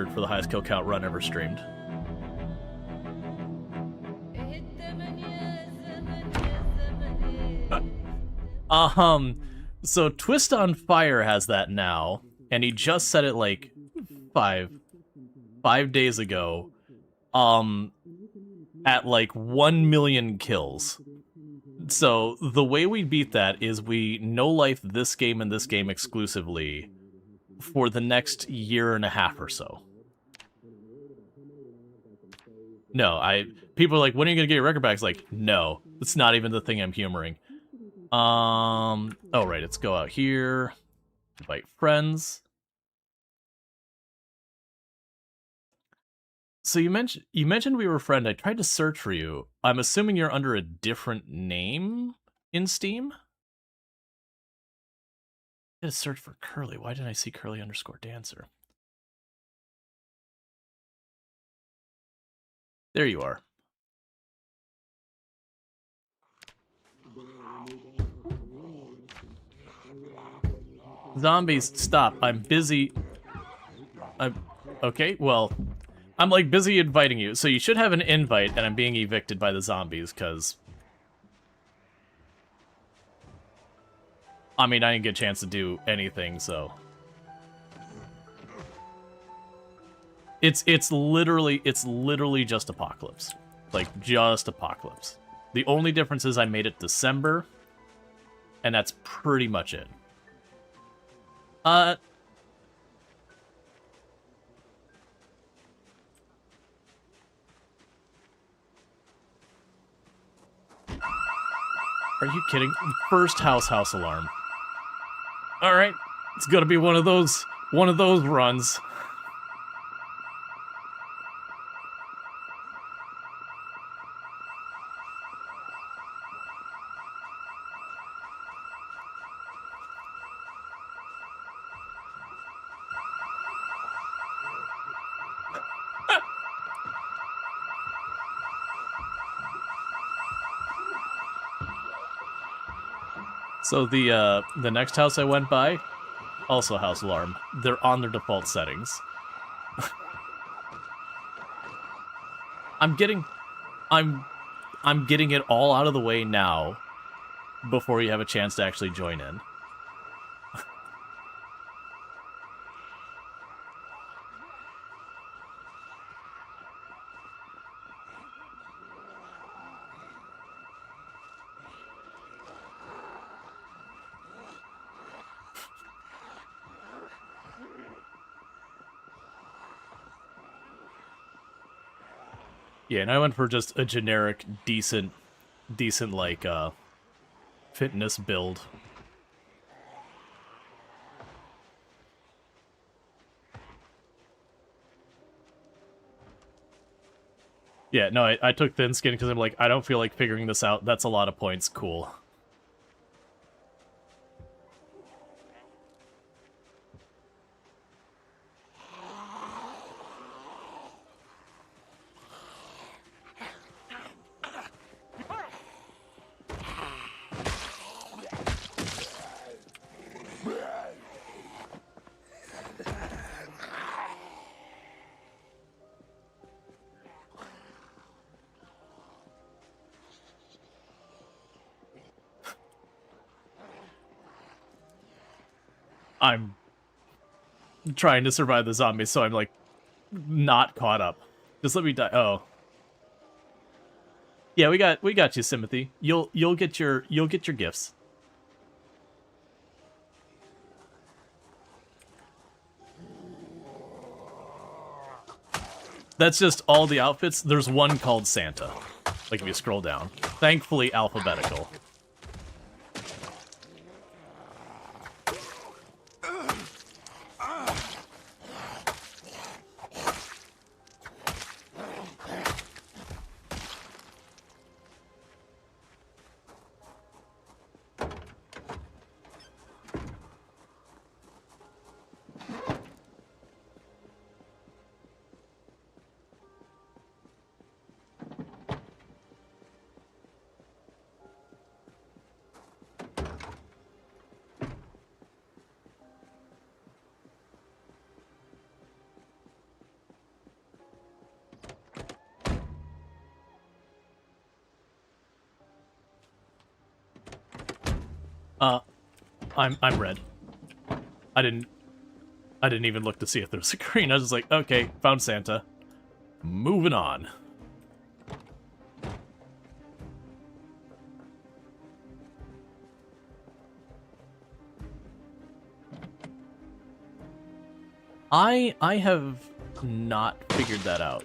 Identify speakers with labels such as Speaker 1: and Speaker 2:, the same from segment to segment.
Speaker 1: for the highest kill count run ever streamed. So Twist on Fire has that now, and he just said it like five days ago. At like 1 million kills. So the way we beat that is we no life this game and this game exclusively for the next year and a half or so. No, people are like, when are you gonna get your record back? It's like, no, it's not even the thing I'm humoring. Oh right, let's go out here, invite friends. So you mentioned we were friends. I tried to search for you. I'm assuming you're under a different name in Steam? I did a search for Curly. Why didn't I see Curly_Dancer? There you are. Zombies, stop. I'm busy. Okay, well, I'm like busy inviting you. So you should have an invite, and I'm being evicted by the zombies, because... I mean, I didn't get a chance to do anything, so... It's literally just Apocalypse. Like, just Apocalypse. The only difference is I made it December, and that's pretty much it. Are you kidding? First house alarm. Alright, it's gonna be one of those runs. So the next house I went by, also house alarm. They're on their default settings. I'm getting it all out of the way now before you have a chance to actually join in. Yeah, and I went for just a generic, decent like, fitness build. Yeah, no, I took thin skin because I'm like, I don't feel like figuring this out. That's a lot of points. Cool. I'm trying to survive the zombies, so I'm like not caught up. Just let me die. Oh, yeah, we got you, Simothy. You'll get your gifts. That's just all the outfits. There's one called Santa. Like if you scroll down. Thankfully alphabetical. I'm red. I didn't even look to see if there was a green. I was just like, okay, found Santa. Moving on. I have not figured that out.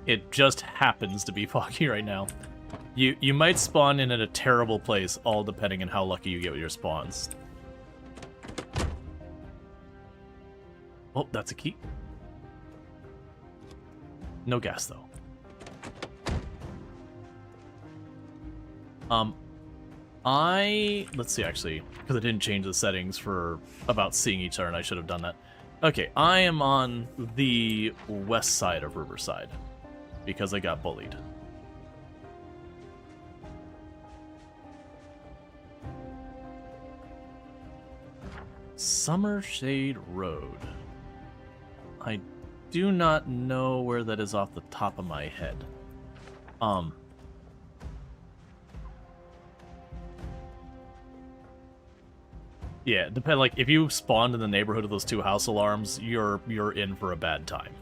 Speaker 1: It just happens to be foggy right now. You might spawn in at a terrible place, all depending on how lucky you get with your spawns. Oh, that's a key. No gas, though. Let's see, actually, because I didn't change the settings for about seeing each other, and I should have done that. Okay, I am on the west side of Riverside, because I got bullied. Summershade Road. I do not know where that is off the top of my head. Yeah, like if you spawned in the neighborhood of those two house alarms, you're in for a bad time.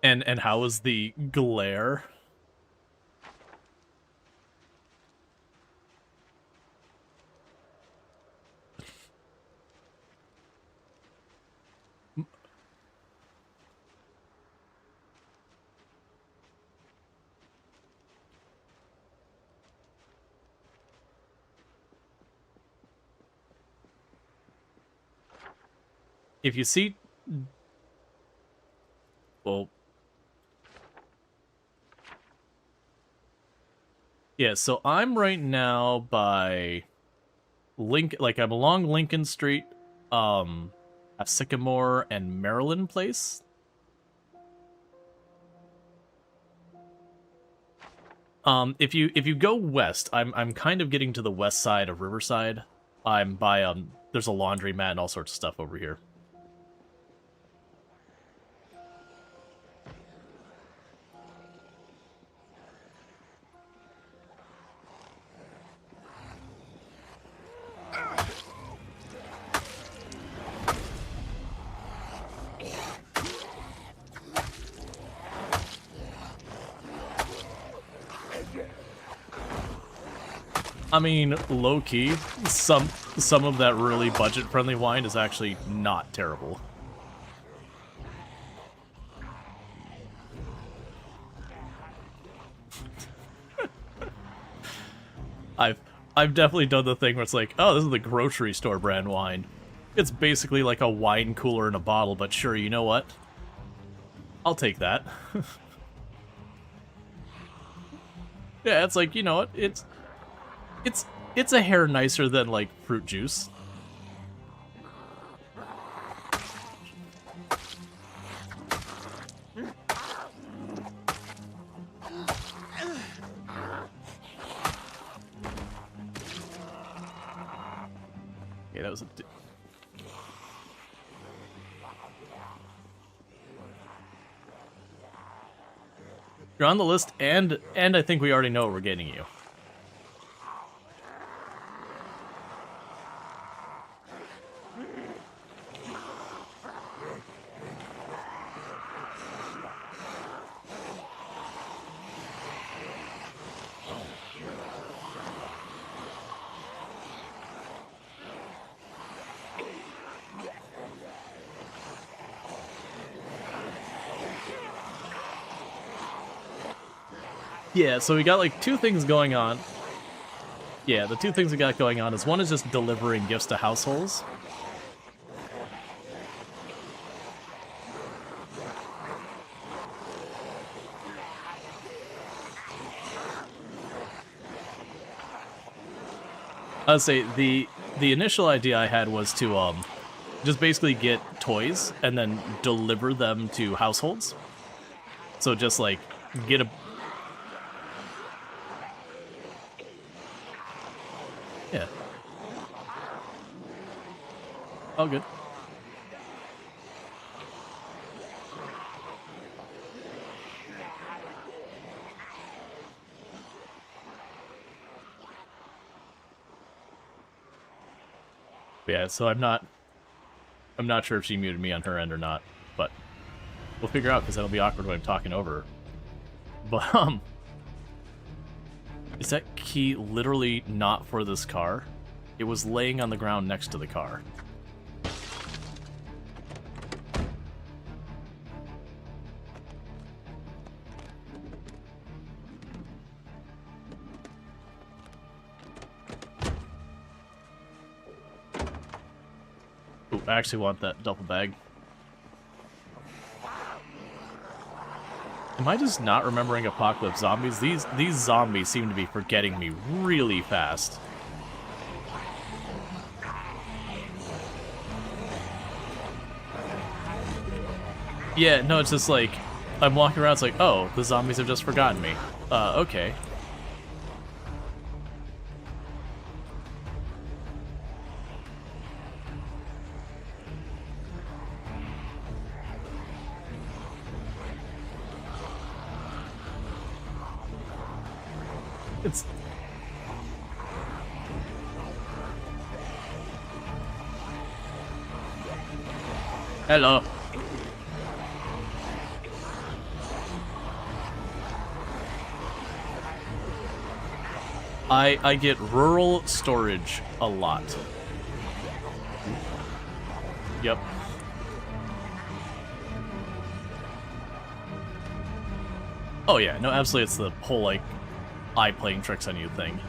Speaker 1: And how was the glare? If you see... Well... Yeah, so I'm right now by... I'm along Lincoln Street, Sycamore, and Maryland Place. If you go west, I'm kind of getting to the west side of Riverside. I'm by, there's a laundromat and all sorts of stuff over here. I mean, low-key, some of that really budget-friendly wine is actually not terrible. I've definitely done the thing where it's like, oh, this is the grocery store brand wine. It's basically like a wine cooler in a bottle, but sure, you know what? I'll take that. Yeah, it's like, you know what? It's a hair nicer than, like, fruit juice. Okay, that was a... You're on the list, and I think we already know what we're getting you. Yeah, so we got like two things going on. Yeah, the two things we got going on is one is just delivering gifts to households. I'd say the initial idea I had was to just basically get toys and then deliver them to households. So just like get a yeah. Oh, good. Yeah, so I'm not sure if she muted me on her end or not, but we'll figure out because that'll be awkward when I'm talking over her. But is that key literally not for this car? It was laying on the ground next to the car. Ooh, I actually want that duffel bag. Am I just not remembering Apocalypse Zombies? These zombies seem to be forgetting me really fast. Yeah, no, it's just like, I'm walking around, it's like, oh, the zombies have just forgotten me. Okay. It's... Hello. I get rural Storge a lot. Yep. Oh yeah, no, absolutely, it's the whole, like, eye playing tricks on you thing.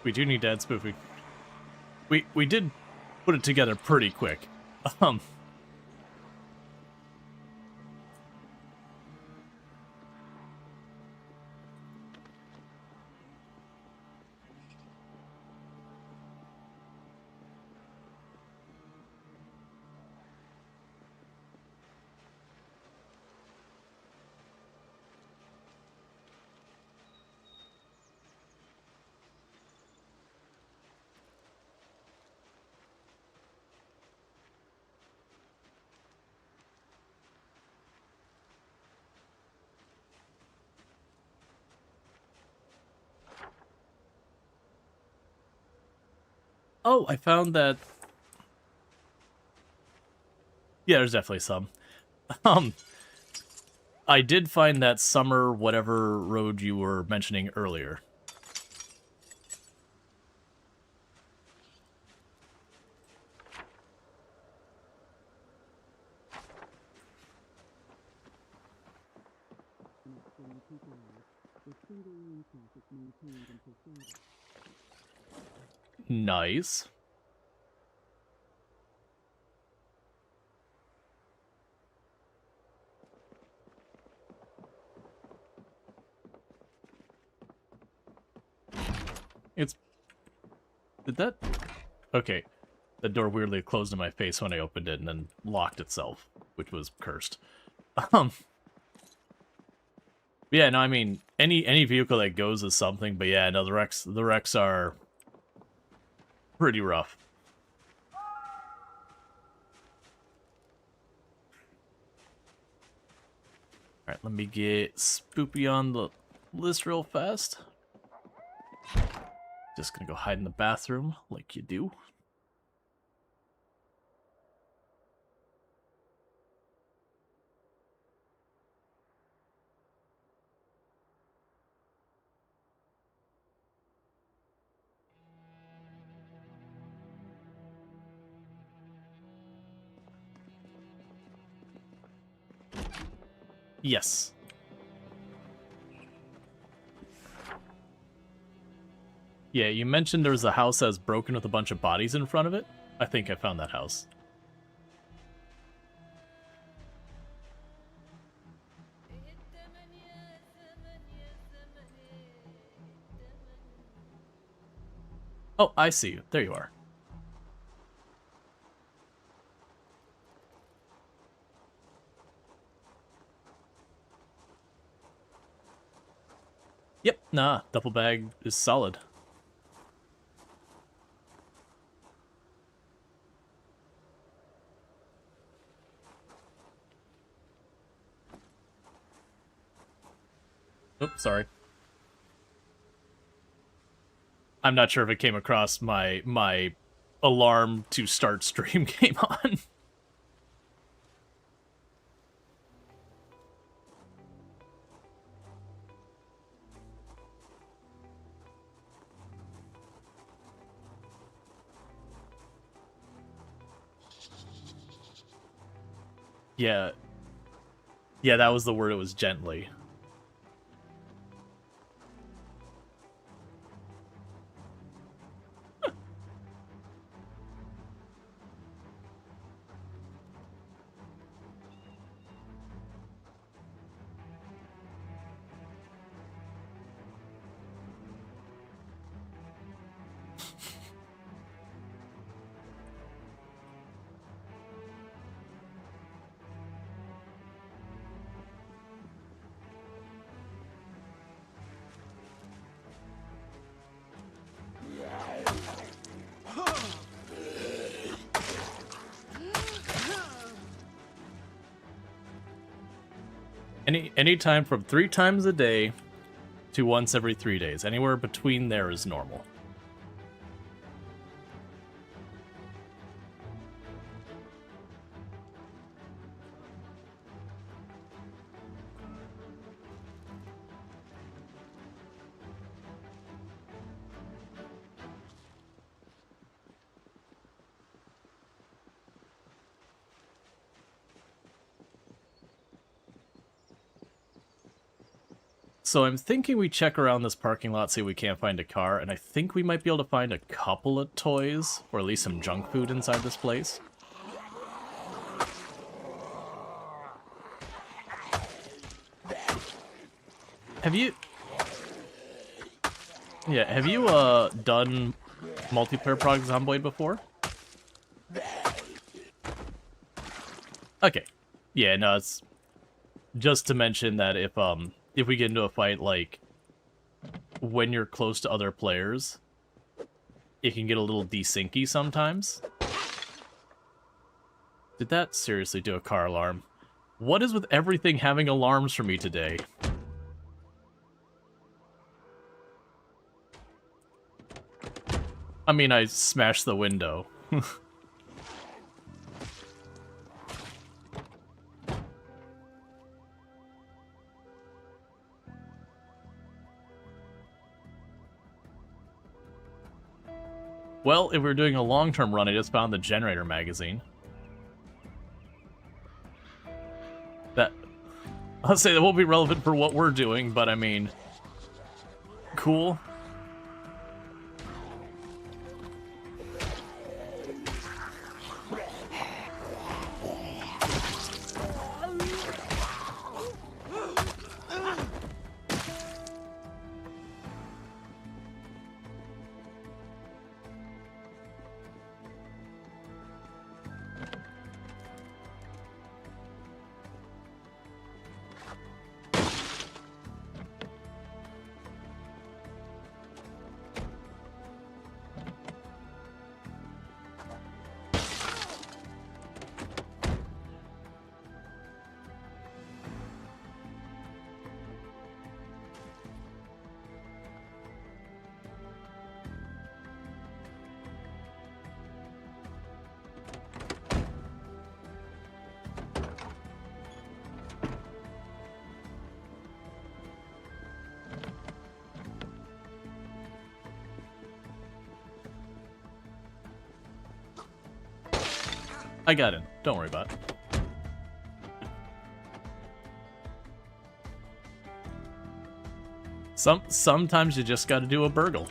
Speaker 1: We do need to add spoofing. We did put it together pretty quick. Oh, I found that... Yeah, there's definitely some. I did find that summer whatever road you were mentioning earlier. Nice. It's... Did that... Okay. The door weirdly closed in my face when I opened it and then locked itself, which was cursed. Yeah, no, I mean, any vehicle that goes is something, but yeah, no, the wrecks are pretty rough. Alright, let me get Spoopy on the list real fast. Just gonna go hide in the bathroom like you do. Yes. Yeah, you mentioned there was a house that was broken with a bunch of bodies in front of it. I think I found that house. Oh, I see you. There you are. Yep, nah, duffel bag is solid. Oops, sorry. I'm not sure if it came across my alarm to start stream came on. Yeah. Yeah, that was the word. It was gently. Any time from 3 times a day to once every 3 days. Anywhere between there is normal. So I'm thinking we check around this parking lot, see if we can't find a car, and I think we might be able to find a couple of toys, or at least some junk food inside this place. Have you... Yeah, have you, done multiplayer prog Zomboid before? Okay. Yeah, no, it's... Just to mention that if we get into a fight, like, when you're close to other players, it can get a little desyncy sometimes. Did that seriously do a car alarm? What is with everything having alarms for me today? I mean, I smashed the window. Well, if we're doing a long-term run, I just found the generator magazine. I'll say that won't be relevant for what we're doing, but I mean, cool. I got in. Don't worry about it. Sometimes you just gotta do a burgle.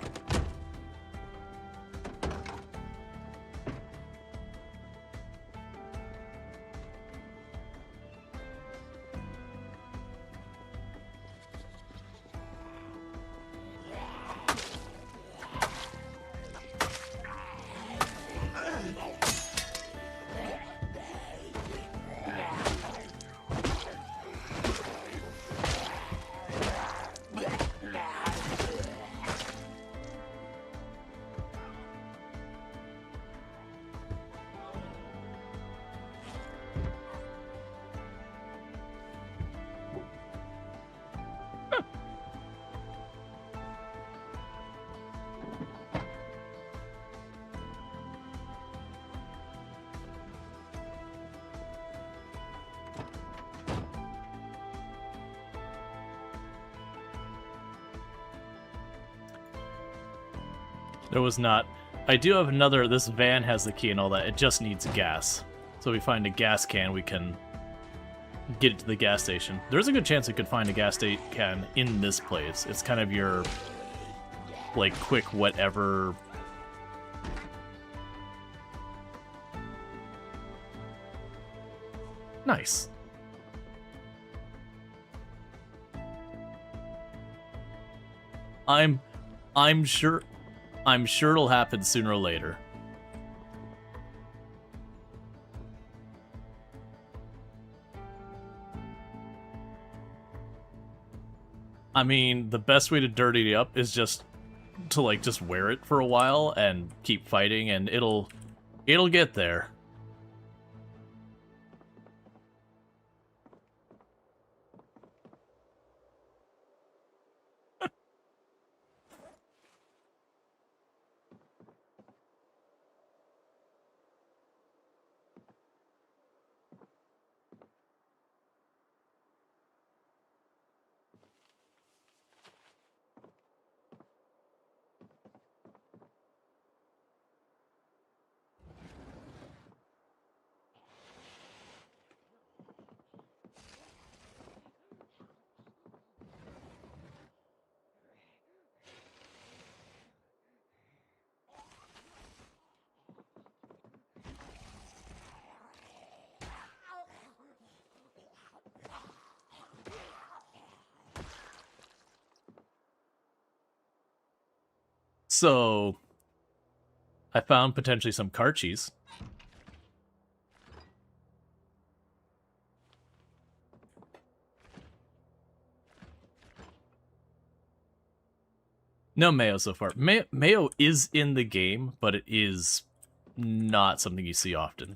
Speaker 1: There was not. I do have another. This van has the key and all that. It just needs gas. So we find a gas can, we can get it to the gas station. There's a good chance we could find a gas can in this place. It's kind of your, like, quick whatever. Nice. I'm sure it'll happen sooner or later. I mean, the best way to dirty it up is just to, like, just wear it for a while and keep fighting, and it'll get there. So, I found potentially some cart cheese. No mayo so far. Mayo is in the game, but it is not something you see often.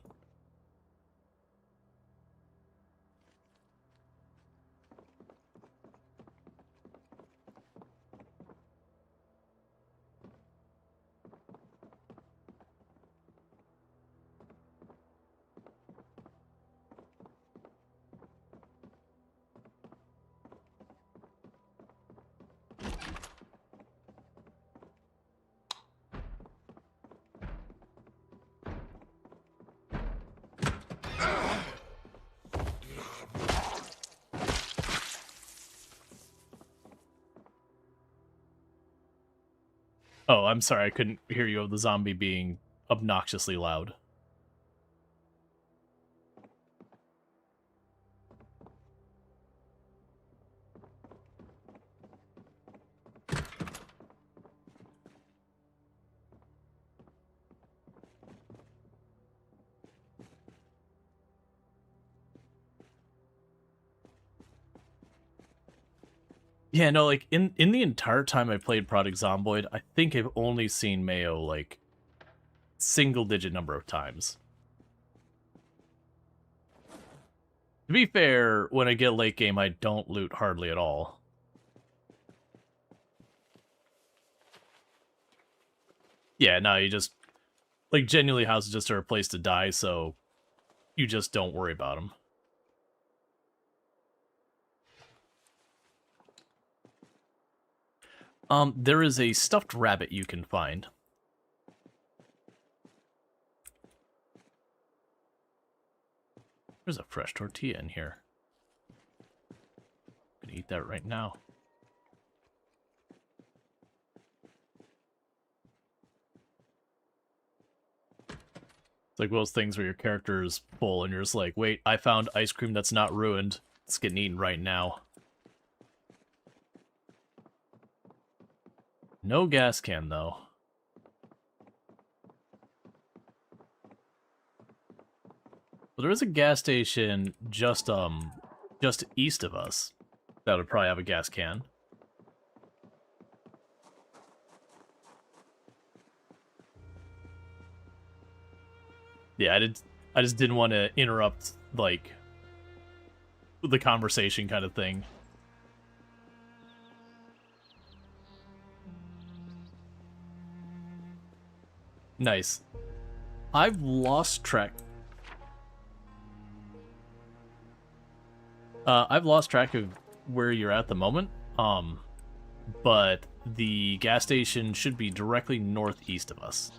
Speaker 1: Oh, I'm sorry, I couldn't hear you of the zombie being obnoxiously loud. Yeah, no, like, in the entire time I played Product Zomboid, I think I've only seen Mayo, like, single-digit number of times. To be fair, when I get late game, I don't loot hardly at all. Yeah, no, you just, like, genuinely houses just are a place to die, so you just don't worry about them. There is a stuffed rabbit you can find. There's a fresh tortilla in here. I'm gonna eat that right now. It's like one of those things where your character is full and you're just like, wait, I found ice cream that's not ruined. It's getting eaten right now. No gas can, though. But there is a gas station just east of us that would probably have a gas can. Yeah, I just didn't want to interrupt, like, the conversation kind of thing. Nice. I've lost track. I've lost track of where you're at the moment. But the gas station should be directly northeast of us.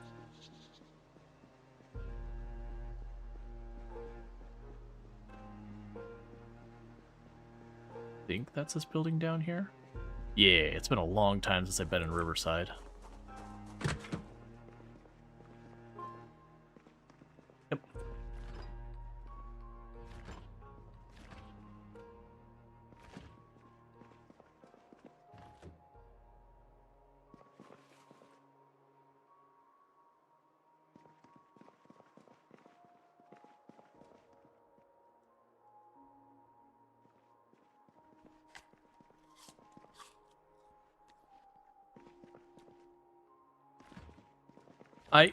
Speaker 1: I think that's this building down here. Yeah, it's been a long time since I've been in Riverside. Yep.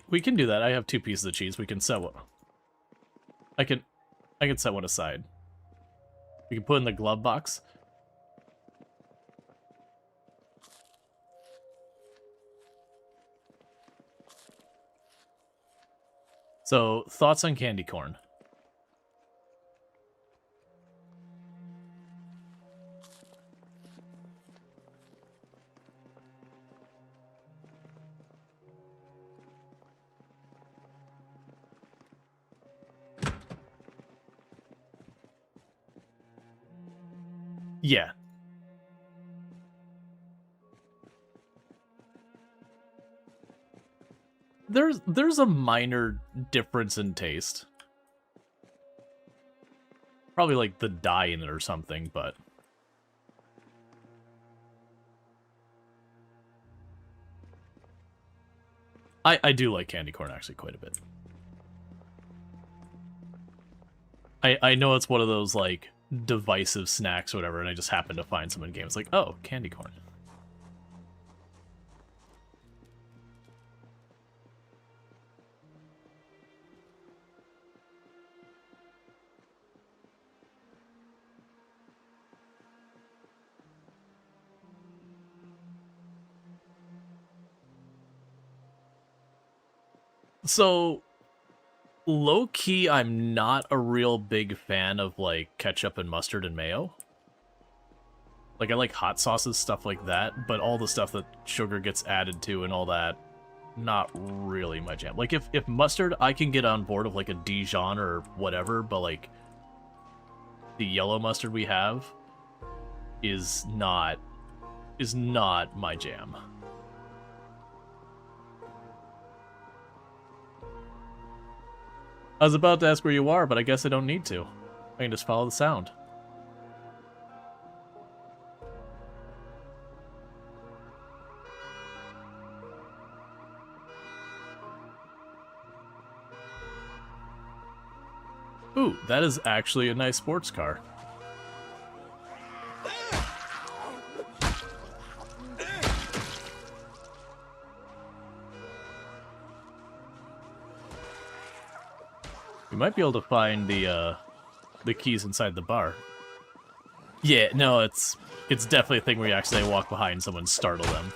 Speaker 1: We can do that. I have 2 pieces of cheese. We can set one. I can set one aside. We can put in the glove box. So, thoughts on candy corn? Yeah. There's a minor difference in taste. Probably like the dye in it or something, but I do like candy corn actually quite a bit. I know it's one of those like divisive snacks or whatever, and I just happened to find some in games like, oh, candy corn. So, low-key, I'm not a real big fan of, like, ketchup and mustard and mayo. Like, I like hot sauces, stuff like that, but all the stuff that sugar gets added to and all that, not really my jam. Like, if mustard, I can get on board of, like, a Dijon or whatever, but, like, the yellow mustard we have is not my jam. I was about to ask where you are, but I guess I don't need to. I can just follow the sound. Ooh, that is actually a nice sports car. We might be able to find the keys inside the bar. Yeah, no, it's definitely a thing where you accidentally walk behind someone and startle them.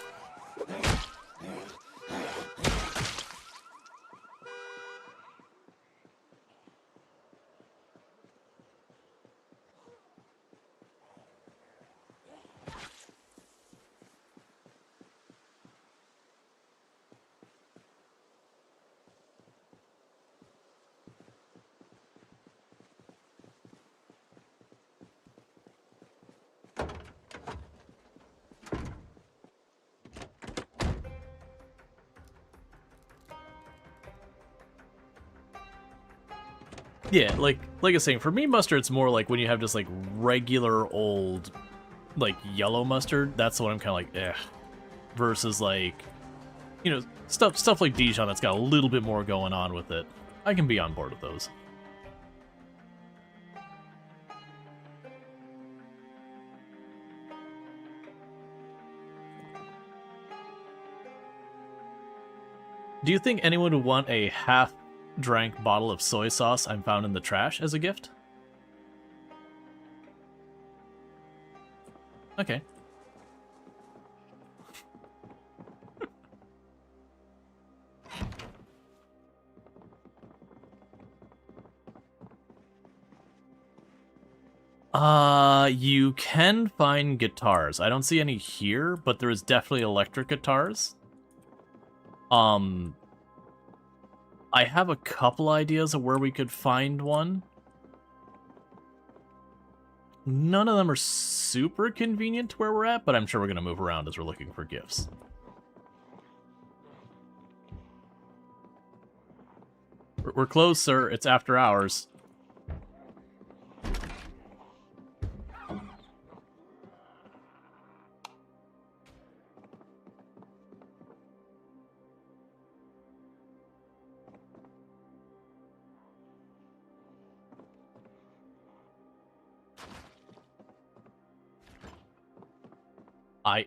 Speaker 1: Yeah, like I was saying, for me, mustard, it's more like when you have just like regular old, like yellow mustard. That's the one I'm kind of like, eh. Versus like, you know, stuff like Dijon that's got a little bit more going on with it. I can be on board with those. Do you think anyone would want a half-drank bottle of soy sauce I'm found in the trash as a gift? Okay. You can find guitars. I don't see any here, but there is definitely electric guitars. I have a couple ideas of where we could find one. None of them are super convenient to where we're at, but I'm sure we're going to move around as we're looking for gifts. We're closed, sir. It's after hours.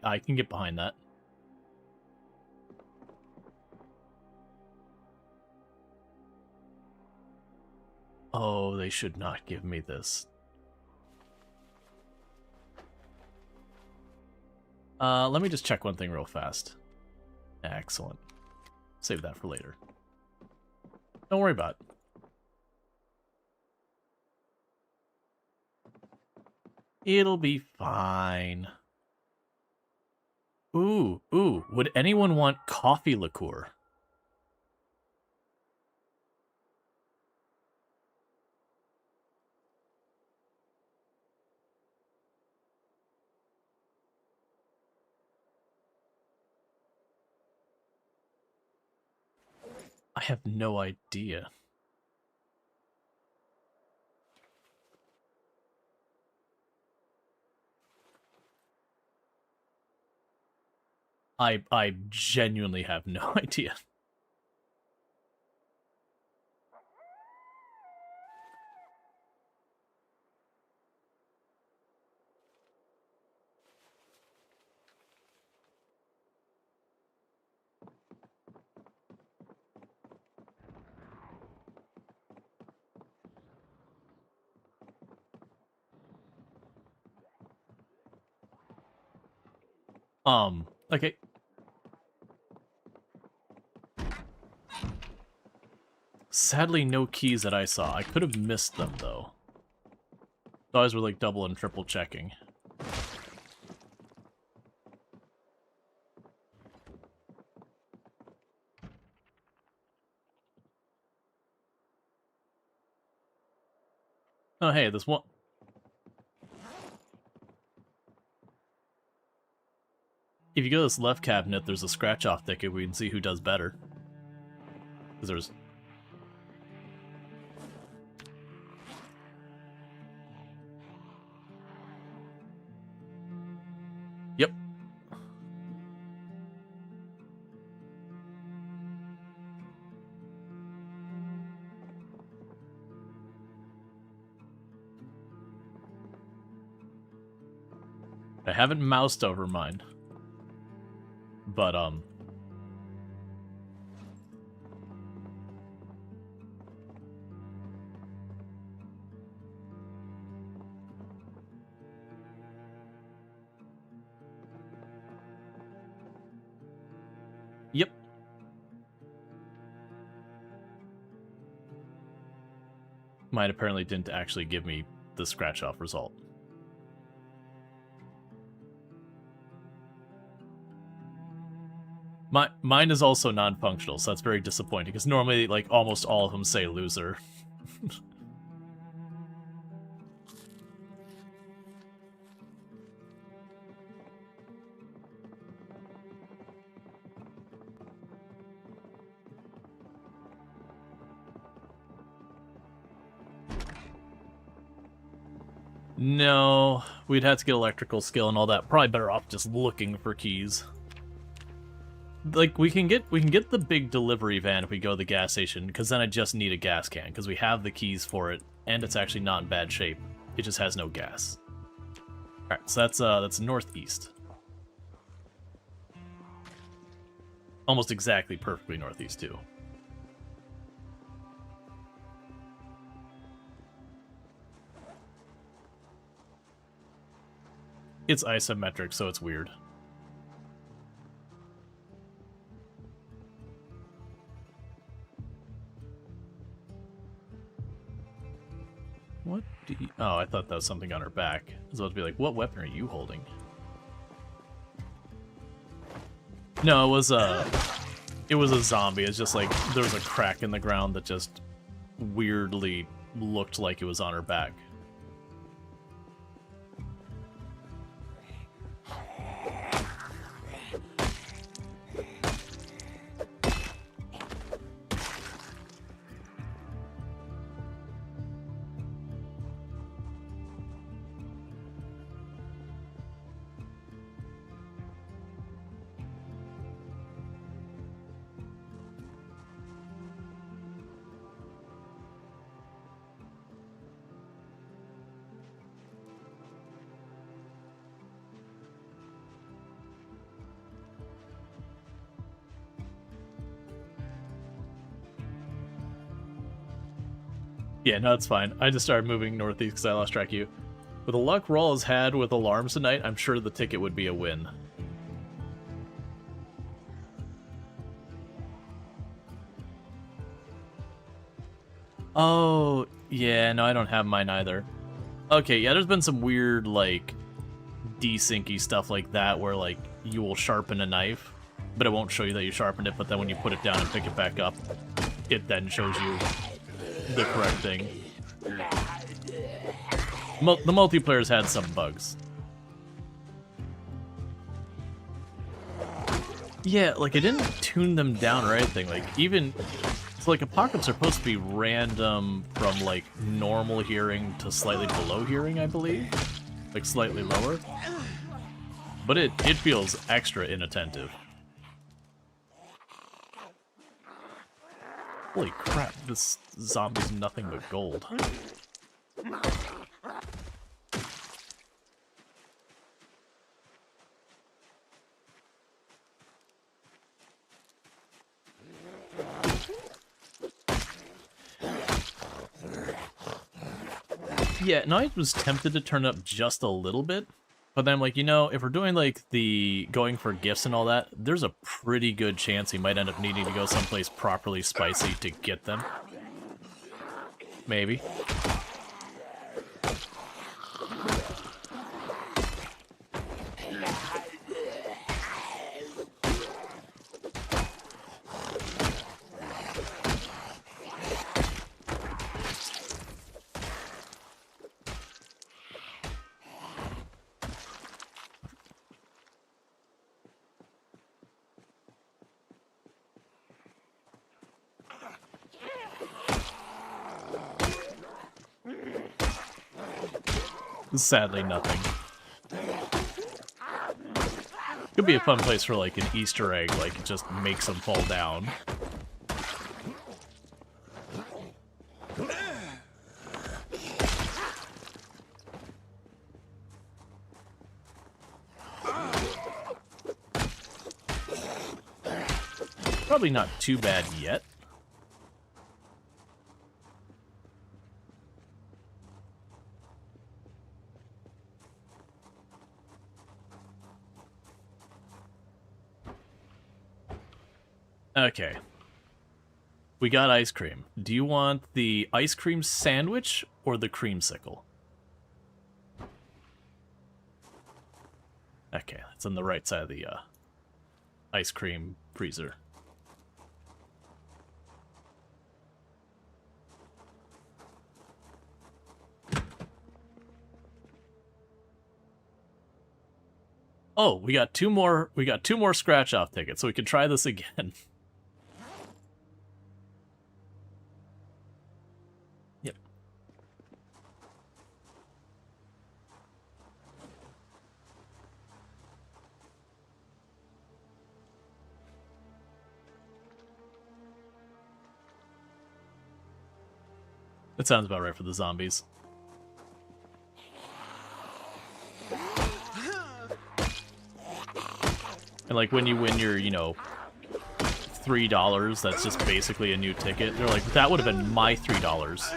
Speaker 1: I can get behind that. Oh, they should not give me this. Let me just check one thing real fast. Excellent. Save that for later. Don't worry about it. It'll be fine. Ooh, would anyone want coffee liqueur? I have no idea. I genuinely have no idea. Okay. Sadly, no keys that I saw. I could have missed them, though. Those were like double and triple checking. Oh, hey, this one... If you go to this left cabinet, there's a scratch-off ticket. We can see who does better. Because there's... Yep. I haven't moused over mine. But, Yep. Mine apparently didn't actually give me the scratch-off result. Mine is also non-functional, so that's very disappointing, because normally, like, almost all of them say loser. No, we'd have to get electrical skill and all that. Probably better off just looking for keys. Like, we can get the big delivery van if we go to the gas station, because then I just need a gas can, because we have the keys for it, and it's actually not in bad shape. It just has no gas. Alright, so that's northeast. Almost exactly perfectly northeast, too. It's isometric, so it's weird. What do you... Oh, I thought that was something on her back. I was about to be like, what weapon are you holding? No, it was a zombie. It's just like, there was a crack in the ground that just weirdly looked like it was on her back. Yeah, no, it's fine. I just started moving northeast because I lost track of you. With the luck Rual has had with alarms tonight, I'm sure the ticket would be a win. Oh, yeah, no, I don't have mine either. Okay, yeah, there's been some weird, like, desyncy stuff like that where, like, you will sharpen a knife, but it won't show you that you sharpened it, but then when you put it down and pick it back up, it then shows you the correct thing. The multiplayer's had some bugs. Yeah, like, I didn't tune them down or anything. Like, even... So, like, Apocalypse are supposed to be random from, like, normal hearing to slightly below hearing, I believe. Like, slightly lower. But it feels extra inattentive. Holy crap, this zombie's nothing but gold. Yeah, no, I was tempted to turn up just a little bit, but then I'm like, you know, if we're doing, like, the going for gifts and all that, there's a pretty good chance he might end up needing to go someplace properly spicy to get them. Maybe. Sadly, nothing. Could be a fun place for, like, an Easter egg, like, it just makes them fall down. Probably not too bad yet. Okay. We got ice cream. Do you want the ice cream sandwich or the creamsicle? Okay, it's on the right side of the ice cream freezer. Oh, we got two more scratch off tickets, so we can try this again. That sounds about right for the zombies. And like when you win your, you know, $3, that's just basically a new ticket. They're like, that would have been my $3.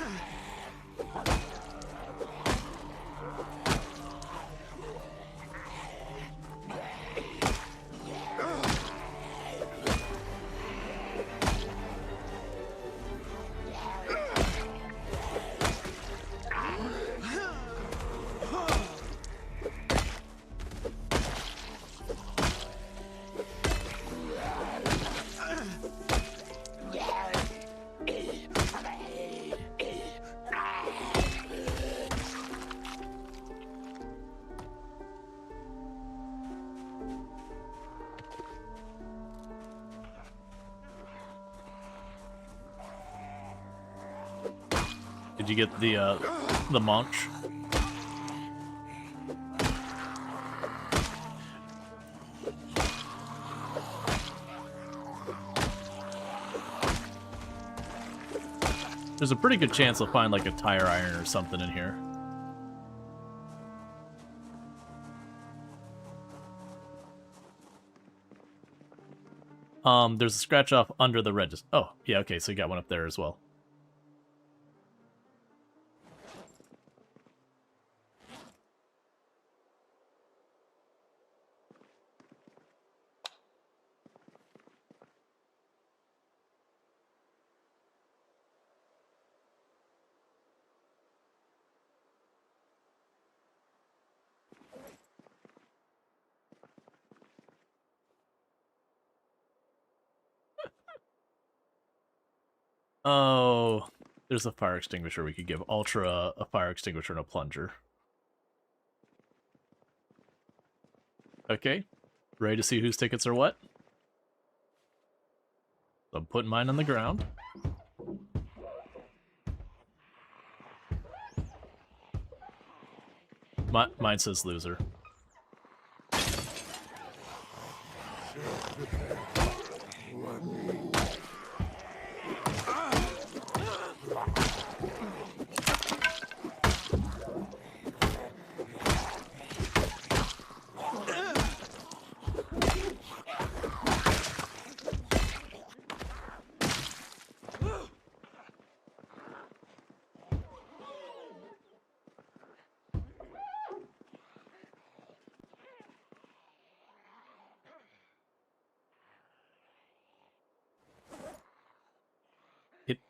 Speaker 1: Did you get the munch? There's a pretty good chance I'll find like a tire iron or something in here. There's a scratch off under the register. Oh, yeah, okay, so you got one up there as well. Oh, there's a fire extinguisher we could give Ultra a fire extinguisher and a plunger. Okay, ready to see whose tickets are what? So I'm putting mine on the ground. Mine says loser.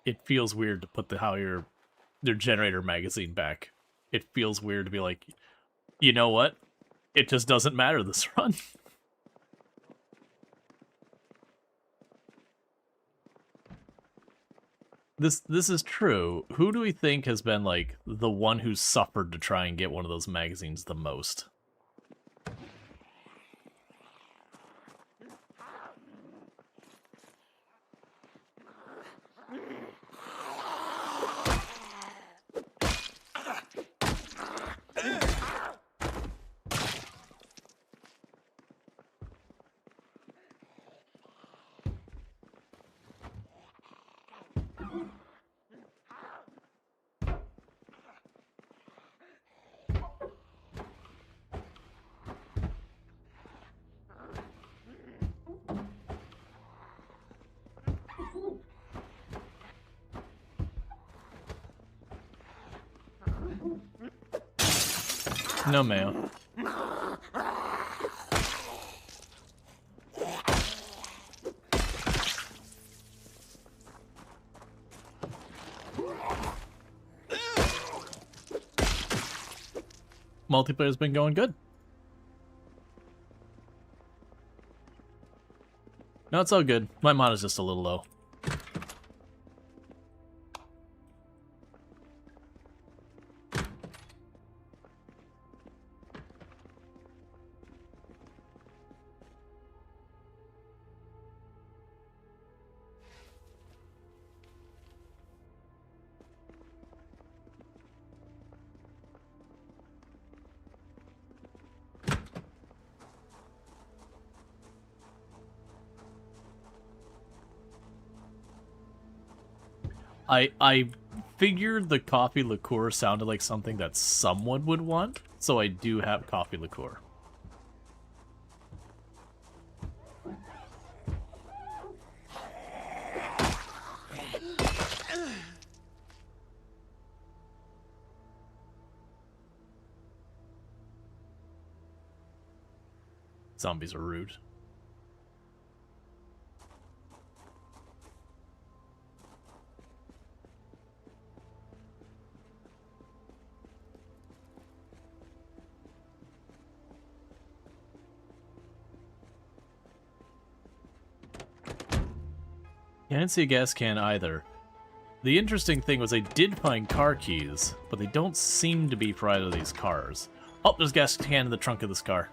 Speaker 1: It feels weird to put their generator magazine back. It feels weird to be like, you know what? It just doesn't matter this run. This is true. Who do we think has been like the one who's suffered to try and get one of those magazines the most? No mayo. Multiplayer's been going good. No, it's all good. My mod is just a little low. I figured the coffee liqueur sounded like something that someone would want, so I do have coffee liqueur. Zombies are rude. I didn't see a gas can either. The interesting thing was I did find car keys, but they don't seem to be for either of these cars. Oh, there's a gas can in the trunk of this car.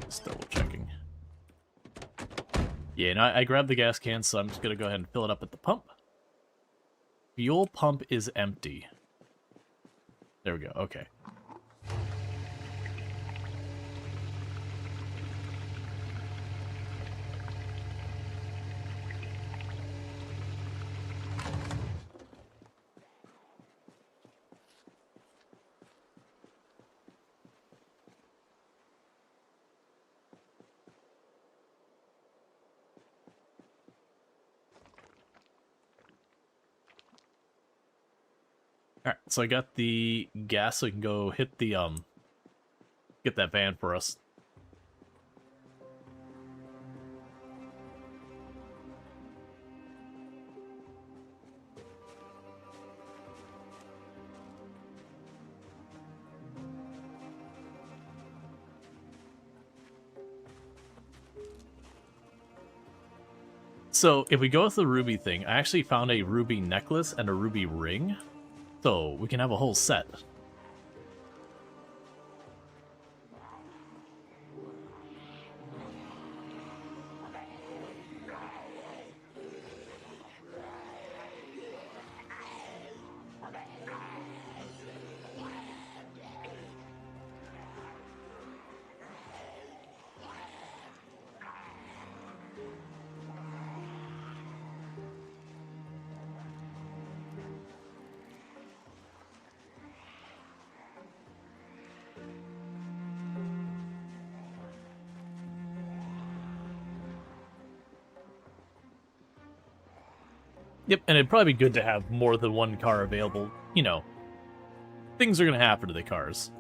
Speaker 1: Just double checking. Yeah, no, I grabbed the gas can, so I'm just gonna go ahead and fill it up at the pump. Fuel pump is empty. There we go, okay. Alright, so I got the gas so we can go hit the, get that van for us. So, if we go with the ruby thing, I actually found a ruby necklace and a ruby ring. So, we can have a whole set. Yep, and it'd probably be good to have more than one car available. You know, things are going to happen to the cars.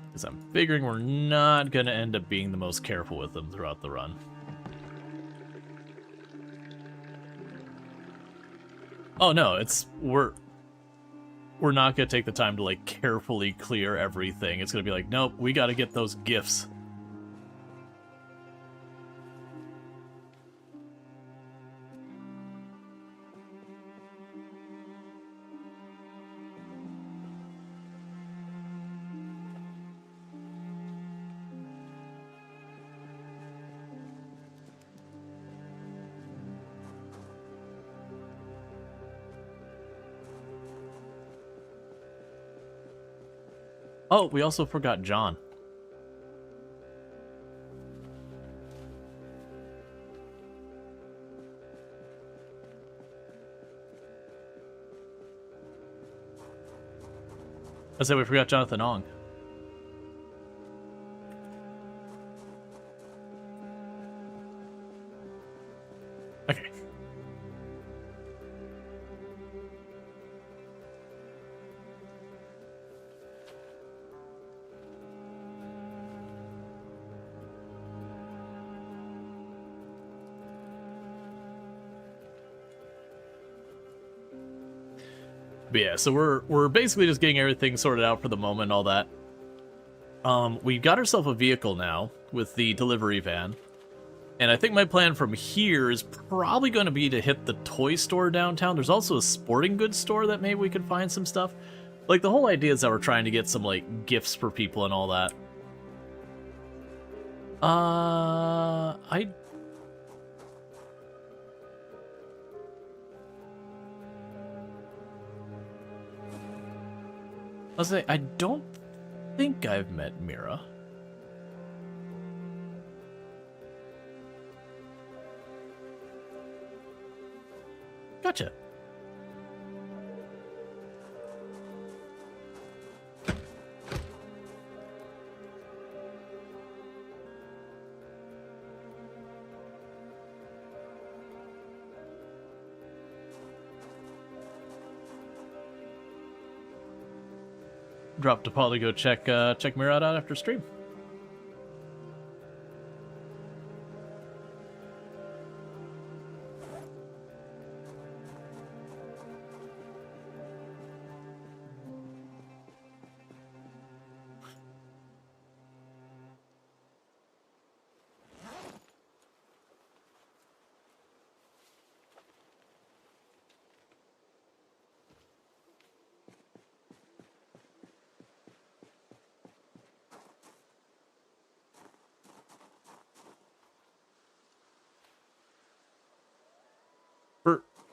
Speaker 1: Because I'm figuring we're not going to end up being the most careful with them throughout the run. Oh no, we're not going to take the time to, like, carefully clear everything. It's going to be like, nope, we got to get those gifts. Oh, we also forgot John. I said we forgot Jonathan Ong. Okay. But yeah, so we're basically just getting everything sorted out for the moment, all that. We got ourselves a vehicle now with the delivery van. And I think my plan from here is probably going to be to hit the toy store downtown. There's also a sporting goods store that maybe we could find some stuff. Like, the whole idea is that we're trying to get some, like, gifts for people and all that. I I'll say, I don't think I've met Mira. Gotcha. Dropped a poly, go check Mira out after stream.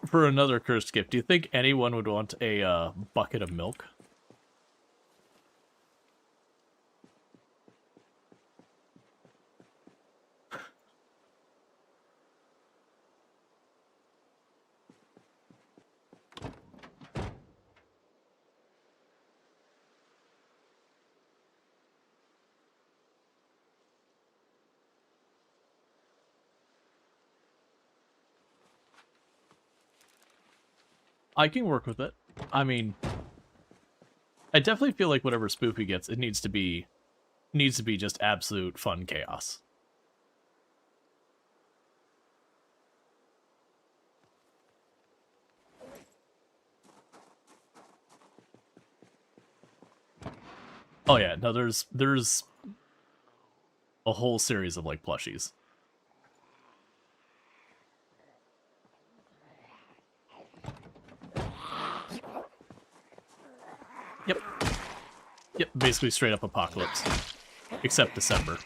Speaker 1: For another cursed gift, do you think anyone would want a bucket of milk? I can work with it. I mean, I definitely feel like whatever Spoopy gets, it needs to be just absolute fun chaos. Oh yeah, no, there's a whole series of like plushies. Yep. Yep, basically straight up apocalypse. Except December.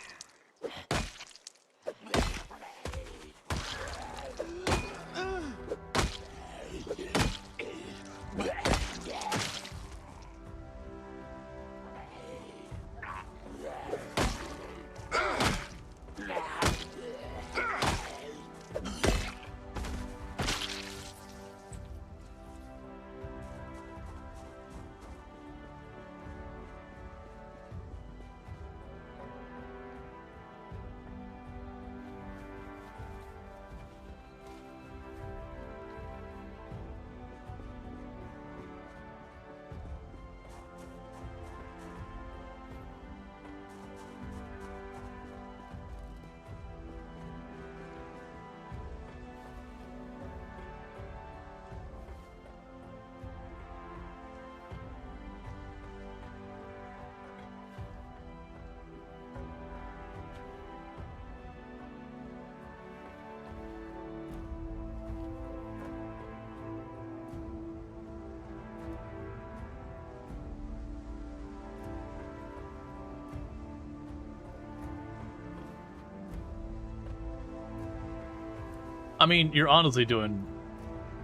Speaker 1: I mean, you're honestly doing,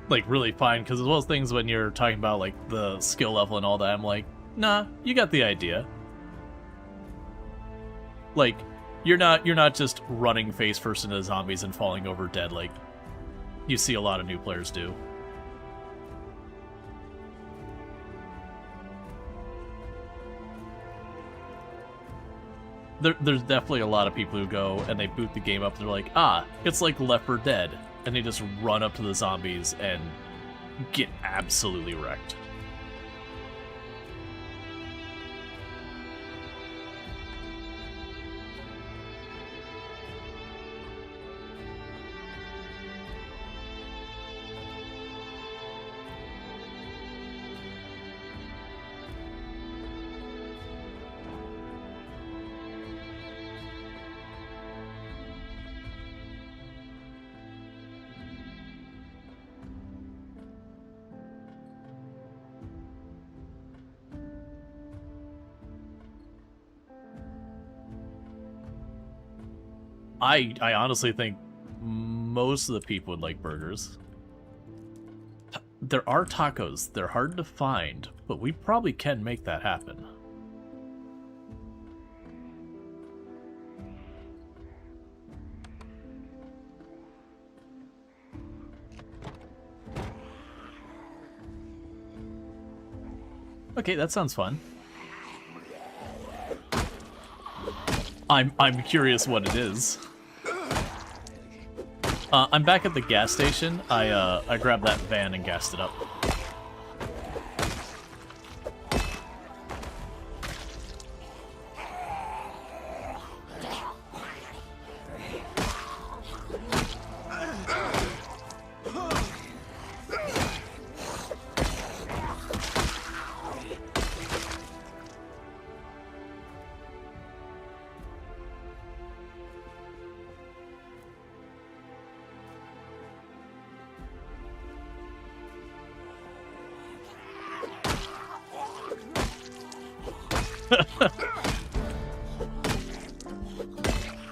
Speaker 1: like, really fine, because as well as things when you're talking about, like, the skill level and all that, I'm like, nah, you got the idea. Like, you're not just running face first into zombies and falling over dead like you see a lot of new players do. There's definitely a lot of people who go and they boot the game up and they're like, ah, it's like Left 4 Dead, and they just run up to the zombies and get absolutely wrecked. I honestly think most of the people would like burgers. There are tacos. They're hard to find, but we probably can make that happen. Okay, that sounds fun. I'm curious what it is. I'm back at the gas station. I grabbed that van and gassed it up.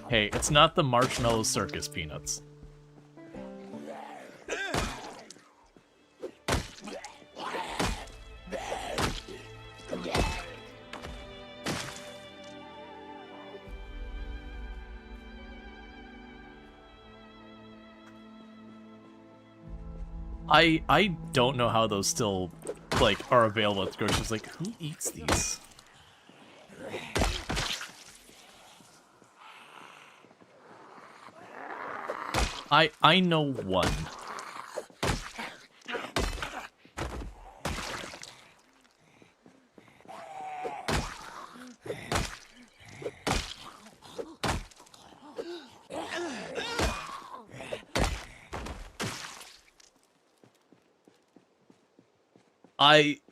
Speaker 1: Hey, it's not the Marshmallow Circus peanuts. I don't know how those still, like, are available at the grocery store. Like, who eats these? I know one.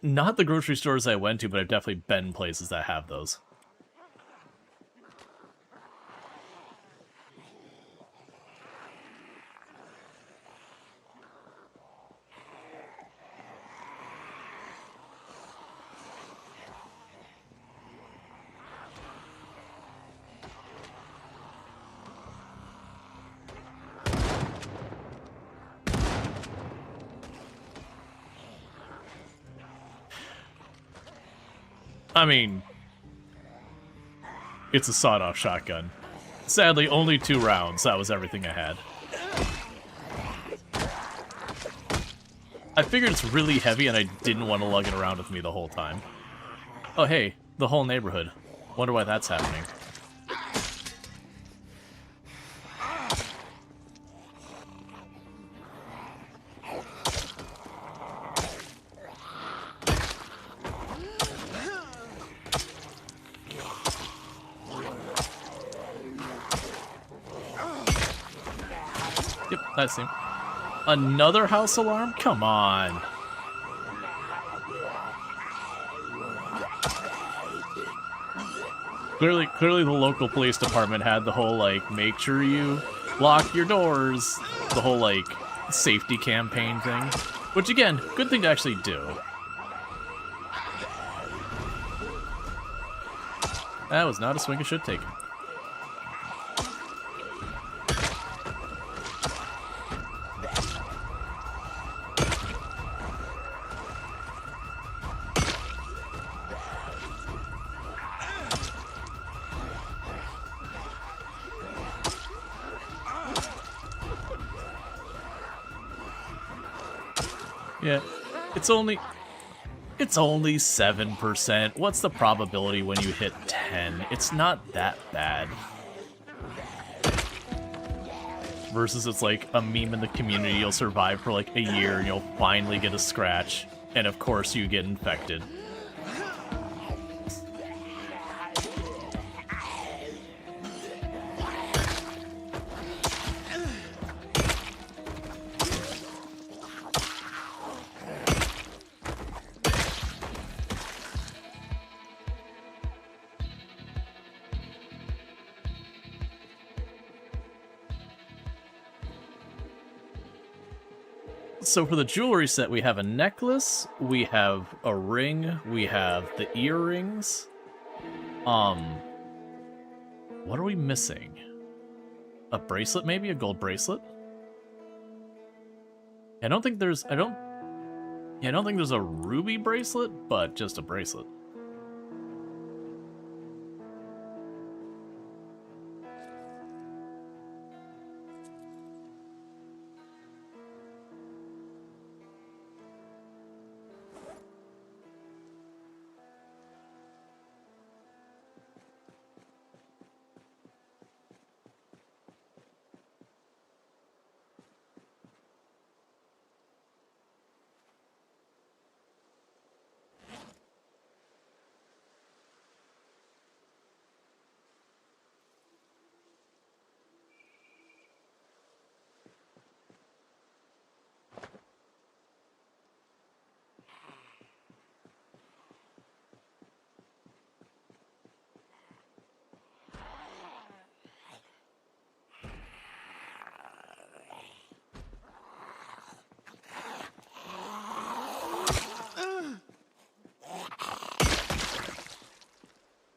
Speaker 1: Not the grocery stores I went to, but I've definitely been places that have those. I mean, it's a sawed-off shotgun. Sadly, only 2 rounds. That was everything I had. I figured it's really heavy and I didn't want to lug it around with me the whole time. Oh, hey, the whole neighborhood. Wonder why that's happening. That seemed... Another house alarm? Come on. Clearly the local police department had the whole, like, make sure you lock your doors, the whole, like, safety campaign thing. Which, again, good thing to actually do. That was not a swing I should take. Yeah, it's only 7%. What's the probability when you hit 10? It's not that bad. Versus it's like a meme in the community, you'll survive for like a year and you'll finally get a scratch, and of course you get infected. So for the jewelry set, we have a necklace, we have a ring, we have the earrings. What are we missing? A bracelet, maybe? A gold bracelet? I don't think there's... Yeah, I don't think there's a ruby bracelet, but just a bracelet.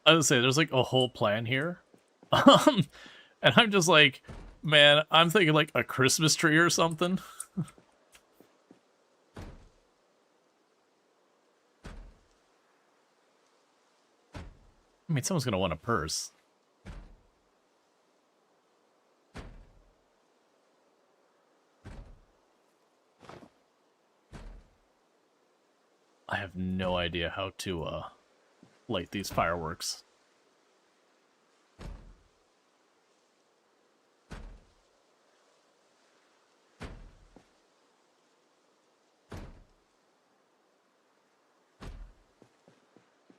Speaker 1: I would say there's like a whole plan here. And I'm just like, man, I'm thinking like a Christmas tree or something. I mean, someone's gonna want a purse. I have no idea how to light these fireworks.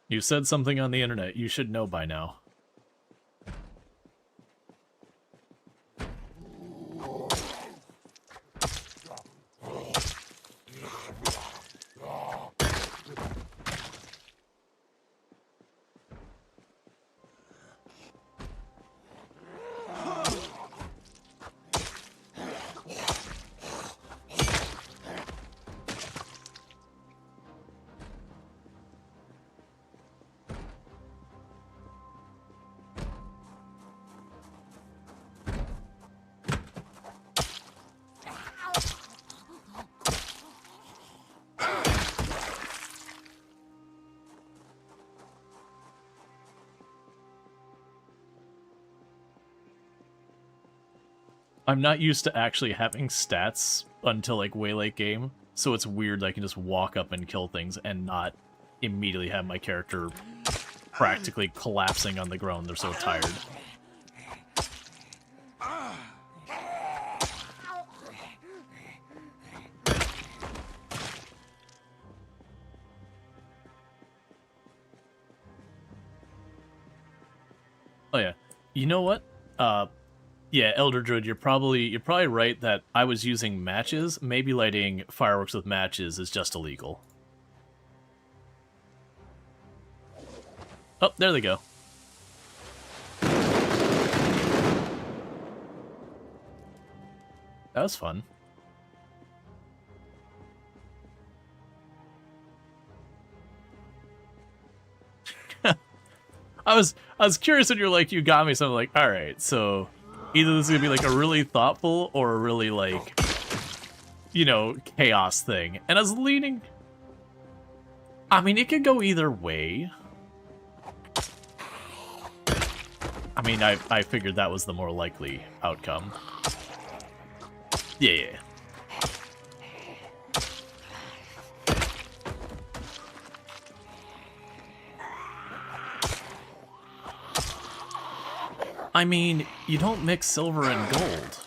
Speaker 1: You said something on the internet. You should know by now. I'm not used to actually having stats until like way late game, so it's weird that I can just walk up and kill things and not immediately have my character practically collapsing on the ground. They're so tired. Oh yeah, you know what? Yeah, Elder Druid, you're probably right that I was using matches. Maybe lighting fireworks with matches is just illegal. Oh, there they go. That was fun. I was curious when you're like, you got me, so I'm like, all right, so either this is gonna be like a really thoughtful or a really like, you know, chaos thing. And I was leaning. I mean, it could go either way. I mean, I figured that was the more likely outcome. Yeah. I mean, you don't mix silver and gold.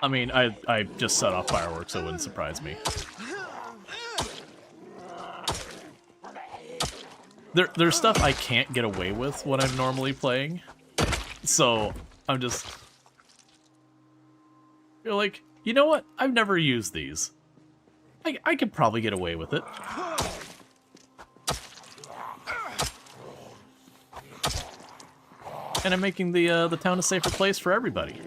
Speaker 1: I mean, I just set off fireworks, so it wouldn't surprise me. There's stuff I can't get away with when I'm normally playing, so I'm just... You're like, you know what? I've never used these. I could probably get away with it. And I'm making the town a safer place for everybody.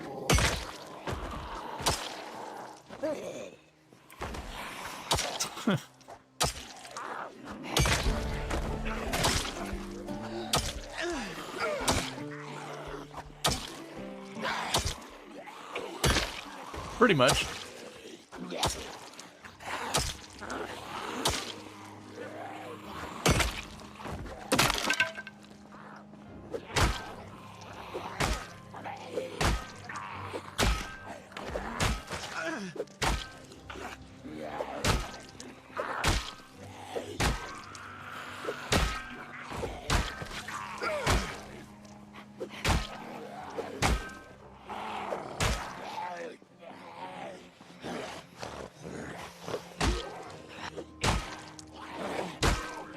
Speaker 1: Pretty much.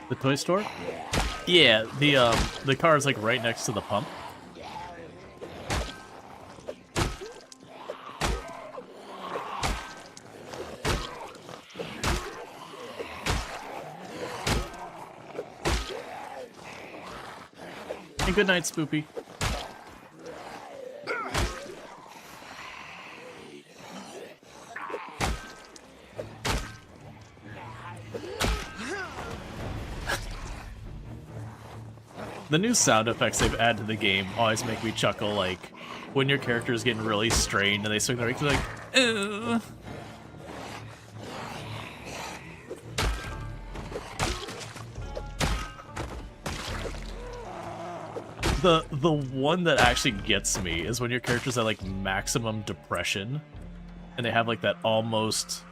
Speaker 1: The toy store? Yeah, the car is like right next to the pump. And good night, Spoopy. The new sound effects they've added to the game always make me chuckle, like, when your character is getting really strained and they swing their legs, like, ugh. The one that actually gets me is when your character's at, like, maximum depression, and they have, like, that almost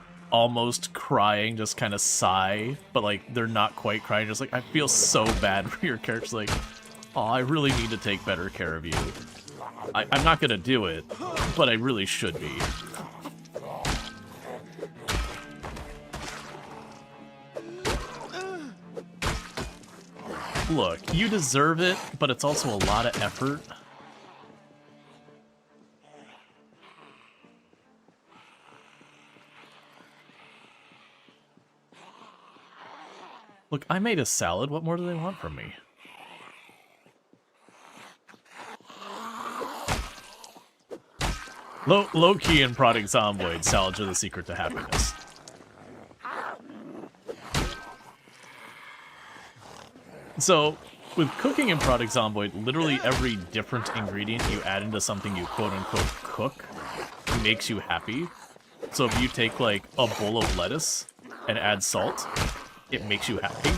Speaker 1: crying, just kind of sigh, but like they're not quite crying, just like, I feel so bad for your character's like, oh, I really need to take better care of you. I'm not gonna do it, but I really should be. Look, you deserve it, but it's also a lot of effort. Look, I made a salad. What more do they want from me? Low-key and prodding Zomboid, salads are the secret to happiness. So, with cooking and prodding Zomboid, literally every different ingredient you add into something you quote-unquote cook makes you happy. So if you take, like, a bowl of lettuce and add salt, it makes you happy.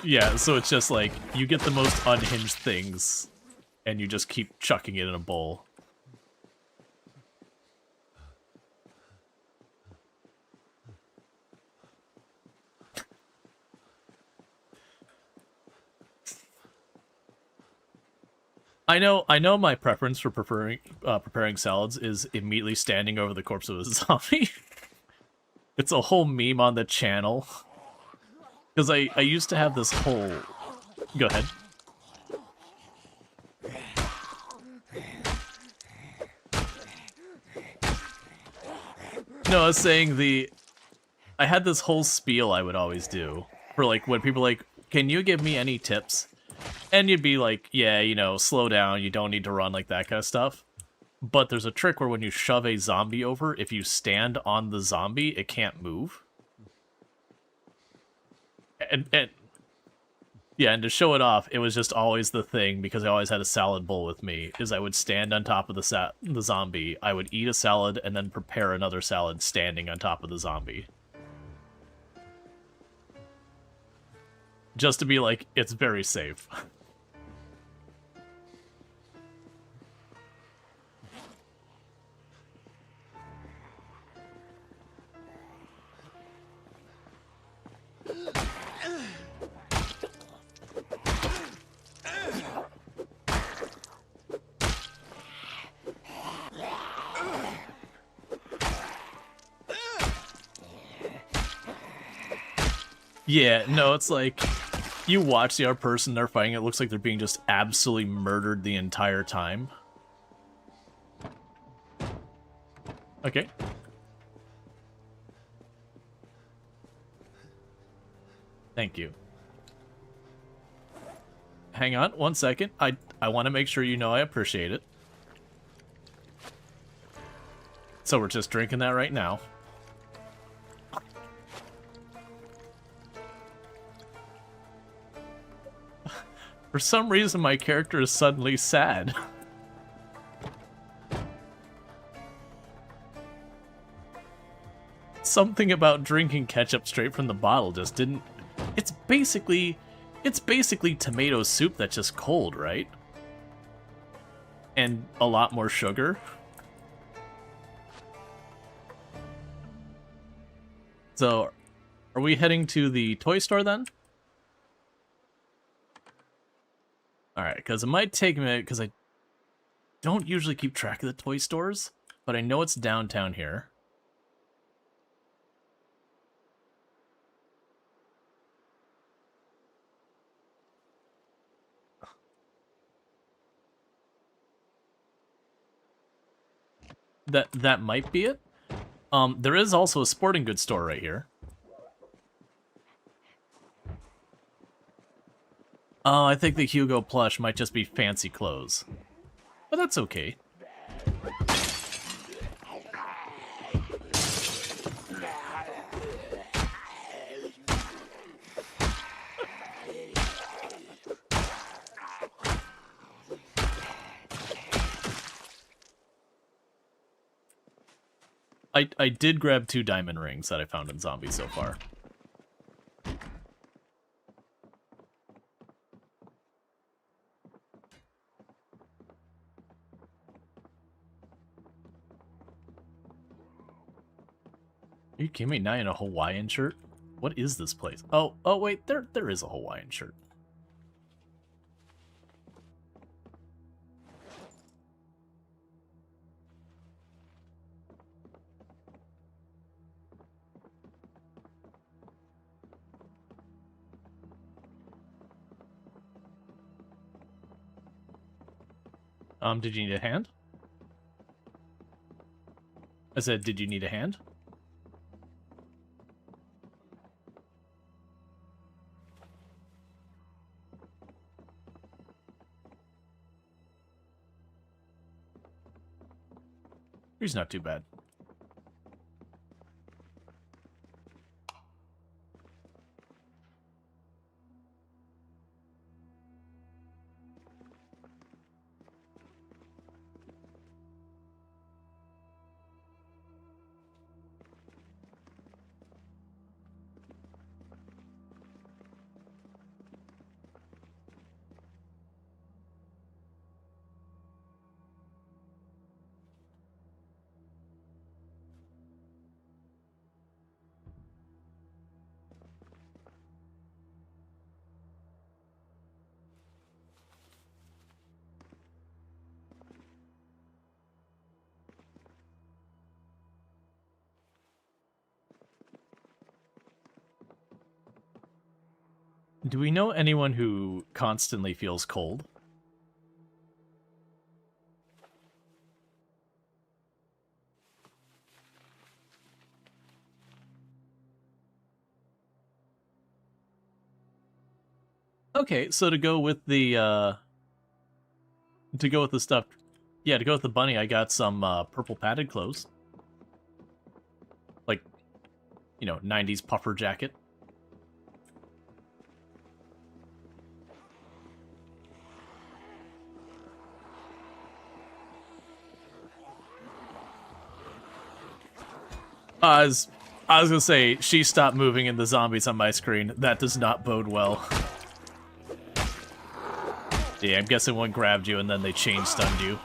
Speaker 1: Yeah, so it's just like, you get the most unhinged things, and you just keep chucking it in a bowl. I know my preference for preparing salads is immediately standing over the corpse of a zombie. It's a whole meme on the channel. Because I used to have this whole... Go ahead. No, I was saying I had this whole spiel I would always do. For like, when people are like, can you give me any tips? And you'd be like, yeah, you know, slow down, you don't need to run, like that kind of stuff. But there's a trick where when you shove a zombie over, if you stand on the zombie, it can't move. And yeah, and to show it off, it was just always the thing, because I always had a salad bowl with me, is I would stand on top of the zombie, I would eat a salad, and then prepare another salad standing on top of the zombie. Just to be like, it's very safe. Yeah, no, it's like, you watch the other person they're fighting, it looks like they're being just absolutely murdered the entire time. Okay. Thank you. hang on 1 second. I want to make sure you know I appreciate it. So we're just drinking that right now. For some reason, my character is suddenly sad. Something about drinking ketchup straight from the bottle just didn't... It's basically tomato soup that's just cold, right? And a lot more sugar. So, are we heading to the toy store then? Alright, because it might take a minute, because I don't usually keep track of the toy stores, but I know it's downtown here. That might be it. There is also a sporting goods store right here. Oh, I think the Hugo plush might just be fancy clothes. But that's okay. I did grab 2 diamond rings that I found in zombies so far. Are you kidding me? Now in a Hawaiian shirt? What is this place? Oh wait, there is a Hawaiian shirt. Did you need a hand? I said, did you need a hand? He's not too bad. Do we know anyone who constantly feels cold? Okay, so to go with the stuff, yeah, to go with the bunny, I got some purple padded clothes, like, you know, 90s puffer jacket. I was gonna say, she stopped moving in the zombies on my screen. That does not bode well. Yeah, I'm guessing one grabbed you and then they chain stunned you.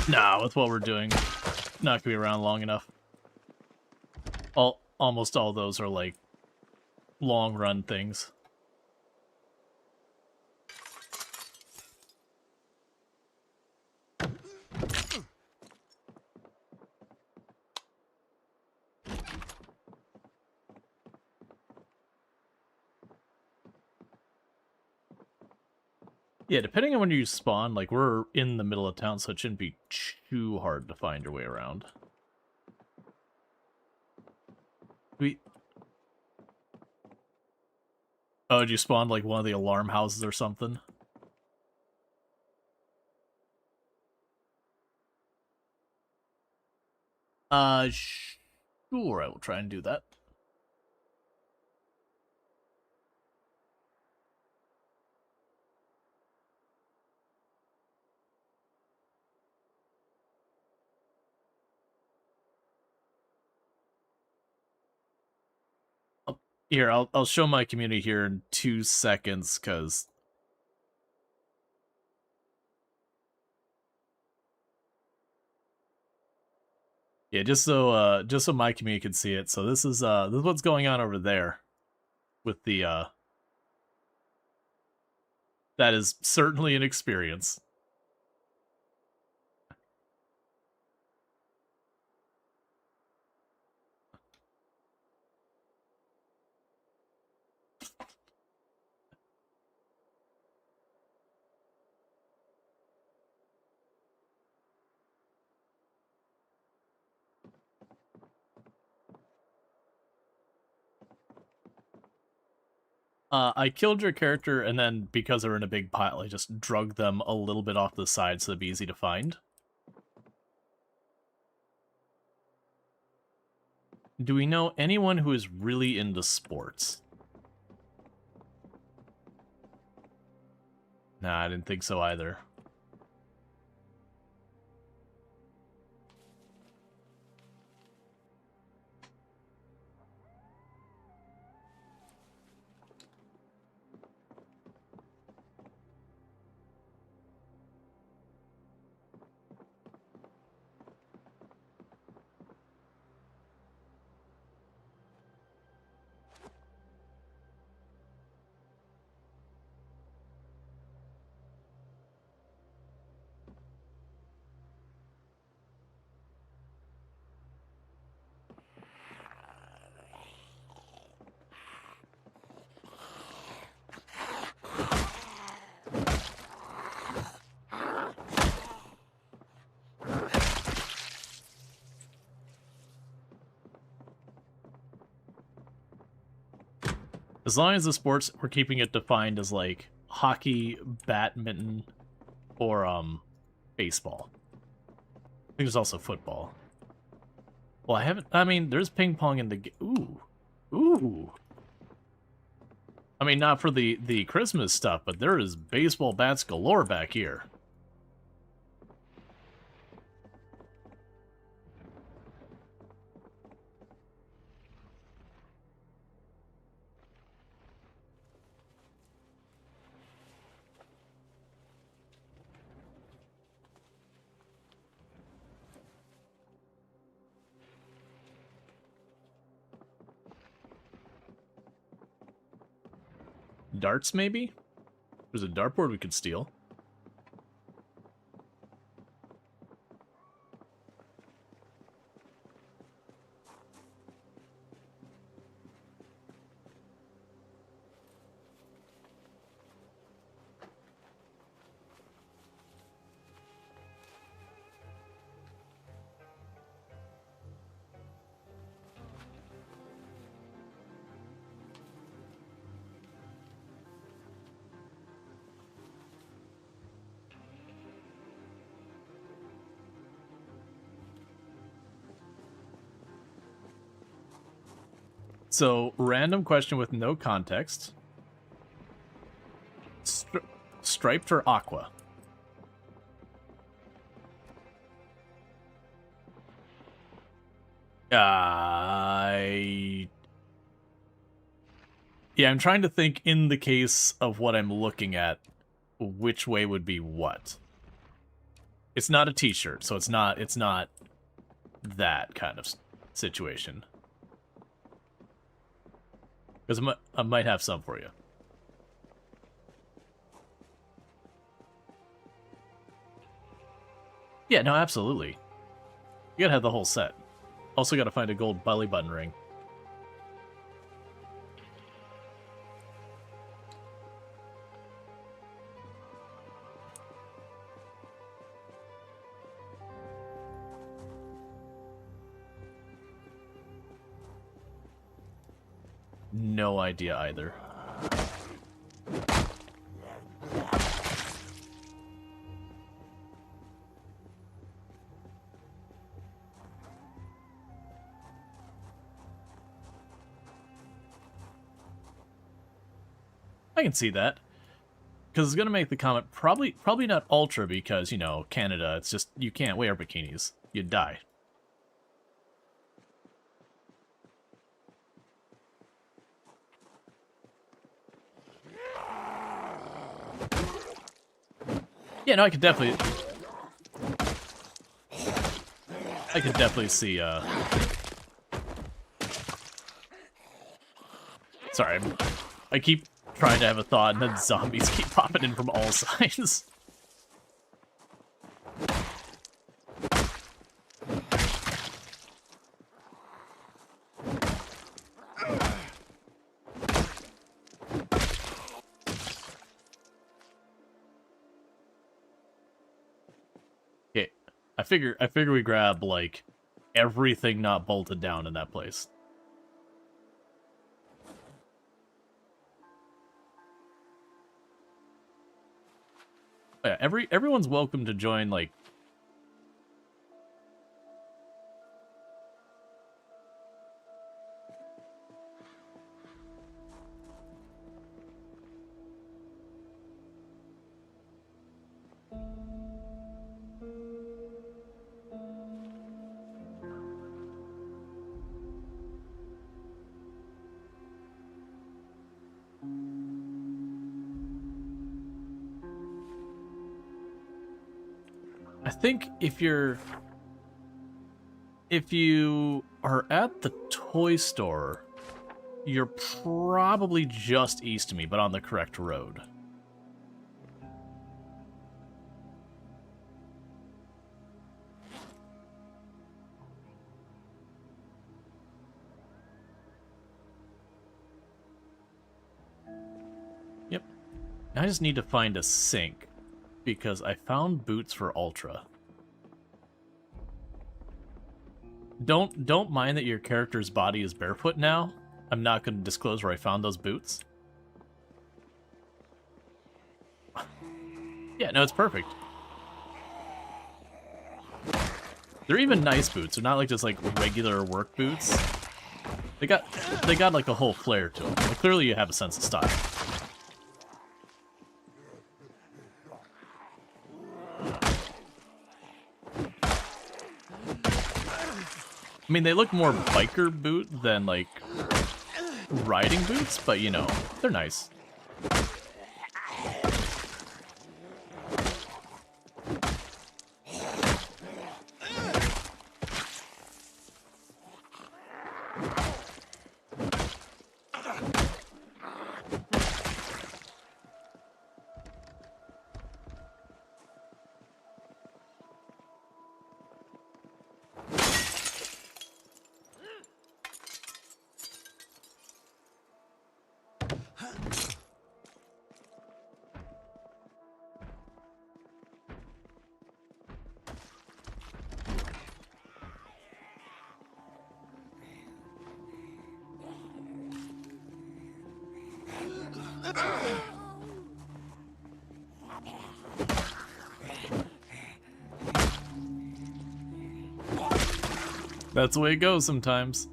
Speaker 1: Nah, with what we're doing, not gonna be around long enough. Almost all those are like long run things. Yeah, depending on when you spawn, like, we're in the middle of town, so it shouldn't be too hard to find your way around. Oh, did you spawn, like, one of the alarm houses or something? Sure, I will try and do that. Here, I'll show my community here in 2 seconds, because... Yeah, just so my community can see it. So this is what's going on over there with the that is certainly an experience. I killed your character, and then because they're in a big pile, I just drug them a little bit off the side so it'd be easy to find. Do we know anyone who is really into sports? Nah, I didn't think so either. As long as the sports, we're keeping it defined as, like, hockey, badminton, or, baseball. I think there's also football. Well, I mean, there's ping pong in the ooh. Ooh. I mean, not for the Christmas stuff, but there is baseball bats galore back here. Darts, maybe? There's a dartboard we could steal. So, random question with no context. Striped or aqua? Yeah, I'm trying to think in the case of what I'm looking at, which way would be what. It's not a t-shirt, so it's not that kind of situation. Because I might have some for you. Yeah, no, absolutely. You gotta have the whole set. Also gotta find a gold belly button ring. No idea either. I can see that. Because it's going to make the comment probably not ultra because, you know, Canada, it's just, you can't wear bikinis. You'd die. Yeah, no, I could definitely see, Sorry, I keep trying to have a thought, and then zombies keep popping in from all sides. Okay, I figure we grab, like, everything not bolted down in that place. Yeah, everyone's welcome to join, like... I think if you are at the toy store, you're probably just east of me, but on the correct road. Yep. I just need to find a sink, because I found boots for Ultra. Don't mind that your character's body is barefoot now. I'm not going to disclose where I found those boots. Yeah, no, it's perfect. They're even nice boots. They're not like just like regular work boots. They got like a whole flair to them. Like, clearly you have a sense of style. I mean, they look more biker boot than, like, riding boots, but, you know, they're nice. That's the way it goes sometimes.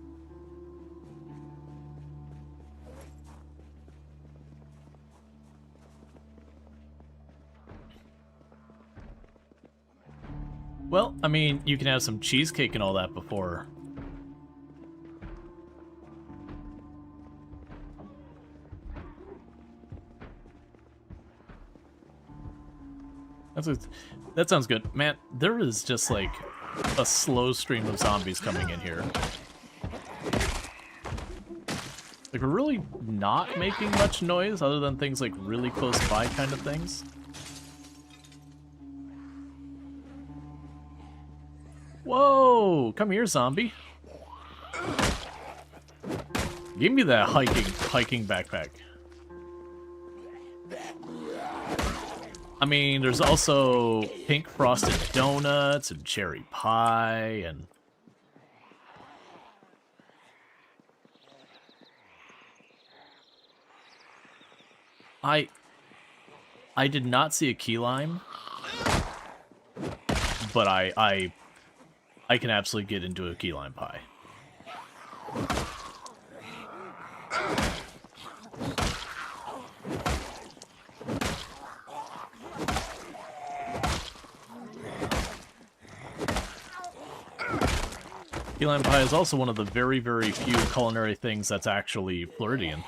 Speaker 1: Well, I mean, you can have some cheesecake and all that before. That sounds good. Man, there is just like a slow stream of zombies coming in here. Like, we're really not making much noise other than things like really close by kind of things. Whoa! Come here, zombie. Give me that hiking backpack. I mean, there's also pink frosted donuts and cherry pie and... I did not see a key lime, but I can absolutely get into a key lime pie. Key lime pie is also one of the very, very few culinary things that's actually Floridian.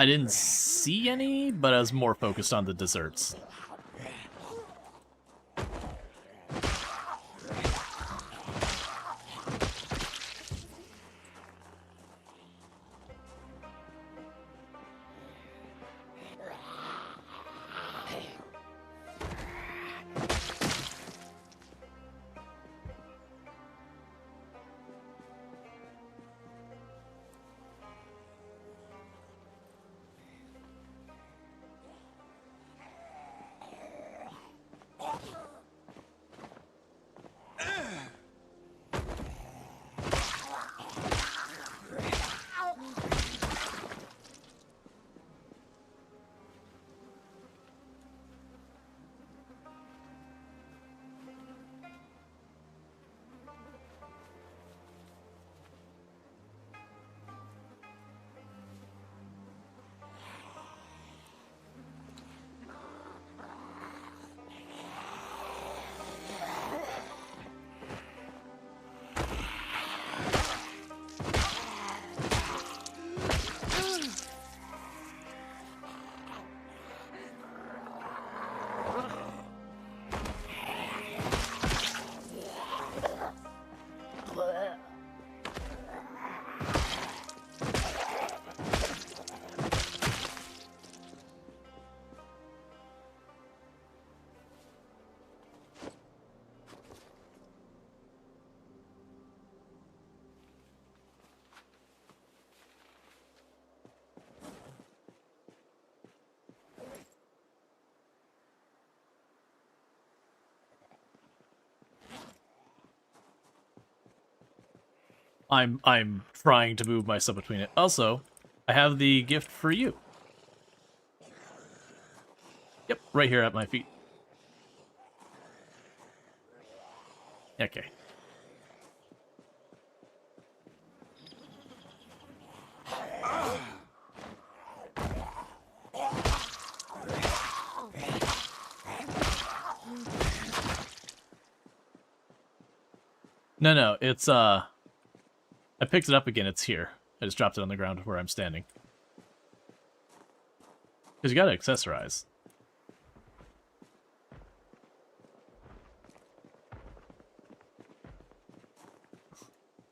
Speaker 1: I didn't see any, but I was more focused on the desserts. I'm trying to move myself between it. Also, I have the gift for you. Yep, right here at my feet. Okay. No, it's I picked it up again, it's here. I just dropped it on the ground where I'm standing. Because you gotta accessorize.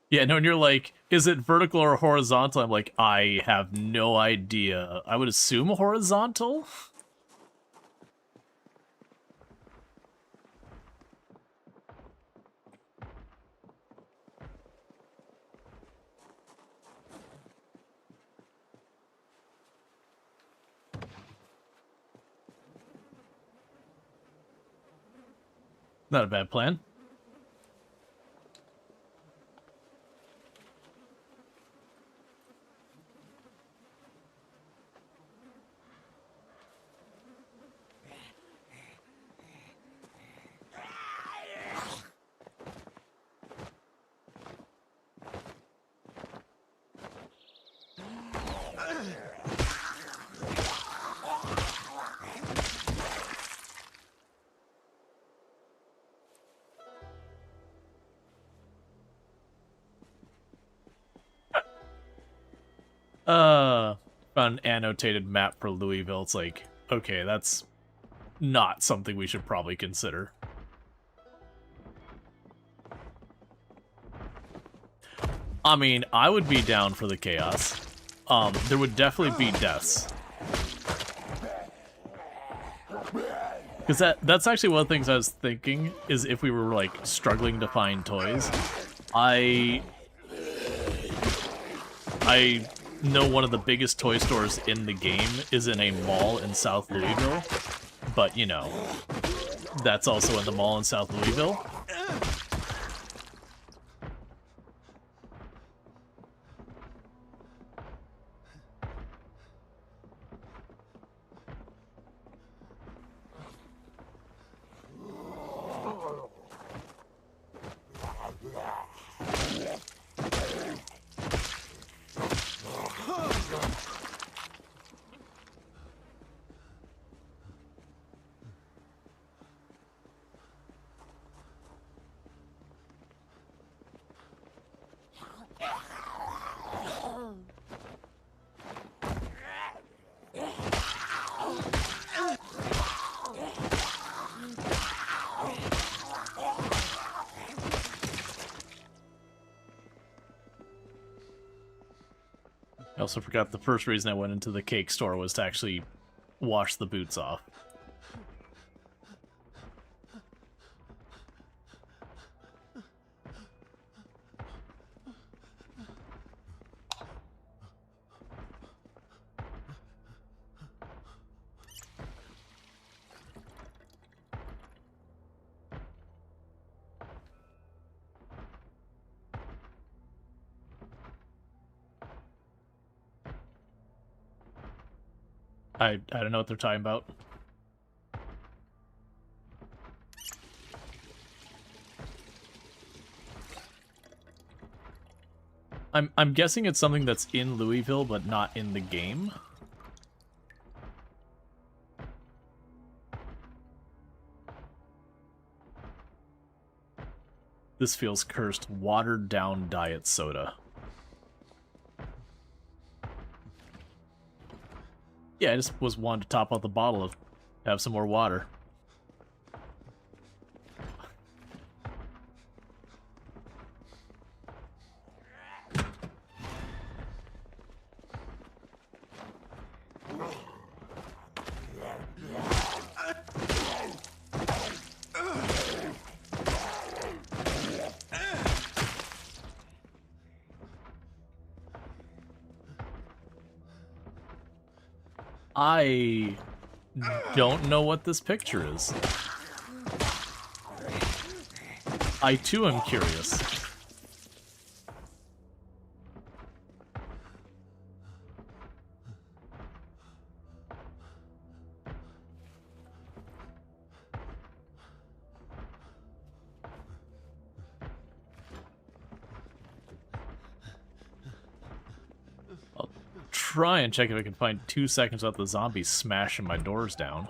Speaker 1: Yeah, no, and you're like, is it vertical or horizontal? I'm like, I have no idea. I would assume horizontal? Not a bad plan. Found an annotated map for Louisville. It's like, okay, that's not something we should probably consider. I mean, I would be down for the chaos. There would definitely be deaths. Because that's actually one of the things I was thinking, is if we were, like, struggling to find toys. I know one of the biggest toy stores in the game is in a mall in South Louisville. But, you know, that's also in the mall in South Louisville. I also forgot the first reason I went into the cake store was to actually wash the boots off. I don't know what they're talking about. I'm guessing it's something that's in Louisville but not in the game. This feels cursed. Watered down diet soda. Yeah, I just was wanting to top out the bottle of have some more water. I don't know what this picture is. I too am curious. Try and check if I can find 2 seconds without the zombies smashing my doors down.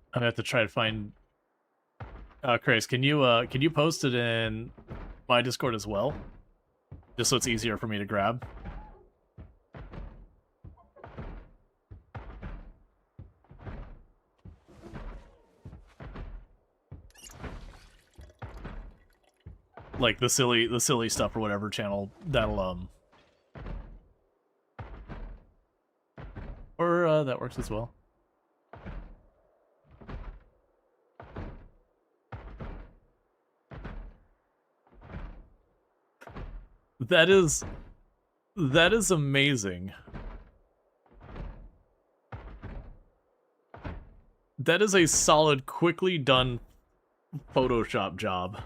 Speaker 1: I'm gonna have to try to find. Chris, can you post it in my Discord as well, just so it's easier for me to grab? Like the silly stuff or whatever channel that'll or that works as well. That is amazing. That is a solid, quickly done Photoshop job.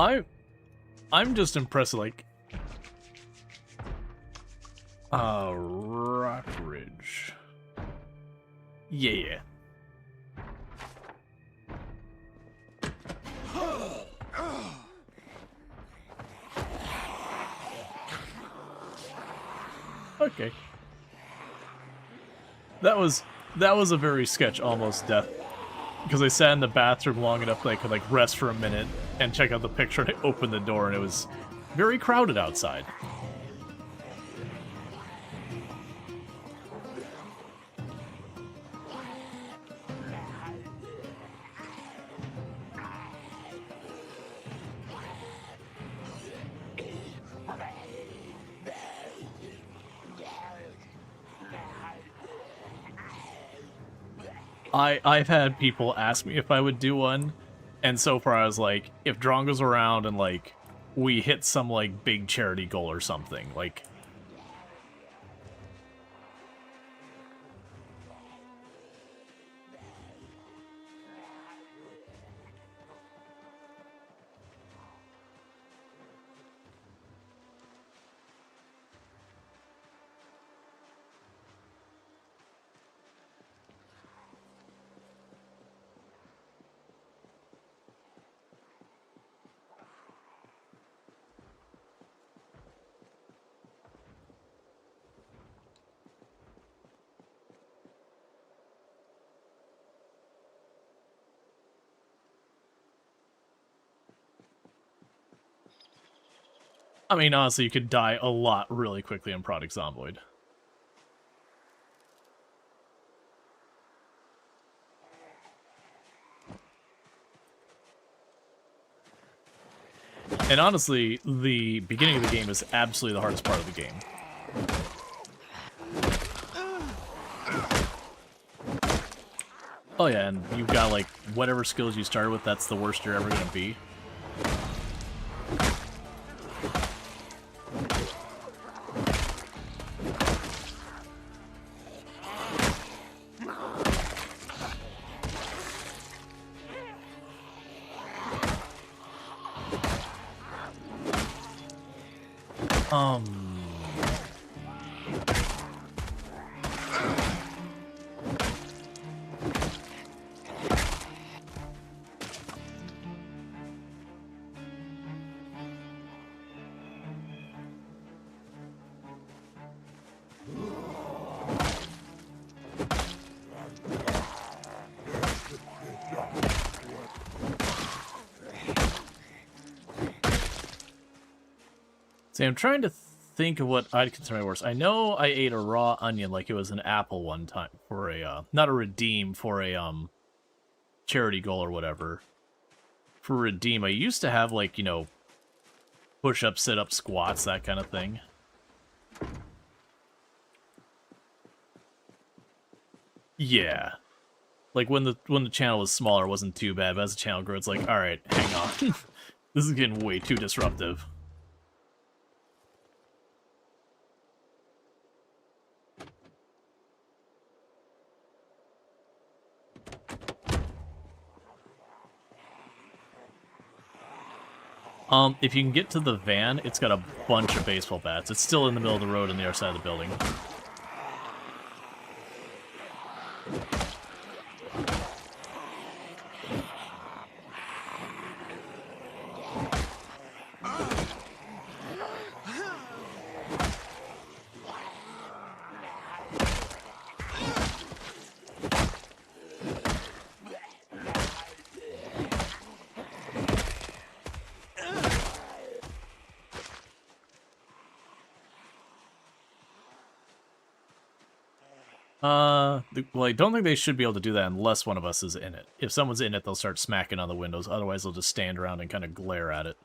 Speaker 1: I'm just impressed, like, Rockridge. Yeah. Okay. That was a very sketch almost death. Because I sat in the bathroom long enough that I could, like, rest for a minute and check out the picture, and I opened the door, and it was very crowded outside. I've had people ask me if I would do one, and so far I was like, if Drongo's around and, like, we hit some, like, big charity goal or something, like... I mean, honestly, you could die a lot really quickly in Product Zomboid. And honestly, the beginning of the game is absolutely the hardest part of the game. Oh yeah, and you've got, like, whatever skills you started with, that's the worst you're ever gonna be. See, I'm trying to think of what I'd consider my worst. I know I ate a raw onion like it was an apple one time for a, not a redeem, for a, charity goal or whatever. For redeem, I used to have, like, you know, push-up, sit-up, squats, that kind of thing. Yeah. Like, when the channel was smaller, it wasn't too bad, but as the channel grew, it's like, alright, hang on. This is getting way too disruptive. If you can get to the van, it's got a bunch of baseball bats. It's still in the middle of the road on the other side of the building. Well, I don't think they should be able to do that unless one of us is in it. If someone's in it, they'll start smacking on the windows. Otherwise, they'll just stand around and kind of glare at it.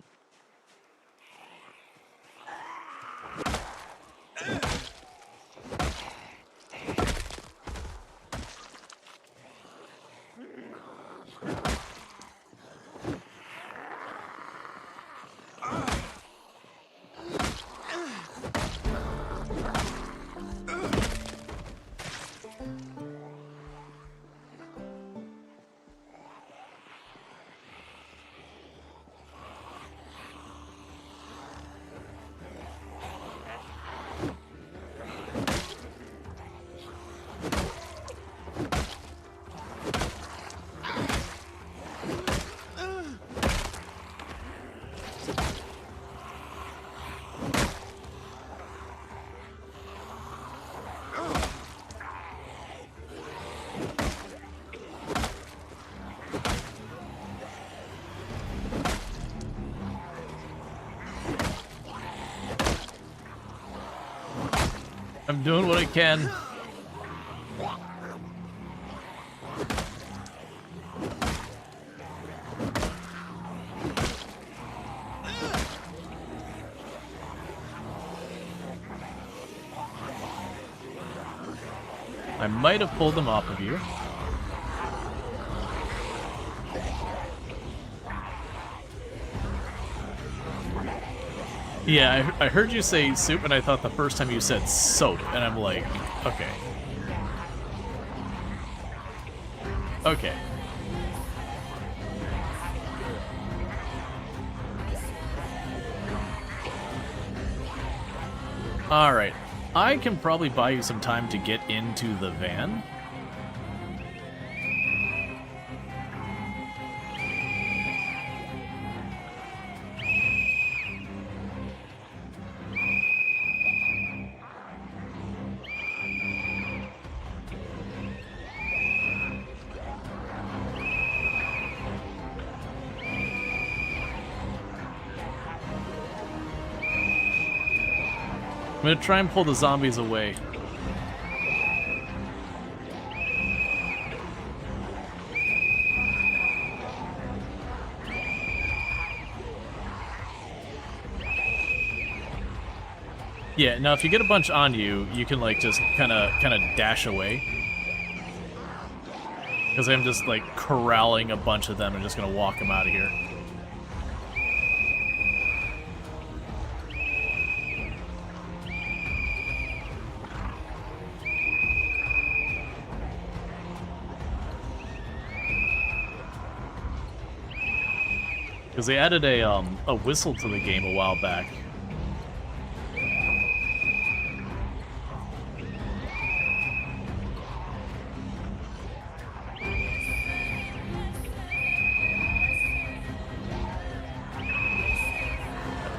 Speaker 1: I'm doing what I can. I might have pulled them off of you. Yeah, I heard you say soup, and I thought the first time you said soap, and I'm like, okay. Okay. Alright. I can probably buy you some time to get into the van. I'm gonna try and pull the zombies away. Yeah, now if you get a bunch on you, you can like just kind of dash away. Because I'm just like corralling a bunch of them and just gonna walk them out of here. Because they added a whistle to the game a while back.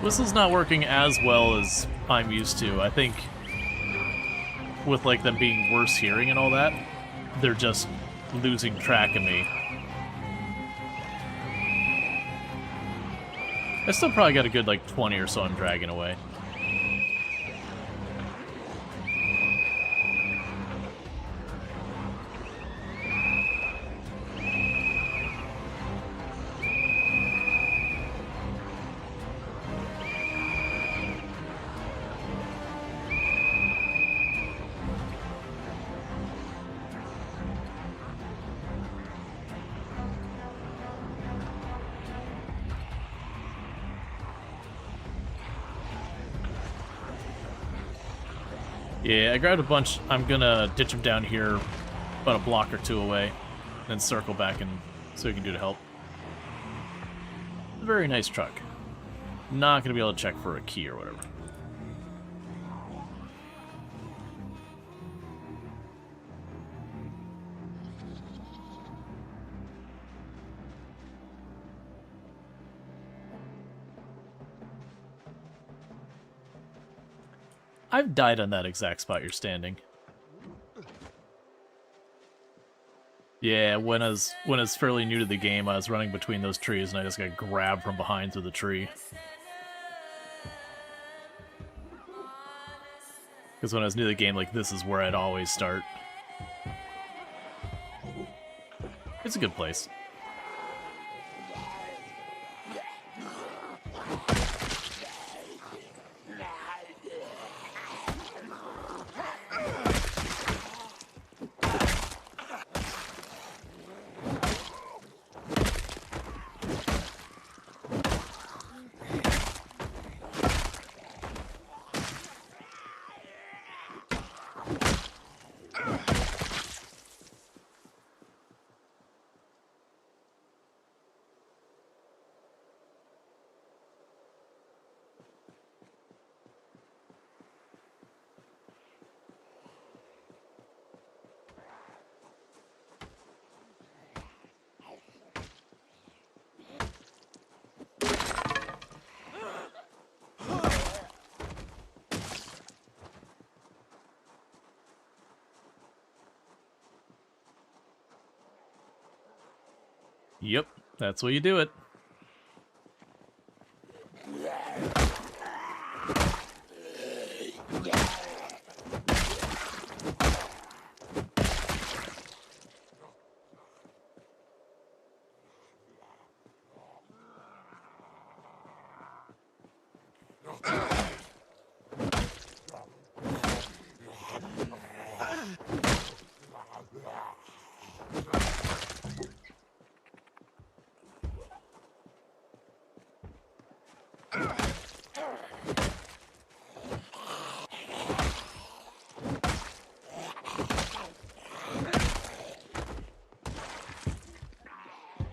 Speaker 1: Whistle's not working as well as I'm used to. I think with like them being worse hearing and all that, they're just losing track of me. I still probably got a good, like, 20 or so I'm dragging away. Yeah, I grabbed a bunch. I'm gonna ditch them down here about a block or two away, then circle back and so we can do to help. Very nice truck. Not gonna be able to check for a key or whatever. I've died on that exact spot you're standing. Yeah, when I was fairly new to the game, I was running between those trees and I just got grabbed from behind through the tree. Because when I was new to the game, like, this is where I'd always start. It's a good place. Yep, that's what you do it.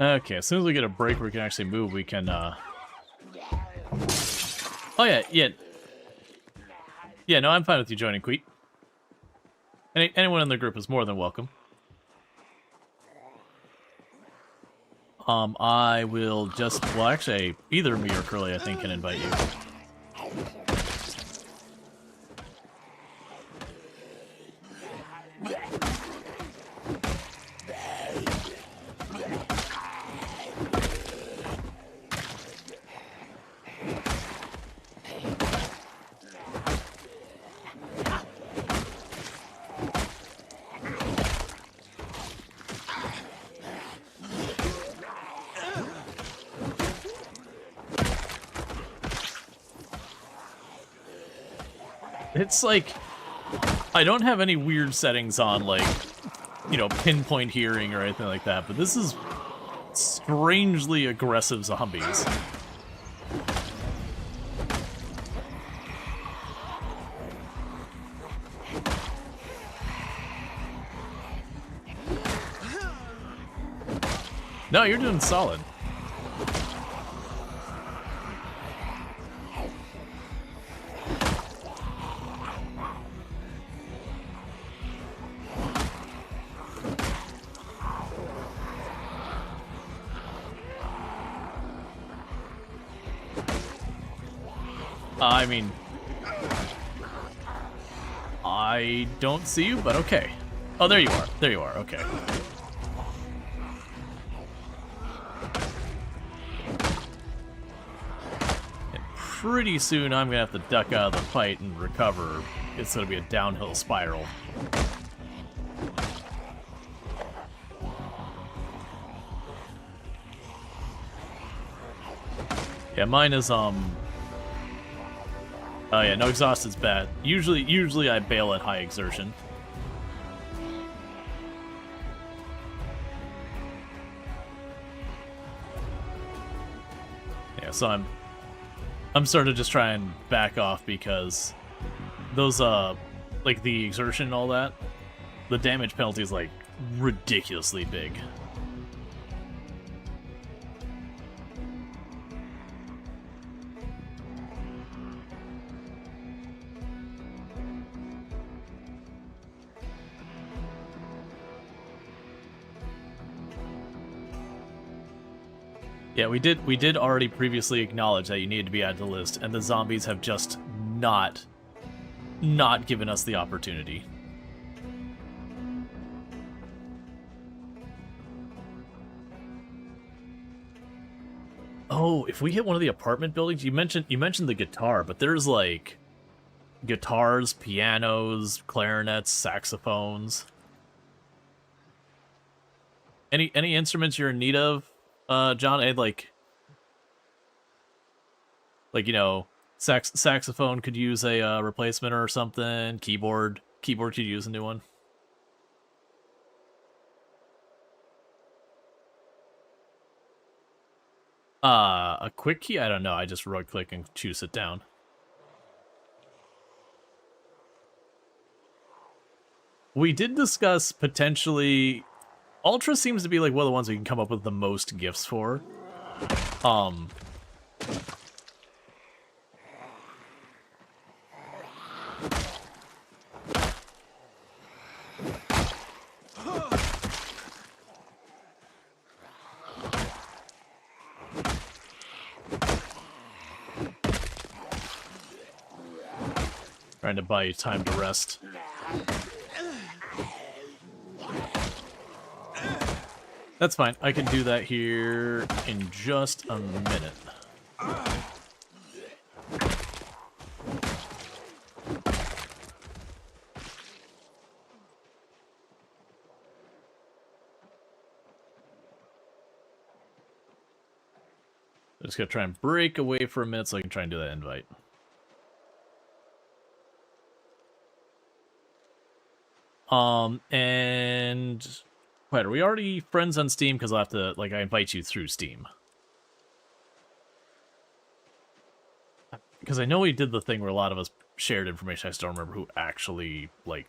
Speaker 1: Okay, as soon as we get a break where we can actually move, we can, Oh yeah, yeah. Yeah, no, I'm fine with you joining, Queet. Anyone in the group is more than welcome. I will just... Well, actually, either me or Curly, I think, can invite you. It's like, I don't have any weird settings on, like, you know, pinpoint hearing or anything like that, but this is strangely aggressive zombies. No, you're doing solid. I mean, I don't see you, but okay. Oh, there you are. There you are. Okay. And pretty soon, I'm gonna have to duck out of the fight and recover. It's gonna be a downhill spiral. Yeah, mine is, Oh yeah, no exhaust is bad. Usually I bail at high exertion. Yeah, so I'm starting to just try and back off because those like the exertion and all that, the damage penalty is like ridiculously big. Yeah, we did already previously acknowledge that you needed to be added to the list, and the zombies have just not given us the opportunity. Oh, if we hit one of the apartment buildings, you mentioned the guitar, but there's like guitars, pianos, clarinets, saxophones. Any instruments you're in need of? John, like you know, saxophone could use a replacement or something. Keyboard could use a new one. A quick key? I don't know. I just right click and choose it down. We did discuss potentially. Ultra seems to be like one of the ones we can come up with the most gifts for. Trying to buy you time to rest. That's fine. I can do that here in just a minute. I'm just gonna try and break away for a minute so I can try and do that invite. And wait, are we already friends on Steam? Because I'll have to, like, I invite you through Steam. Because I know we did the thing where a lot of us shared information. I just don't remember who actually, like...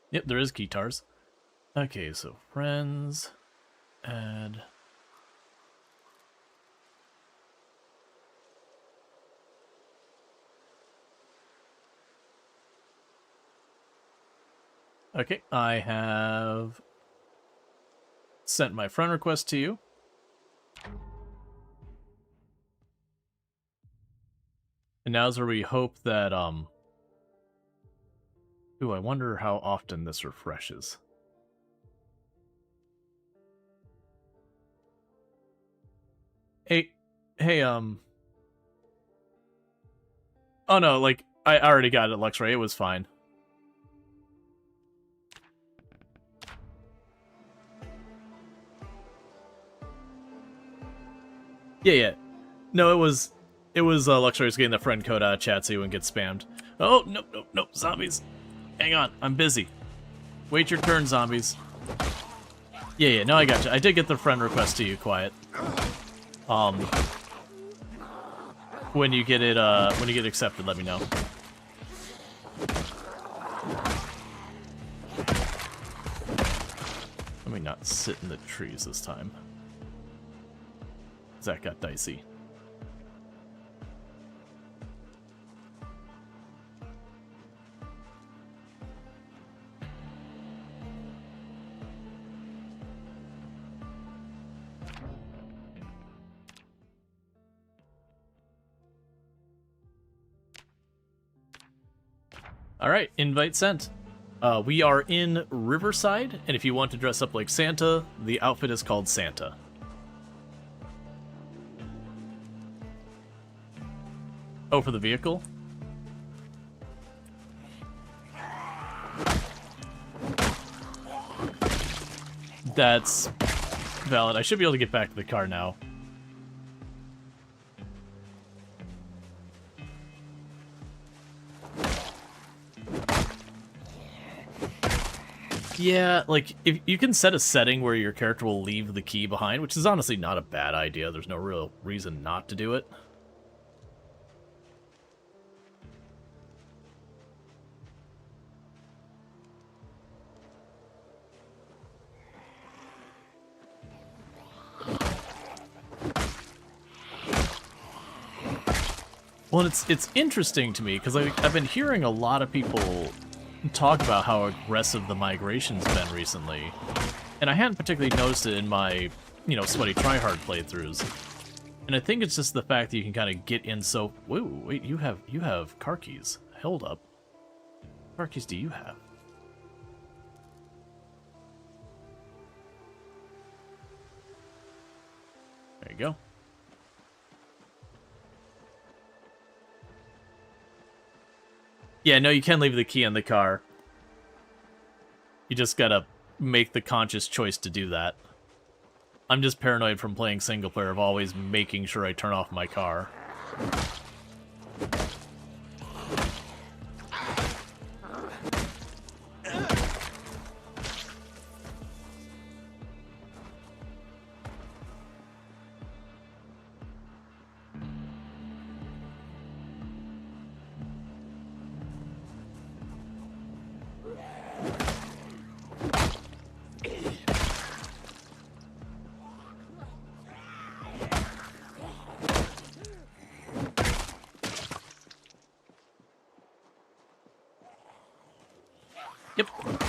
Speaker 1: Yep, there is guitars. Okay, so friends... Add... Okay, I have sent my friend request to you. And now's where we hope that, Ooh, I wonder how often this refreshes. Hey, oh no, like, I already got it, Luxray, it was fine. Yeah. No, it was Luxray's getting the friend code out of chat so you wouldn't get spammed. Oh, nope, zombies. Hang on, I'm busy. Wait your turn, zombies. Yeah, no, I got you. I did get the friend request to you, Quiet. When you get it, when you get accepted, let me know. Let me not sit in the trees this time. That got dicey. All right, invite sent. We are in Riverside, and if you want to dress up like Santa, the outfit is called Santa. Oh, for the vehicle? That's valid. I should be able to get back to the car now. Yeah, like, if you can set a setting where your character will leave the key behind, which is honestly not a bad idea. There's no real reason not to do it. Well, it's interesting to me, because I've been hearing a lot of people talk about how aggressive the migration's been recently. And I hadn't particularly noticed it in my, you know, sweaty tryhard playthroughs. And I think it's just the fact that you can kind of get in so... Wait, you have car keys. Hold up. What car keys do you have? There you go. Yeah, no, you can leave the key in the car. You just gotta make the conscious choice to do that. I'm just paranoid from playing single player of always making sure I turn off my car. Yep,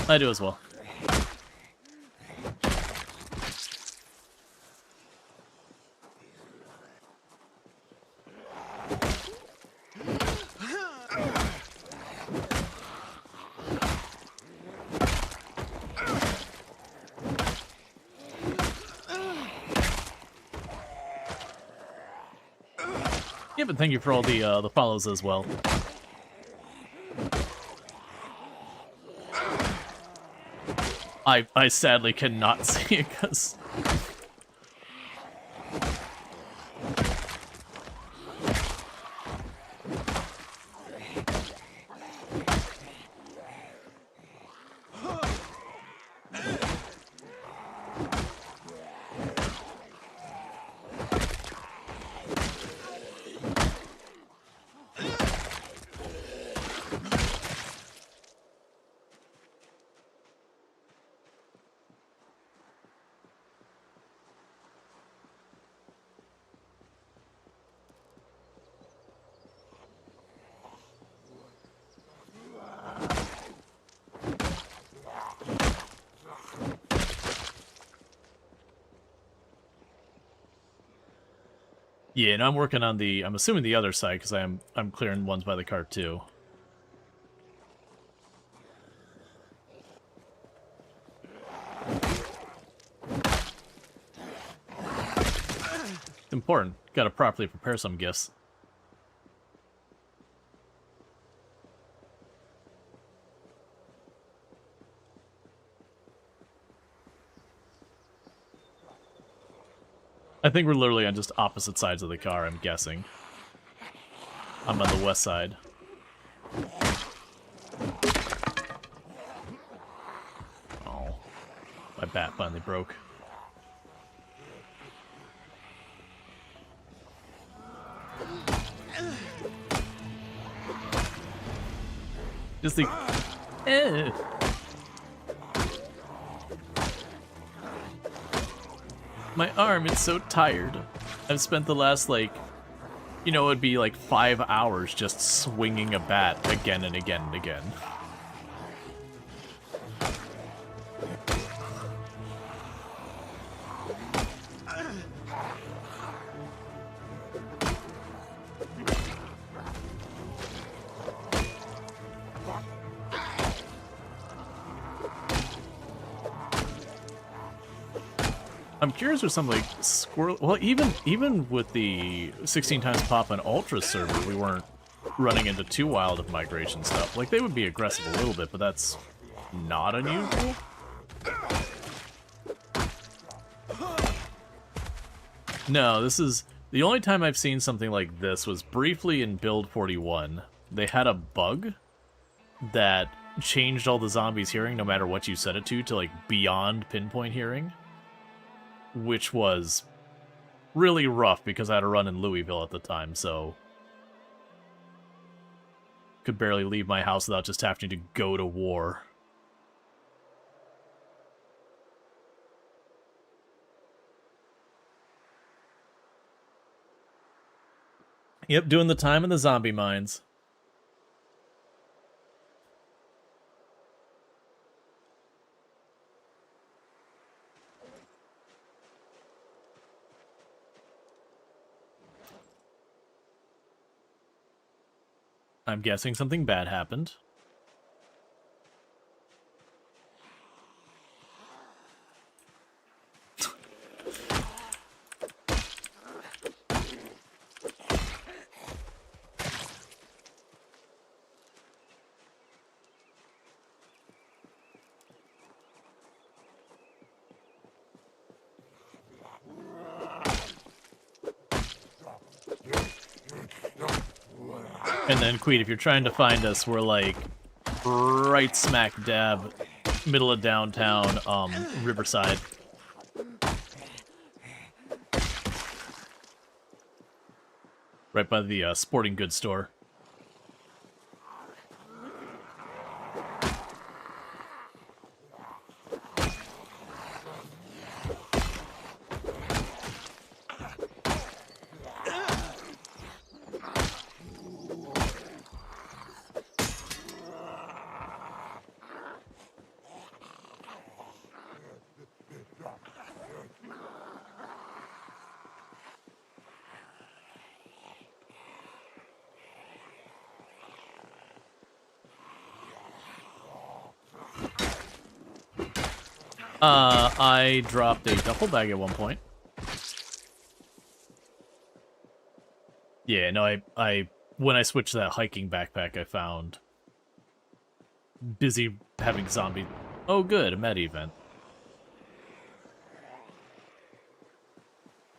Speaker 1: I do as well. Yeah, but thank you for all the follows as well. I sadly cannot see it because... Yeah, and I'm working on the... I'm assuming the other side, because I'm clearing ones by the cart, too. It's important. Gotta properly prepare some gifts. I think we're literally on just opposite sides of the car, I'm guessing. I'm on the west side. Oh. My bat finally broke. Just the... My arm is so tired. I've spent the last, like, you know, it'd be like 5 hours just swinging a bat again and again and again. I'm curious with some like squirrel. Well, even with the 16 times pop and ultra server, we weren't running into too wild of migration stuff. Like they would be aggressive a little bit, but that's not unusual. No, this is the only time I've seen something like this was briefly in build 41. They had a bug that changed all the zombies' hearing, no matter what you set it to like beyond pinpoint hearing. Which was really rough because I had to run in Louisville at the time, so could barely leave my house without just having to go to war. Yep, doing the time in the zombie mines. I'm guessing something bad happened. And then, Queen, if you're trying to find us, we're like right smack dab, middle of downtown, Riverside. Right by the sporting goods store. I dropped a duffel bag at one point. Yeah, no, I when I switched to that hiking backpack, I found busy having zombie. Oh, good, a med event.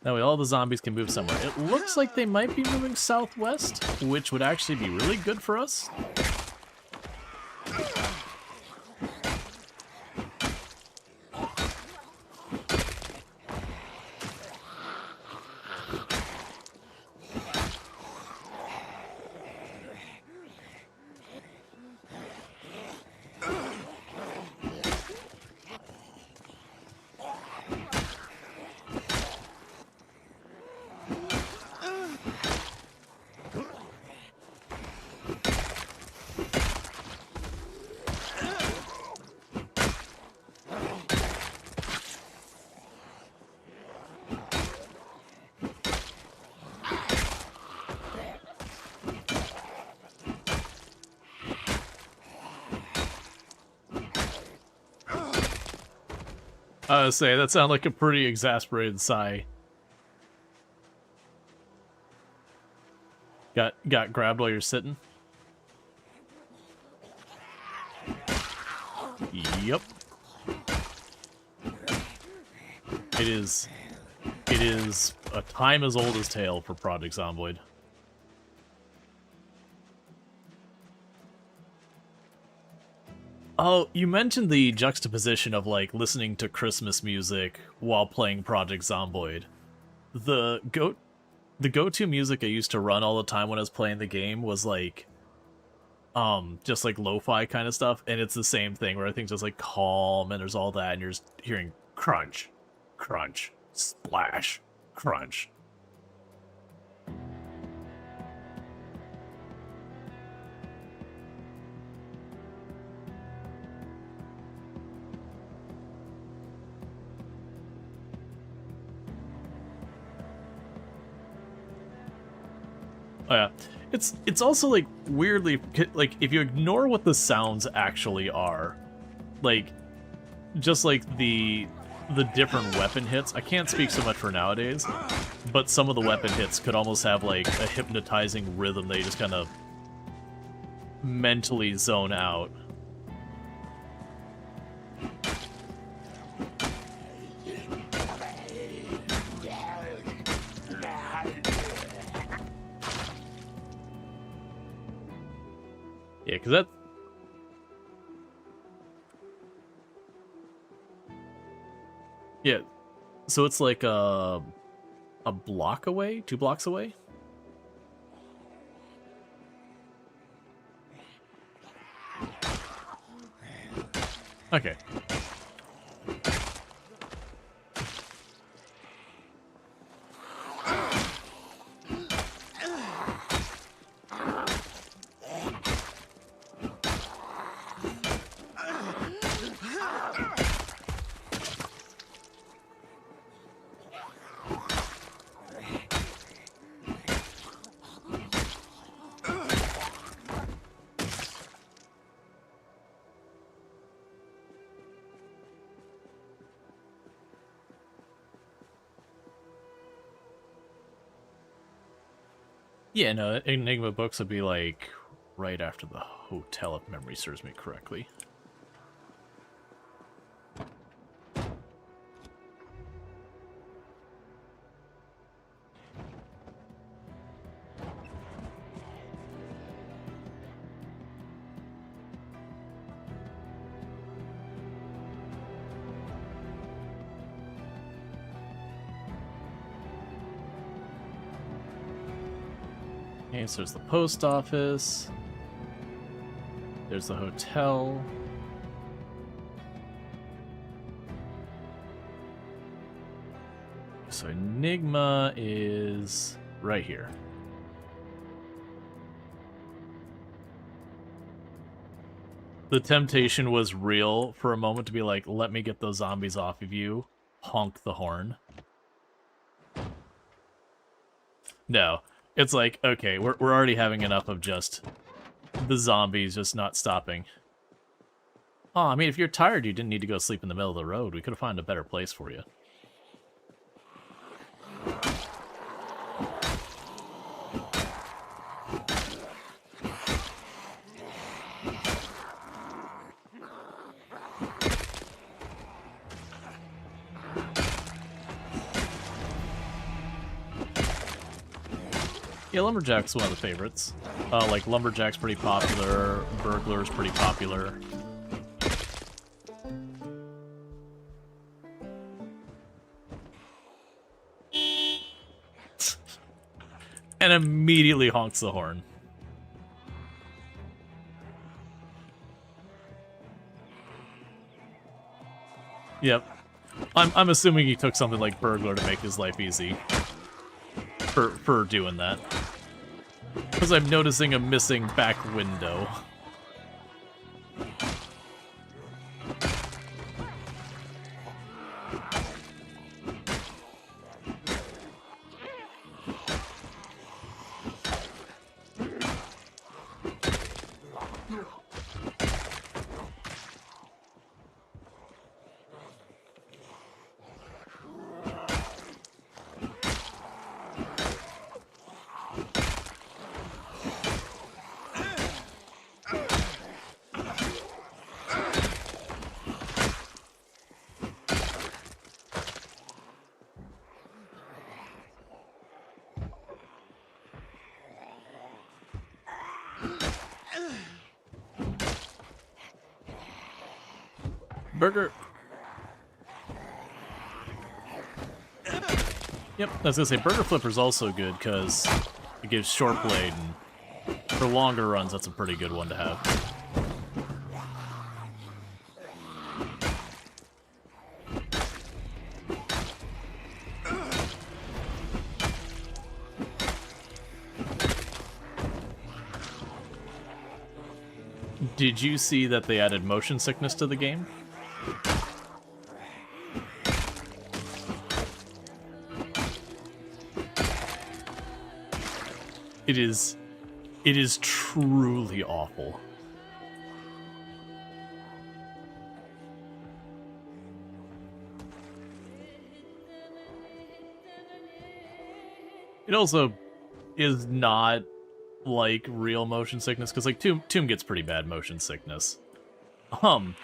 Speaker 1: That way all the zombies can move somewhere. It looks like they might be moving southwest, which would actually be really good for us. I was say that sounded like a pretty exasperated sigh. Got grabbed while you're sitting? Yep. It is a time as old as tale for Project Zomboid. Oh, you mentioned the juxtaposition of, like, listening to Christmas music while playing Project Zomboid. The go-to music I used to run all the time when I was playing the game was, like, just, like, lo-fi kind of stuff, and it's the same thing, where everything's just, like, calm, and there's all that, and you're just hearing crunch, crunch, splash, crunch. Oh yeah, it's also like weirdly like if you ignore what the sounds actually are, like just like the different weapon hits. I can't speak so much for nowadays, but some of the weapon hits could almost have like a hypnotizing rhythm that you just kind of mentally zone out. Yeah, because that... Yeah, so it's like a block away? 2 blocks away? Okay. Yeah, no, Enigma books would be like right after the hotel, if memory serves me correctly. Okay, so there's the post office. There's the hotel. So Enigma is right here. The temptation was real for a moment to be like, let me get those zombies off of you. Honk the horn. No. It's like, okay, we're already having enough of just the zombies just not stopping. Oh, I mean, if you're tired, you didn't need to go sleep in the middle of the road. We could have found a better place for you. Yeah, Lumberjack's one of the favorites. Like, Lumberjack's pretty popular, Burglar's pretty popular. And immediately honks the horn. Yep. I'm assuming he took something like Burglar to make his life easy. For doing that. Because I'm noticing a missing back window. Burger. Yep, I was gonna say, Burger Flipper's also good, because it gives short blade, and for longer runs, that's a pretty good one to have. Did you see that they added motion sickness to the game? It is truly awful. It also is not like real motion sickness, because like Tomb gets pretty bad motion sickness. And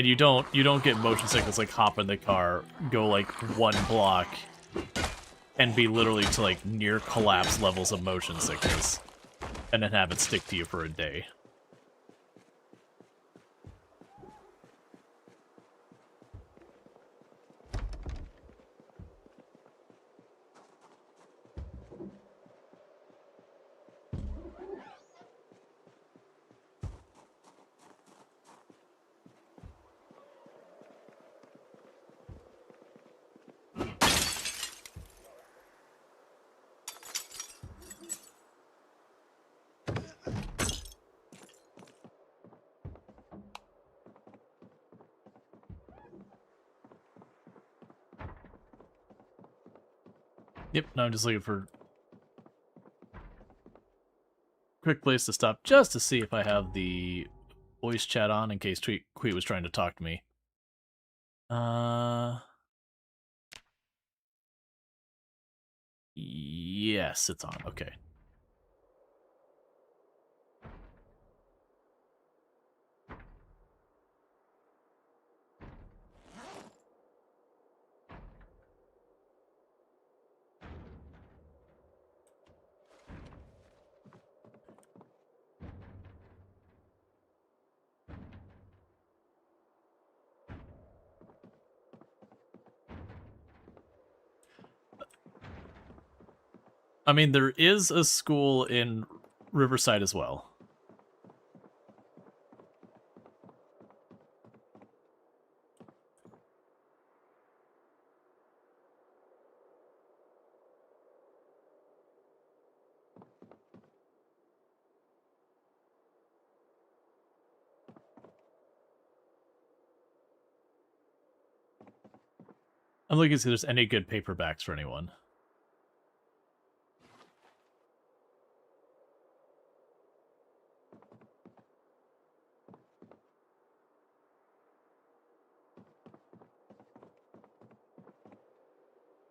Speaker 1: you don't get motion sickness like hop in the car, go like one block, and be literally to like near collapse levels of motion sickness, and then have it stick to you for a day. Yep, now I'm just looking for a quick place to stop just to see if I have the voice chat on in case Tweet was trying to talk to me. Yes, it's on. Okay. I mean, there is a school in Riverside as well. I'm looking to see if there's any good paperbacks for anyone.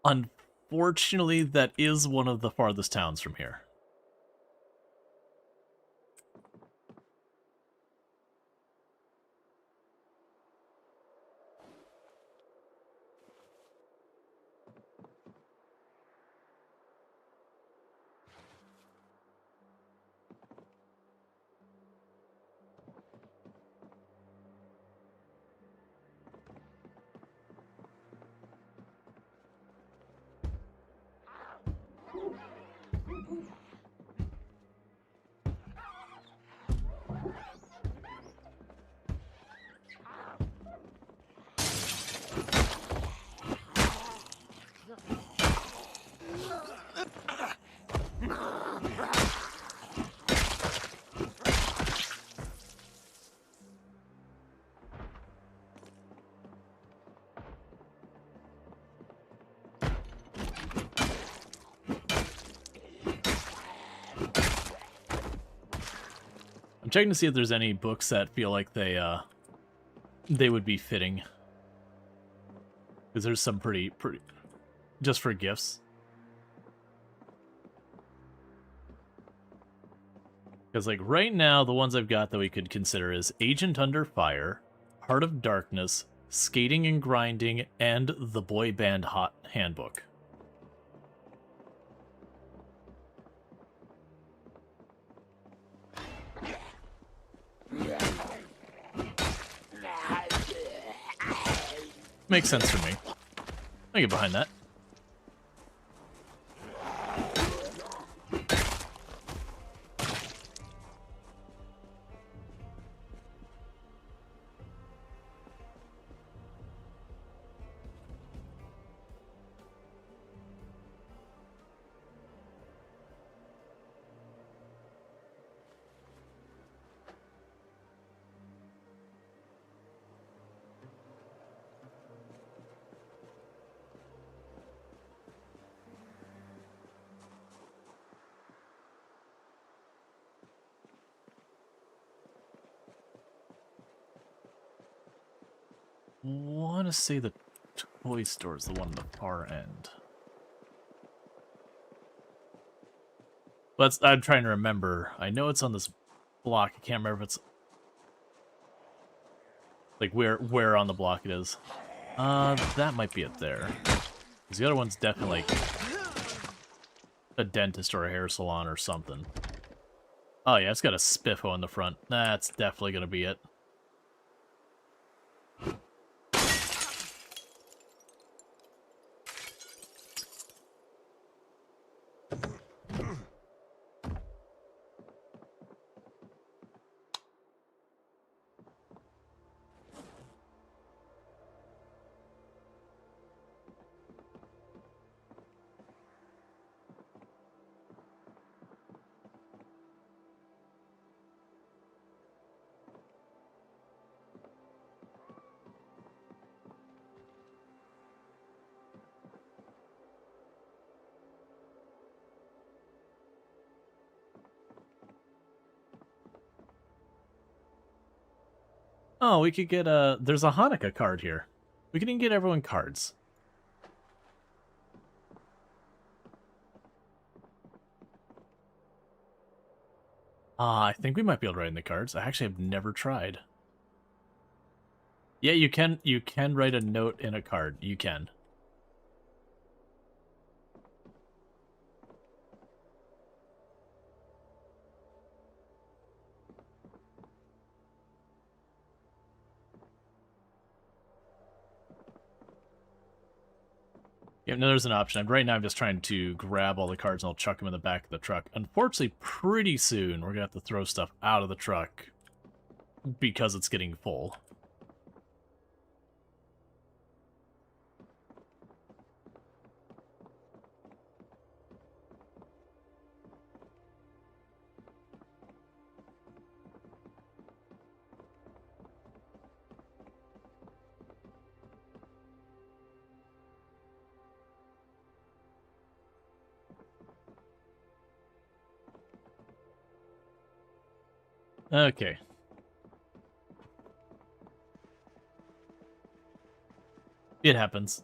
Speaker 1: Unfortunately, that is one of the farthest towns from here. I'm checking to see if there's any books that feel like they would be fitting. Because there's some pretty just for gifts. Because like right now, the ones I've got that we could consider is Agent Under Fire, Heart of Darkness, Skating and Grinding, and the Boy Band Hot Handbook. Makes sense for me. I get behind that. I want to say the toy store is the one on the far end. But I'm trying to remember. I know it's on this block. I can't remember if it's like where on the block it is. That might be it there. Because the other one's definitely like a dentist or a hair salon or something. Oh yeah, it's got a spiffo in the front. That's definitely gonna be it. Oh, we could get there's a Hanukkah card here. We can even get everyone cards. I think we might be able to write in the cards. I actually have never tried. Yeah, you can write a note in a card. You can. Yeah, no, there's an option. Right now I'm just trying to grab all the cards and I'll chuck them in the back of the truck. Unfortunately, pretty soon we're going to have to throw stuff out of the truck because it's getting full. Okay. It happens.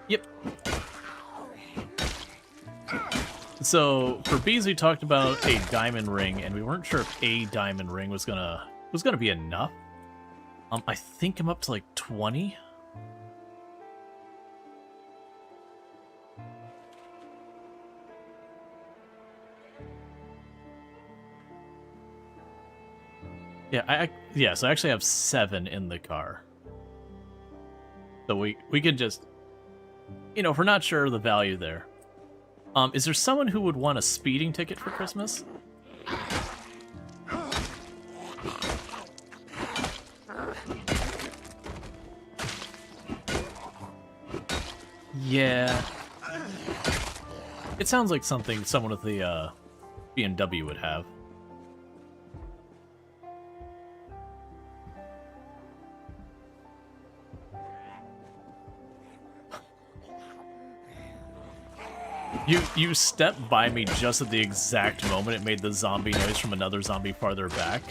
Speaker 1: Yep. So for bees, we talked about a diamond ring, and we weren't sure if a diamond ring was gonna be enough. I think I'm up to like 20. Yeah, so I actually have 7 in the car. So we could just, you know, if we're not sure of the value there. Is there someone who would want a speeding ticket for Christmas? Yeah. It sounds like something someone with the BMW would have. You stepped by me just at the exact moment it made the zombie noise from another zombie farther back.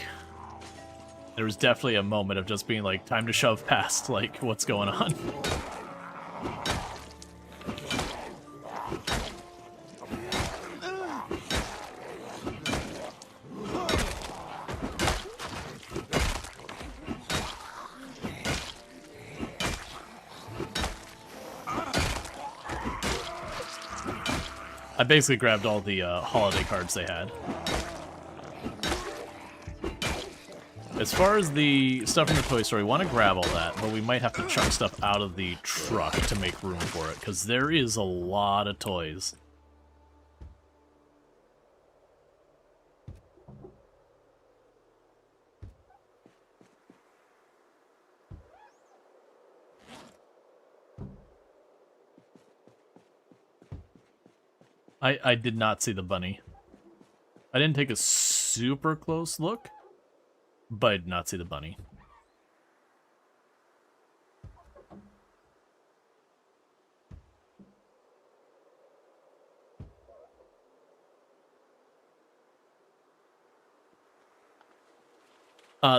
Speaker 1: There was definitely a moment of just being like, time to shove past, like, what's going on? I basically grabbed all the holiday cards they had. As far as the stuff in the toy store, we want to grab all that, but we might have to chunk stuff out of the truck to make room for it, because there is a lot of toys. I did not see the bunny. I didn't take a super close look, but I did not see the bunny.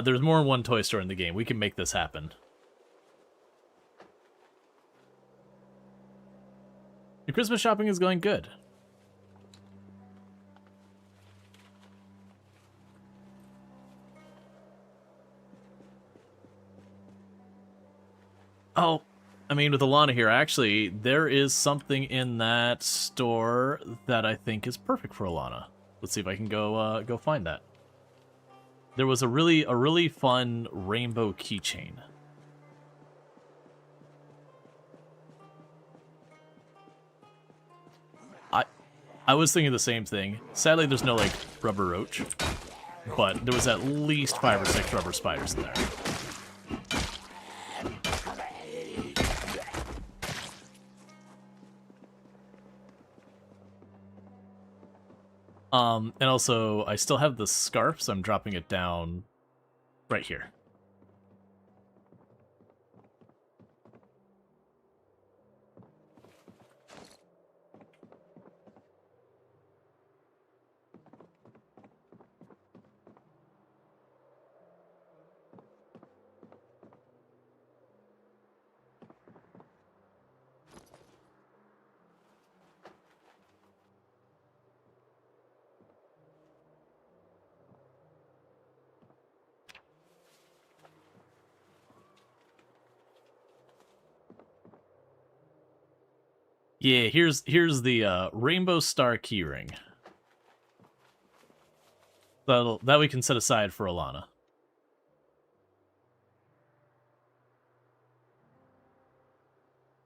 Speaker 1: There's more than one toy store in the game. We can make this happen. Your Christmas shopping is going good. Oh, I mean, with Alana here, actually, there is something in that store that I think is perfect for Alana. Let's see if I can go find that. There was a really fun rainbow keychain. I was thinking the same thing. Sadly, there's no like rubber roach, but there was at least 5 or 6 rubber spiders in there. And also, I still have the scarf, so I'm dropping it down right here. Yeah, here's the rainbow star keyring. That we can set aside for Alana.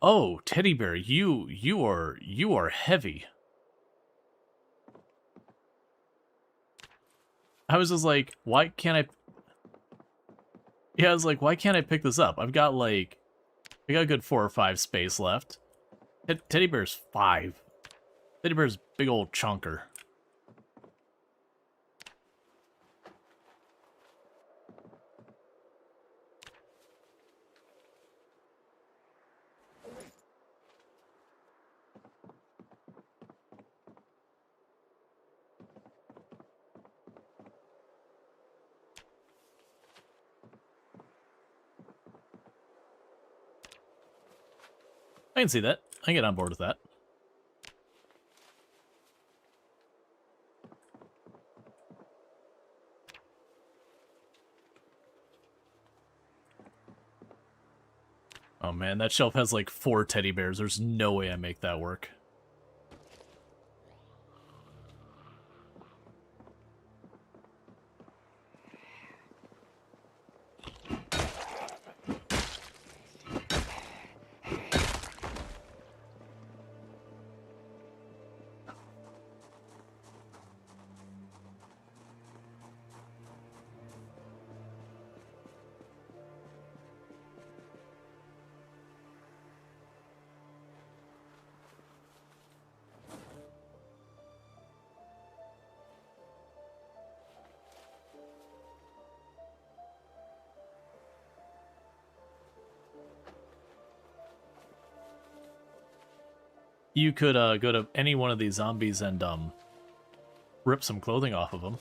Speaker 1: Oh, teddy bear, you are heavy. I was just like, why can't I? Yeah, I was like, why can't I pick this up? I got a good 4 or 5 space left. Teddy bear's 5. Teddy bear's big old chunker. I can see that. I can get on board with that. Oh man, that shelf has like 4 teddy bears. There's no way I make that work. You could go to any one of these zombies and rip some clothing off of them.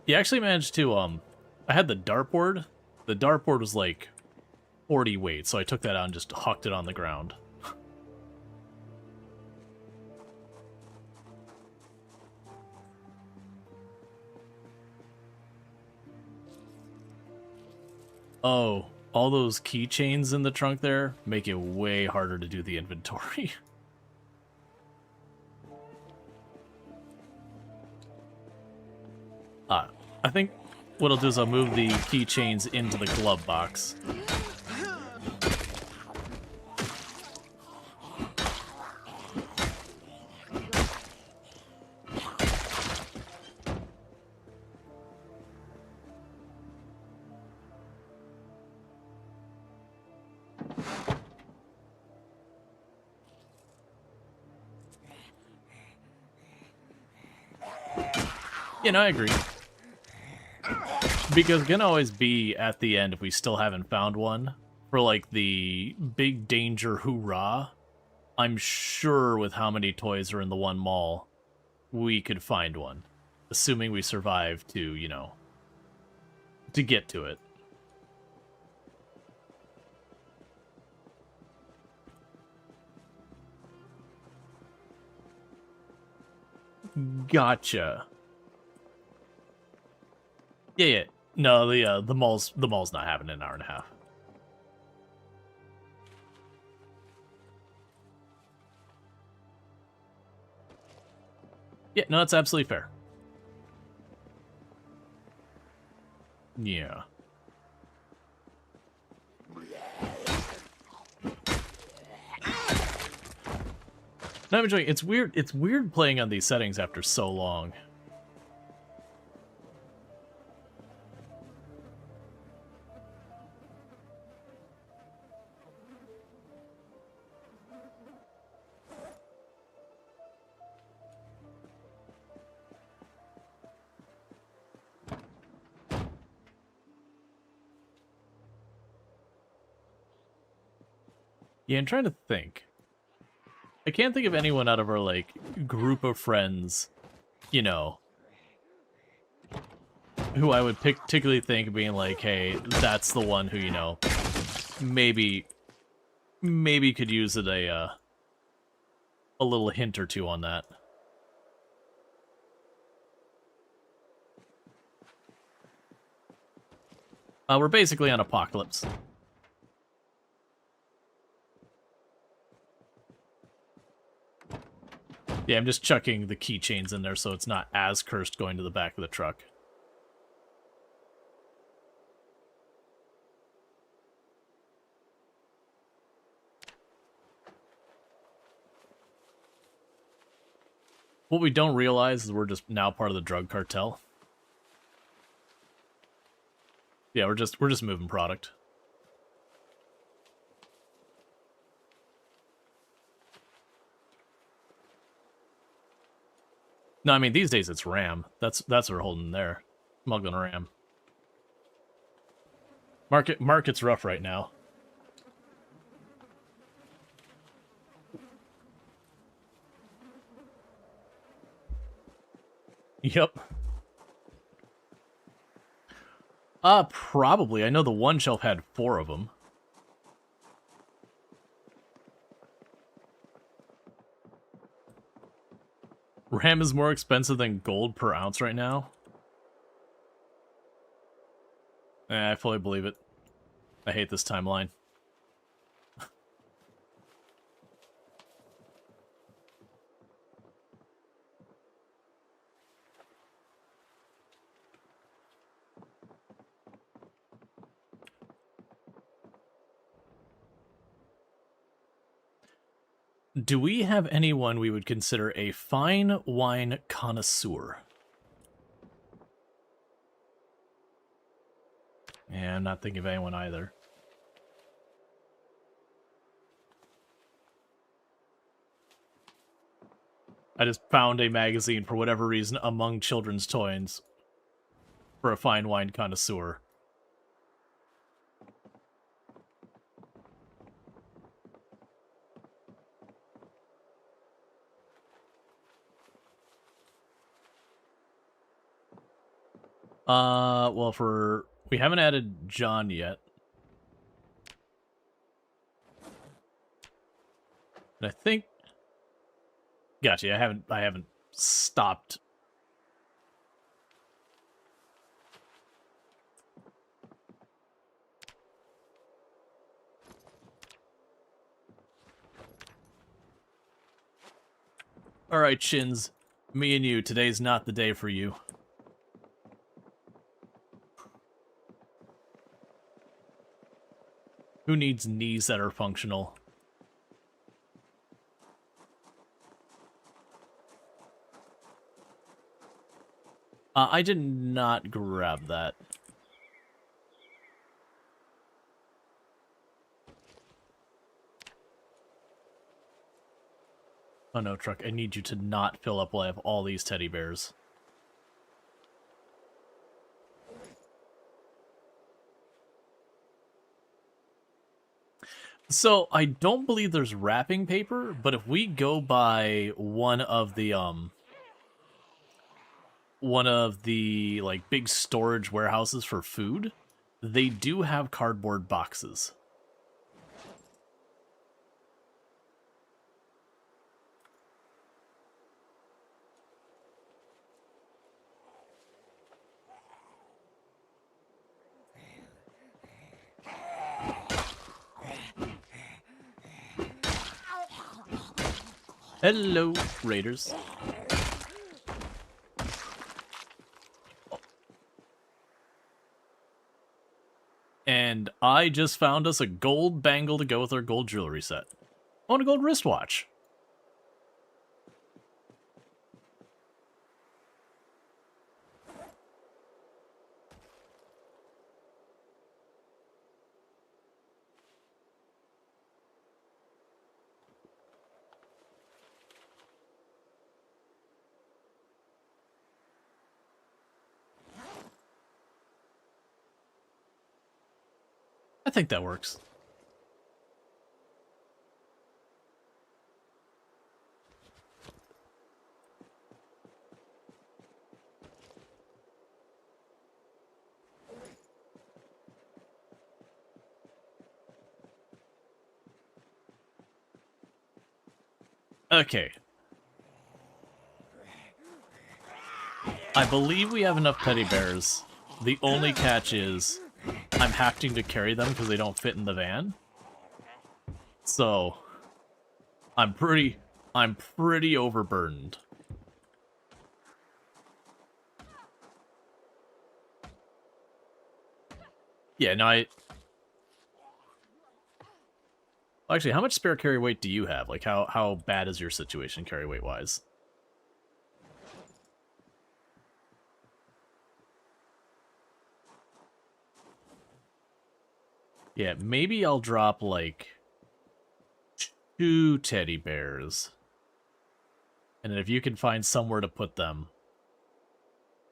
Speaker 1: He actually managed to, I had the dartboard. The dartboard was like 40 weight, so I took that out and just hucked it on the ground. Oh, all those keychains in the trunk there make it way harder to do the inventory. I think what I'll do is I'll move the keychains into the glove box. You know, I agree. Because it can always be at the end if we still haven't found one. For like the big danger hoorah, I'm sure with how many toys are in the one mall, we could find one. Assuming we survive to, you know, to get to it. Gotcha. Yeah. No, the mall's not happening in an hour and a half. Yeah, no, that's absolutely fair. Yeah. No, I'm enjoying it. It's weird. It's weird playing on these settings after so long. Yeah, I'm trying to think. I can't think of anyone out of our, like, group of friends, you know, who I would particularly think being like, hey, that's the one who, you know, maybe could use it a little hint or two on that. We're basically on Apocalypse. Yeah, I'm just chucking the keychains in there so it's not as cursed going to the back of the truck. What we don't realize is we're just now part of the drug cartel. Yeah, we're just moving product. No, I mean these days it's RAM. That's what we're holding there. Smuggling RAM. Market's rough right now. Yep. Probably. I know the one shelf had 4 of them. RAM is more expensive than gold per ounce right now. I fully believe it. I hate this timeline. Do we have anyone we would consider a fine wine connoisseur? Yeah, I'm not thinking of anyone either. I just found a magazine, for whatever reason, among children's toys for a fine wine connoisseur. Well, we haven't added John yet. And I think... Gotcha, I haven't stopped. Alright, Shins. Me and you, today's not the day for you. Who needs knees that are functional? I did not grab that. Oh no, Truck, I need you to not fill up while I have all these teddy bears. So, I don't believe there's wrapping paper, but if we go by one of the, like, big storage warehouses for food, they do have cardboard boxes. Hello, Raiders. And I just found us a gold bangle to go with our gold jewelry set. I want a gold wristwatch. I think that works. Okay. I believe we have enough teddy bears. The only catch is I'm having to carry them because they don't fit in the van. So I'm pretty overburdened. Yeah, no, actually, how much spare carry weight do you have? Like, how bad is your situation carry weight wise? Yeah, maybe I'll drop, like, 2 teddy bears. And if you can find somewhere to put them,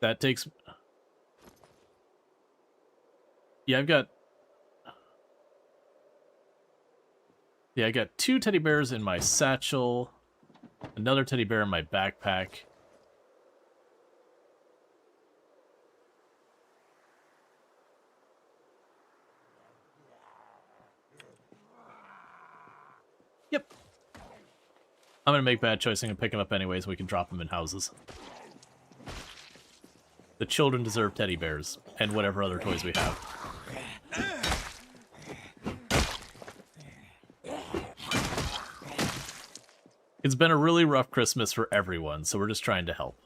Speaker 1: that takes... Yeah, I got 2 teddy bears in my satchel, another teddy bear in my backpack. Yep. I'm gonna make bad choice and pick them up anyways. We can drop them in houses. The children deserve teddy bears and whatever other toys we have. It's been a really rough Christmas for everyone, so we're just trying to help.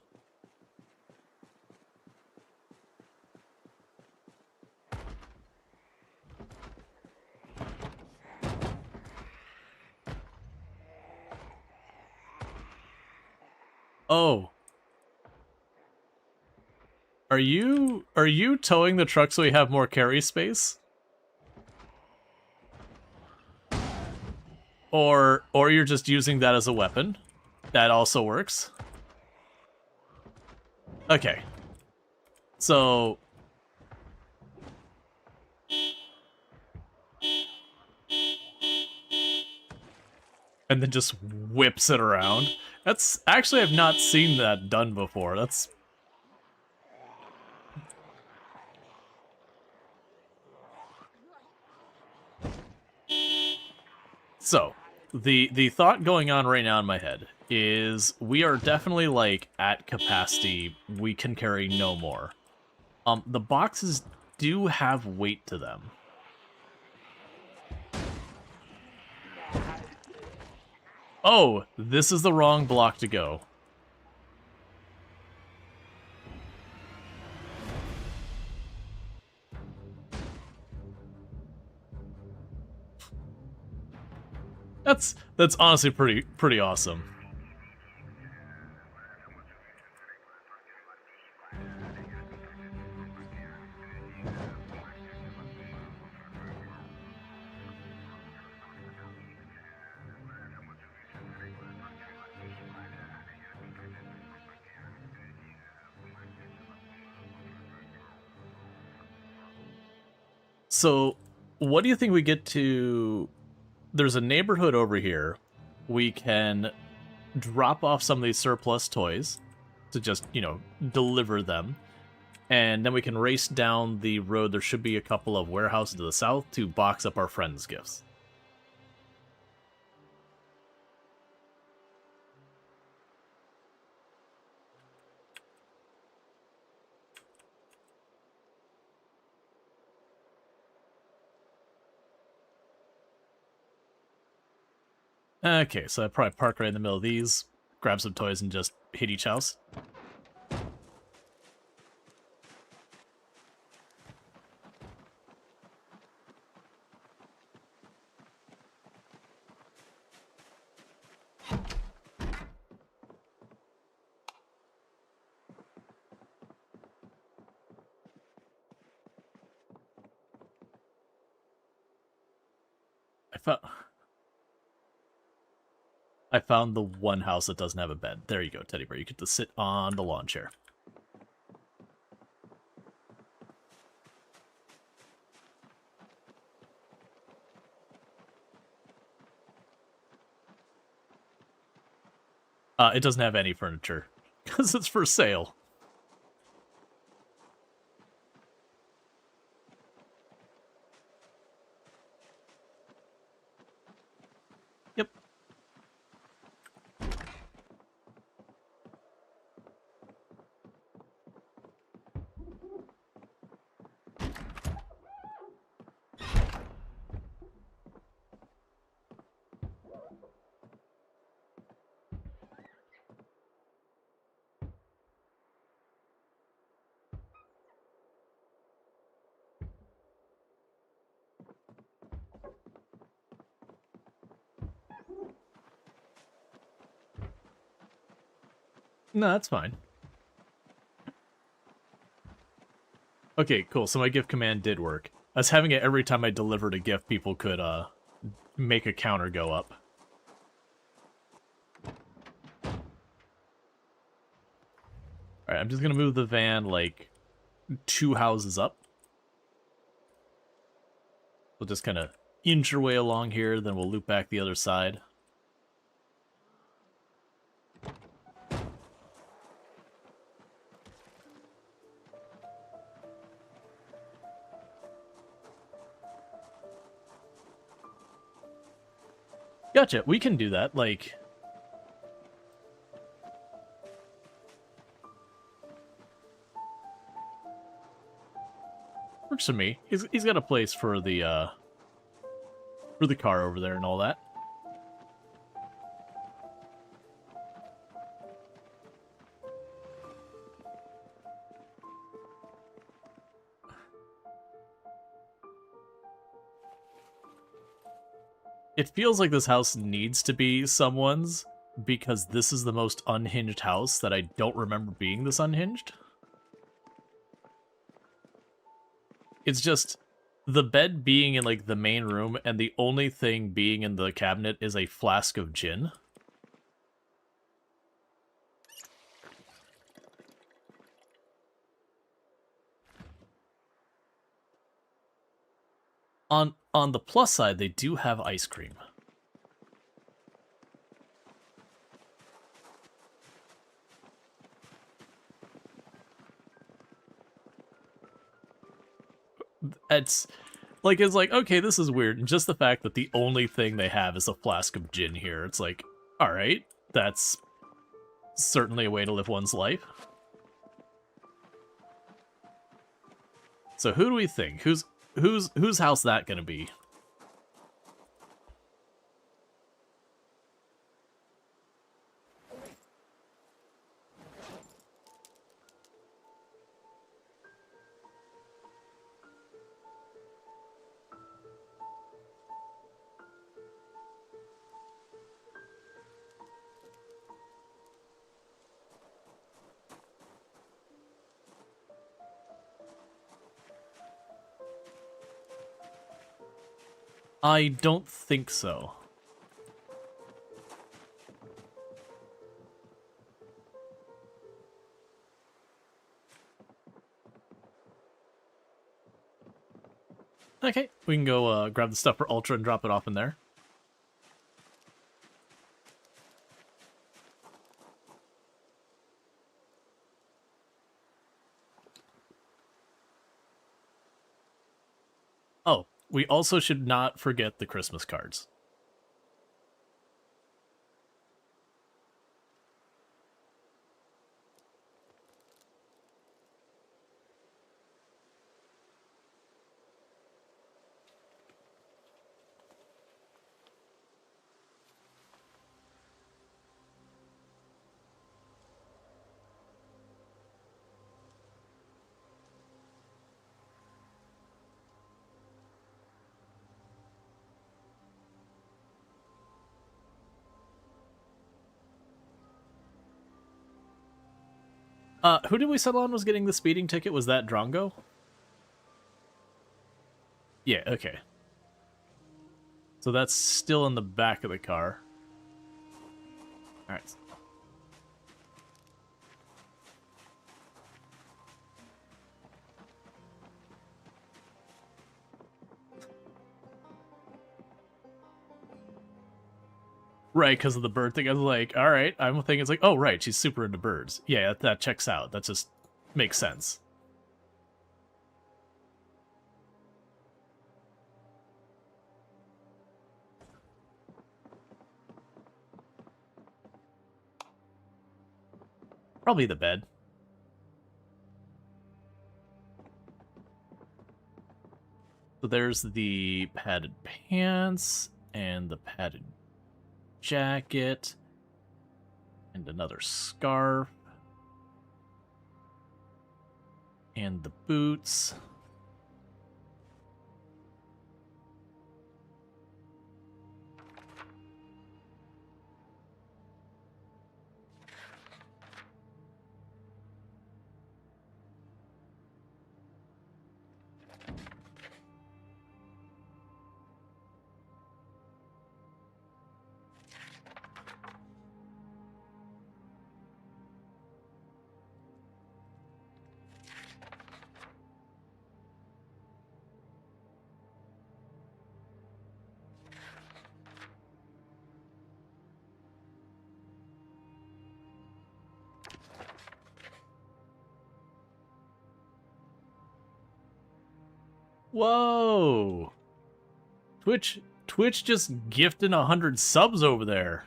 Speaker 1: Oh. Are you towing the truck so we have more carry space? Or you're just using that as a weapon? That also works. Okay. So and then just whips it around. That's actually, I've not seen that done before. That's so the thought going on right now in my head is we are definitely like at capacity. We can carry no more. The boxes do have weight to them. Oh, this is the wrong block to go. That's honestly pretty awesome. So, what do you think we get to... There's a neighborhood over here. We can drop off some of these surplus toys to just, you know, deliver them. And then we can race down the road. There should be a couple of warehouses to the south to box up our friends' gifts. Okay, so I probably park right in the middle of these, grab some toys, and just hit each house. I found the one house that doesn't have a bed. There you go, Teddy Bear. You get to sit on the lawn chair. It doesn't have any furniture, because it's for sale. Yep. No, that's fine. Okay, cool. So my gift command did work. I was having it every time I delivered a gift, people could make a counter go up. Alright, I'm just gonna move the van like 2 houses up. We'll just kind of inch your way along here, then we'll loop back the other side. Gotcha, we can do that, like... Works for me. He's got a place for the car over there and all that. It feels like this house needs to be someone's, because this is the most unhinged house that I don't remember being this unhinged. It's just the bed being in, like, the main room, and the only thing being in the cabinet is a flask of gin. On the plus side, they do have ice cream. It's like, okay, this is weird. And just the fact that the only thing they have is a flask of gin here, it's like, all right, that's certainly a way to live one's life. So who do we think? Whose house that gonna be? I don't think so. Okay, we can go grab the stuff for Ultra and drop it off in there. Oh, we also should not forget the Christmas cards. Who did we settle on was getting the speeding ticket? Was that Drongo? Yeah, okay. So that's still in the back of the car. Alright. Right, because of the bird thing. I was like, alright. I'm thinking it's like, oh, right, she's super into birds. Yeah, that checks out. That just makes sense. Probably the bed. So there's the padded pants and the padded jacket and another scarf and the boots. Whoa! Twitch just gifting 100 subs over there.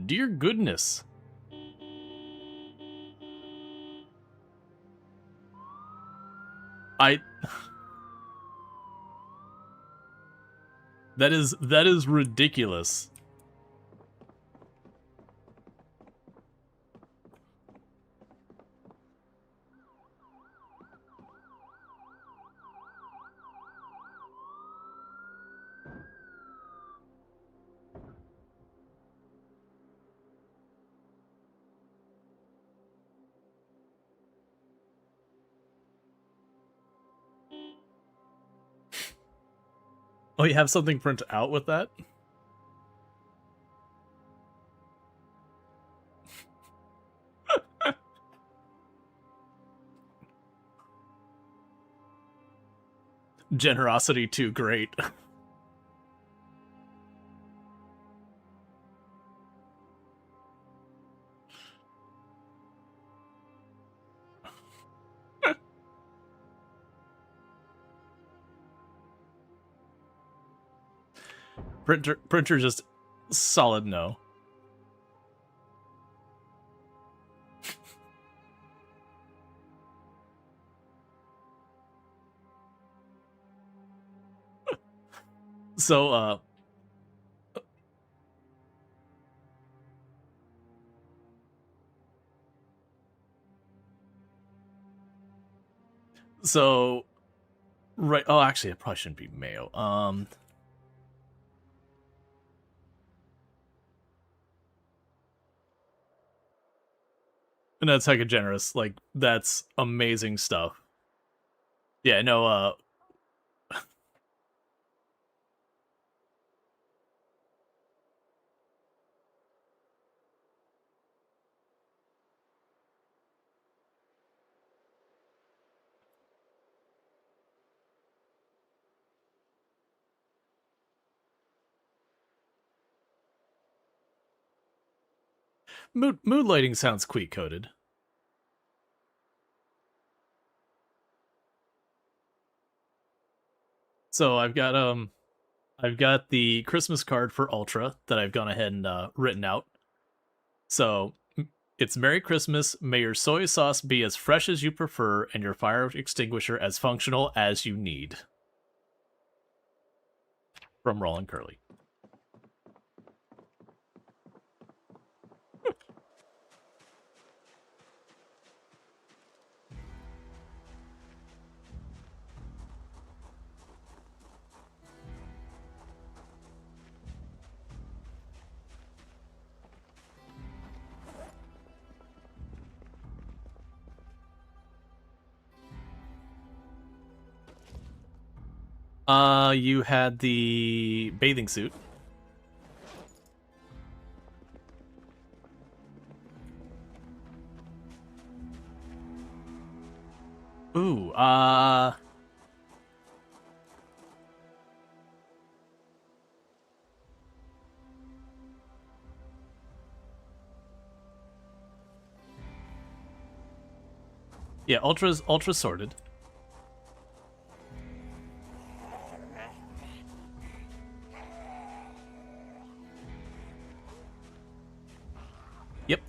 Speaker 1: Dear goodness. That is ridiculous. Oh, you have something print out with that? Generosity too great. Printer just solid no. So right, oh actually it probably shouldn't be Mayo. And that's hecka generous. Like, that's amazing stuff. Yeah, no, mood lighting sounds quick coded. So I've got the Christmas card for Ultra that I've gone ahead and written out. So it's Merry Christmas. May your soy sauce be as fresh as you prefer, and your fire extinguisher as functional as you need. From Rual and Curly. You had the bathing suit. Ooh, yeah, ultra sorted. Yep.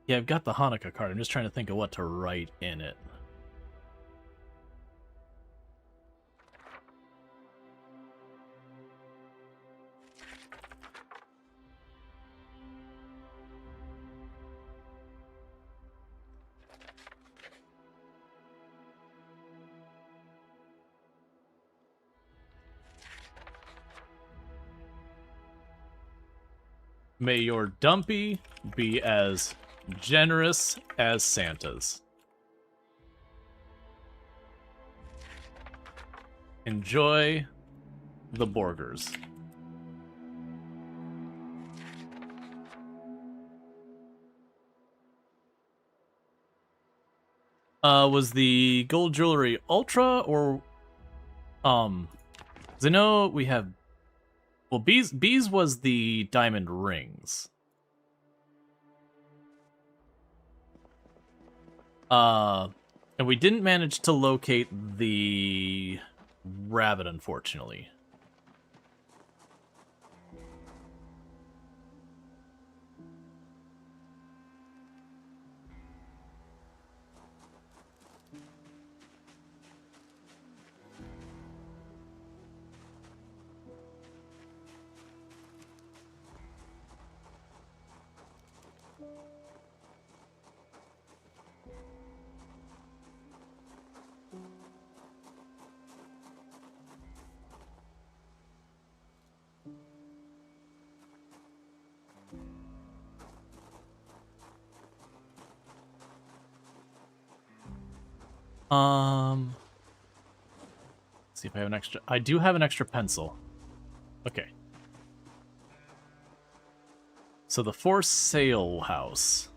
Speaker 1: Yeah, I've got the Hanukkah card. I'm just trying to think of what to write in it. May your dumpy be as generous as Santa's. Enjoy the burgers. Was the gold jewelry ultra or cause I know we have, well, bees was the diamond rings. And we didn't manage to locate the rabbit, unfortunately. Let's see if I have an extra. I do have an extra pencil. Okay. So the for sale house.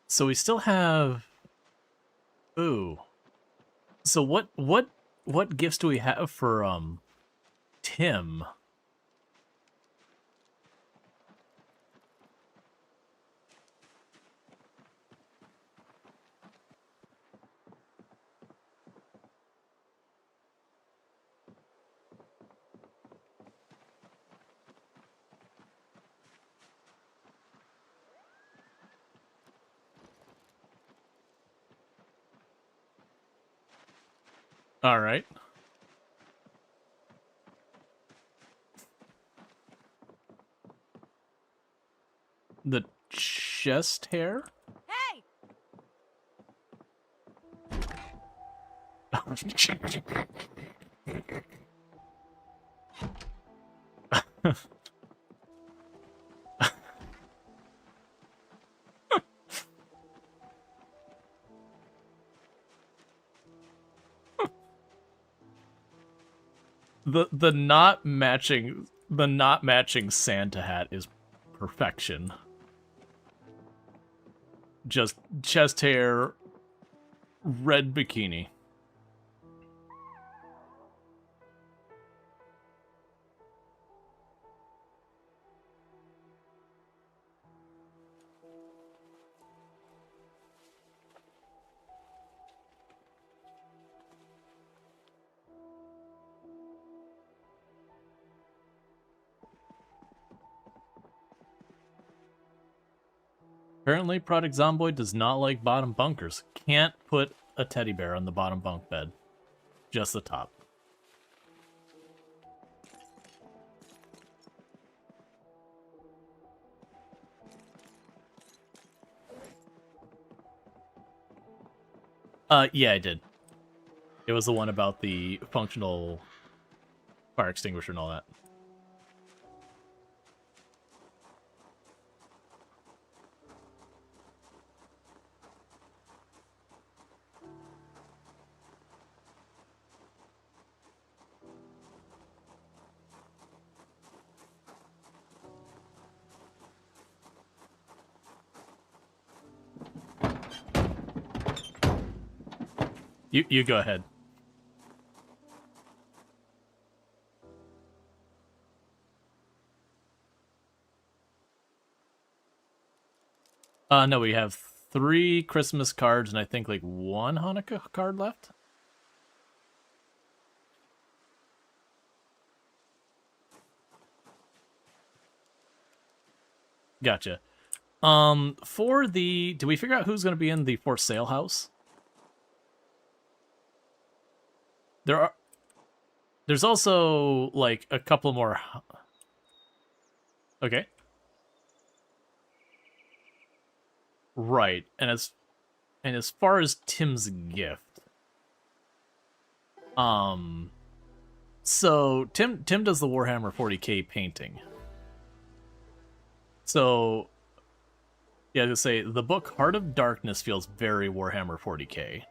Speaker 1: So we still have. Ooh. So what gifts do we have for Tim? All right. The chest hair?
Speaker 2: Hey!
Speaker 1: The not matching Santa hat is perfection. Just chest hair, red bikini. Apparently, Project Zomboid does not like bottom bunkers. Can't put a teddy bear on the bottom bunk bed. Just the top. Yeah, I did. It was the one about the functional fire extinguisher and all that. You go ahead. No, we have 3 Christmas cards and I think like 1 Hanukkah card left. Gotcha. For the, do we figure out who's going to be in the for sale house? There's also like a couple more. Okay. Right, and as far as Tim's gift, so Tim does the Warhammer 40k painting. So yeah, to say the book Heart of Darkness feels very Warhammer 40k.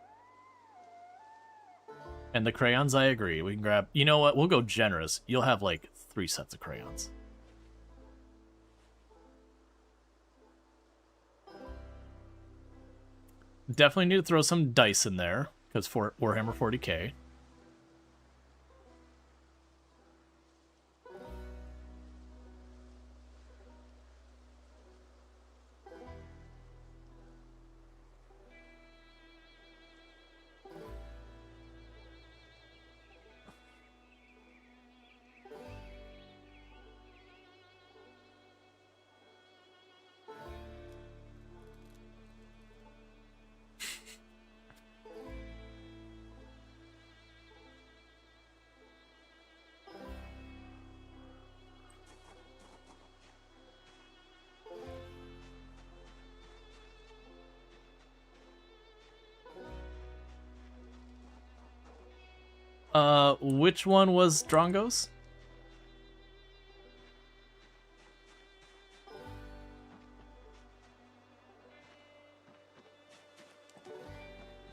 Speaker 1: And the crayons, I agree. We can grab. You know what? We'll go generous. You'll have like 3 sets of crayons. Definitely need to throw some dice in there because for Warhammer 40k. Which one was Drongo's?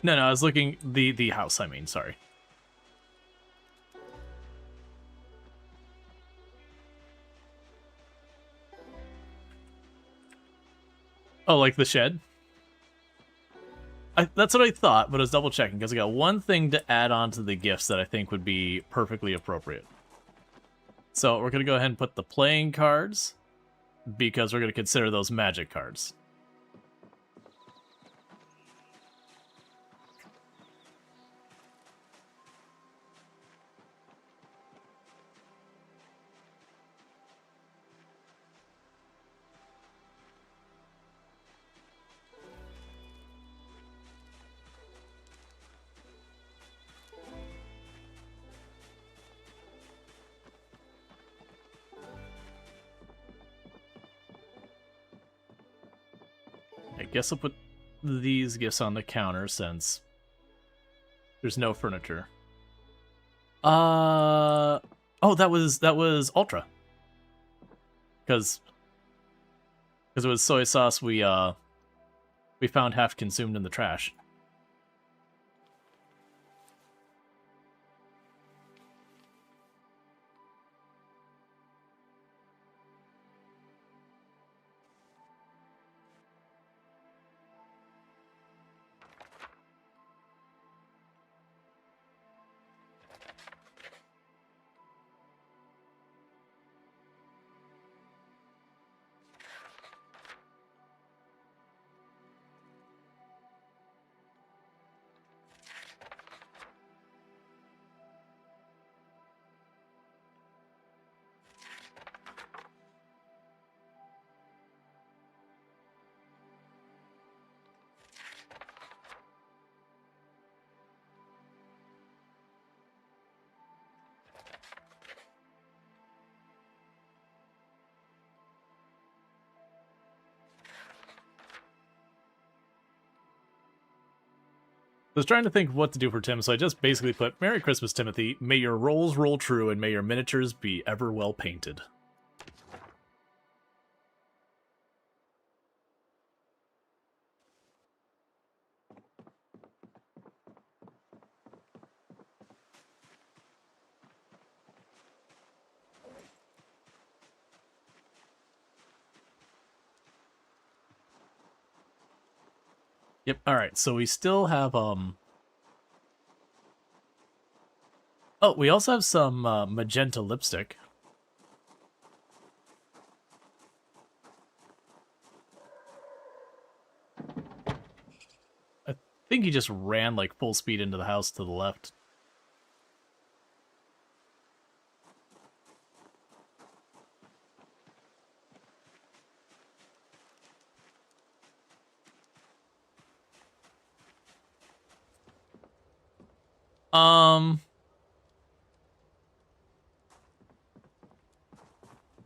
Speaker 1: No, I was looking the house, I mean, sorry. Oh, like the shed? That's what I thought, but I was double checking because I got one thing to add on to the gifts that I think would be perfectly appropriate. So we're going to go ahead and put the playing cards because we're going to consider those magic cards. I guess I'll put these gifts on the counter since there's no furniture. Oh, that was Ultra. Because it was soy sauce we found half consumed in the trash. I was trying to think of what to do for Tim, so I just basically put, Merry Christmas, Timothy. May your rolls roll true, and may your miniatures be ever well painted. Yep, alright, so we still have, Oh, we also have some magenta lipstick. I think he just ran, like, full speed into the house to the left.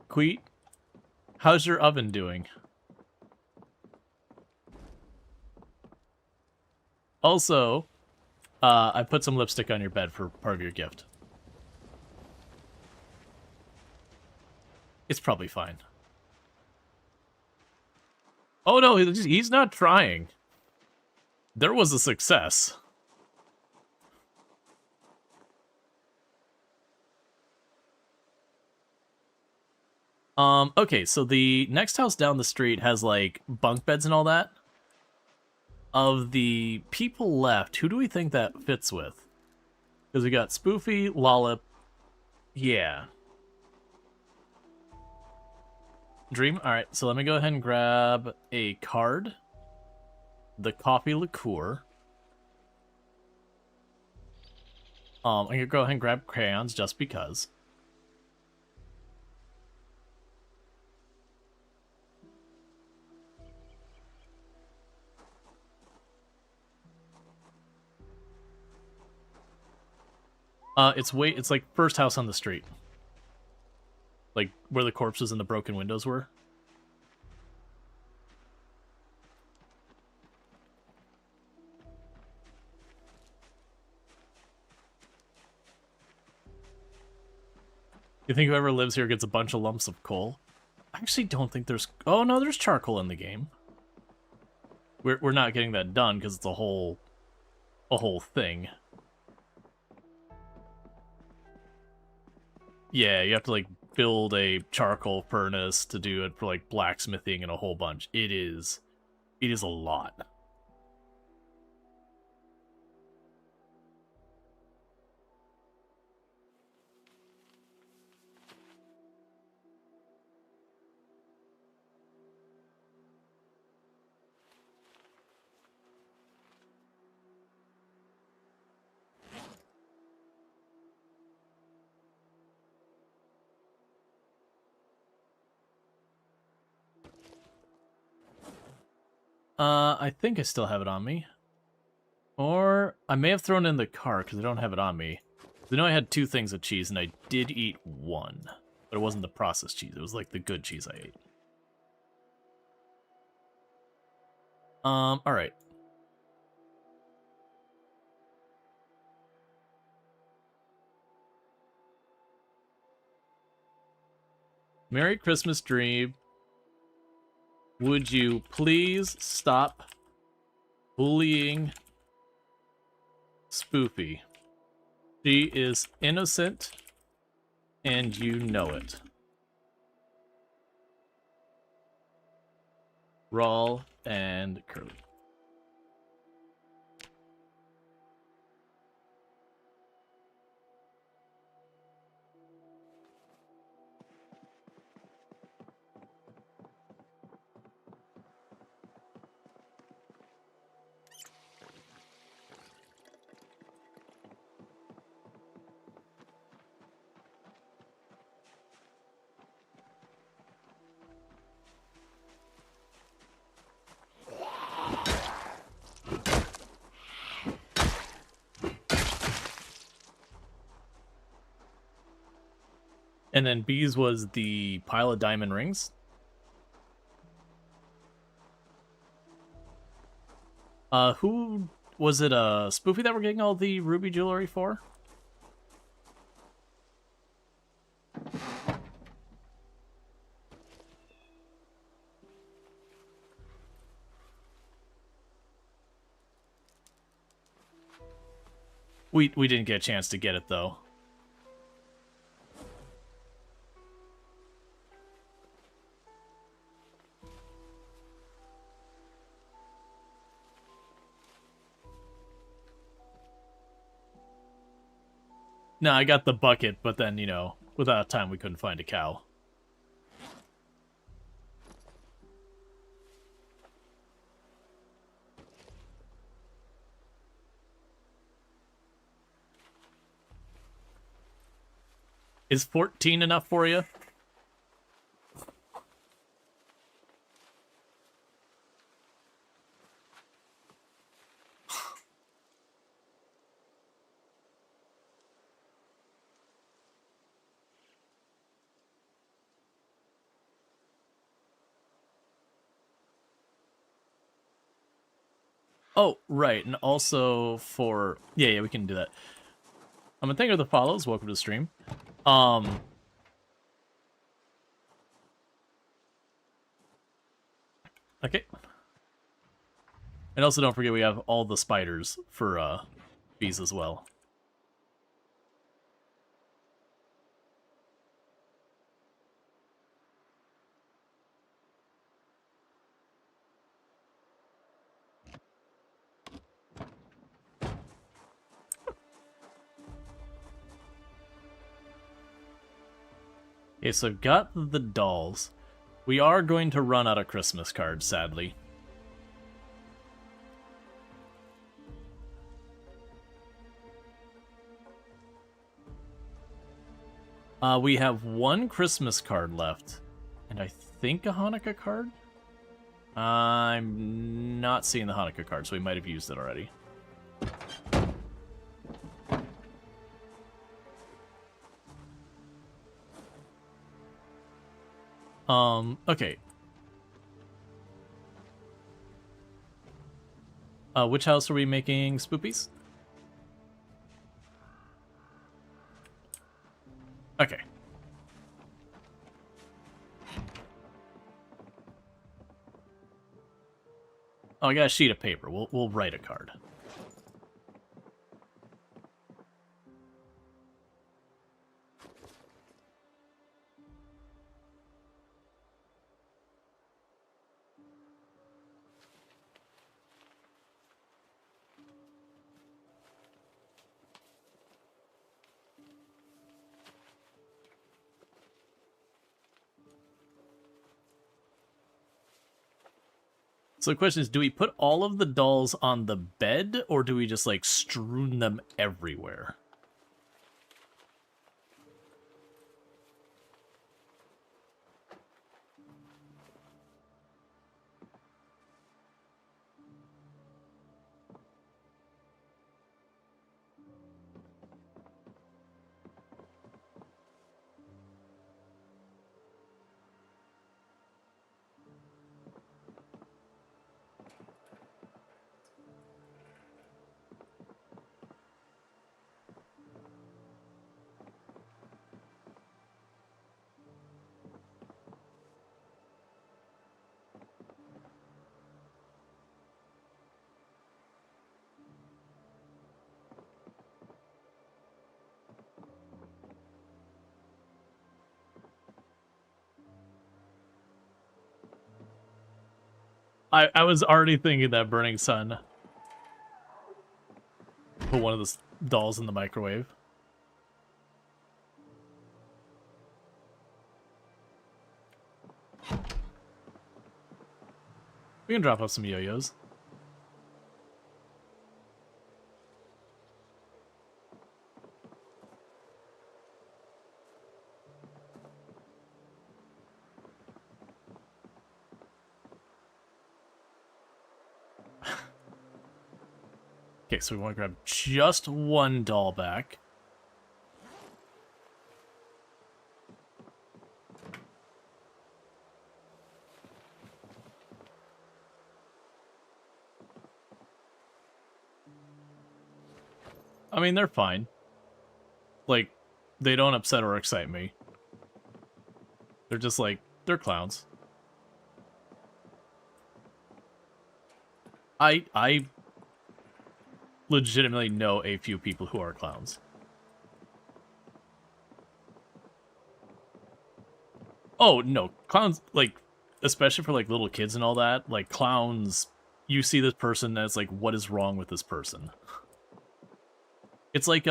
Speaker 1: Queet, how's your oven doing? Also, I put some lipstick on your bed for part of your gift. It's probably fine. Oh no, he's not trying. There was a success. Okay, so the next house down the street has, like, bunk beds and all that. Of the people left, who do we think that fits with? Because we got Spoofy, Lollip, yeah. Dream? Alright, so let me go ahead and grab a card. The coffee liqueur. I'm gonna go ahead and grab crayons just because. It's like first house on the street. Like where the corpses and the broken windows were. You think whoever lives here gets a bunch of lumps of coal? I actually don't think there's... Oh, no, there's charcoal in the game. We're not getting that done because it's a whole thing. Yeah, you have to, like, build a charcoal furnace to do it for, like, blacksmithing and a whole bunch. It is a lot. I think I still have it on me. Or I may have thrown it in the car because I don't have it on me. I know I had 2 things of cheese and I did eat 1. But it wasn't the processed cheese. It was like the good cheese I ate. Alright. Merry Christmas, Dream. Would you please stop bullying Spoofy? She is innocent, and you know it. Rual and Curly. And then B's was the pile of diamond rings. Who was it? Spoofy that we're getting all the ruby jewelry for? We didn't get a chance to get it though. No, I got the bucket, but then, you know, without time we couldn't find a cow. Is 14 enough for you? Oh, right, and also for... Yeah, we can do that. I'm gonna thank you for the follows. Welcome to the stream. Okay. And also don't forget we have all the spiders for, bees as well. Okay, so I've got the dolls. We are going to run out of Christmas cards, sadly. We have 1 Christmas card left, and I think a Hanukkah card? I'm not seeing the Hanukkah card, so we might have used it already. Okay. Which house are we making spoopies? Okay. Oh, I got a sheet of paper. We'll write a card. So the question is, do we put all of the dolls on the bed, or do we just, like, strewn them everywhere? I was already thinking that Burning Sun. Put one of the dolls in the microwave. We can drop off some yo-yos. Okay, so we want to grab just one doll back. I mean, they're fine. Like, they don't upset or excite me. They're just like, they're clowns. I legitimately know a few people who are clowns. Oh, no. Clowns, like, especially for, like, little kids and all that, like, clowns, you see this person as, like, what is wrong with this person? It's like,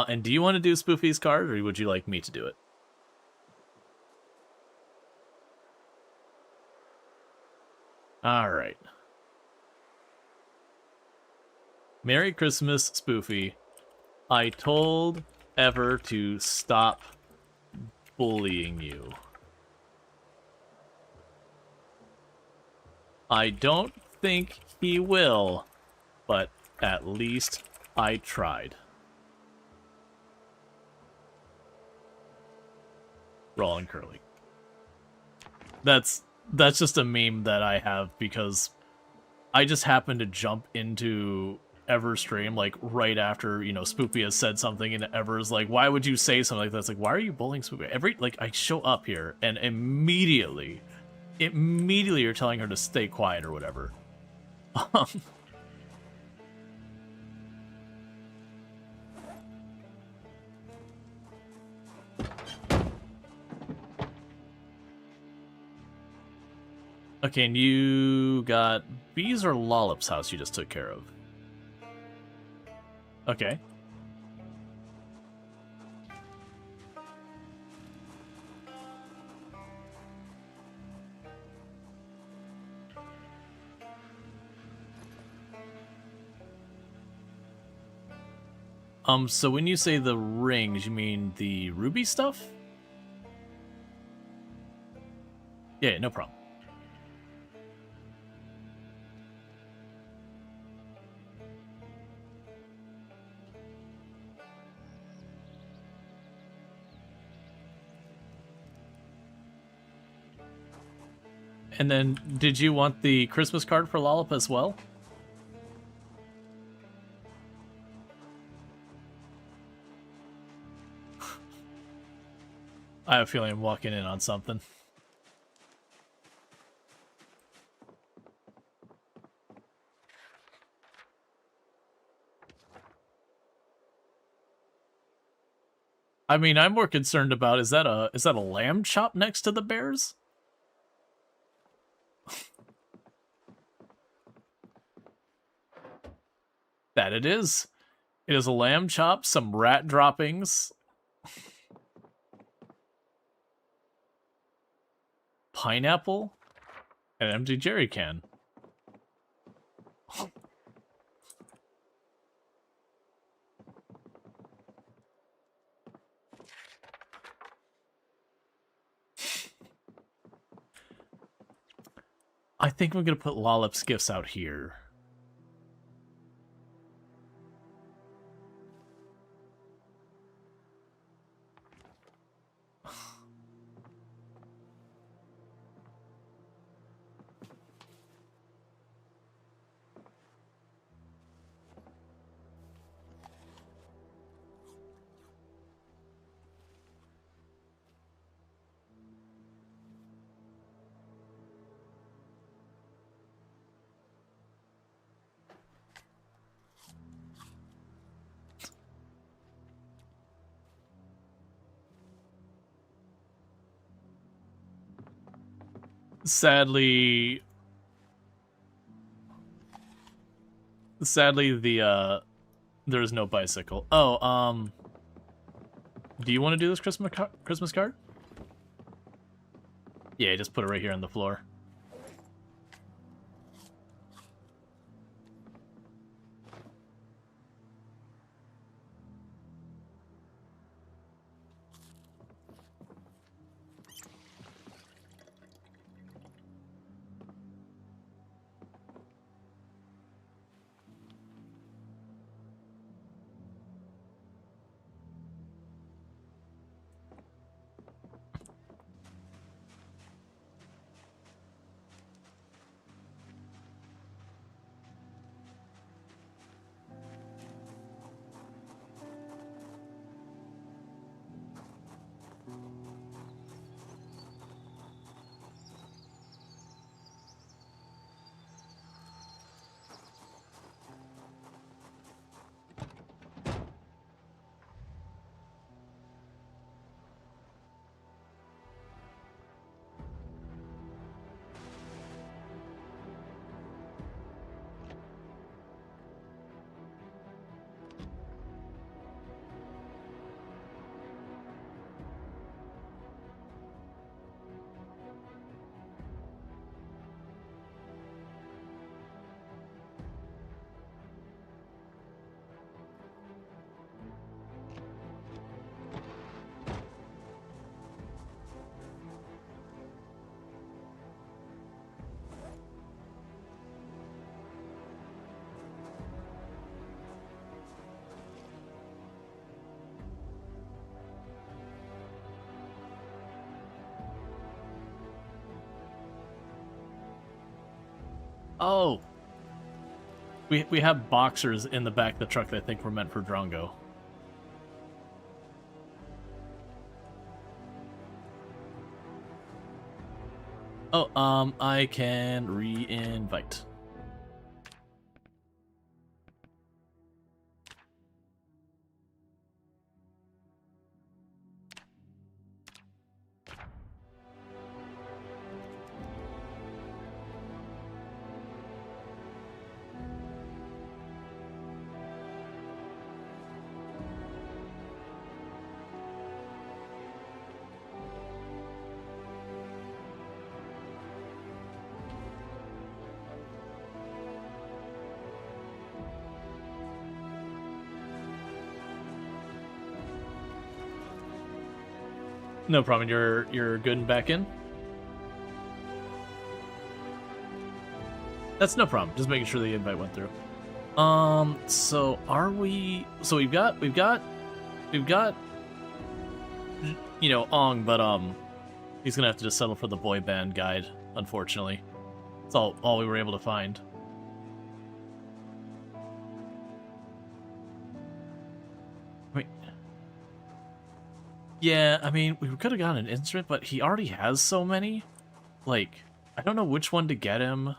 Speaker 1: and do you want to do Spoofy's card, or would you like me to do it? Alright. Merry Christmas, Spoofy. I told Ever to stop bullying you. I don't think he will, but at least I tried. Rual and Curly. That's just a meme that I have because I just happened to jump into Ever's stream like right after, you know, Spoopy has said something, and Ever's like, why would you say something like that? It's like, why are you bullying Spoopy? Like, I show up here and immediately you're telling her to stay quiet or whatever. Okay, and you got Bees or Lollop's house you just took care of? Okay. So when you say the rings, you mean the ruby stuff? Yeah, no problem. And then, did you want the Christmas card for Lollip as well? I have a feeling I'm walking in on something. I mean, I'm more concerned about, is that a lamb chop next to the bears? That it is. It is a lamb chop, some rat droppings, pineapple, and an empty jerry can. I think I'm gonna put Lollip's gifts out here. Sadly, the there is no bicycle. Oh, do you want to do this Christmas card? Yeah, just put it right here on the floor. Oh, we have boxers in the back of the truck that I think were meant for Drongo. Oh, I can re-invite. No problem. You're good and back in. That's no problem. Just making sure the invite went through. So are we? So we've got, you know, Ong, but he's gonna have to just settle for the boy band guide unfortunately. It's all we were able to find. Wait. Yeah, I mean, we could have gotten an instrument, but he already has so many. Like, I don't know which one to get him.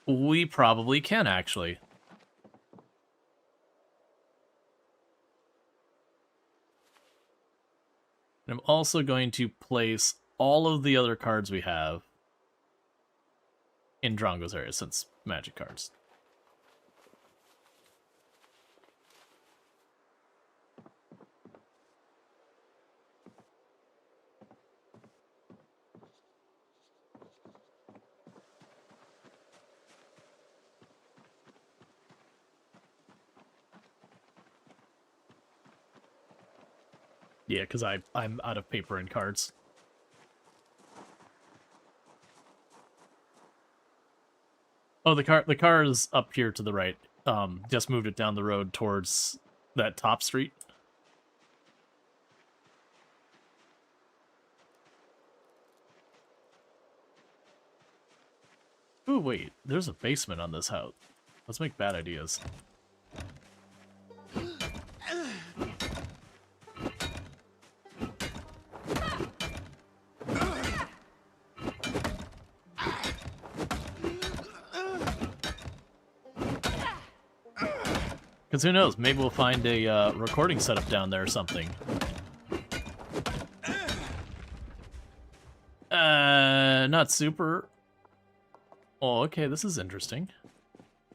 Speaker 1: We probably can, actually. And I'm also going to place all of the other cards we have in Drongo's area, since magic cards. Yeah, because I'm out of paper and cards. Oh, the car is up here to the right. Just moved it down the road towards that top street. Ooh, wait, there's a basement on this house. Let's make bad ideas. Because who knows, maybe we'll find a recording setup down there or something. Not super. Oh, okay, this is interesting.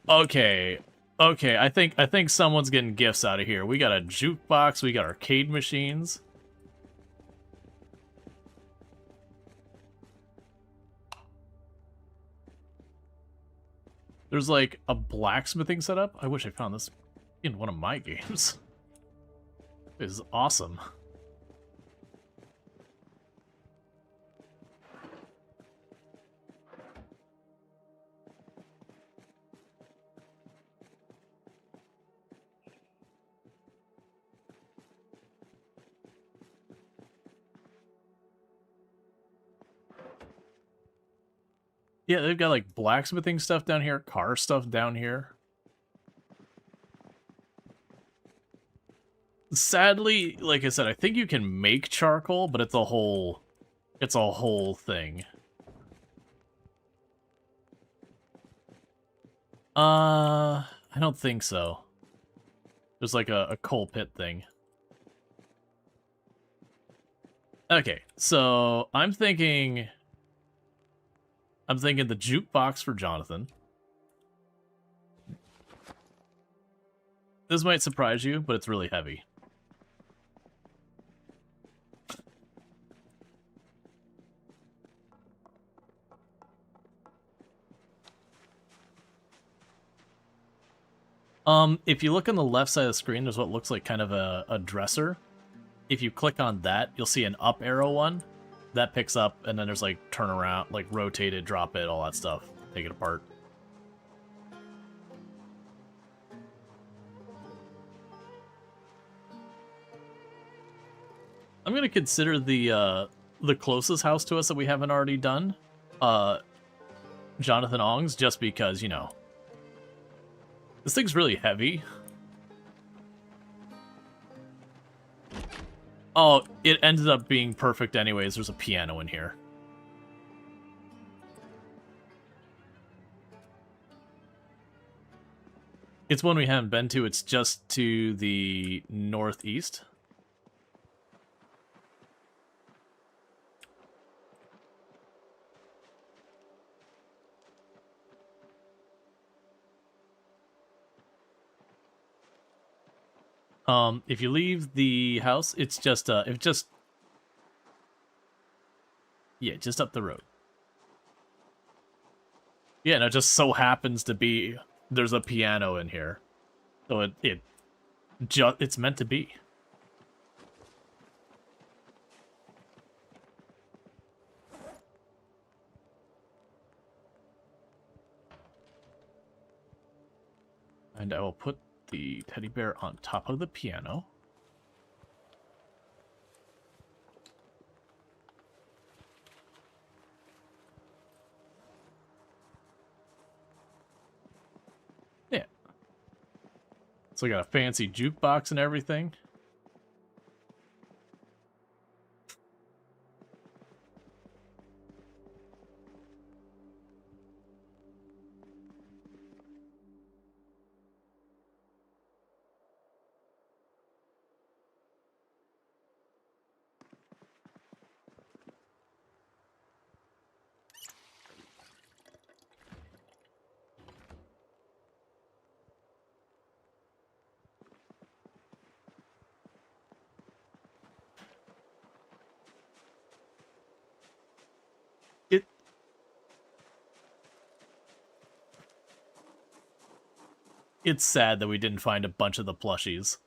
Speaker 1: Okay, I think someone's getting gifts out of here. We got a jukebox, we got arcade machines. There's like a blacksmithing setup. I wish I found this in one of my games. This is awesome. Yeah, they've got like blacksmithing stuff down here, car stuff down here. Sadly, like I said, I think you can make charcoal, but it's a whole thing. I don't think so. There's like a coal pit thing. Okay, so I'm thinking the jukebox for Jonathan. This might surprise you, but it's really heavy. If you look on the left side of the screen, there's what looks like kind of a dresser. If you click on that, you'll see an up arrow one. That picks up, and then there's like turn around, like rotate it, drop it, all that stuff. Take it apart. I'm gonna consider the closest house to us that we haven't already done, Jonathan Ong's, just because, you know, this thing's really heavy. Oh, it ended up being perfect anyways. There's a piano in here. It's one we haven't been to. It's just to the northeast. If you leave the house, it's just yeah, just up the road. Yeah, and it just so happens to be there's a piano in here, so it's meant to be. And I will put the teddy bear on top of the piano. Yeah. So we got a fancy jukebox and everything. It's sad that we didn't find a bunch of the plushies.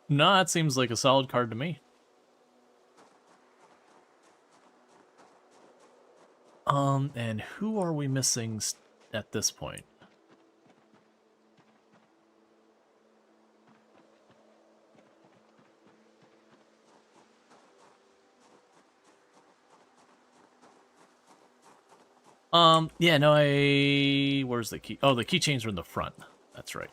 Speaker 1: No, that seems like a solid card to me. And who are we missing at this point? Yeah, no, where's the key? Oh, the keychains are in the front. That's right.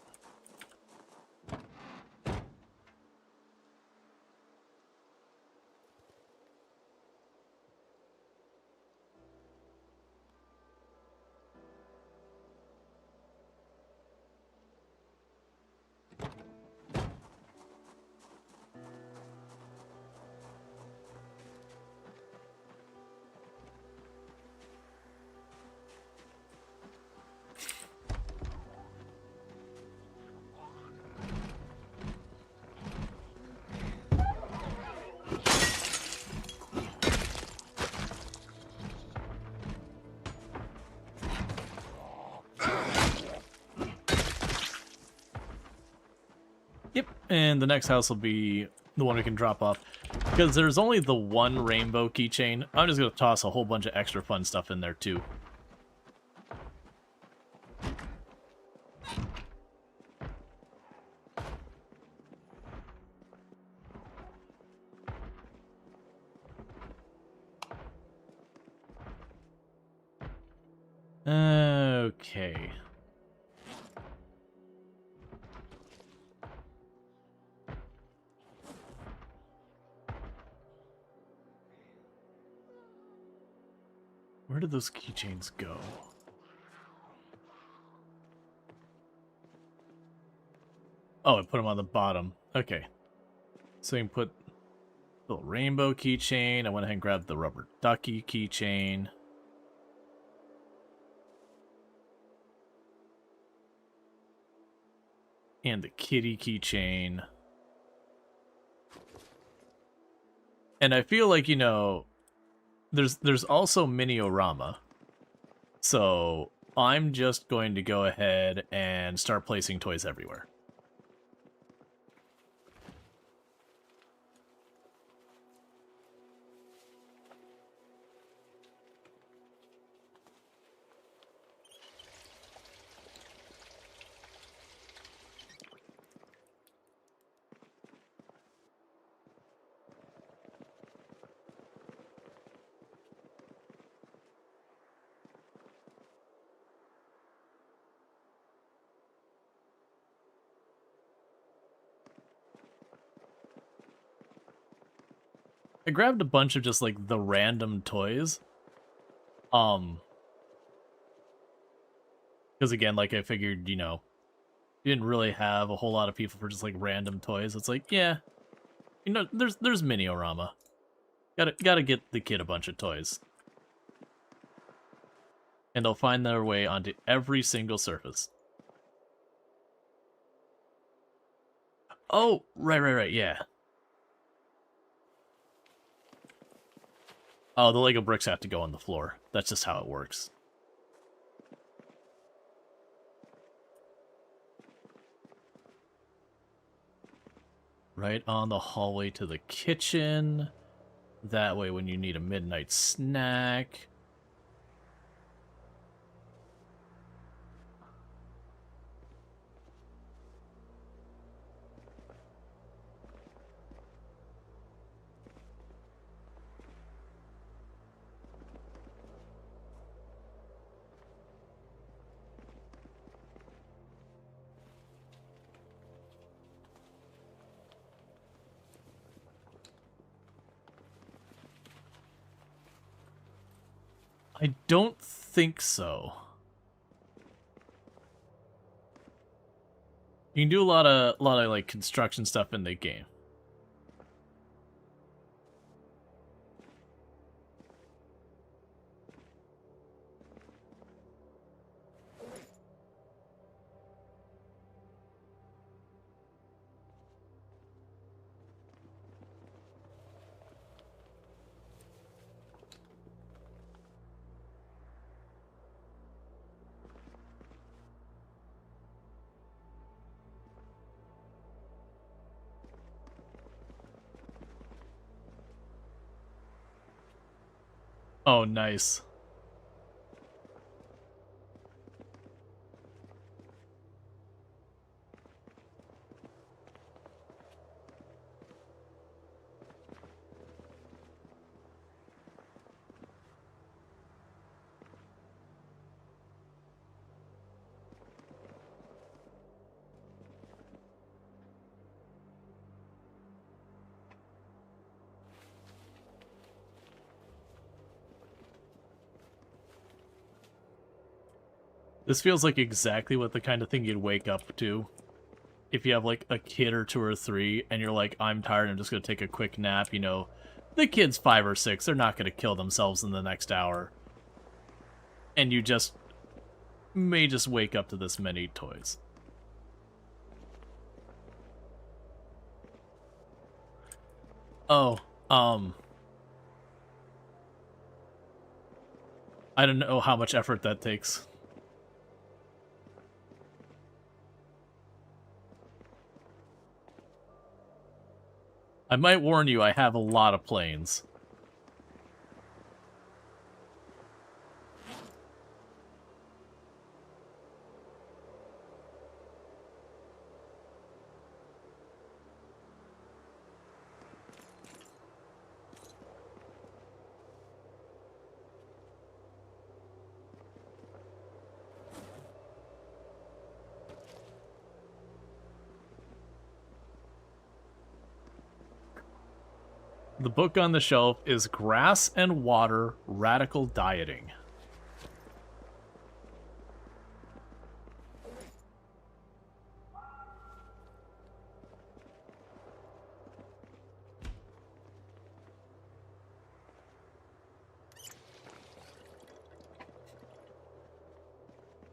Speaker 1: Yep, and the next house will be the one we can drop off. Because there's only the one rainbow keychain, I'm just going to toss a whole bunch of extra fun stuff in there too. Okay. Where did those keychains go? Oh, I put them on the bottom. Okay. So you can put the little rainbow keychain. I went ahead and grabbed the rubber ducky keychain. And the kitty keychain. And I feel like, you know, there's also Mini-orama. So I'm just going to go ahead and start placing toys everywhere. I grabbed a bunch of just, like, the random toys. Because again, like, I figured, you know, you didn't really have a whole lot of people for just, like, random toys. It's like, yeah, you know, there's Mini-orama. Gotta get the kid a bunch of toys. And they'll find their way onto every single surface. Oh, right, yeah. Oh, the Lego bricks have to go on the floor. That's just how it works. Right on the hallway to the kitchen. That way when you need a midnight snack. I don't think so. You can do a lot of like construction stuff in the game. Oh, nice. This feels like exactly what the kind of thing you'd wake up to if you have like a kid or 2 or 3 and you're like, I'm tired, I'm just gonna take a quick nap, you know. The kid's 5 or 6, they're not gonna kill themselves in the next hour. And you just may just wake up to this many toys. Oh, I don't know how much effort that takes. I might warn you, I have a lot of planes. The book on the shelf is Grass and Water Radical Dieting.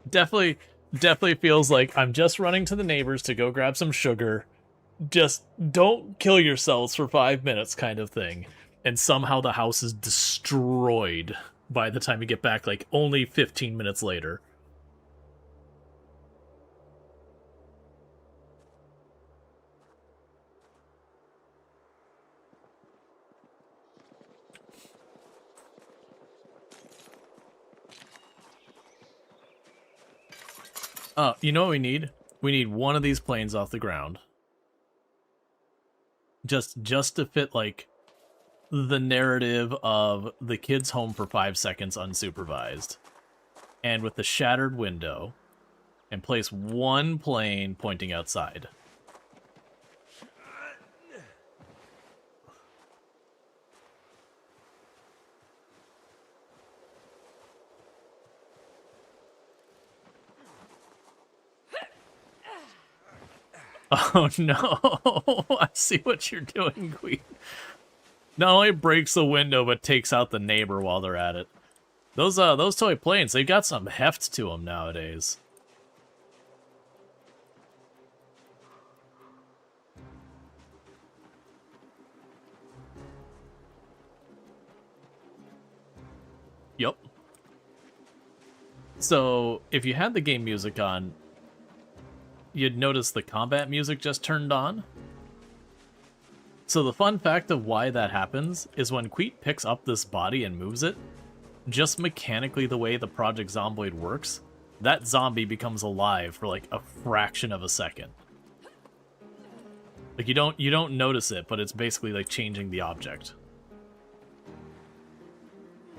Speaker 1: Definitely feels like I'm just running to the neighbors to go grab some sugar. Just don't kill yourselves for 5 minutes kind of thing. And somehow the house is destroyed by the time you get back, like, only 15 minutes later. You know what we need? We need one of these planes off the ground. Just to fit, like, the narrative of the kid's home for 5 seconds unsupervised. And with the shattered window. And place one plane pointing outside. Oh no, I see what you're doing, Queen. Not only breaks the window, but takes out the neighbor while they're at it. Those toy planes, they've got some heft to them nowadays. Yep. So, if you had the game music on, you'd notice the combat music just turned on. So the fun fact of why that happens is when Queet picks up this body and moves it, just mechanically the way the Project Zomboid works, that zombie becomes alive for like a fraction of a second. Like you don't notice it, but it's basically like changing the object.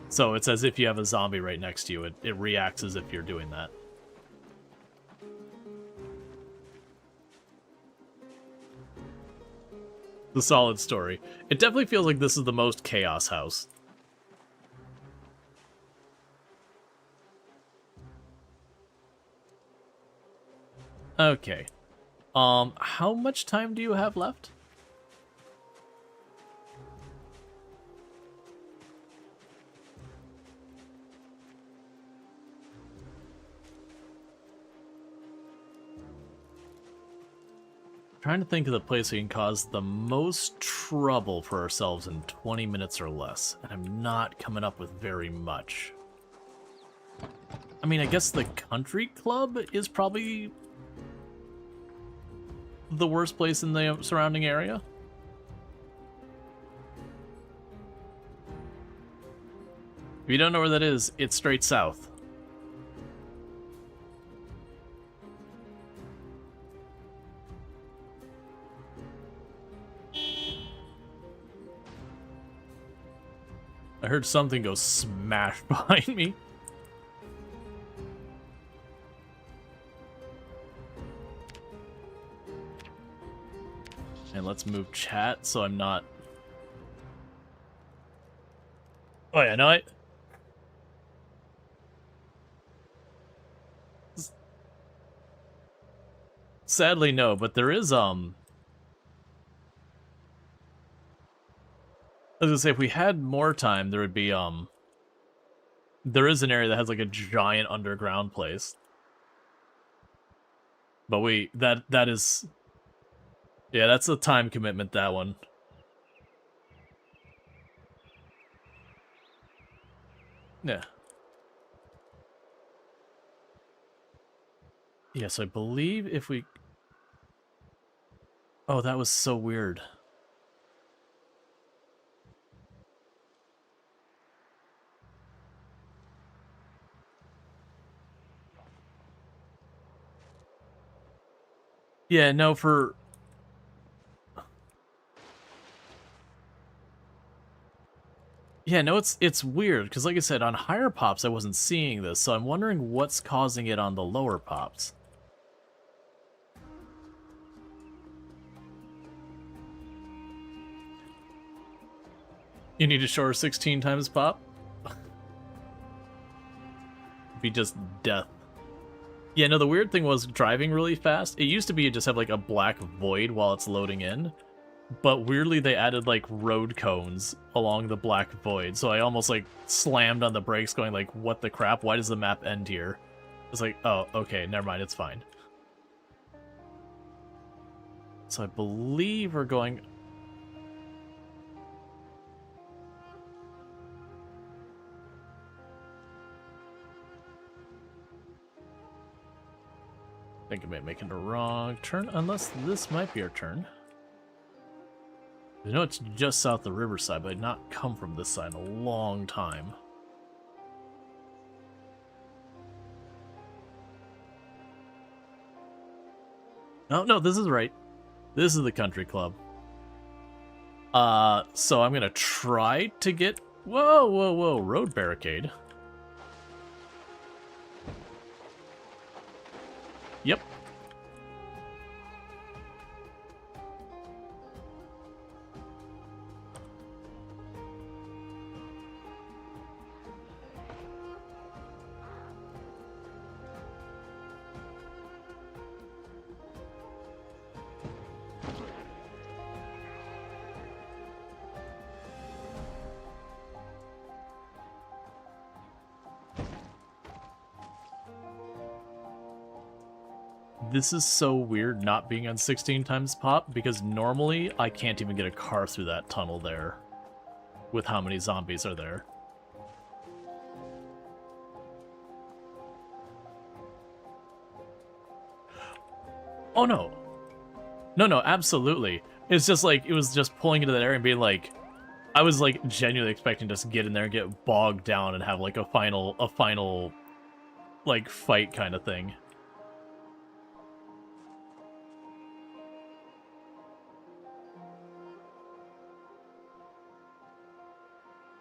Speaker 1: So it's as if you have a zombie right next to you. It reacts as if you're doing that. The solid story. It definitely feels like this is the most chaos house. Okay. How much time do you have left? Trying to think of the place we can cause the most trouble for ourselves in 20 minutes or less, and I'm not coming up with very much. I mean, I guess the country club is probably the worst place in the surrounding area. If you don't know where that is, it's straight south. I heard something go smash behind me. And let's move chat so I'm not... Oh yeah, no, Sadly, no, but there is, I was gonna say, if we had more time, there would be, there is an area that has, like, a giant underground place. But that is... Yeah, that's a time commitment, that one. Yeah. Yes, I believe if we... Oh, that was so weird. Yeah, no, for... Yeah, no, it's weird, because like I said, on higher pops I wasn't seeing this, so I'm wondering what's causing it on the lower pops. You need a shorter 16 times pop? Be just death. Yeah, no, the weird thing was driving really fast. It used to be you just have like a black void while it's loading in. But weirdly they added like road cones along the black void. So I almost like slammed on the brakes going like, what the crap? Why does the map end here? It's like, oh, okay, never mind, it's fine. So I believe we're going... I think I might be making a wrong turn, unless this might be our turn. I know it's just south of the riverside, but I'd not come from this side in a long time. Oh, no, this is right. This is the country club. So I'm gonna try to get... Whoa, whoa, whoa, road barricade. Yep. This is so weird not being on 16 times pop, because normally I can't even get a car through that tunnel there with how many zombies are there. Oh no. No, absolutely. It's just like, it was just pulling into that area and being like, I was like genuinely expecting to just get in there and get bogged down and have like a final like fight kind of thing.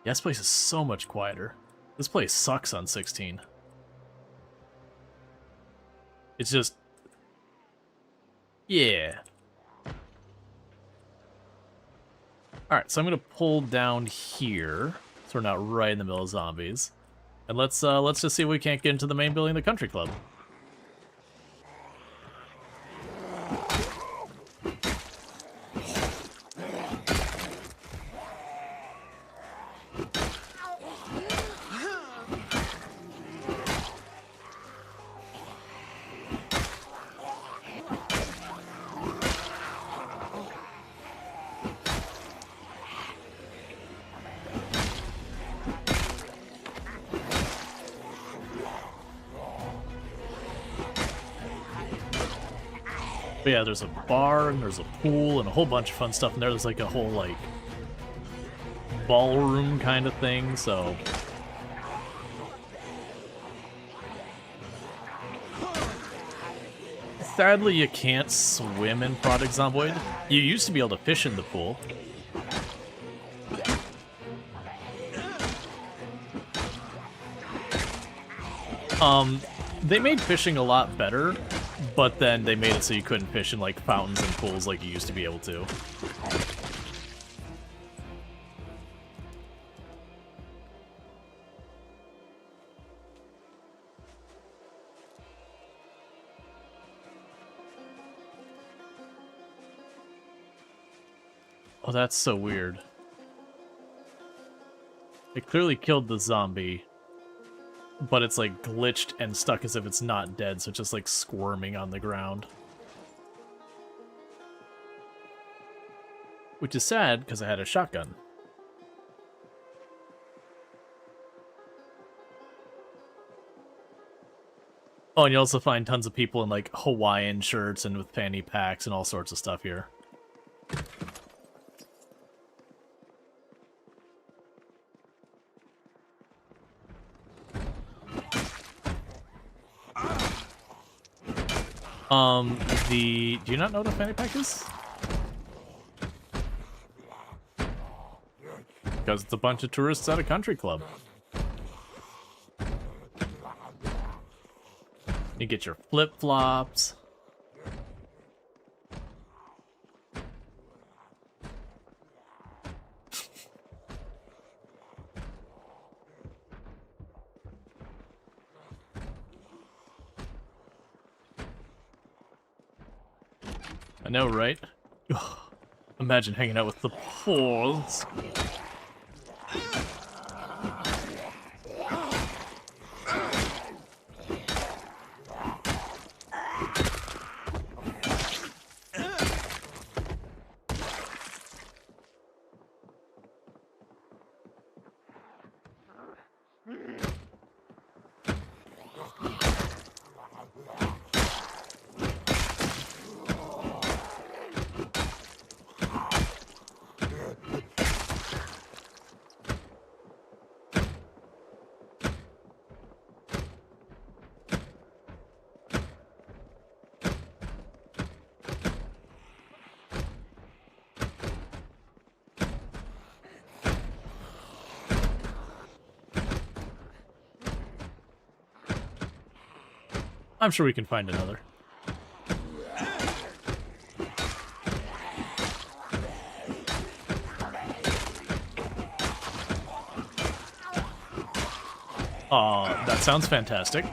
Speaker 1: Yeah, this place is so much quieter. This place sucks on 16. It's just... yeah. Alright, so I'm gonna pull down here, so we're not right in the middle of zombies. And let's just see if we can't get into the main building of the country club. But yeah, there's a bar, and there's a pool, and a whole bunch of fun stuff in there. There's like a whole, like, ballroom kind of thing, so... Sadly, you can't swim in Project Zomboid. You used to be able to fish in the pool. They made fishing a lot better, but then they made it so you couldn't fish in, like, fountains and pools like you used to be able to. Oh, that's so weird. It clearly killed the zombie, but it's like glitched and stuck as if it's not dead, so it's just like squirming on the ground. Which is sad, because I had a shotgun. Oh, and you also find tons of people in like Hawaiian shirts and with fanny packs and all sorts of stuff here. Do you not know what a fanny pack is? Because it's a bunch of tourists at a country club. You get your flip-flops. I know, right? Ugh. Imagine hanging out with the Pauls. I'm sure we can find another. That sounds fantastic.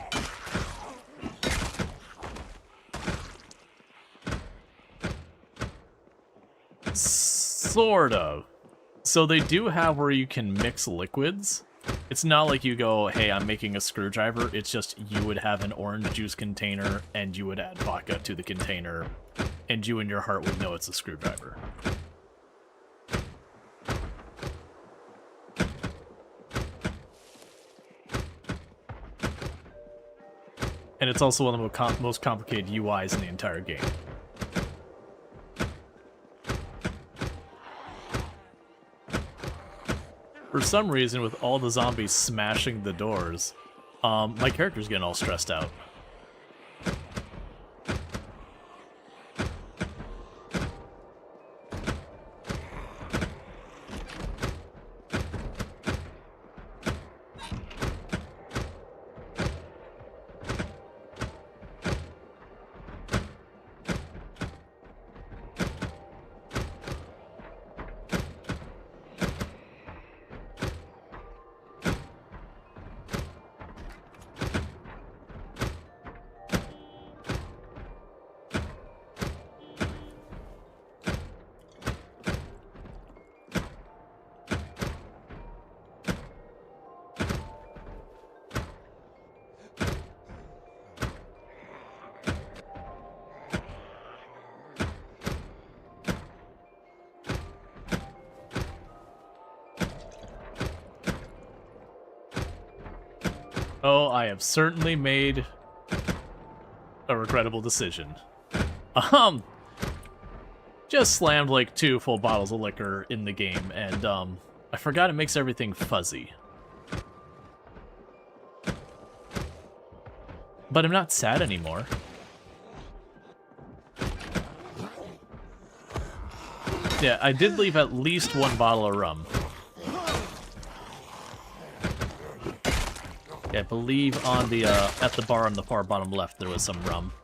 Speaker 1: Sort of. So they do have where you can mix liquids. It's not like you go, hey, I'm making a screwdriver. It's just you would have an orange juice container and you would add vodka to the container and you in your heart would know it's a screwdriver. And it's also one of the most complicated UIs in the entire game. For some reason, with all the zombies smashing the doors, my character's getting all stressed out. Oh, I have certainly made a regrettable decision. Just slammed like 2 full bottles of liquor in the game, and I forgot it makes everything fuzzy. But I'm not sad anymore. Yeah, I did leave at least 1 bottle of rum. Yeah, I believe on the at the bar on the far bottom left there was some rum.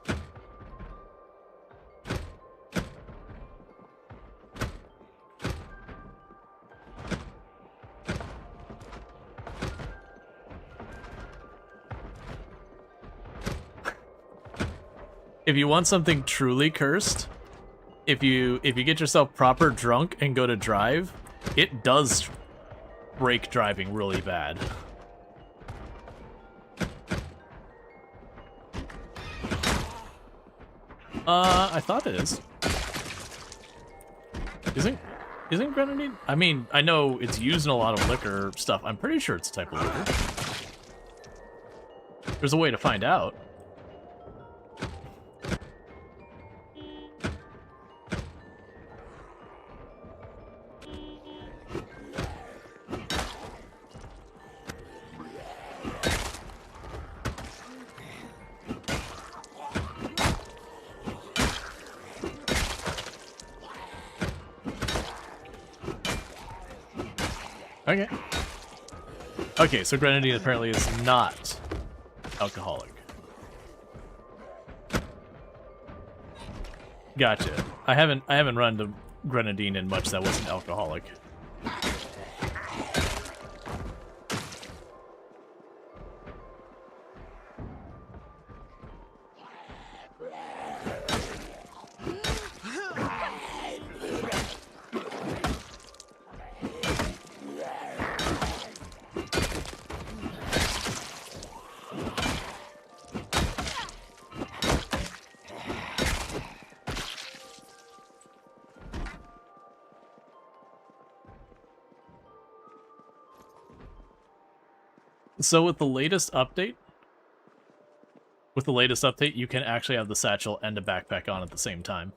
Speaker 1: If you want something truly cursed, if you get yourself proper drunk and go to drive, it does break driving really bad. I thought it is. Isn't grenadine? I mean, I know it's used in a lot of liquor stuff. I'm pretty sure it's a type of liquor. There's a way to find out. Okay. Okay, so grenadine apparently is not alcoholic. Gotcha. I haven't run the grenadine in much that wasn't alcoholic. So with the latest update, you can actually have the satchel and a backpack on at the same time.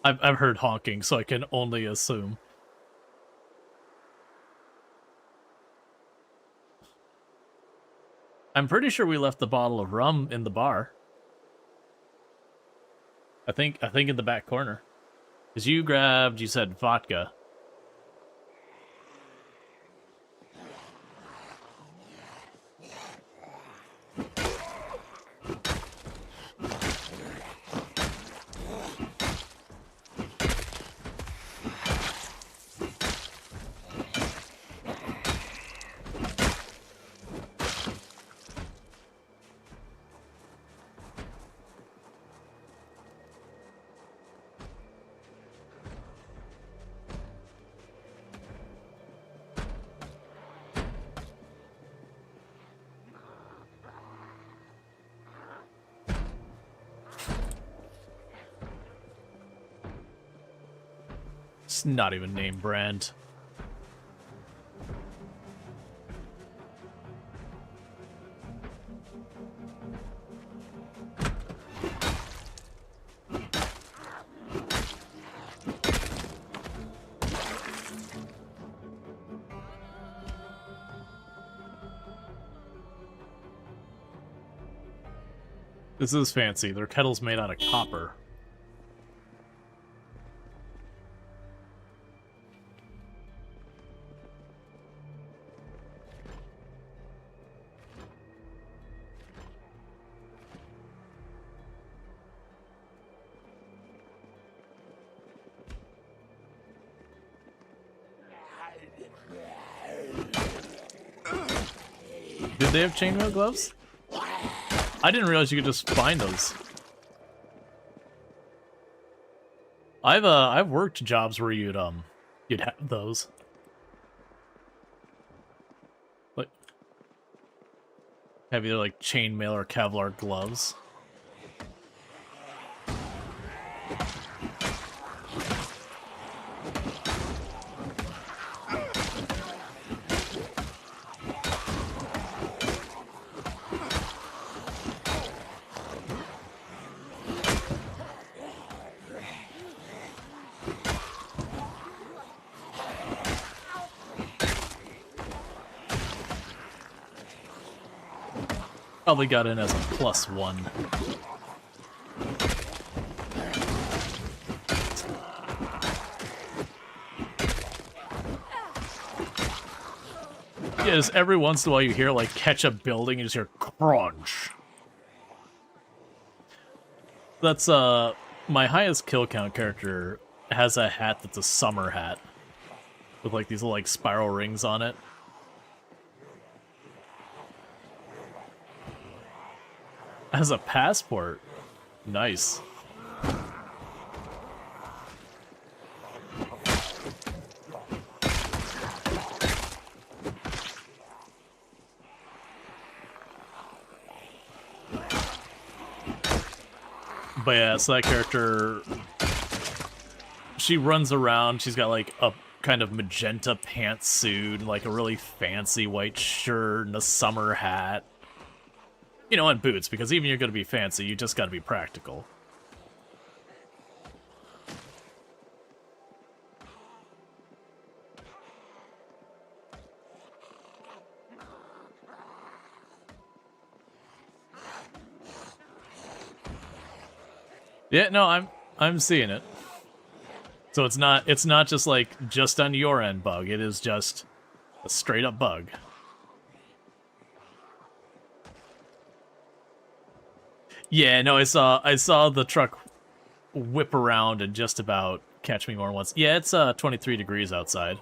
Speaker 1: I've heard honking, so I can only assume. I'm pretty sure we left the bottle of rum in the bar. I think in the back corner. Because you said vodka. It's not even name brand. This is fancy. Their kettle's made out of copper. Did they have chainmail gloves? I didn't realize you could just find those. I've worked jobs where you'd have those. Like have either like chainmail or Kevlar gloves. Probably got in as a +1. Yeah, just every once in a while you hear like catch a building and you just hear crunch. That's my highest kill count character has a hat that's a summer hat with like these little like spiral rings on it. As a passport. Nice. But yeah, so that character, she runs around, she's got like a kind of magenta pantsuit, like a really fancy white shirt and a summer hat. You know, and boots, because even if you're going to be fancy, you just got to be practical. Yeah, no, I'm seeing it. So it's not just like just on your end bug. It is just a straight up bug. Yeah, no, I saw the truck whip around and just about catch me more once. Yeah, it's 23 degrees outside.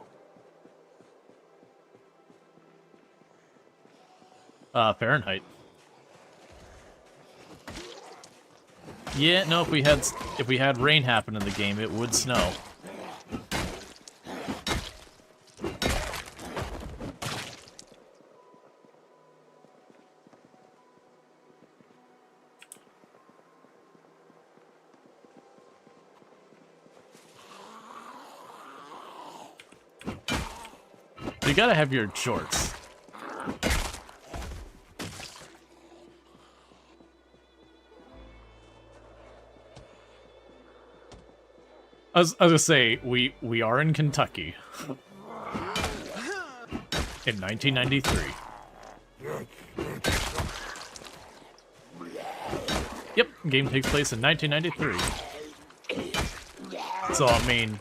Speaker 1: Fahrenheit. Yeah, no, if we had rain happen in the game, it would snow. You gotta have your shorts. I was gonna say, we are in Kentucky. In 1993. Yep, game takes place in 1993. So, I mean...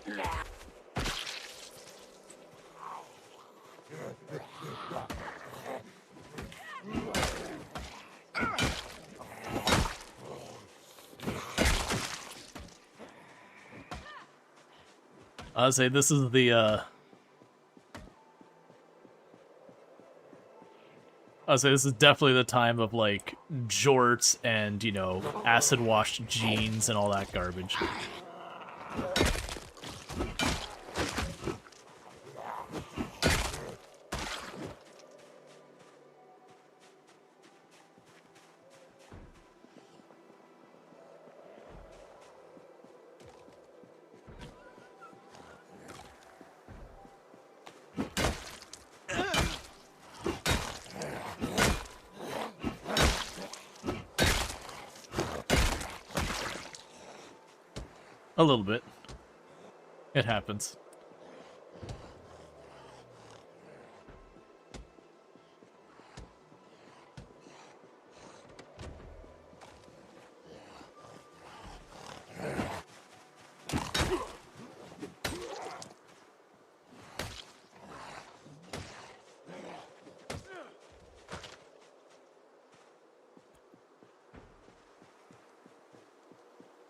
Speaker 1: I'll say this is the, I'll say this is definitely the time of, like, jorts and, you know, acid-washed jeans and all that garbage. A little bit. It happens.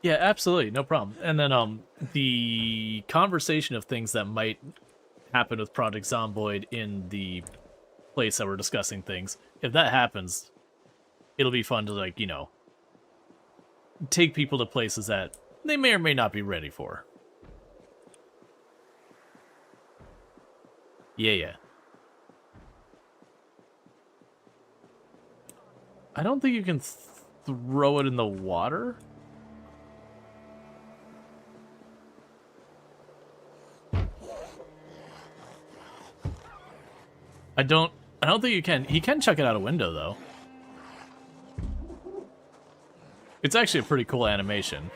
Speaker 1: Yeah, absolutely, no problem. And then the conversation of things that might happen with Project Zomboid in the place that we're discussing things, if that happens, it'll be fun to, like, you know, take people to places that they may or may not be ready for. Yeah. I don't think you can throw it in the water. I don't think you can. He can chuck it out a window, though. It's actually a pretty cool animation.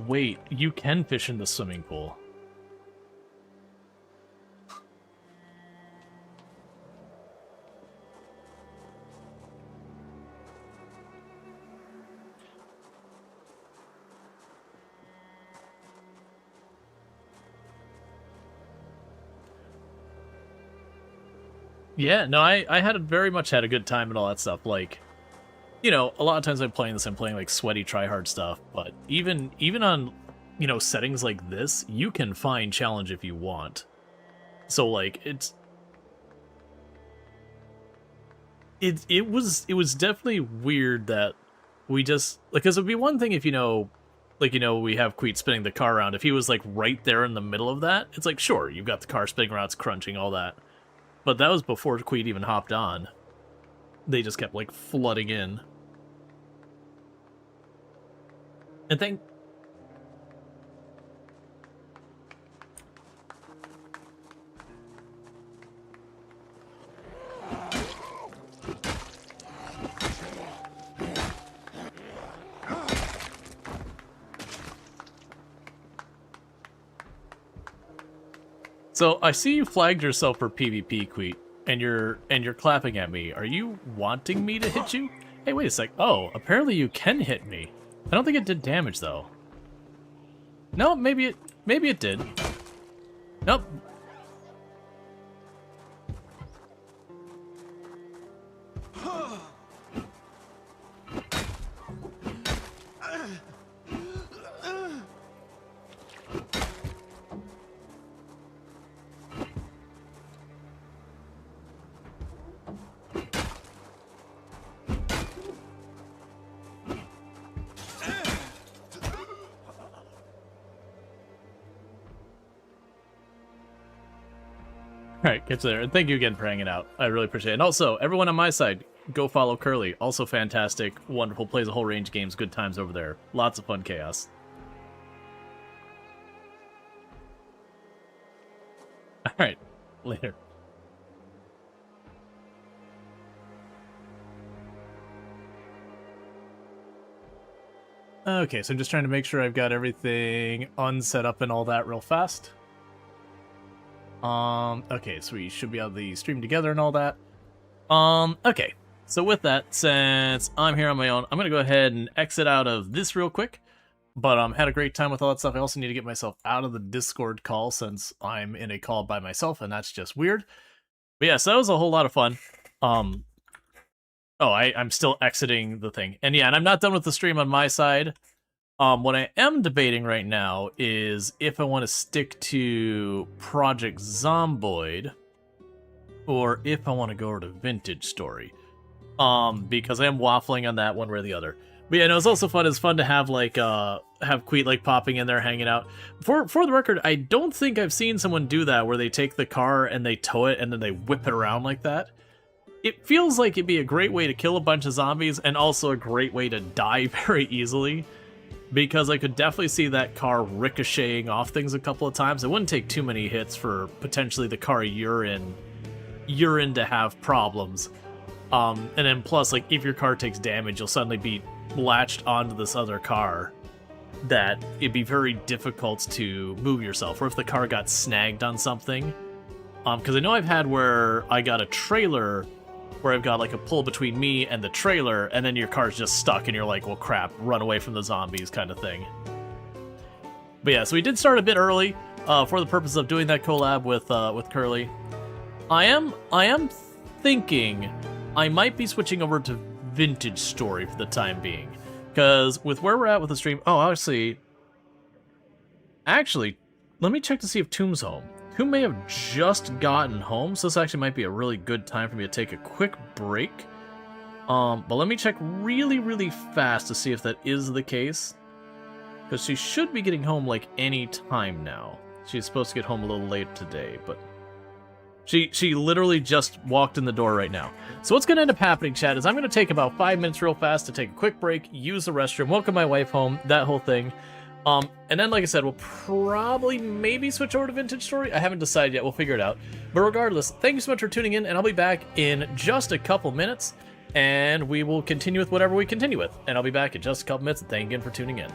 Speaker 1: Wait, you can fish in the swimming pool. Yeah, no, I had very much had a good time and all that stuff. Like, you know, a lot of times I'm playing this, I'm playing like sweaty tryhard stuff, but even on, you know, settings like this, you can find challenge if you want. So like it was definitely weird that we just, like, because it'd be one thing if, you know, like, you know, we have Queet spinning the car around. If he was like right there in the middle of that, it's like, sure, you've got the car spinning around, it's crunching, all that. But that was before Queet even hopped on. They just kept like flooding in. And thank... So I see you flagged yourself for PvP, Queet, and you're clapping at me. Are you wanting me to hit you? Hey, wait a sec. Oh, apparently you can hit me. I don't think it did damage though. No, maybe it did. Nope. Alright, catch you there. And thank you again for hanging out. I really appreciate it. And also, everyone on my side, go follow Curly. Also fantastic, wonderful, plays a whole range of games, good times over there. Lots of fun chaos. Alright, later. Okay, so I'm just trying to make sure I've got everything unset up and all that real fast. Okay, so we should be able to stream together and all that. Okay, so with that, since I'm here on my own, I'm gonna go ahead and exit out of this real quick. But had a great time with all that stuff. I also need to get myself out of the Discord call since I'm in a call by myself, and that's just weird. But yeah, so that was a whole lot of fun. Oh, I'm still exiting the thing. And yeah, and I'm not done with the stream on my side. What I am debating right now is if I want to stick to Project Zomboid or if I want to go over to Vintage Story. Because I am waffling on that one way or the other. But yeah, no, it's also fun. It's fun to have like have Queet like popping in there, hanging out. For the record, I don't think I've seen someone do that where they take the car and they tow it and then they whip it around like that. it feels like it'd be a great way to kill a bunch of zombies and also a great way to die very easily, because I could definitely see that car ricocheting off things a couple of times. It wouldn't take too many hits for potentially the car you're in to have problems. And then plus, like, if your car takes damage, you'll suddenly be latched onto this other car that it'd be very difficult to move yourself. Or if the car got snagged on something. Because I know I've had where I got a trailer where I've got like a pull between me and the trailer, and then your car's just stuck and you're like, well crap, run away from the zombies kind of thing. But yeah, so we did start a bit early for the purpose of doing that collab with Curly. I am thinking I might be switching over to Vintage Story for the time being. Because with where we're at with the stream... Oh, actually, let me check to see if Tomb's home. Tomb may have just gotten home, so this actually might be a really good time for me to take a quick break. But let me check really, really fast to see if that is the case. Because she should be getting home, like, any time now. She's supposed to get home a little late today, but... She literally just walked in the door right now. So what's going to end up happening, chat, is I'm going to take about 5 minutes real fast to take a quick break, use the restroom, welcome my wife home, that whole thing. And then, like I said, we'll probably maybe switch over to Vintage Story. I haven't decided yet. We'll figure it out. But regardless, thank you so much for tuning in, and I'll be back in just a couple minutes, and we will continue with whatever we continue with. And I'll be back in just a couple minutes, and thank you again for tuning in.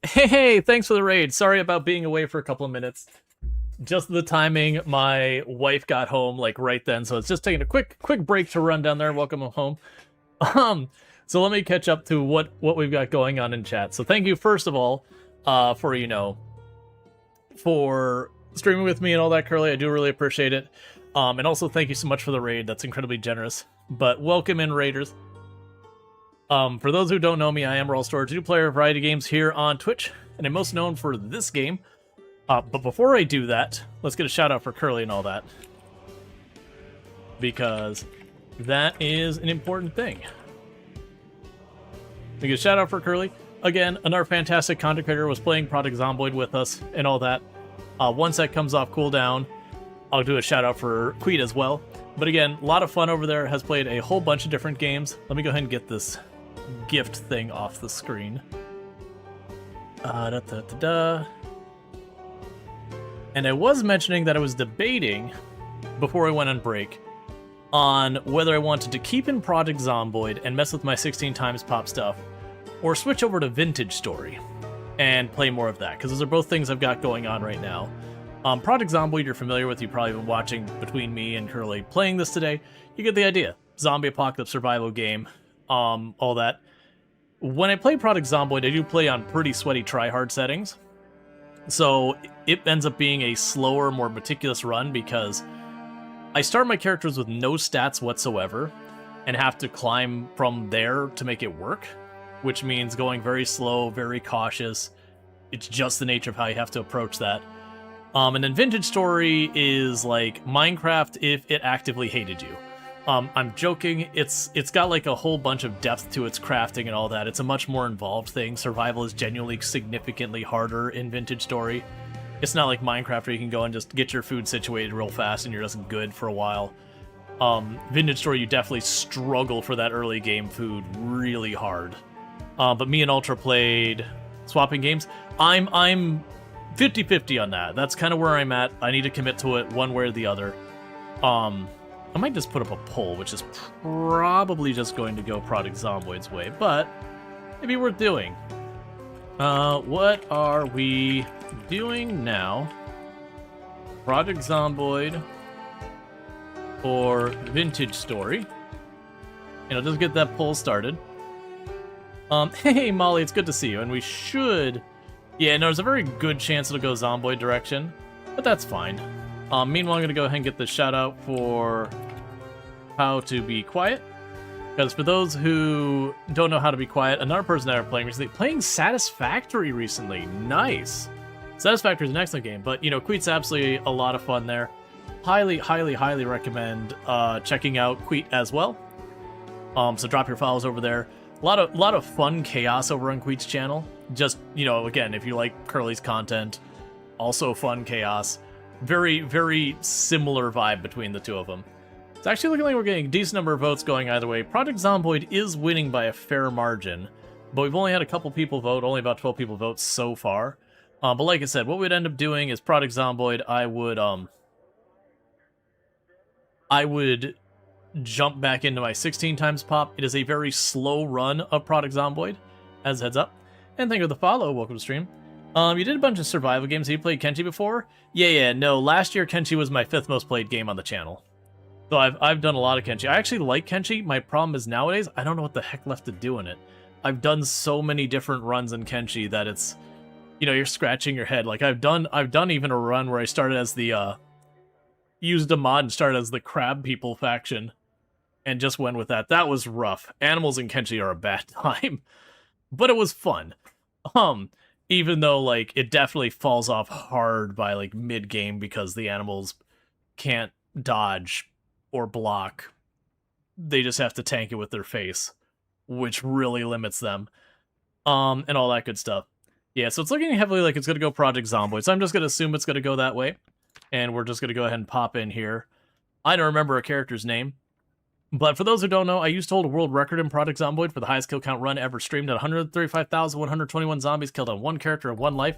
Speaker 1: Hey, thanks for the raid. Sorry about being away for a couple of minutes. Just the timing, my wife got home like right then, so it's just taking a quick break to run down there. Welcome home. So let me catch up to what we've got going on in chat. So thank you first of all for for streaming with me and all that, Curly. I do really appreciate it. And also thank you so much for the raid. That's incredibly generous. But welcome in, raiders. For those who don't know me, I am Rual Storge. I do play a variety of games here on Twitch, and I'm most known for this game. But before I do that, let's get a shout out for Curly and all that, because that is an important thing. We get a shout out for Curly. Again, another fantastic content creator, was playing Project Zomboid with us and all that. Once that comes off cooldown, I'll do a shout out for Queet as well. But again, a lot of fun over there, has played a whole bunch of different games. Let me go ahead and get this gift thing off the screen. And I was mentioning that I was debating, before I went on break, on whether I wanted to keep in Project Zomboid and mess with my 16 times pop stuff, or switch over to Vintage Story and play more of that, because those are both things I've got going on right now. Project Zomboid you're familiar with, you've probably been watching between me and Curly playing this today. You get the idea. Zombie apocalypse survival game, all that. When I play Project Zomboid, I do play on pretty sweaty tryhard settings. So it ends up being a slower, more meticulous run, because I start my characters with no stats whatsoever and have to climb from there to make it work, which means going very slow, very cautious. It's just the nature of how you have to approach that. And then Vintage Story is like Minecraft if it actively hated you. I'm joking. It's got like a whole bunch of depth to its crafting and all that. It's a much more involved thing. Survival is genuinely significantly harder in Vintage Story. It's not like Minecraft where you can go and just get your food situated real fast and you're just good for a while. Vintage Story, you definitely struggle for that early game food really hard. But me and Ultra played swapping games. I'm 50-50 on that. That's kind of where I'm at. I need to commit to it one way or the other. I might just put up a poll, which is probably just going to go Project Zomboid's way, but it'd be worth doing. What are we doing now? Project Zomboid or Vintage Story? And I'll just get that poll started. Hey Molly, it's good to see you, and we should... Yeah, no, there's a very good chance it'll go Zomboid direction, but that's fine. Meanwhile, I'm going to go ahead and get the shout out for How to Be Quiet. Because for those who don't know how to be quiet, another person that are playing recently, playing Satisfactory recently. Nice. Satisfactory is an excellent game, but, you know, Queet's absolutely a lot of fun there. Highly, highly, highly recommend checking out Queet as well. So drop your files over there. A lot of fun chaos over on Queet's channel. Just, you know, again, if you like Curly's content, also fun chaos. Very, very similar vibe between the two of them. It's actually looking like we're getting a decent number of votes going either way. Project Zomboid is winning by a fair margin, but we've only had a couple people vote, only about 12 people vote so far. But like I said, what we'd end up doing is Project Zomboid, I would jump back into my 16 times pop. It is a very slow run of Project Zomboid, as a heads up. And thank you for the follow, welcome to stream. You did a bunch of survival games. Have you played Kenshi before? Yeah, no, last year Kenshi was my 5th most played game on the channel. So I've done a lot of Kenshi. I actually like Kenshi. My problem is nowadays, I don't know what the heck left to do in it. I've done so many different runs in Kenshi that it's, you know, you're scratching your head. Like I've done even a run where I started as the, used a mod and started as the crab people faction. And just went with that. That was rough. Animals in Kenshi are a bad time. But it was fun. Even though, like, it definitely falls off hard by, like, mid-game because the animals can't dodge or block. They just have to tank it with their face, which really limits them. And all that good stuff. Yeah, so it's looking heavily like it's going to go Project Zomboid, so I'm just going to assume it's going to go that way. And we're just going to go ahead and pop in here. I don't remember a character's name. But for those who don't know, I used to hold a world record in Project Zomboid for the highest kill count run ever streamed at 135,121 zombies killed on one character in one life.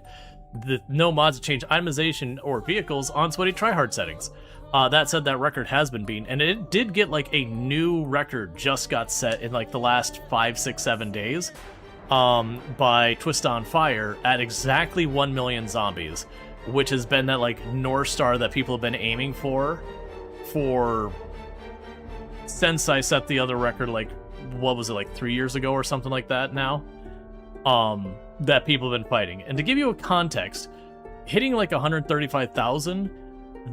Speaker 1: No mods to change itemization or vehicles on sweaty tryhard settings. That said, that record has been beaten, and it did get like a new record just got set in like the last 5, 6, 7 days. by Twist on Fire at exactly 1 million zombies, which has been that like North Star that people have been aiming for since I set the other record, like, what was it, like 3 years ago or something like that now? That people have been fighting. And to give you a context, hitting like 135,000,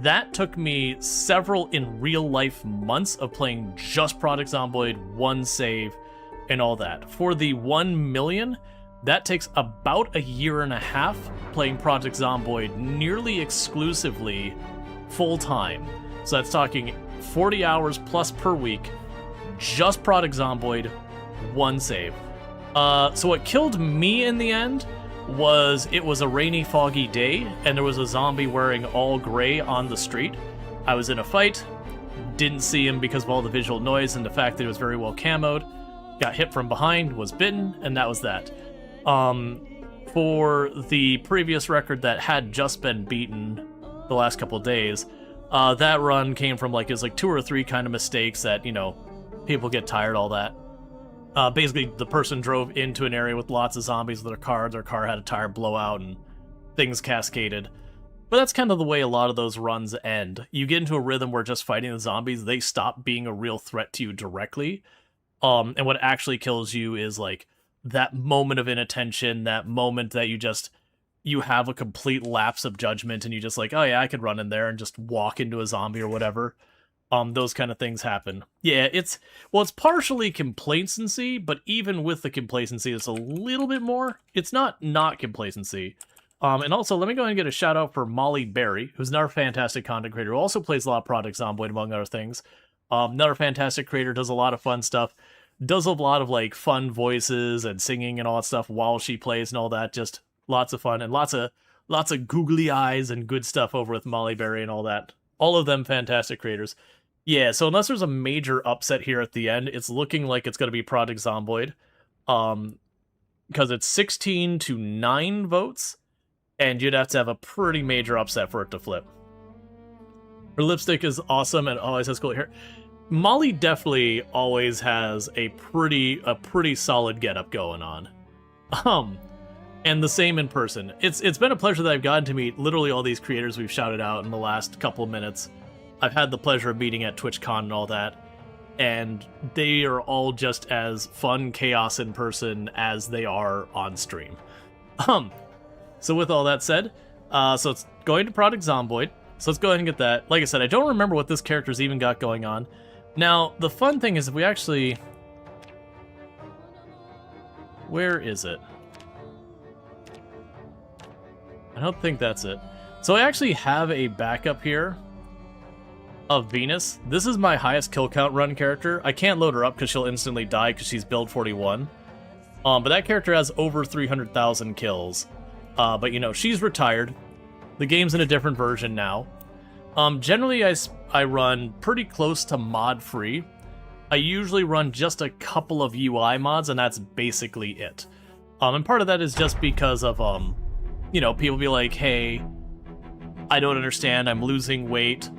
Speaker 1: that took me several in real life months of playing just Project Zomboid, one save, and all that. For the 1 million, that takes about a year and a half playing Project Zomboid nearly exclusively full time. So that's talking 40 hours plus per week, just Project Zomboid, one save. So what killed me in the end was it was a rainy, foggy day, and there was a zombie wearing all gray on the street. I was in a fight, didn't see him because of all the visual noise and the fact that it was very well camoed. Got hit from behind, was bitten, and that was that. For the previous record that had just been beaten the last couple of days, that run came from like, it was like 2 or 3 kind of mistakes that, you know, people get tired, all that. Basically, the person drove into an area with lots of zombies with their car had a tire blowout, and things cascaded. But that's kind of the way a lot of those runs end. You get into a rhythm where just fighting the zombies, they stop being a real threat to you directly. And what actually kills you is like that moment of inattention, that moment that you have a complete lapse of judgment and you just like, oh yeah, I could run in there and just walk into a zombie or whatever. Those kind of things happen. Yeah, it's partially complacency, but even with the complacency, it's a little bit more. It's not complacency. And also, let me go ahead and get a shout out for Molly Berry, who's another fantastic content creator who also plays a lot of Project Zomboid, among other things. Another fantastic creator, does a lot of fun stuff, does a lot of like fun voices and singing and all that stuff while she plays and all that. Just lots of fun and lots of googly eyes and good stuff over with Molly Berry and all that. All of them fantastic creators. Yeah, so unless there's a major upset here at the end, it's looking like it's going to be Project Zomboid. Because it's 16-9 votes, and you'd have to have a pretty major upset for it to flip. Her lipstick is awesome and always has cool hair. Molly definitely always has a pretty solid getup going on. And the same in person. It's been a pleasure that I've gotten to meet literally all these creators we've shouted out in the last couple of minutes. I've had the pleasure of meeting at TwitchCon and all that, and they are all just as fun chaos in person as they are on stream. So with all that said, so it's going to Project Zomboid, so let's go ahead and get that. Like I said, I don't remember what this character's even got going on. Now, the fun thing is if we actually... Where is it? I don't think that's it. So I actually have a backup here of Venus. This is my highest kill count run character. I can't load her up because she'll instantly die because she's build 41. But that character has over 300,000 kills. But you know, she's retired. The game's in a different version now. Generally, I run pretty close to mod free. I usually run just a couple of UI mods, and that's basically it. And part of that is just because of you know, people be like, hey, I don't understand, I'm losing weight.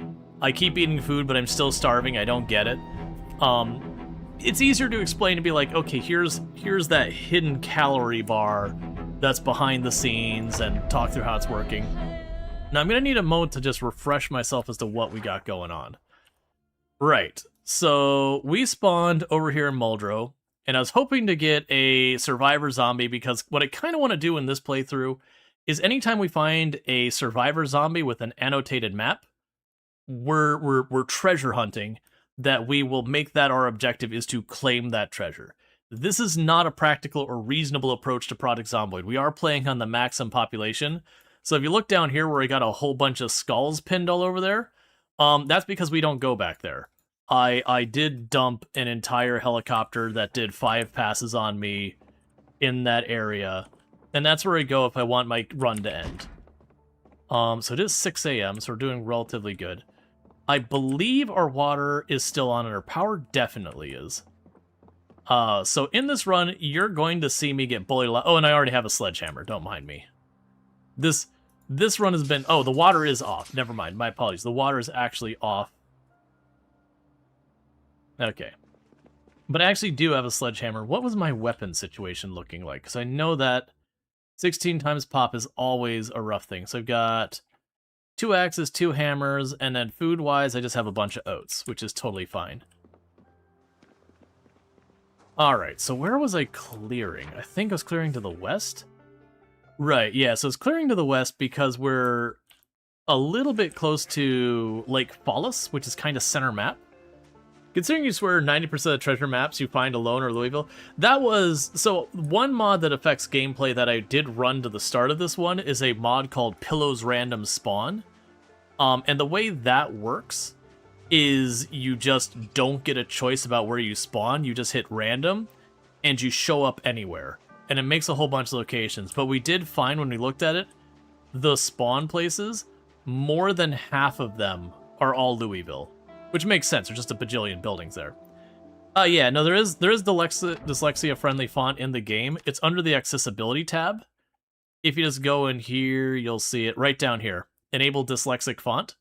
Speaker 1: I keep eating food, but I'm still starving. I don't get it. It's easier to explain to be like, okay, here's that hidden calorie bar that's behind the scenes, and talk through how it's working. Now, I'm going to need a moment to just refresh myself as to what we got going on. Right. So, we spawned over here in Muldrow, and I was hoping to get a survivor zombie, because what I kind of want to do in this playthrough is anytime we find a survivor zombie with an annotated map, we're treasure hunting, that we will make that our objective is to claim that treasure. This is not a practical or reasonable approach to Project Zomboid. We are playing on the maximum population. So if you look down here where I got a whole bunch of skulls pinned all over there, that's because we don't go back there. I did dump an entire helicopter that did 5 passes on me in that area, and that's where I go if I want my run to end. So it is 6 a.m., so we're doing relatively good. I believe our water is still on, and our power definitely is. So in this run, you're going to see me get bullied a lot. Oh, and I already have a sledgehammer. Don't mind me. This run has been... Oh, the water is off. Never mind. My apologies. The water is actually off. Okay. But I actually do have a sledgehammer. What was my weapon situation looking like? Because I know that 16 times pop is always a rough thing. So I've got 2 axes, 2 hammers, and then food-wise, I just have a bunch of oats, which is totally fine. Alright, so where was I clearing? I think I was clearing to the west? Right, yeah, so it's clearing to the west because we're a little bit close to Lake Fallis, which is kind of center map. Considering you swear 90% of the treasure maps you find alone or Louisville, that was... So, one mod that affects gameplay that I did run to the start of this one is a mod called Pillow's Random Spawn. And the way that works is you just don't get a choice about where you spawn, you just hit random, and you show up anywhere. And it makes a whole bunch of locations. But we did find, when we looked at it, the spawn places, more than half of them are all Louisville. Which makes sense, there's just a bajillion buildings there. Yeah, no, there is dyslexia-friendly font in the game. It's under the accessibility tab. If you just go in here, you'll see it right down here. Enable dyslexic font.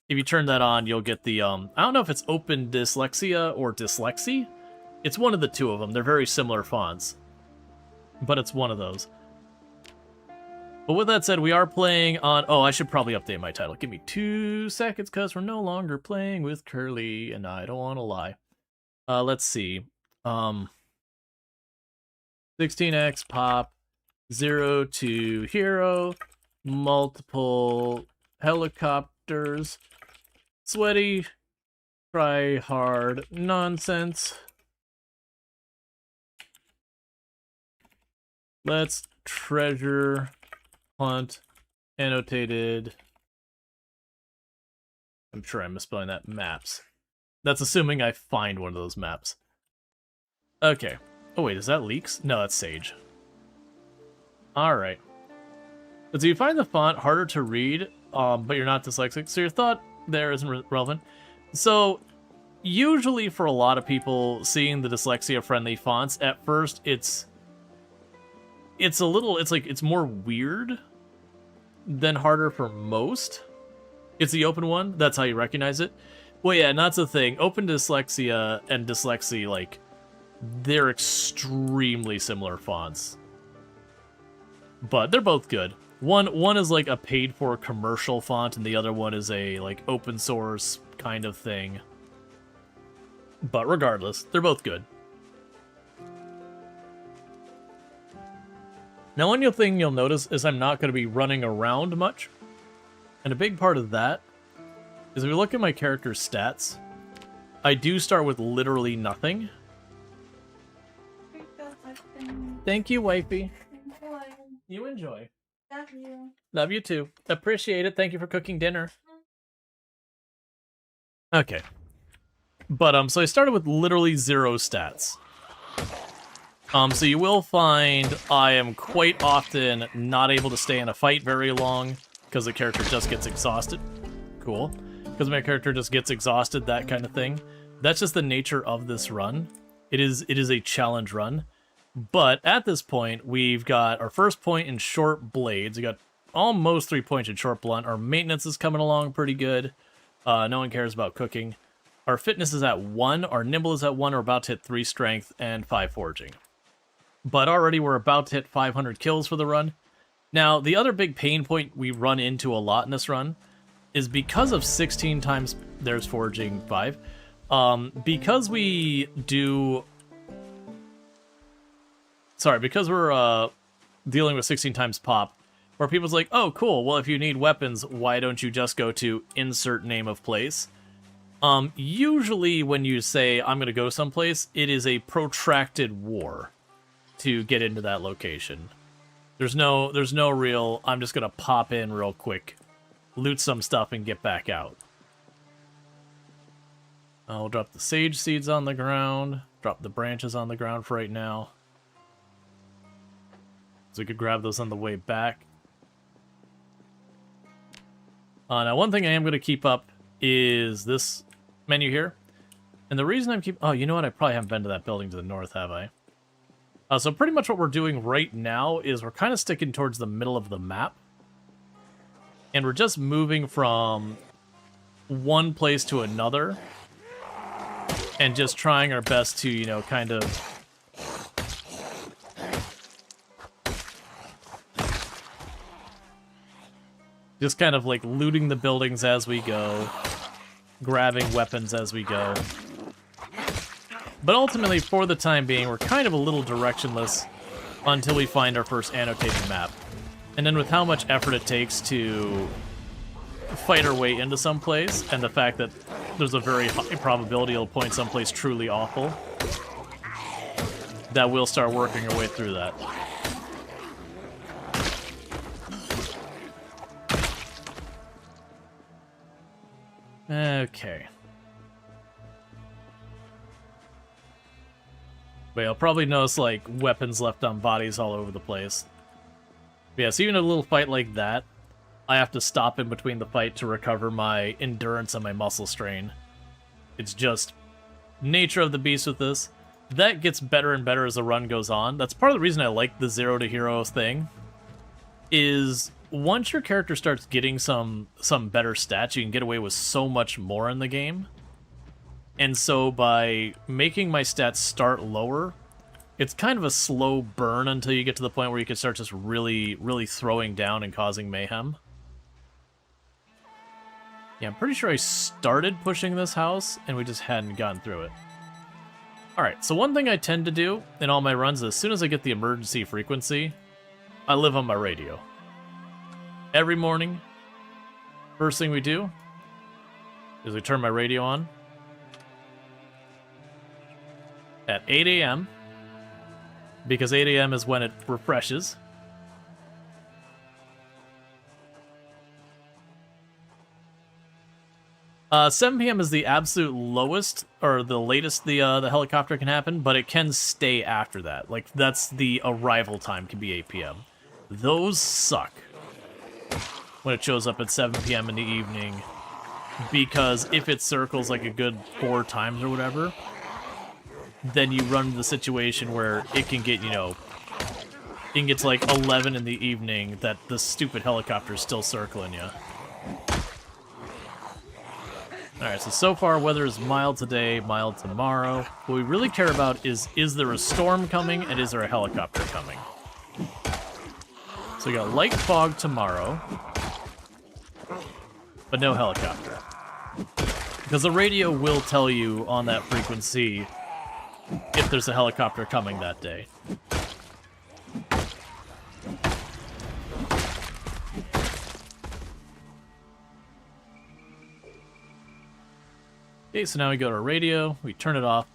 Speaker 1: If you turn that on, you'll get the, I don't know if it's Open Dyslexia or Dyslexie. It's one of the two of them. They're very similar fonts. But it's one of those. But with that said, we are playing on... Oh, I should probably update my title. Give me 2 seconds, because we're no longer playing with Curly, and I don't want to lie. Let's see. 16x, pop, 0 to hero, multiple helicopters, sweaty, try hard, nonsense. Let's treasure... hunt, annotated, I'm sure I'm misspelling that, maps. That's assuming I find one of those maps. Okay. Oh wait, is that leaks? No, that's Sage. Alright. So you find the font harder to read, but you're not dyslexic, so your thought there isn't relevant. So, usually for a lot of people, seeing the dyslexia-friendly fonts, at first it's a little, it's more weird than harder for most. It's the open one, that's how you recognize it. Well, yeah, and that's the thing. Open dyslexia and dyslexia, like, they're extremely similar fonts. But they're both good. One is like a paid-for commercial font, and the other one is a, like, open source kind of thing. But regardless, they're both good. Now, one thing you'll notice is I'm not going to be running around much. And a big part of that is if we look at my character's stats, I do start with literally nothing. Thank you, wifey.
Speaker 2: Enjoy.
Speaker 1: You enjoy.
Speaker 2: Love you.
Speaker 1: Love you too. Appreciate it. Thank you for cooking dinner. Okay. But, so I started with literally 0 stats. So you will find I am quite often not able to stay in a fight very long because the character just gets exhausted. Cool. Because my character just gets exhausted, that kind of thing. That's just the nature of this run. It is a challenge run. But at this point, we've got our first point in short blades. We got almost 3 points in short blunt. Our maintenance is coming along pretty good. No one cares about cooking. Our fitness is at 1. Our nimble is at 1. We're about to hit 3 strength and 5 foraging. But already we're about to hit 500 kills for the run. Now, the other big pain point we run into a lot in this run is because of 16 times, there's foraging 5, because we do... Sorry, because we're dealing with 16 times pop, where people's like, oh, cool, well, if you need weapons, why don't you just go to insert name of place? Usually when you say, I'm going to go someplace, it is a protracted war to get into that location. There's no real, I'm just gonna pop in real quick, loot some stuff, and get back out. I'll drop the sage seeds on the ground, drop the branches on the ground for right now. So we could grab those on the way back. Now one thing I am gonna keep up is this menu here. And the reason I'm oh, you know what, I probably haven't been to that building to the north, have I? So pretty much what we're doing right now is we're kind of sticking towards the middle of the map. And we're just moving from one place to another and just trying our best to, you know, kind of like looting the buildings as we go, grabbing weapons as we go. But ultimately, for the time being, we're kind of a little directionless until we find our first annotated map. And then with how much effort it takes to fight our way into someplace, and the fact that there's a very high probability it'll point someplace truly awful, that we'll start working our way through that. Okay. But you'll probably notice, like, weapons left on bodies all over the place. But yeah, so even a little fight like that, I have to stop in between the fight to recover my endurance and my muscle strain. It's just nature of the beast with this. That gets better and better as the run goes on. That's part of the reason I like the zero to hero thing, is once your character starts getting some better stats, you can get away with so much more in the game. And so by making my stats start lower, it's kind of a slow burn until you get to the point where you can start just really, really throwing down and causing mayhem. Yeah, I'm pretty sure I started pushing this house, and we just hadn't gotten through it. Alright, so one thing I tend to do in all my runs, as soon as I get the emergency frequency, I live on my radio. Every morning, first thing we do is we turn my radio on at 8 a.m. because 8 a.m. is when it refreshes. 7 p.m. is the absolute lowest, or the latest the helicopter can happen, but it can stay after that. Like, that's the arrival time, can be 8 p.m. Those suck when it shows up at 7 p.m. in the evening, because if it circles like a good 4 times or whatever, then you run into the situation where it can get, you know, it can get to like 11 in the evening that the stupid helicopter is still circling you. Alright, so far weather is mild today, mild tomorrow. What we really care about is there a storm coming and is there a helicopter coming? So we got light fog tomorrow, but no helicopter. Because the radio will tell you on that frequency if there's a helicopter coming that day. Okay, so now we go to our radio, we turn it off,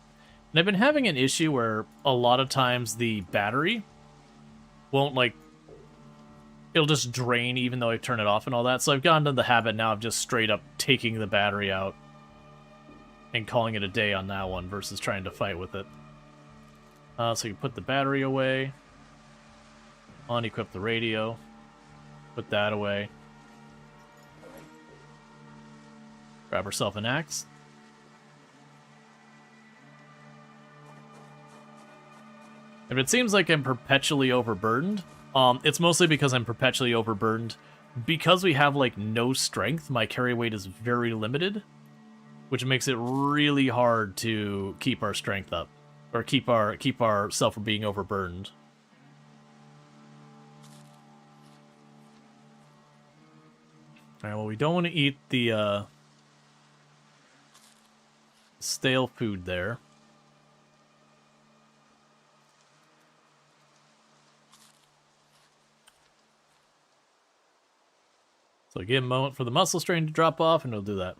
Speaker 1: and I've been having an issue where a lot of times the battery won't, like, it'll just drain even though I turn it off and all that, so I've gotten into the habit now of just straight up taking the battery out and calling it a day on that one versus trying to fight with it. So you put the battery away, unequip the radio, put that away, grab herself an axe. If it seems like I'm perpetually overburdened, it's mostly because I'm perpetually overburdened. Because we have, like, no strength, my carry weight is very limited, which makes it really hard to keep our strength up, or keep ourselves from being overburdened. Alright, well, we don't want to eat the stale food there. So give a moment for the muscle strain to drop off, and we'll do that.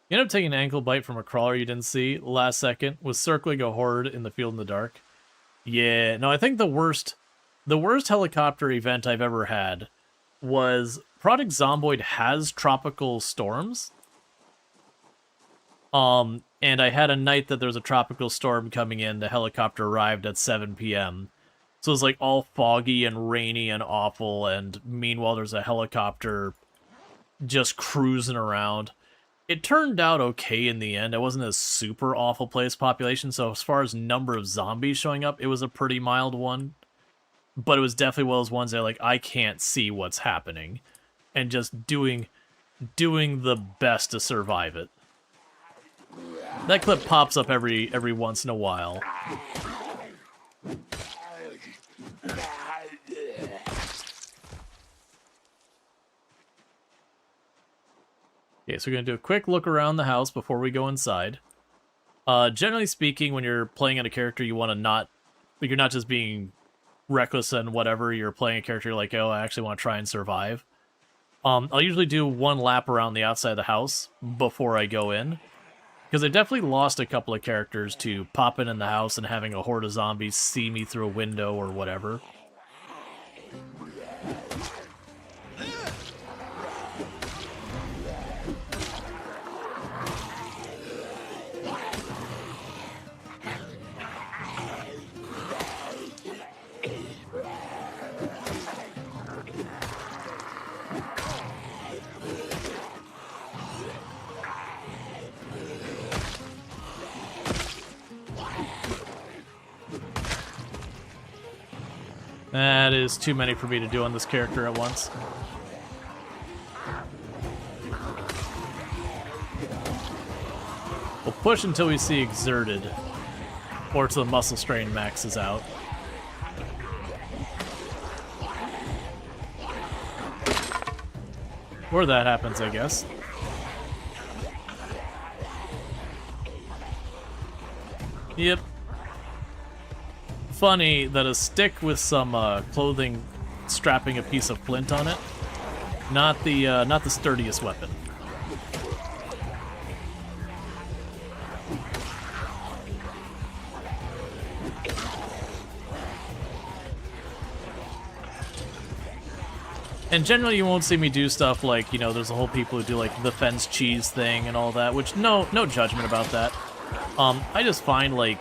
Speaker 1: You end up taking an ankle bite from a crawler you didn't see last second, was circling a horde in the field in the dark. Yeah, no, I think the worst helicopter event I've ever had was Project Zomboid has tropical storms. And I had a night that there was a tropical storm coming in. The helicopter arrived at 7 p.m. So it was like all foggy and rainy and awful, and meanwhile there's a helicopter just cruising around. It turned out okay in the end. It wasn't a super awful place population, so as far as number of zombies showing up, it was a pretty mild one. But it was definitely one of those ones that, like, I can't see what's happening, and just doing the best to survive it. That clip pops up every once in a while. Okay, so we're going to do a quick look around the house before we go inside. Generally speaking, when you're playing at a character, you want to not... Like, you're not just being reckless and whatever. You're playing a character like, oh, I actually want to try and survive. I'll usually do one lap around the outside of the house before I go in. Because I definitely lost a couple of characters to popping in the house and having a horde of zombies see me through a window or whatever. That is too many for me to do on this character at once. We'll push until we see exerted, or till the muscle strain maxes out. Or that happens, I guess. Yep. Funny that a stick with some clothing strapping a piece of flint on it, not the sturdiest weapon. And generally you won't see me do stuff like, you know, there's a whole people who do like the fence cheese thing and all that, which no judgment about that. I just find like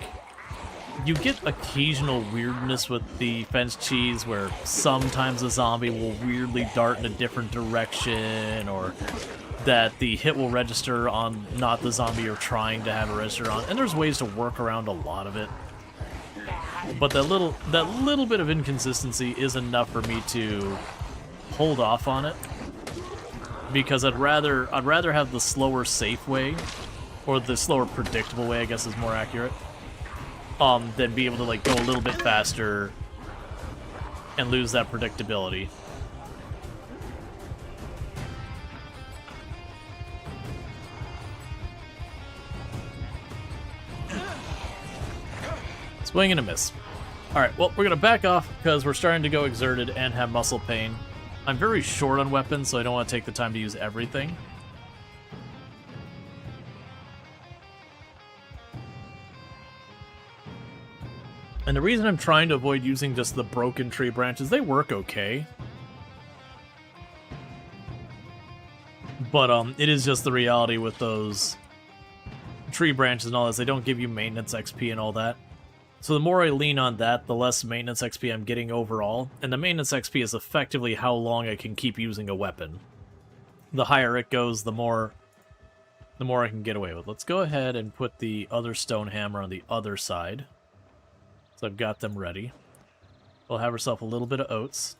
Speaker 1: you get occasional weirdness with the fence cheese where sometimes a zombie will weirdly dart in a different direction, or that the hit will register on not the zombie you're trying to have it register on, and there's ways to work around a lot of it. But that little bit of inconsistency is enough for me to hold off on it, because I'd rather have the slower safe way, or the slower predictable way, I guess is more accurate. Then be able to like go a little bit faster and lose that predictability. Swing and a miss. Alright, well, we're gonna back off because we're starting to go exerted and have muscle pain. I'm very short on weapons, so I don't want to take the time to use everything. And the reason I'm trying to avoid using just the broken tree branches, they work okay. But it is just the reality with those tree branches and all this, they don't give you maintenance XP and all that. So the more I lean on that, the less maintenance XP I'm getting overall. And the maintenance XP is effectively how long I can keep using a weapon. The higher it goes, the more I can get away with. Let's go ahead and put the other stone hammer on the other side. So I've got them ready. We'll have ourselves a little bit of oats.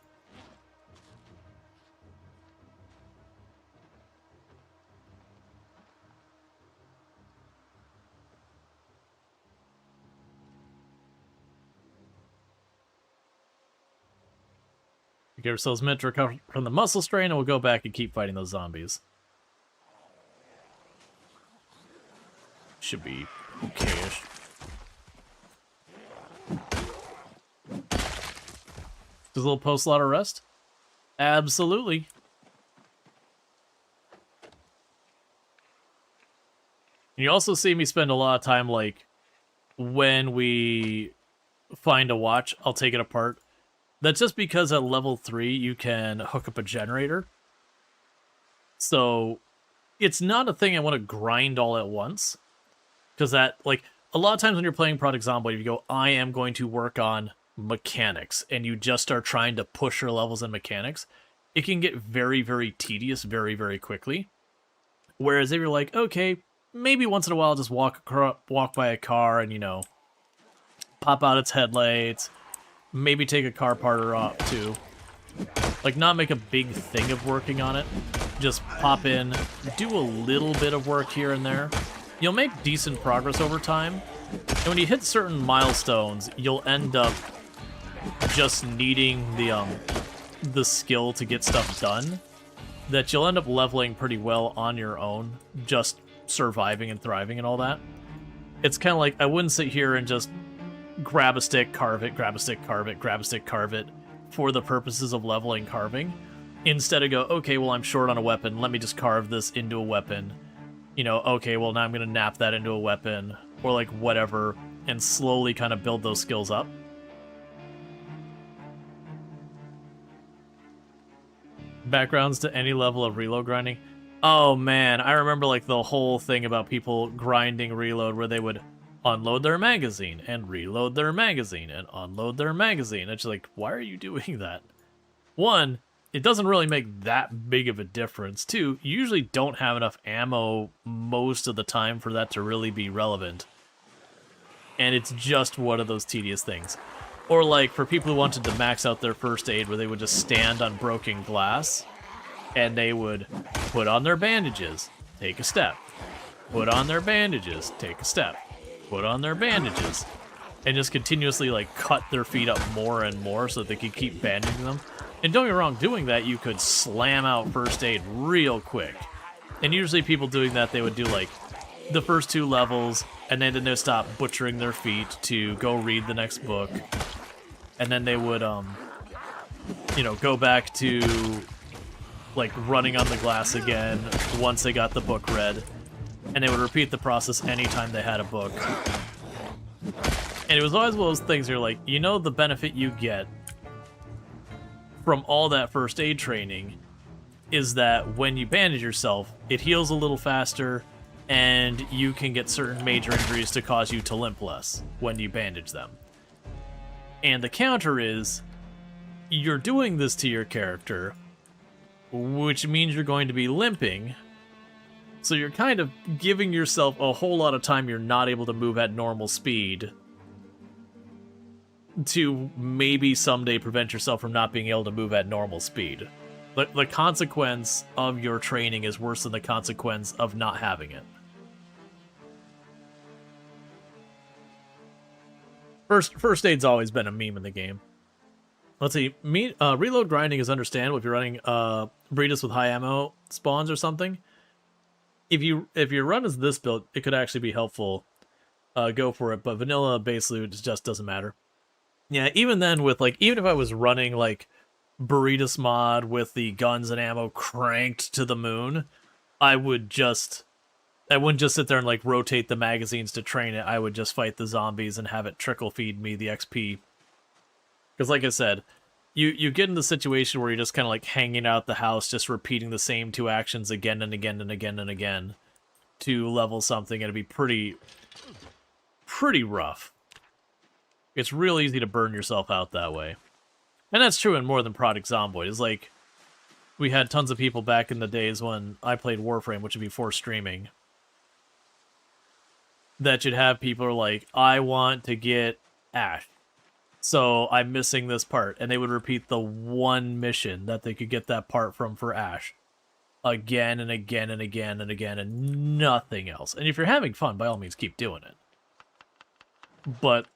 Speaker 1: We get ourselves a minute to recover from the muscle strain, and we'll go back and keep fighting those zombies. Should be okay-ish. Does a little post-slaughter rest? Absolutely. And you also see me spend a lot of time, like, when we find a watch, I'll take it apart. That's just because at level 3, you can hook up a generator. So, it's not a thing I want to grind all at once. Because that, like, a lot of times when you're playing Project Zomboid, you go, I am going to work on mechanics, and you just start trying to push your levels in mechanics, it can get very, very tedious very, very quickly. Whereas if you're like, okay, maybe once in a while I'll just walk by a car and, you know, pop out its headlights, maybe take a car part or off too. Like, not make a big thing of working on it. Just pop in, do a little bit of work here and there, you'll make decent progress over time, and when you hit certain milestones, you'll end up just needing the skill to get stuff done, that you'll end up leveling pretty well on your own, just surviving and thriving and all that. It's kind of like, I wouldn't sit here and just grab a stick, carve it, grab a stick, carve it, grab a stick, carve it, for the purposes of leveling carving. Instead of go, okay, well, I'm short on a weapon, let me just carve this into a weapon. You know, okay, well, now I'm going to nap that into a weapon, or like whatever, and slowly kind of build those skills up. Backgrounds to any level of reload grinding. Oh man, I remember like the whole thing about people grinding reload where they would unload their magazine and reload their magazine and unload their magazine. It's like, why are you doing that? One, it doesn't really make that big of a difference. Two, you usually don't have enough ammo most of the time for that to really be relevant. And it's just one of those tedious things. Or like for people who wanted to max out their first aid where they would just stand on broken glass and they would put on their bandages, take a step, put on their bandages, take a step, put on their bandages, and just continuously like cut their feet up more and more so that they could keep bandaging them. And don't get me wrong, doing that you could slam out first aid real quick. And usually people doing that, they would do like the first 2 levels, and then they'd stop butchering their feet to go read the next book. And then they would, you know, go back to like running on the glass again once they got the book read. And they would repeat the process anytime they had a book. And it was always one of those things where you're like, you know, the benefit you get from all that first aid training is that when you bandage yourself, it heals a little faster, and you can get certain major injuries to cause you to limp less when you bandage them. And the counter is, you're doing this to your character, which means you're going to be limping, so you're kind of giving yourself a whole lot of time you're not able to move at normal speed to maybe someday prevent yourself from not being able to move at normal speed. The consequence of your training is worse than the consequence of not having it. First aid's always been a meme in the game. Let's see, reload grinding is understandable if you're running Breedus with high ammo spawns or something. If you run as this build, it could actually be helpful. Go for it, but vanilla base loot just doesn't matter. Yeah, even then, with like, even if I was running like Burritos mod with the guns and ammo cranked to the moon, I wouldn't just sit there and like rotate the magazines to train it. I would just fight the zombies and have it trickle feed me the XP. Because like I said, you get in the situation where you're just kind of like hanging out the house, just repeating the same 2 actions again and again and again and again to level something, and it'd be pretty rough. It's real easy to burn yourself out that way. And that's true in more than Project Zomboid. It's like, we had tons of people back in the days when I played Warframe, which would be before streaming, that you'd have people who are like, I want to get Ash, so I'm missing this part. And they would repeat the one mission that they could get that part from for Ash. Again and again and again and again, and nothing else. And if you're having fun, by all means, keep doing it. But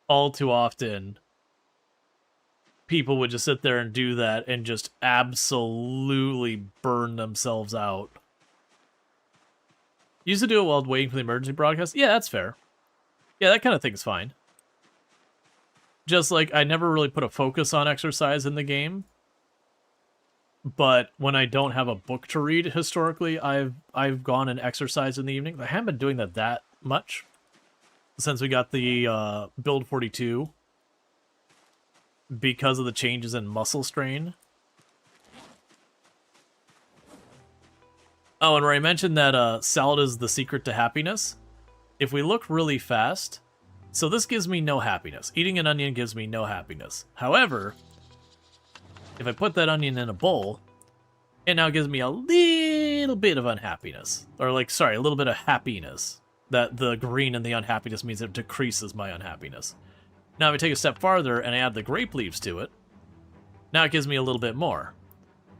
Speaker 1: all too often, people would just sit there and do that and just absolutely burn themselves out. Used to do it while waiting for the emergency broadcast. Yeah, that's fair. Yeah, that kind of thing's fine. Just like, I never really put a focus on exercise in the game. But when I don't have a book to read, historically, I've gone and exercised in the evening. I haven't been doing that much since we got the Build 42 because of the changes in muscle strain. Oh, and where I mentioned that salad is the secret to happiness, if we look really fast, so this gives me no happiness. Eating an onion gives me no happiness. However, if I put that onion in a bowl, it now gives me a little bit of unhappiness. Or like, sorry, a little bit of happiness. That the green and the unhappiness means it decreases my unhappiness. Now if I take a step farther and I add the grape leaves to it, now it gives me a little bit more.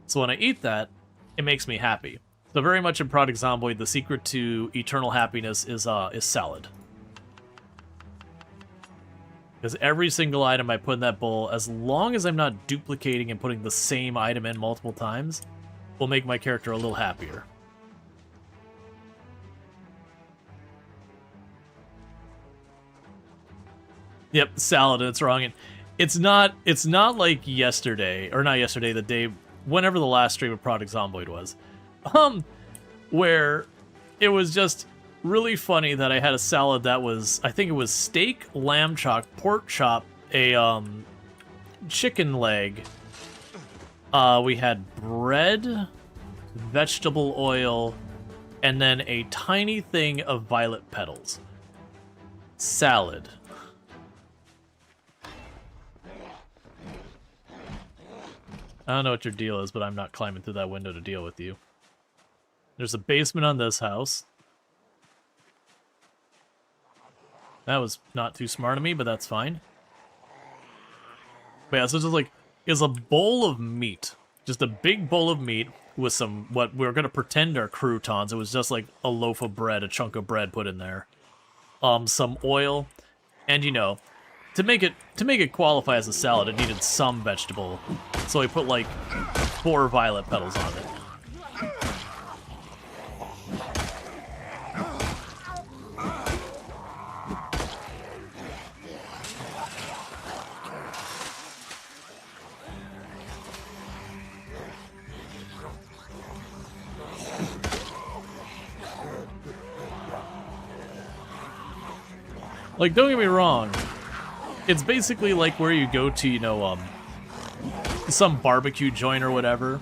Speaker 1: So when I eat that, it makes me happy. So very much in Product Zomboid, the secret to eternal happiness is salad. Because every single item I put in that bowl, as long as I'm not duplicating and putting the same item in multiple times, will make my character a little happier. Yep, salad, it's wrong. And it's not like yesterday, or not yesterday, the day, whenever the last stream of Product Zomboid was. Where it was just really funny that I had a salad that was, I think it was steak, lamb chop, pork chop, a chicken leg. We had bread, vegetable oil, and then a tiny thing of violet petals. Salad. I don't know what your deal is, but I'm not climbing through that window to deal with you. There's a basement on this house. That was not too smart of me, but that's fine. But yeah, so it's just like, it's a bowl of meat. Just a big bowl of meat with some, what we're going to pretend are croutons. It was just like a loaf of bread, a chunk of bread put in there. Some oil, and you know, to make it qualify as a salad, it needed some vegetable. So I put like 4 violet petals on it. Like, don't get me wrong, it's basically like where you go to, you know, some barbecue joint or whatever,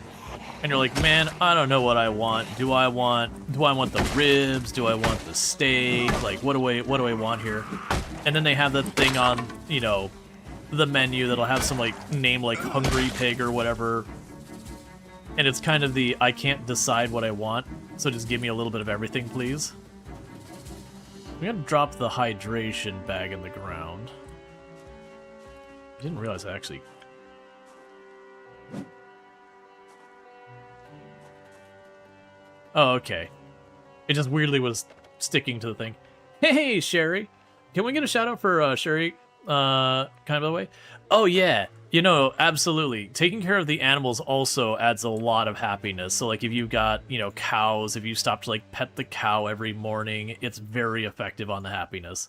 Speaker 1: and you're like, man, I don't know what I want. Do I want the ribs? Do I want the steak? Like, what do I want here? And then they have that thing on, you know, the menu that'll have some, like, name like Hungry Pig or whatever. And it's kind of the, I can't decide what I want, so just give me a little bit of everything, please. I'm gonna drop the hydration bag in the ground. I didn't realize I actually... Oh, okay. It just weirdly was sticking to the thing. Hey, Sherry! Can we get a shout out for Sherry, kind of the way? Oh, yeah. You know, absolutely. Taking care of the animals also adds a lot of happiness. So, like, if you've got, you know, cows, if you stop to, like, pet the cow every morning, it's very effective on the happiness.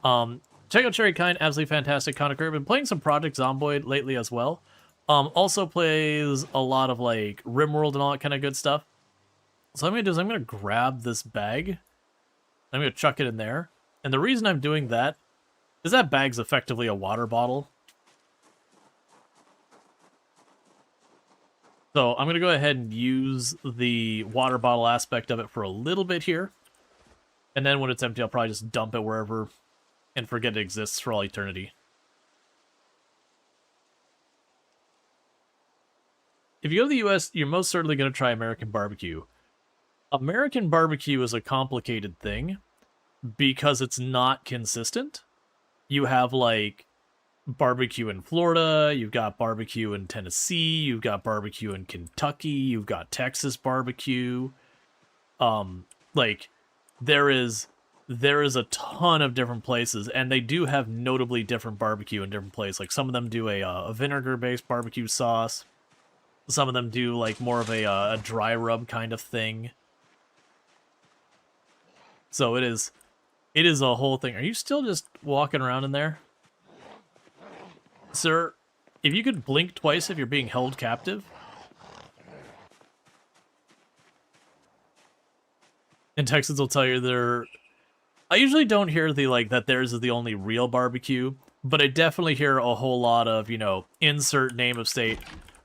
Speaker 1: Check out Cherry Kind, absolutely fantastic content creator. Been playing some Project Zomboid lately as well. Also plays a lot of, like, RimWorld and all that kind of good stuff. So what I'm going to do is I'm going to grab this bag. I'm going to chuck it in there. And the reason I'm doing that is that bag's effectively a water bottle. So I'm going to go ahead and use the water bottle aspect of it for a little bit here. And then when it's empty, I'll probably just dump it wherever and forget it exists for all eternity. If you go to the US, you're most certainly going to try American barbecue. American barbecue is a complicated thing because it's not consistent. You have, like, barbecue in Florida, you've got barbecue in Tennessee, you've got barbecue in Kentucky, you've got Texas barbecue. Like, there is a ton of different places, and they do have notably different barbecue in different places. Like, some of them do a vinegar-based barbecue sauce. Some of them do, like, more of a dry rub kind of thing. So it is a whole thing. Are you still just walking around in there? Sir, if you could blink twice if you're being held captive. And Texans will tell you they're... I usually don't hear the, like, that theirs is the only real barbecue, but I definitely hear a whole lot of, you know, insert name of state,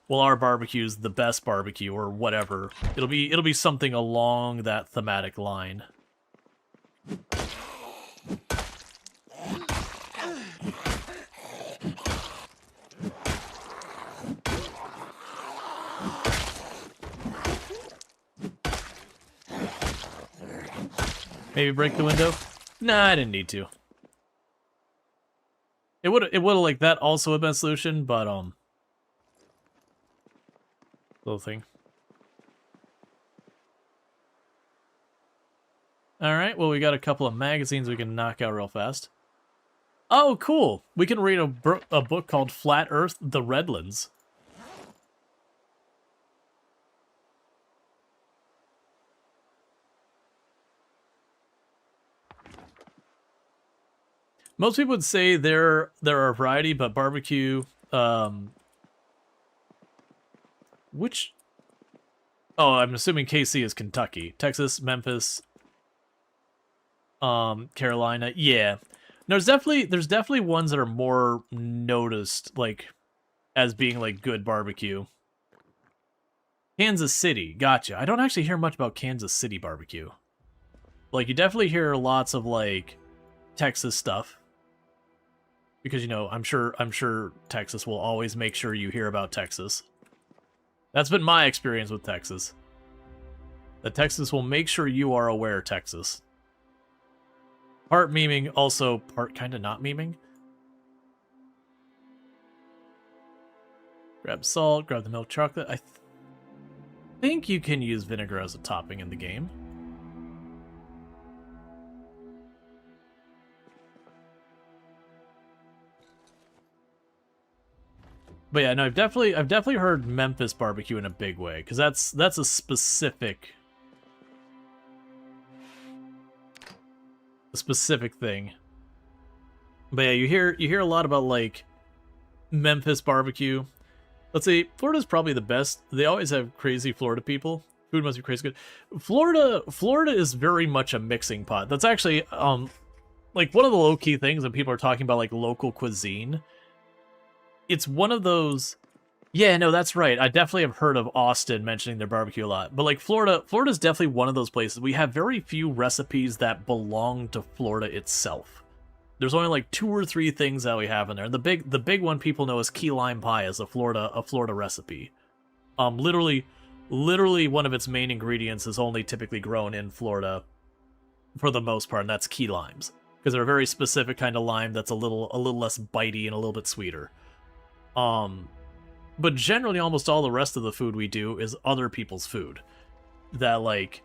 Speaker 1: well, our barbecue's the best barbecue, or whatever. It'll be something along that thematic line. Maybe break the window? Nah, I didn't need to. It would have, like, that also have been a solution, but, little thing. Alright, well, we got a couple of magazines we can knock out real fast. Oh, cool! We can read a book called Flat Earth, The Redlands. Most people would say there are a variety, but barbecue, which... Oh, I'm assuming KC is Kentucky. Texas, Memphis, Carolina. Yeah. There's definitely ones that are more noticed, like, as being, like, good barbecue. Kansas City. Gotcha. I don't actually hear much about Kansas City barbecue. Like, you definitely hear lots of, like, Texas stuff. Because, you know, I'm sure Texas will always make sure you hear about Texas. That's been my experience with Texas. That Texas will make sure you are aware, Texas. Part memeing, also part kind of not memeing. Grab salt, grab the milk chocolate. I think you can use vinegar as a topping in the game. But yeah, no, I've definitely heard Memphis barbecue in a big way, because that's a specific thing. But yeah, you hear a lot about like Memphis barbecue. Let's see, Florida's probably the best. They always have crazy Florida people. Food must be crazy good. Florida is very much a mixing pot. That's actually like one of the low key things when people are talking about like local cuisine. It's one of those. Yeah, no, that's right. I definitely have heard of Austin mentioning their barbecue a lot. But like Florida's definitely one of those places. We have very few recipes that belong to Florida itself. There's only like 2 or 3 things that we have in there. The big one people know is key lime pie as a Florida recipe. Literally one of its main ingredients is only typically grown in Florida for the most part, and that's key limes. Because they're a very specific kind of lime that's a little less bitey and a little bit sweeter. But generally almost all the rest of the food we do is other people's food. That like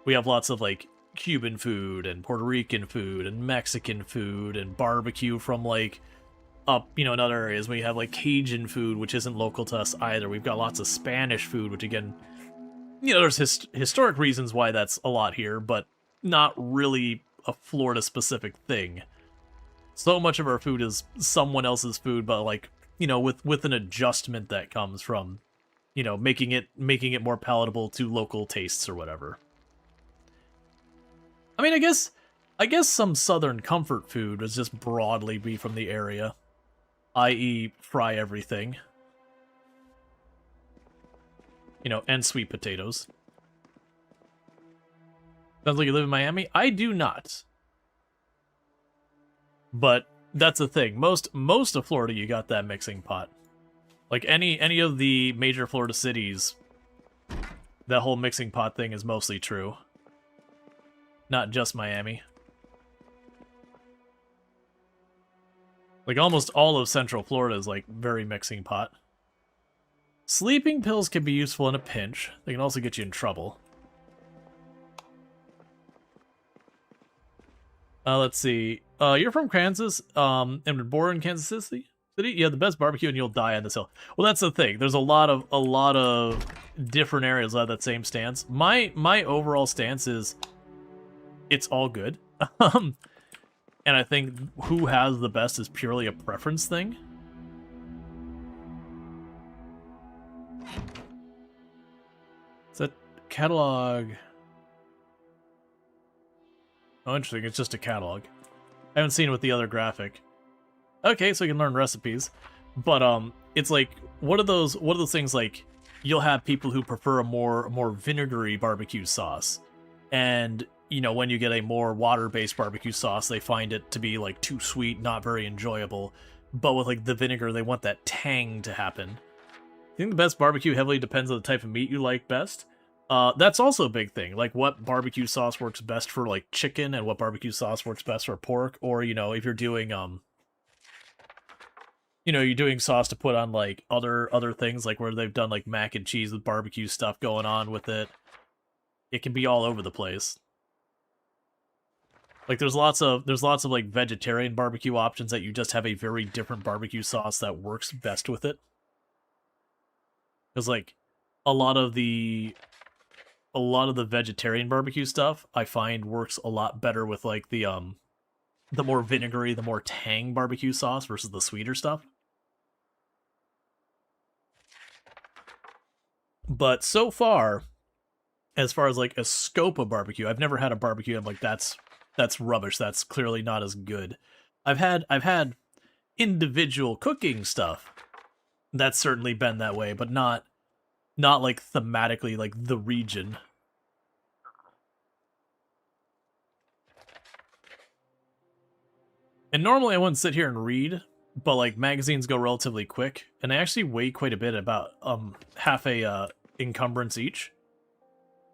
Speaker 1: we have lots of like Cuban food and Puerto Rican food and Mexican food and barbecue from like up, you know, in other areas. We have like Cajun food, which isn't local to us either. We've got lots of Spanish food, which again, you know, there's historic reasons why that's a lot here, but not really a Florida specific thing. So much of our food is someone else's food, but like, you know, with an adjustment that comes from, you know, making it more palatable to local tastes or whatever. I mean, I guess some southern comfort food would just broadly be from the area, i.e. fry everything. You know, and sweet potatoes. Sounds like you live in Miami? I do not. But that's the thing. Most of Florida, you got that mixing pot. Like any of the major Florida cities, that whole mixing pot thing is mostly true. Not just Miami. Like almost all of Central Florida is like very mixing pot. Sleeping pills can be useful in a pinch. They can also get you in trouble. Let's see. You're from Kansas, and were born in Kansas City? You have the best barbecue and you'll die on this hill. Well, that's the thing. There's a lot of different areas that have that same stance. My overall stance is it's all good. And I think who has the best is purely a preference thing. It's a catalog. Oh, interesting. It's just a catalog. I haven't seen it with the other graphic. Okay, so you can learn recipes. But it's like what are those things like you'll have people who prefer a more vinegary barbecue sauce. And you know, when you get a more water-based barbecue sauce, they find it to be like too sweet, not very enjoyable. But with like the vinegar, they want that tang to happen. I think the best barbecue heavily depends on the type of meat you like best. That's also a big thing. Like what barbecue sauce works best for like chicken and what barbecue sauce works best for pork. Or, you know, if you're doing, you know, you're doing sauce to put on like other things, like where they've done like mac and cheese with barbecue stuff going on with it. It can be all over the place. Like there's lots of like vegetarian barbecue options that you just have a very different barbecue sauce that works best with it. Because like a lot of the vegetarian barbecue stuff I find works a lot better with like the more vinegary, the more tang barbecue sauce versus the sweeter stuff. But so far, as like a scope of barbecue, I've never had a barbecue I'm like that's rubbish. That's clearly not as good. I've had individual cooking stuff that's certainly been that way, but not like thematically like the region. And normally I wouldn't sit here and read, but like magazines go relatively quick, and they actually weigh quite a bit, about half a encumbrance each.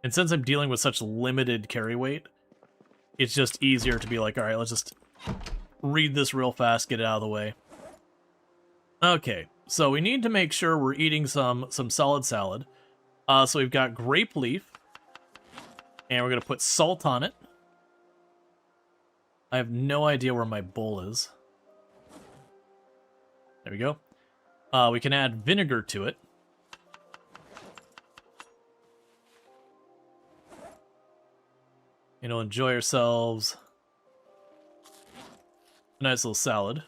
Speaker 1: And since I'm dealing with such limited carry weight, it's just easier to be like, all right, let's just read this real fast, get it out of the way. Okay, so we need to make sure we're eating some solid salad. So we've got grape leaf, and we're gonna put salt on it. I have no idea where my bowl is. There we go. We can add vinegar to it. You know, enjoy yourselves a nice little salad.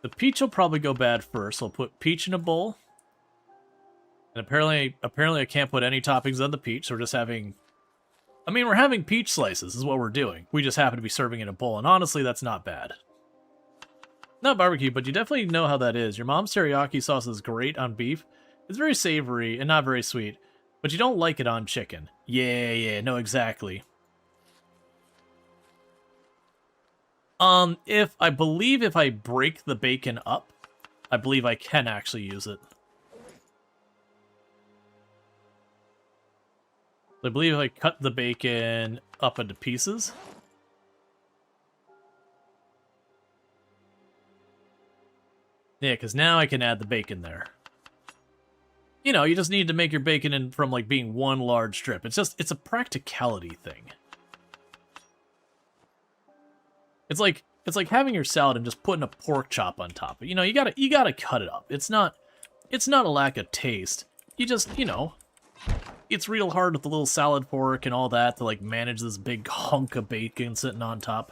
Speaker 1: The peach will probably go bad first, so I'll put peach in a bowl. And apparently I can't put any toppings on the peach, so we're just having... I mean, we're having peach slices, is what we're doing. We just happen to be serving in a bowl, and honestly, that's not bad. Not barbecue, but you definitely know how that is. Your mom's teriyaki sauce is great on beef. It's very savory and not very sweet, but you don't like it on chicken. Yeah, no, exactly. If I break the bacon up, I believe I can actually use it. I believe if I cut the bacon up into pieces. Yeah, because now I can add the bacon there. You know, you just need to make your bacon in from like being one large strip. It's a practicality thing. It's like having your salad and just putting a pork chop on top. You know, you gotta cut it up. It's not a lack of taste. You just, you know, it's real hard with the little salad fork and all that to like manage this big hunk of bacon sitting on top.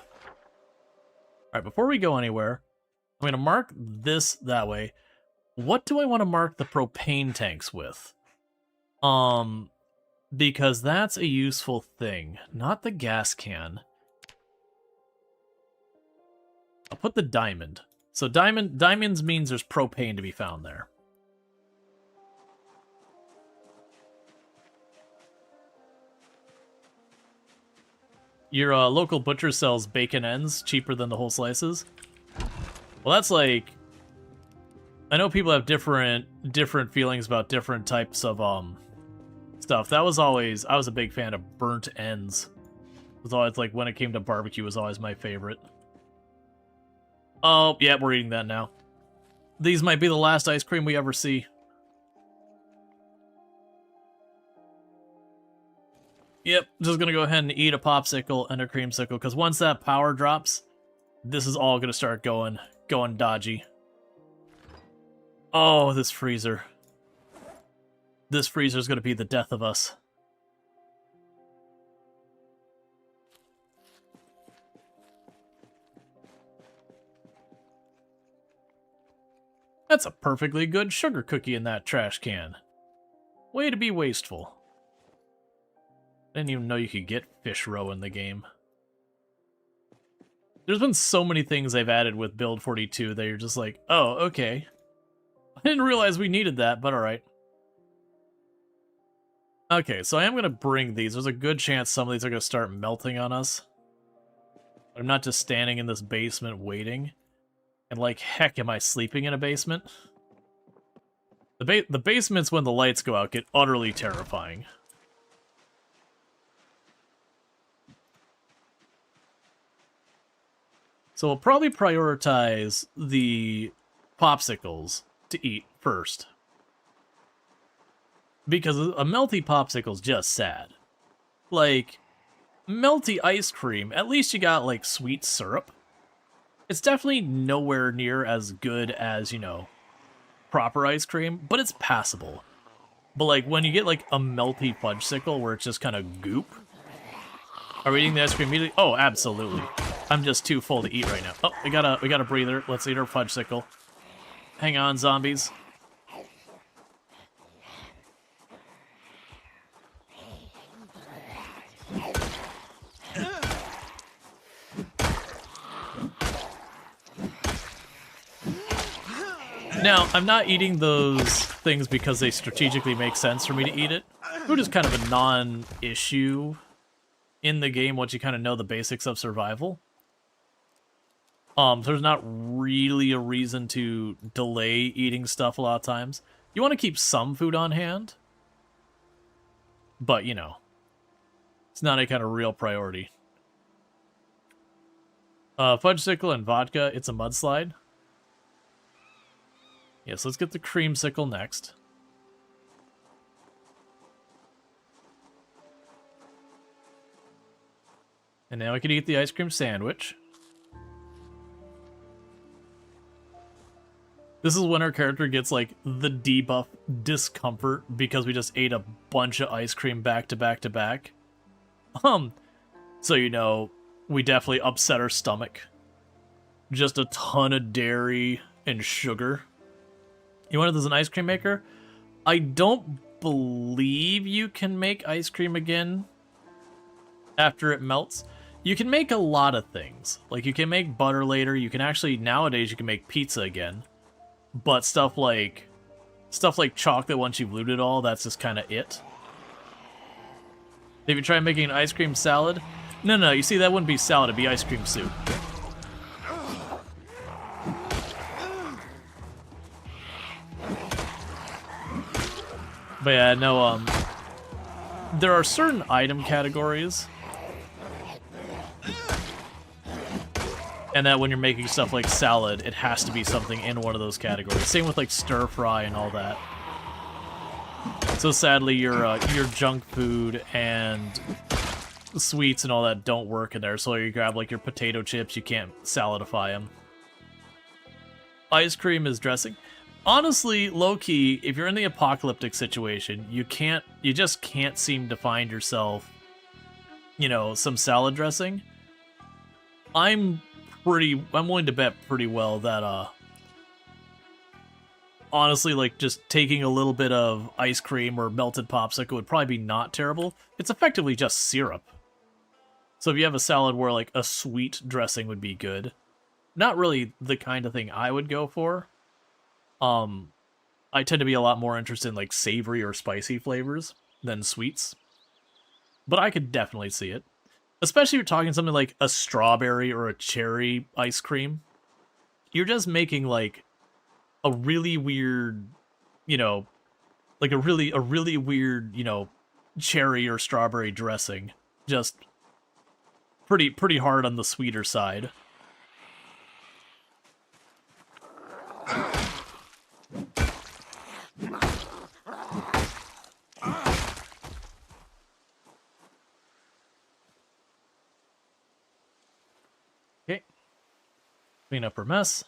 Speaker 1: All right, before we go anywhere, I'm going to mark this that way. What do I want to mark the propane tanks with? Because that's a useful thing, not the gas can. I'll put the diamond. So diamonds means there's propane to be found there. Your local butcher sells bacon ends cheaper than the whole slices. Well, that's like... I know people have different feelings about different types of stuff. That was always... I was a big fan of burnt ends. It was always like, when it came to barbecue, was always my favorite. Oh, yeah, we're eating that now. These might be the last ice cream we ever see. Yep, just gonna go ahead and eat a popsicle and a creamsicle, because once that power drops, this is all gonna start going dodgy. Oh, this freezer. This freezer's gonna be the death of us. That's a perfectly good sugar cookie in that trash can. Way to be wasteful. I didn't even know you could get fish roe in the game. There's been so many things they've added with Build 42 that you're just like, oh, okay. I didn't realize we needed that, but alright. Okay, so I am going to bring these. There's a good chance some of these are going to start melting on us. I'm not just standing in this basement waiting. And like, heck, am I sleeping in a basement? The basements, when the lights go out, get utterly terrifying. So we'll probably prioritize the popsicles to eat first. Because a melty popsicle's just sad. Like, melty ice cream, at least you got, like, sweet syrup. It's definitely nowhere near as good as, you know, proper ice cream, but it's passable. But, like, when you get, like, a melty fudgesicle where it's just kind of goop, are we eating the ice cream immediately? Oh, absolutely. I'm just too full to eat right now. Oh, we got a breather. Let's eat our fudgesicle. Hang on, zombies. Now, I'm not eating those things because they strategically make sense for me to eat it. Food is kind of a non-issue in the game once you kind of know the basics of survival. So there's not really a reason to delay eating stuff a lot of times. You want to keep some food on hand, but, you know, it's not a kind of real priority. Fudgesicle and vodka, it's a mudslide. Yes, let's get the creamsicle next. And now I can eat the ice cream sandwich. This is when our character gets, like, the debuff discomfort because we just ate a bunch of ice cream back to back to back. So, you know, we definitely upset our stomach. Just a ton of dairy and sugar. You want it as an ice cream maker? I don't believe you can make ice cream again after it melts. You can make a lot of things. Like, you can make butter later. You can actually, nowadays, you can make pizza again. But stuff like chocolate, once you've looted all, that's just kind of it. Have you tried making an ice cream salad? No, you see, that wouldn't be salad, it'd be ice cream soup. But yeah, no, there are certain item categories, and that when you're making stuff like salad, it has to be something in one of those categories. Same with, like, stir fry and all that. So sadly, your junk food and sweets and all that don't work in there. So you grab, like, your potato chips, you can't saladify them. Ice cream is dressing. Honestly, low-key, if you're in the apocalyptic situation, you just can't seem to find yourself, you know, some salad dressing. I'm willing to bet pretty well that, honestly, like, just taking a little bit of ice cream or melted popsicle would probably be not terrible. It's effectively just syrup. So if you have a salad where, like, a sweet dressing would be good, not really the kind of thing I would go for. I tend to be a lot more interested in, like, savory or spicy flavors than sweets. But I could definitely see it. Especially if you're talking something like a strawberry or a cherry ice cream. You're just making, like, a really weird, you know, like a really weird, you know, cherry or strawberry dressing. Just pretty hard on the sweeter side. Okay. Clean up our mess.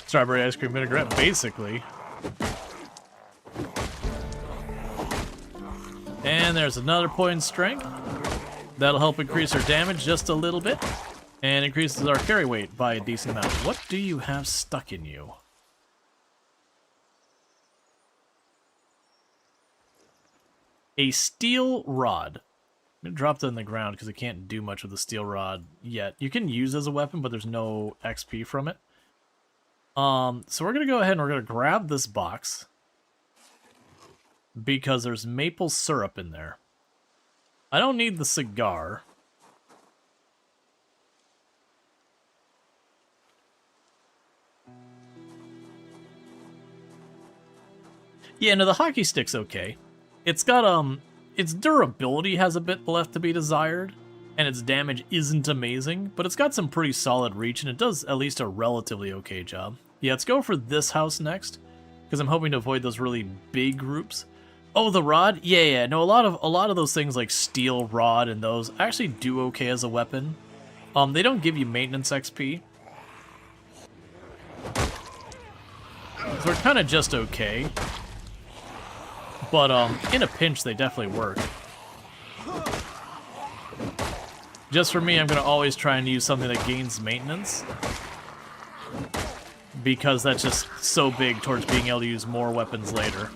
Speaker 1: Strawberry ice cream vinaigrette, basically. And there's another point in strength. That'll help increase our damage just a little bit. And increases our carry weight by a decent amount. What do you have stuck in you? A steel rod. I'm gonna drop that in the ground because I can't do much with the steel rod yet. You can use it as a weapon, but there's no XP from it. So we're gonna go ahead and we're gonna grab this box because there's maple syrup in there. I don't need the cigar. Yeah, no, the hockey stick's okay. It's got, its durability has a bit left to be desired, and its damage isn't amazing, but it's got some pretty solid reach, and it does at least a relatively okay job. Yeah, let's go for this house next, because I'm hoping to avoid those really big groups. Oh, the rod? Yeah, no, a lot of those things like steel, rod, and those actually do okay as a weapon. They don't give you maintenance XP. So they're kind of just okay. But, in a pinch, they definitely work. Just for me, I'm going to always try and use something that gains maintenance. Because that's just so big towards being able to use more weapons later.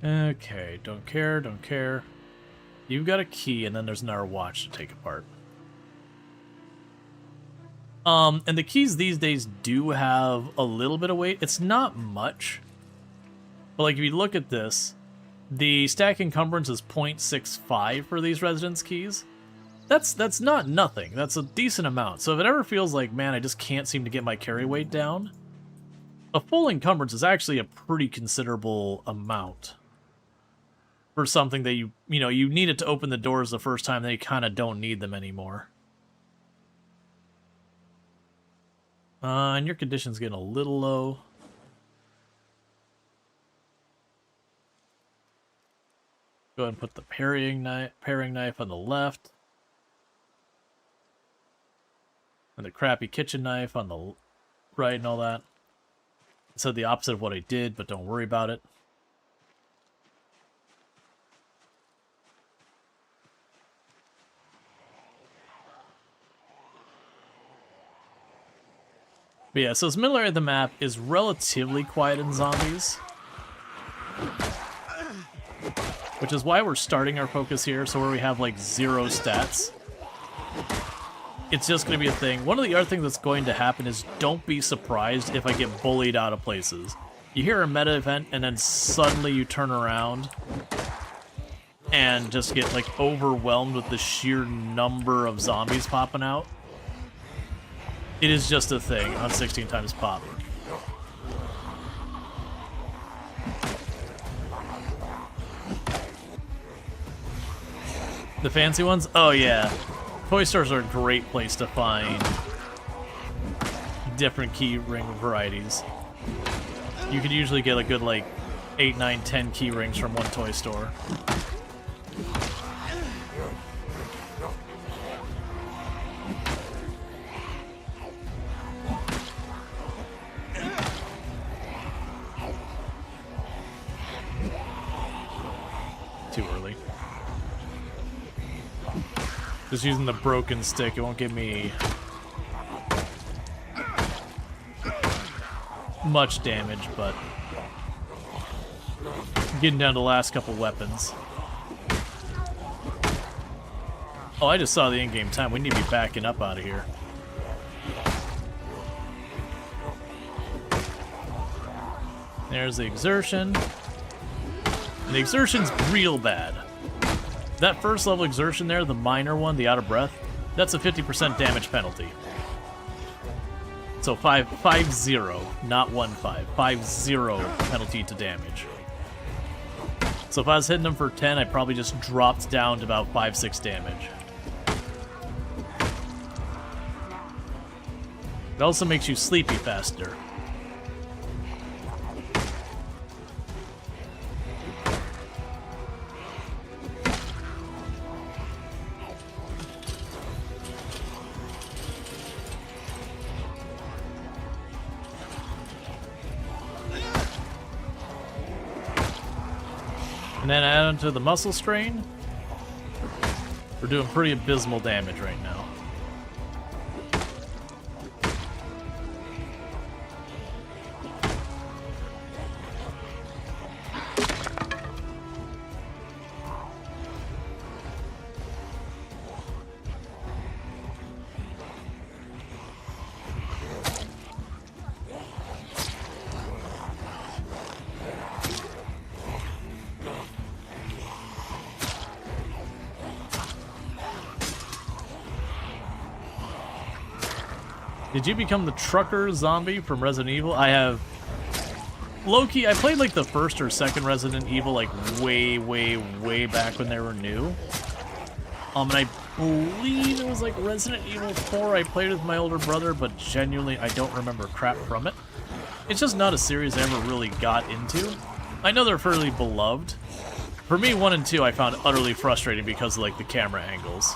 Speaker 1: Okay, don't care, don't care. You've got a key, and then there's another watch to take apart. And the keys these days do have a little bit of weight. It's not much. But, like, if you look at this, the stack encumbrance is 0.65 for these residence keys. That's not nothing. That's a decent amount. So if it ever feels like, man, I just can't seem to get my carry weight down, a full encumbrance is actually a pretty considerable amount. For something that you need it to open the doors the first time, then you kind of don't need them anymore. And your condition's getting a little low. Go ahead and put the paring knife on the left. And the crappy kitchen knife on the right and all that. I said the opposite of what I did, but don't worry about it. But yeah, so this middle area of the map is relatively quiet in zombies. Which is why we're starting our focus here, so where we have like 0 stats. It's just going to be a thing. One of the other things that's going to happen is don't be surprised if I get bullied out of places. You hear a meta event and then suddenly you turn around and just get like overwhelmed with the sheer number of zombies popping out. It is just a thing on 16 times pop. The fancy ones? Oh yeah. Toy stores are a great place to find different key ring varieties. You could usually get a good like 8, 9, 10 key rings from one toy store. Too early. Just using the broken stick, it won't give me much damage, but getting down to the last couple weapons. Oh, I just saw the in-game time. We need to be backing up out of here. There's the exertion. And the exertion's real bad. That first level exertion there, the minor one, the out of breath, that's a 50% damage penalty. So 5-0, not 1-5. 5-0 penalty to damage. So if I was hitting them for 10, I probably just dropped down to about 5-6 damage. It also makes you sleepy faster. And then add onto the muscle strain. We're doing pretty abysmal damage right now. Did you become the trucker zombie from Resident Evil? I have... Low-key, I played like the first or second Resident Evil like way, way, way back when they were new. And I believe it was like Resident Evil 4 I played with my older brother, but genuinely I don't remember crap from it. It's just not a series I ever really got into. I know they're fairly beloved. For me, 1 and 2 I found utterly frustrating because of like the camera angles.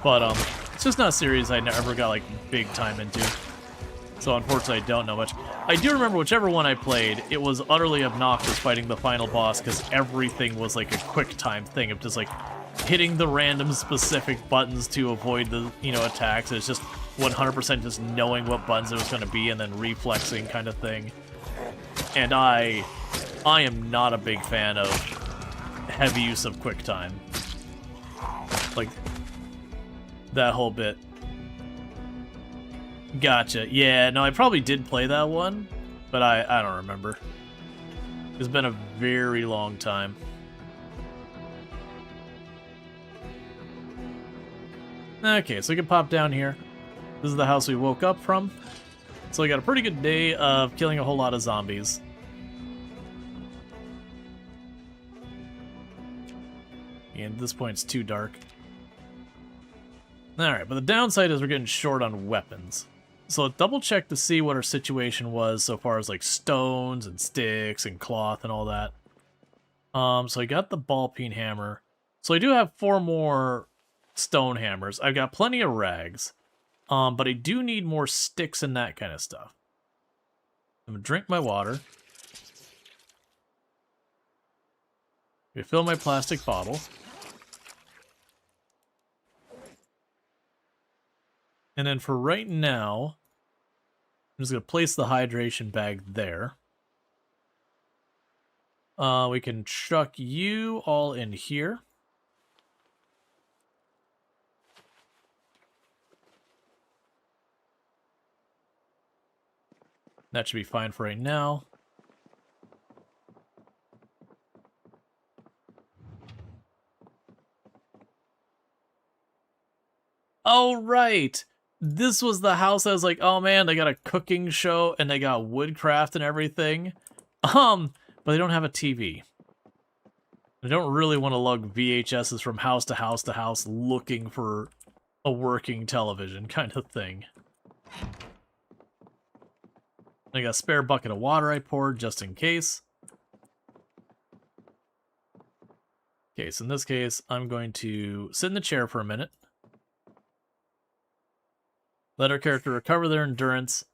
Speaker 1: But it's just not a series I never got like big time into. So unfortunately, I don't know much. I do remember whichever one I played, it was utterly obnoxious fighting the final boss because everything was like a quick time thing of just like hitting the random specific buttons to avoid the, you know, attacks. It's just 100% just knowing what buttons it was going to be and then reflexing kind of thing. And I am not a big fan of heavy use of quick time. Like, that whole bit. Gotcha. Yeah, no, I probably did play that one, but I don't remember. It's been a very long time. Okay, so we can pop down here. This is the house we woke up from. So we got a pretty good day of killing a whole lot of zombies. And at this point, it's too dark. Alright, but the downside is we're getting short on weapons. So double check to see what our situation was so far as like stones and sticks and cloth and all that. So I got the ball peen hammer. So I do have 4 more stone hammers. I've got plenty of rags. But I do need more sticks and that kind of stuff. I'm gonna drink my water. Refill my plastic bottle. And then for right now, I'm just going to place the hydration bag there. We can chuck you all in here. That should be fine for right now. Oh, right! This was the house I was like, oh man, they got a cooking show and they got woodcraft and everything. But they don't have a TV. I don't really want to lug VHSs from house to house to house looking for a working television kind of thing. I got a spare bucket of water I poured just in case. Okay, so in this case, I'm going to sit in the chair for a minute. Let our character recover their endurance,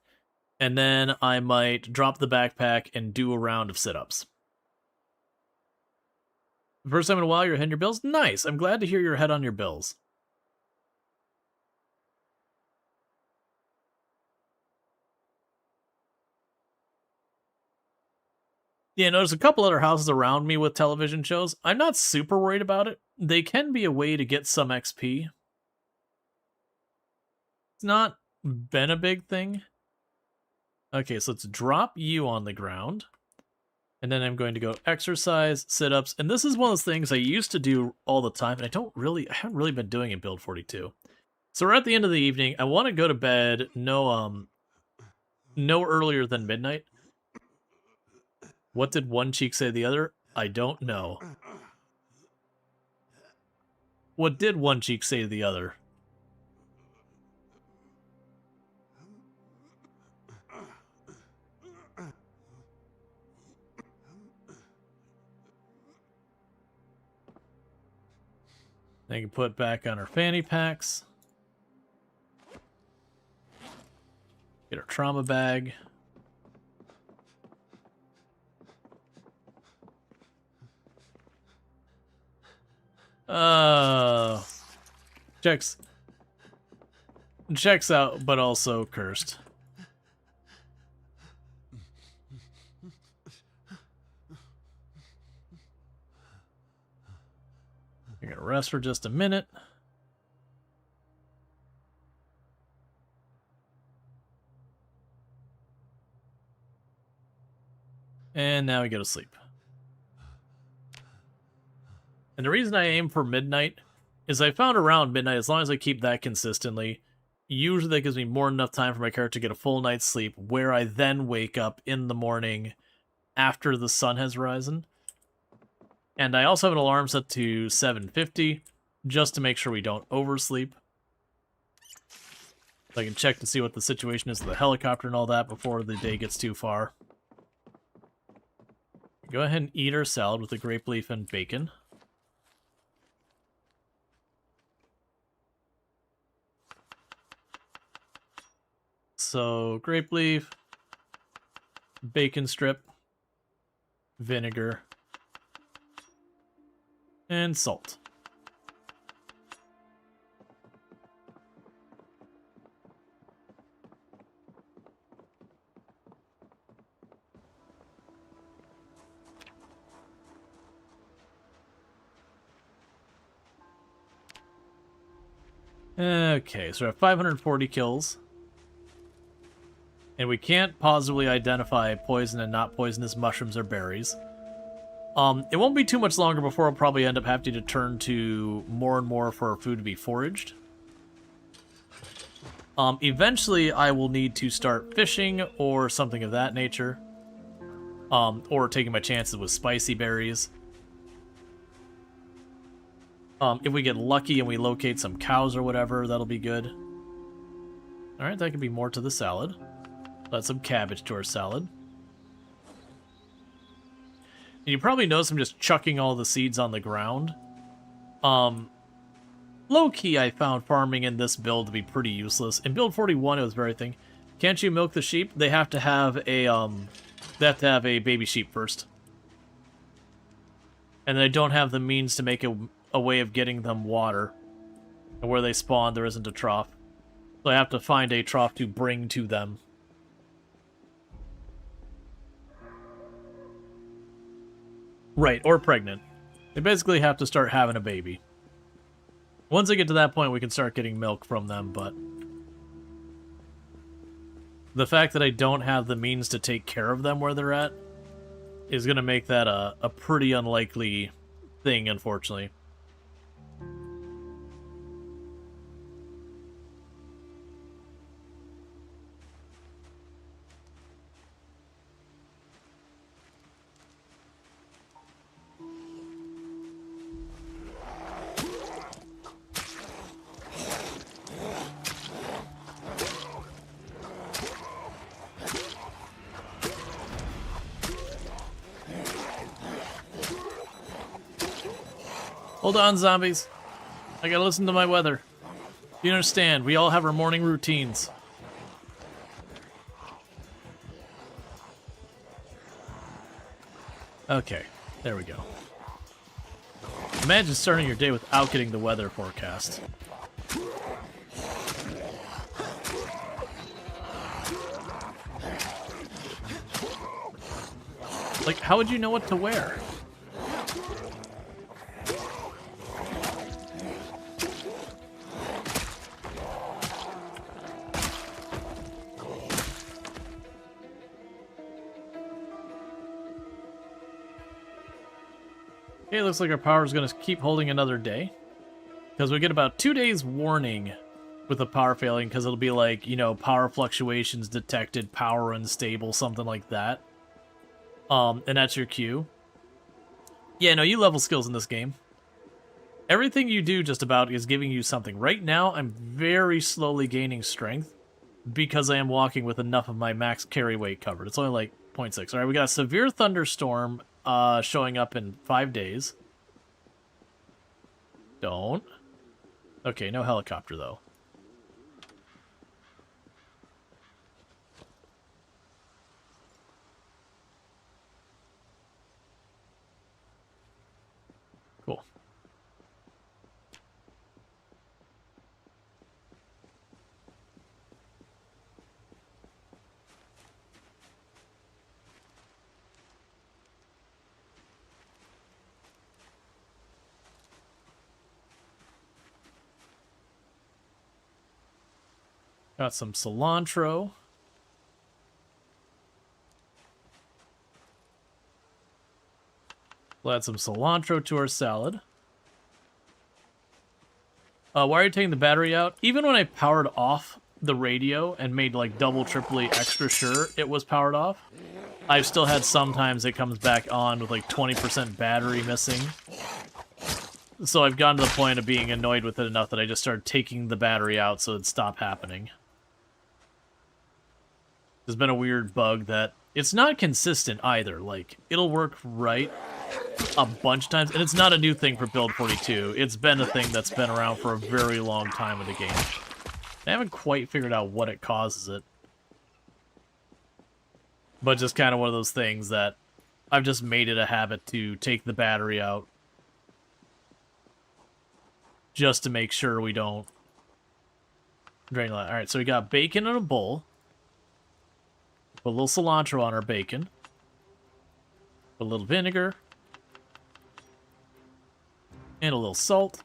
Speaker 1: and then I might drop the backpack and do a round of sit-ups. First time in a while you're ahead on your bills? Nice! I'm glad to hear you're ahead on your bills. Yeah, notice a couple other houses around me with television shows. I'm not super worried about it. They can be a way to get some XP. It's not been a big thing. Okay, so let's drop you on the ground. And then I'm going to go exercise, sit-ups. And this is one of those things I used to do all the time, and I haven't really been doing in Build 42. So we're at the end of the evening. I want to go to bed no earlier than midnight. What did one cheek say to the other? I don't know. What did one cheek say to the other? They can put back on our fanny packs. Get our trauma bag. Checks out, but also cursed. You're gonna rest for just a minute. And now we go to sleep. And the reason I aim for midnight is I found around midnight, as long as I keep that consistently, usually that gives me more than enough time for my character to get a full night's sleep, where I then wake up in the morning after the sun has risen. And I also have an alarm set to 7:50, just to make sure we don't oversleep. So I can check to see what the situation is with the helicopter and all that before the day gets too far. Go ahead and eat our salad with the grape leaf and bacon. So, grape leaf, bacon strip, vinegar, and salt. Okay, so we have 540 kills. And we can't positively identify poison and not poisonous mushrooms or berries. It won't be too much longer before I'll probably end up having to turn to more and more for our food to be foraged. Eventually, I will need to start fishing or something of that nature. Or taking my chances with spicy berries. If we get lucky and we locate some cows or whatever, that'll be good. Alright, that could be more to the salad. Add some cabbage to our salad. And you probably notice I'm just chucking all the seeds on the ground. Low-key, I found farming in this build to be pretty useless. In build 41, it was very thing. Can't you milk the sheep? They have to have a baby sheep first. And I don't have the means to make a way of getting them water. And where they spawn, there isn't a trough. So I have to find a trough to bring to them. Right, or pregnant. They basically have to start having a baby. Once they get to that point, we can start getting milk from them, but the fact that I don't have the means to take care of them where they're at is going to make that a pretty unlikely thing, unfortunately. Hold on, zombies. I gotta listen to my weather. You understand, we all have our morning routines. Okay, there we go. Imagine starting your day without getting the weather forecast. Like, how would you know what to wear? Okay, looks like our power is going to keep holding another day. Because we get about 2 days warning with the power failing, because it'll be like, you know, power fluctuations detected, power unstable, something like that. And that's your cue. Yeah, no, you level skills in this game. Everything you do just about is giving you something. Right now, I'm very slowly gaining strength because I am walking with enough of my max carry weight covered. It's only like 0.6. All right, we got a severe thunderstorm showing up in 5 days. Don't. Okay, no helicopter, though. Cool. Got some cilantro. We'll add some cilantro to our salad. Why are you taking the battery out? Even when I powered off the radio and made like double, triply extra sure it was powered off, I've still had sometimes it comes back on with like 20% battery missing. So I've gotten to the point of being annoyed with it enough that I just started taking the battery out so it'd stop happening. There's been a weird bug that it's not consistent either. Like, it'll work right a bunch of times, and it's not a new thing for Build 42. It's been a thing that's been around for a very long time in the game. I haven't quite figured out what it causes it. But just kind of one of those things that I've just made it a habit to take the battery out just to make sure we don't drain a lot. Alright, so we got bacon in a bowl. Put a little cilantro on our bacon. Put a little vinegar. And a little salt.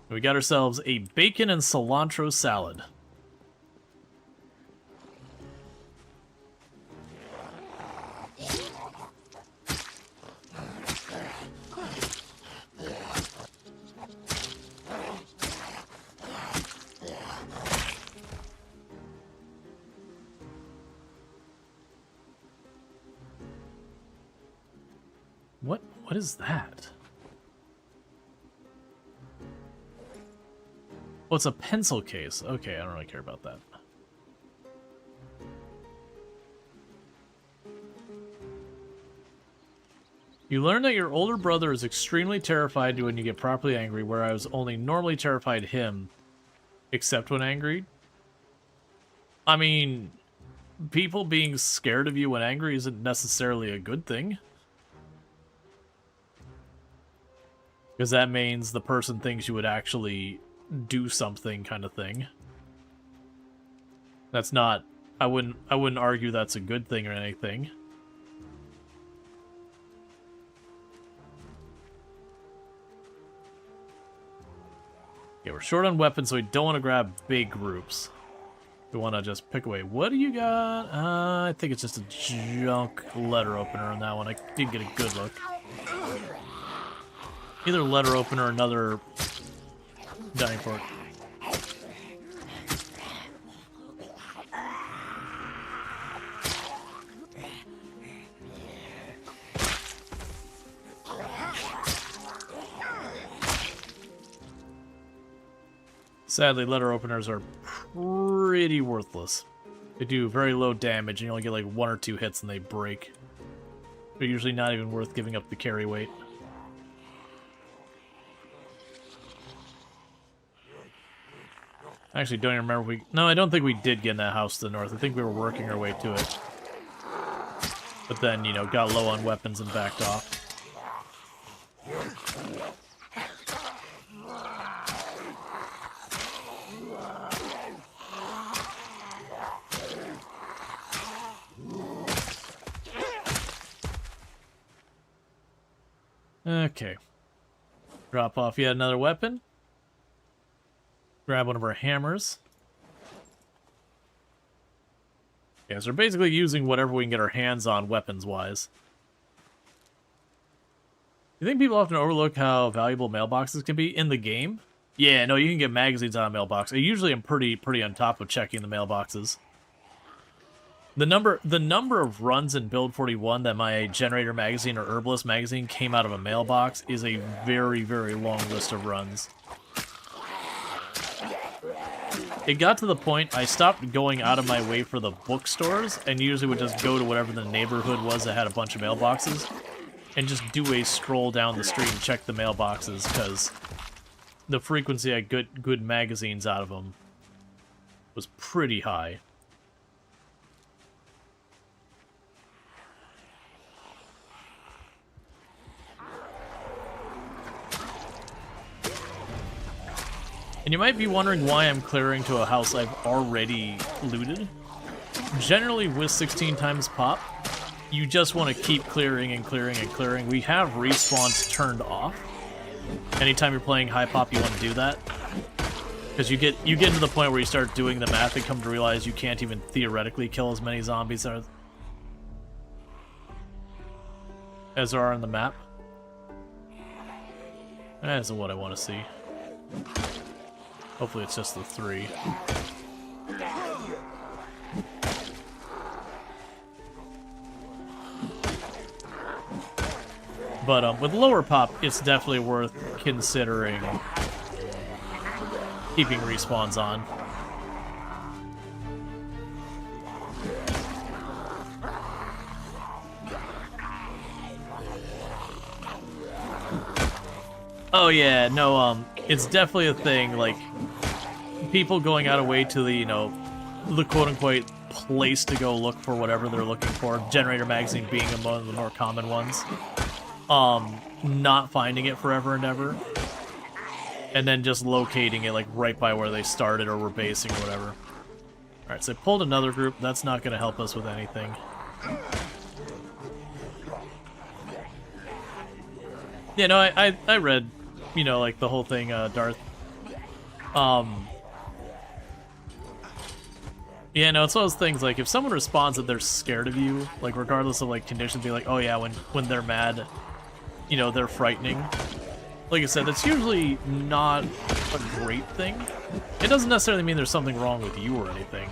Speaker 1: We got ourselves a bacon and cilantro salad. What is that? Oh, it's a pencil case. Okay, I don't really care about that. You learn that your older brother is extremely terrified when you get properly angry, whereas only normally terrified him, except when angry. I mean, people being scared of you when angry isn't necessarily a good thing. Because that means the person thinks you would actually do something, kind of thing. That's not... I wouldn't argue that's a good thing or anything. Yeah, we're short on weapons, so we don't want to grab big groups. We want to just pick away. What do you got? I think it's just a junk letter opener on that one. I didn't get a good look. Either letter opener or another dining fork. Sadly, letter openers are pretty worthless. They do very low damage, and you only get like 1 or 2 hits and they break. They're usually not even worth giving up the carry weight. I actually don't even remember if we... No, I don't think we did get in that house to the north. I think we were working our way to it. But then, you know, got low on weapons and backed off. Okay. Drop off yet another weapon. Grab one of our hammers. Yeah, so we're basically using whatever we can get our hands on weapons-wise. You think people often overlook how valuable mailboxes can be in the game? Yeah, no, you can get magazines on a mailbox. I usually am pretty on top of checking the mailboxes. The number of runs in Build 41 that my Generator magazine or Herbalist magazine came out of a mailbox is a very, very long list of runs. It got to the point I stopped going out of my way for the bookstores and usually would just go to whatever the neighborhood was that had a bunch of mailboxes and just do a stroll down the street and check the mailboxes because the frequency I got good magazines out of them was pretty high. And you might be wondering why I'm clearing to a house I've already looted. Generally, with 16 times pop, you just want to keep clearing and clearing and clearing. We have respawns turned off. Anytime you're playing high pop, you want to do that. Because you get into the point where you start doing the math and come to realize you can't even theoretically kill as many zombies as there are on the map. That isn't what I want to see. Hopefully it's just the 3. But with lower pop, it's definitely worth considering keeping respawns on. Oh yeah, no, it's definitely a thing, like, people going out of way to the, you know, the quote-unquote place to go look for whatever they're looking for, Generator Magazine being among the more common ones, not finding it forever and ever, and then just locating it, like, right by where they started or were basing or whatever. Alright, so I pulled another group, that's not going to help us with anything. Yeah, no, I read, you know, like, the whole thing, Darth. Yeah, no, it's one of those things, like, if someone responds that they're scared of you, like, regardless of, like, conditions, be like, oh yeah, when they're mad, you know, they're frightening. Like I said, that's usually not a great thing. It doesn't necessarily mean there's something wrong with you or anything.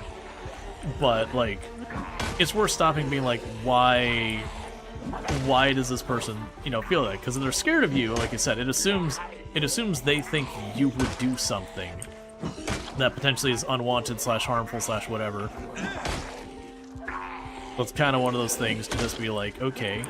Speaker 1: But, like, it's worth stopping being like, why does this person, you know, feel that? Because if they're scared of you, like I said, it assumes they think you would do something that potentially is unwanted / harmful / whatever. So it's kind of one of those things to just be like, okay.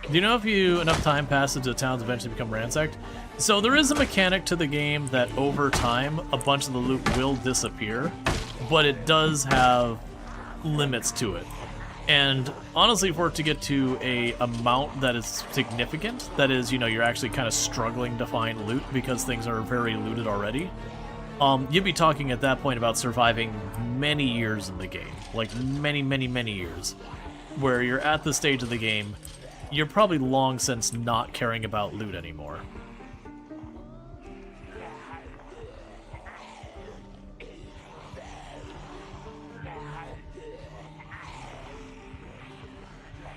Speaker 1: Do you know if enough time passes, the towns eventually become ransacked? So there is a mechanic to the game that over time, a bunch of the loot will disappear, but it does have limits to it. And honestly, for it to get to a amount that is significant, that is, you know, you're actually kind of struggling to find loot because things are very looted already, you'd be talking at that point about surviving many years in the game. Like many, many, many years. Where you're at the stage of the game, you're probably long since not caring about loot anymore.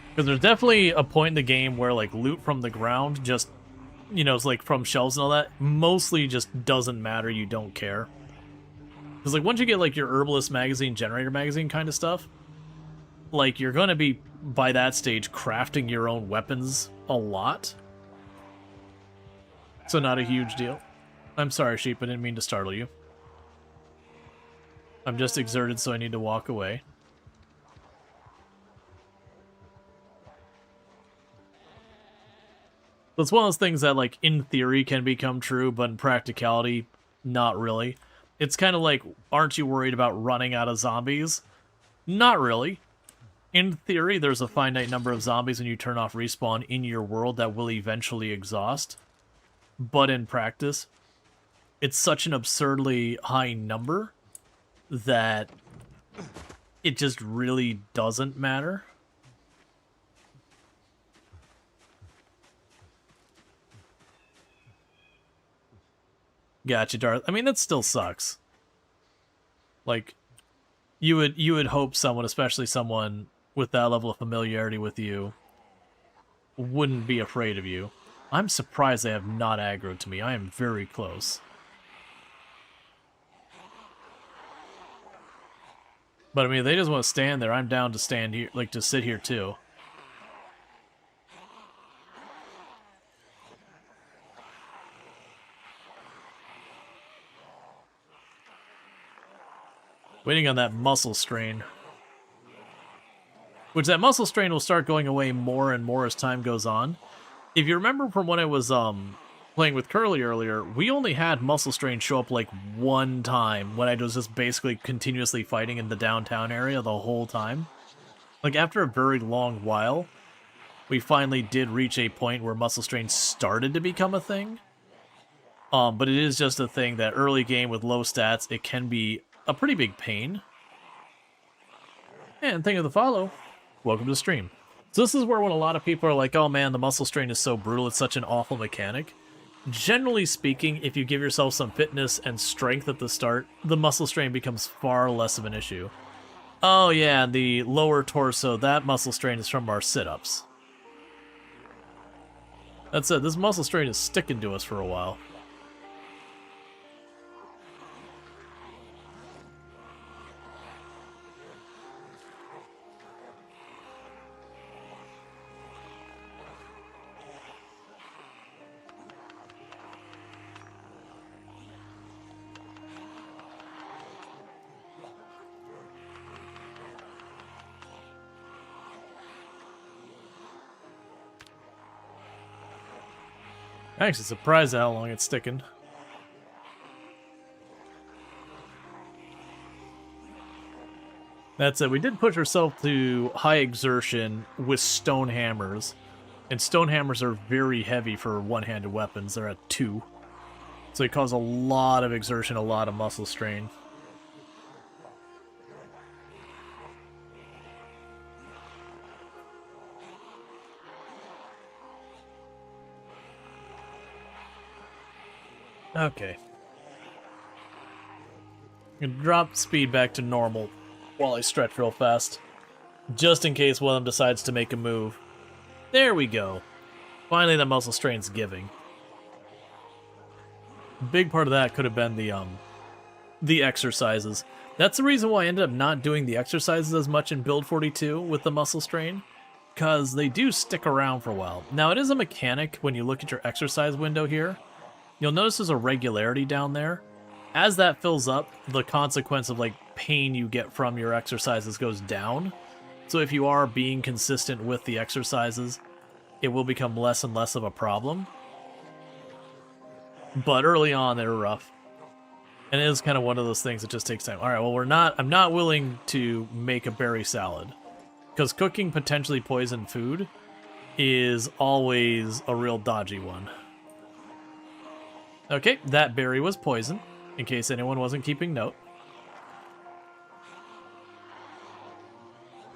Speaker 1: Because there's definitely a point in the game where, like, loot from the ground just, you know, it's like from shelves and all that, mostly just doesn't matter, you don't care. Because, like, once you get, like, your Herbalist Magazine, Generator Magazine kind of stuff, like, you're gonna be, by that stage, crafting your own weapons a lot. So not a huge deal. I'm sorry, Sheep, I didn't mean to startle you. I'm just exerted, so I need to walk away. So it's one of those things that, like, in theory can become true, but in practicality, not really. It's kind of like, aren't you worried about running out of zombies? Not really. In theory, there's a finite number of zombies when you turn off respawn in your world that will eventually exhaust. But in practice, it's such an absurdly high number that it just really doesn't matter. Gotcha, Darth. I mean, that still sucks. Like, you would hope someone, especially someone with that level of familiarity with you, wouldn't be afraid of you. I'm surprised they have not aggroed to me. I am very close. But I mean, if they just want to stand there, I'm down to stand here, like, to sit here too. Waiting on that muscle strain. Which that muscle strain will start going away more and more as time goes on. If you remember from when I was playing with Curly earlier, we only had muscle strain show up like one time when I was just basically continuously fighting in the downtown area the whole time. Like after a very long while, we finally did reach a point where muscle strain started to become a thing. But it is just a thing that early game with low stats, it can be a pretty big pain. And thank you for the follow. Welcome to the stream. So this is where when a lot of people are like, oh man, the muscle strain is so brutal, it's such an awful mechanic. Generally speaking, if you give yourself some fitness and strength at the start, the muscle strain becomes far less of an issue. Oh yeah, the lower torso, that muscle strain is from our sit-ups. That's it, this muscle strain is sticking to us for a while. I'm actually surprised at how long it's sticking. That's it. We did push ourselves to high exertion with stone hammers. And stone hammers are very heavy for one-handed weapons. They're at 2. So they cause a lot of exertion, a lot of muscle strain. Okay. I'm gonna drop speed back to normal while I stretch real fast. Just in case one of them decides to make a move. There we go. Finally that muscle strain's giving. A big part of that could have been the exercises. That's the reason why I ended up not doing the exercises as much in Build 42 with the muscle strain. Because they do stick around for a while. Now it is a mechanic when you look at your exercise window here. You'll notice there's a regularity down there. As that fills up, the consequence of like pain you get from your exercises goes down. So if you are being consistent with the exercises, it will become less and less of a problem. But early on, they were rough. And it is kind of one of those things that just takes time. Alright, well I'm not willing to make a berry salad. Because cooking potentially poisoned food is always a real dodgy one. Okay, that berry was poison, in case anyone wasn't keeping note.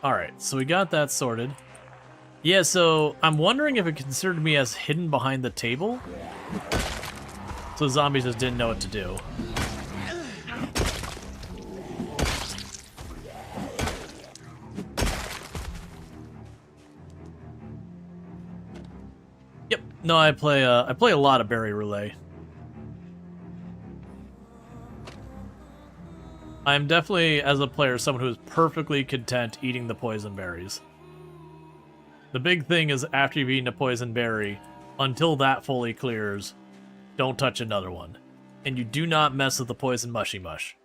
Speaker 1: Alright, so we got that sorted. Yeah, so I'm wondering if it considered me as hidden behind the table. So zombies just didn't know what to do. Yep, no, I play a lot of berry roulette. I'm definitely, as a player, someone who is perfectly content eating the poison berries. The big thing is after you've eaten a poison berry, until that fully clears, don't touch another one. And you do not mess with the poison mushy mush.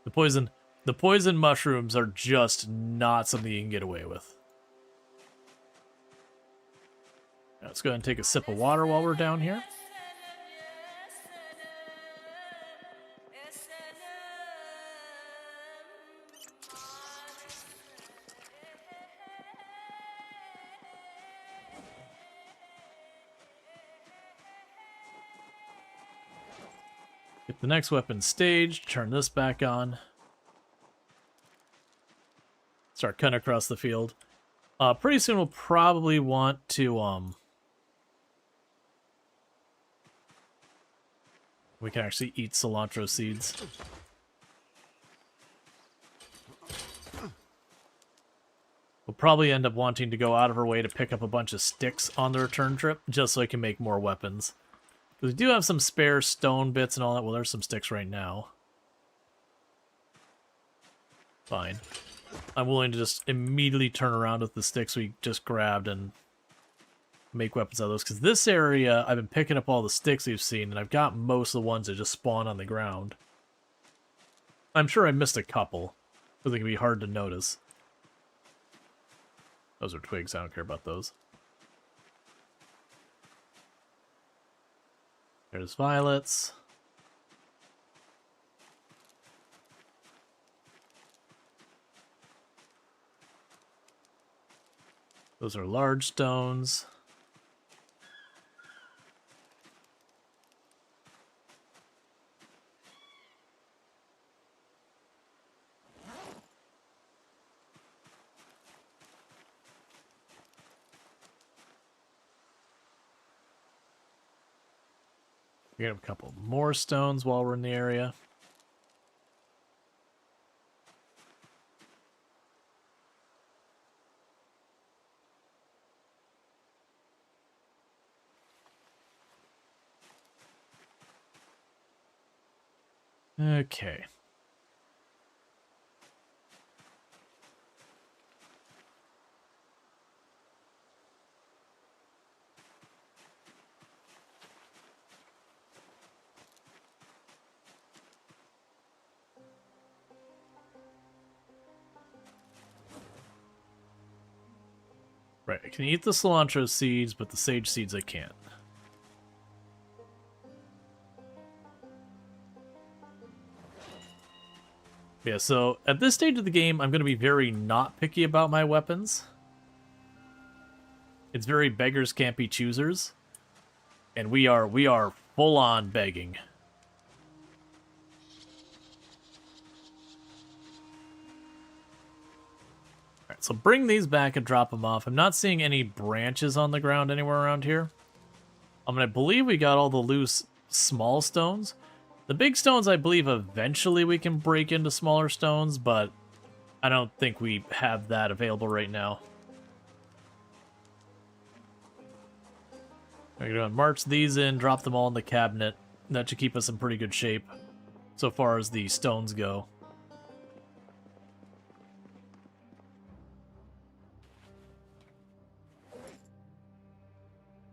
Speaker 1: The poison mushrooms are just not something you can get away with. Now, let's go ahead and take a sip of water while we're down here. Get the next weapon staged, turn this back on. Start cutting across the field. Pretty soon we'll probably want to, we can actually eat cilantro seeds. We'll probably end up wanting to go out of our way to pick up a bunch of sticks on the return trip, just so I can make more weapons. We do have some spare stone bits and all that. Well, there's some sticks right now. Fine. I'm willing to just immediately turn around with the sticks we just grabbed and make weapons out of those. Because this area, I've been picking up all the sticks we've seen, and I've got most of the ones that just spawn on the ground. I'm sure I missed a couple, because they can be hard to notice. Those are twigs, I don't care about those. There's violets. Those are large stones. We got a couple more stones while we're in the area. Okay. Right, I can eat the cilantro seeds, but the sage seeds I can't. Yeah, so at this stage of the game, I'm going to be very not picky about my weapons. It's very beggars can't be choosers. And we are full on begging. Alright, so bring these back and drop them off. I'm not seeing any branches on the ground anywhere around here. I believe we got all the loose small stones. The big stones, I believe, eventually we can break into smaller stones, but I don't think we have that available right now. We're going to march these in, drop them all in the cabinet. That should keep us in pretty good shape so far as the stones go.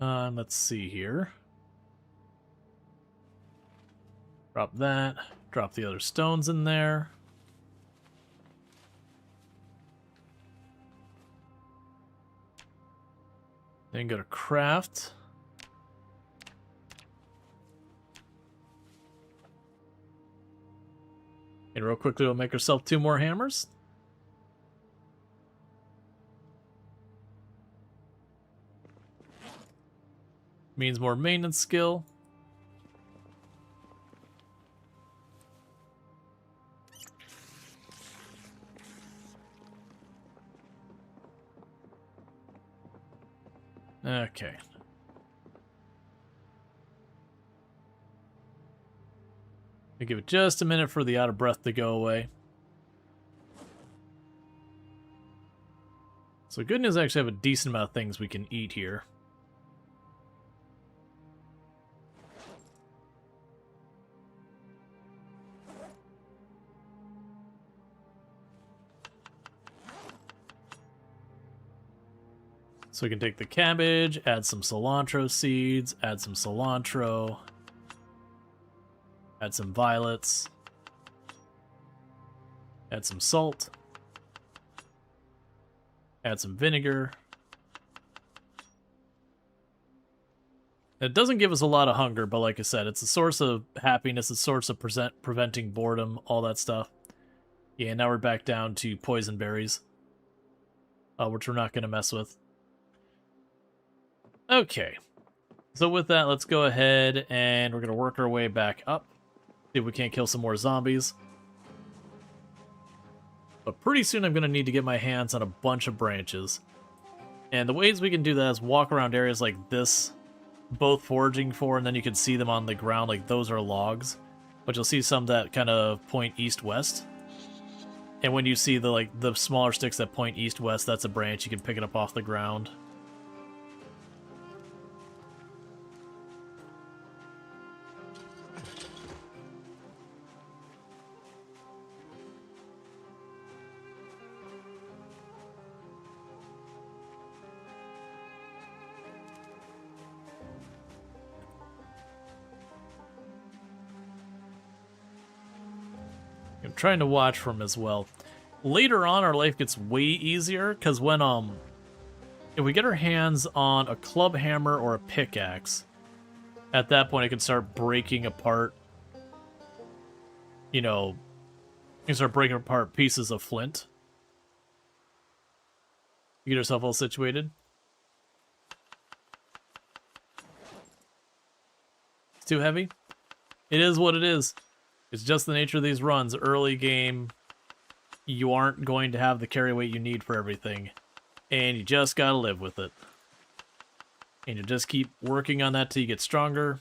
Speaker 1: Let's see here. Drop that. Drop the other stones in there. Then go to craft. And real quickly, we'll make ourselves 2 more hammers. Means more maintenance skill. Okay. I give it just a minute for the out of breath to go away. So good news, I actually have a decent amount of things we can eat here. So we can take the cabbage, add some cilantro seeds, add some cilantro, add some violets, add some salt, add some vinegar. It doesn't give us a lot of hunger, but like I said, it's a source of happiness, a source of preventing boredom, all that stuff. Yeah, now we're back down to poison berries, which we're not going to mess with. Okay, so with that, let's go ahead and we're going to work our way back up. See if we can't kill some more zombies. But pretty soon I'm going to need to get my hands on a bunch of branches. And the ways we can do that is walk around areas like this, both foraging for, and then you can see them on the ground, like those are logs. But you'll see some that kind of point east-west. And when you see the smaller sticks that point east-west, that's a branch, you can pick it up off the ground. I'm trying to watch for him as well. Later on, our life gets way easier, because when, if we get our hands on a club hammer or a pickaxe, at that point, it can start breaking apart, you know, you can start breaking apart pieces of flint. You get yourself all situated. It's too heavy? It is what it is. It's just the nature of these runs. Early game, you aren't going to have the carry weight you need for everything. And you just gotta live with it. And you just keep working on that till you get stronger.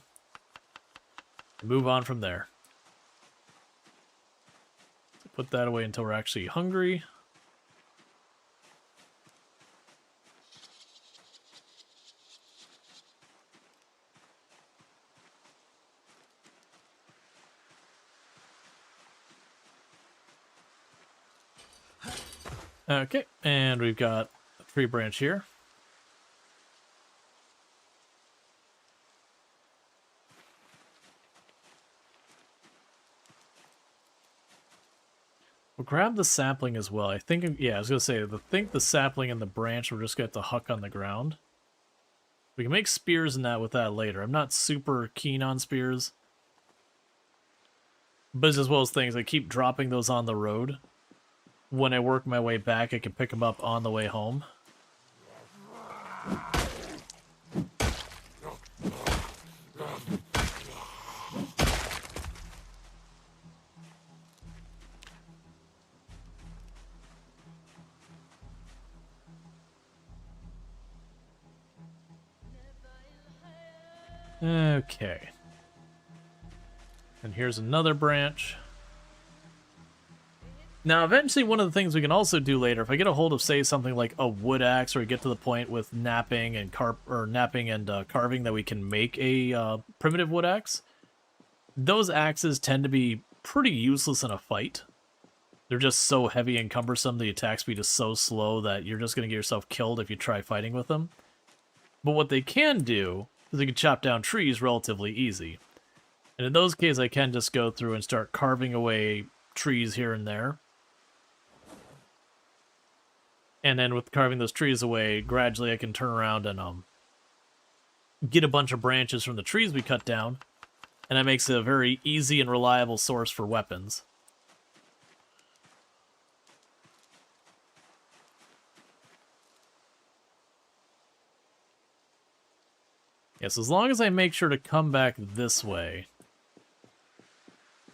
Speaker 1: Move on from there. So put that away until we're actually hungry. Okay, and we've got a tree branch here. We'll grab the sapling as well. I think, yeah, I was going to say, I think the sapling and the branch we're just going to have to huck on the ground. We can make spears and that with that later. I'm not super keen on spears. But as well as things, I keep dropping those on the road. When I work my way back, I can pick them up on the way home. Okay. And here's another branch. Now, eventually, one of the things we can also do later, if I get a hold of, say, something like a wood axe, or we get to the point with napping and carving that we can make a primitive wood axe, those axes tend to be pretty useless in a fight. They're just so heavy and cumbersome, the attack speed is so slow that you're just going to get yourself killed if you try fighting with them. But what they can do is they can chop down trees relatively easy. And in those cases, I can just go through and start carving away trees here and there. And then with carving those trees away, gradually I can turn around and get a bunch of branches from the trees we cut down. And that makes it a very easy and reliable source for weapons. Yes, as long as I make sure to come back this way,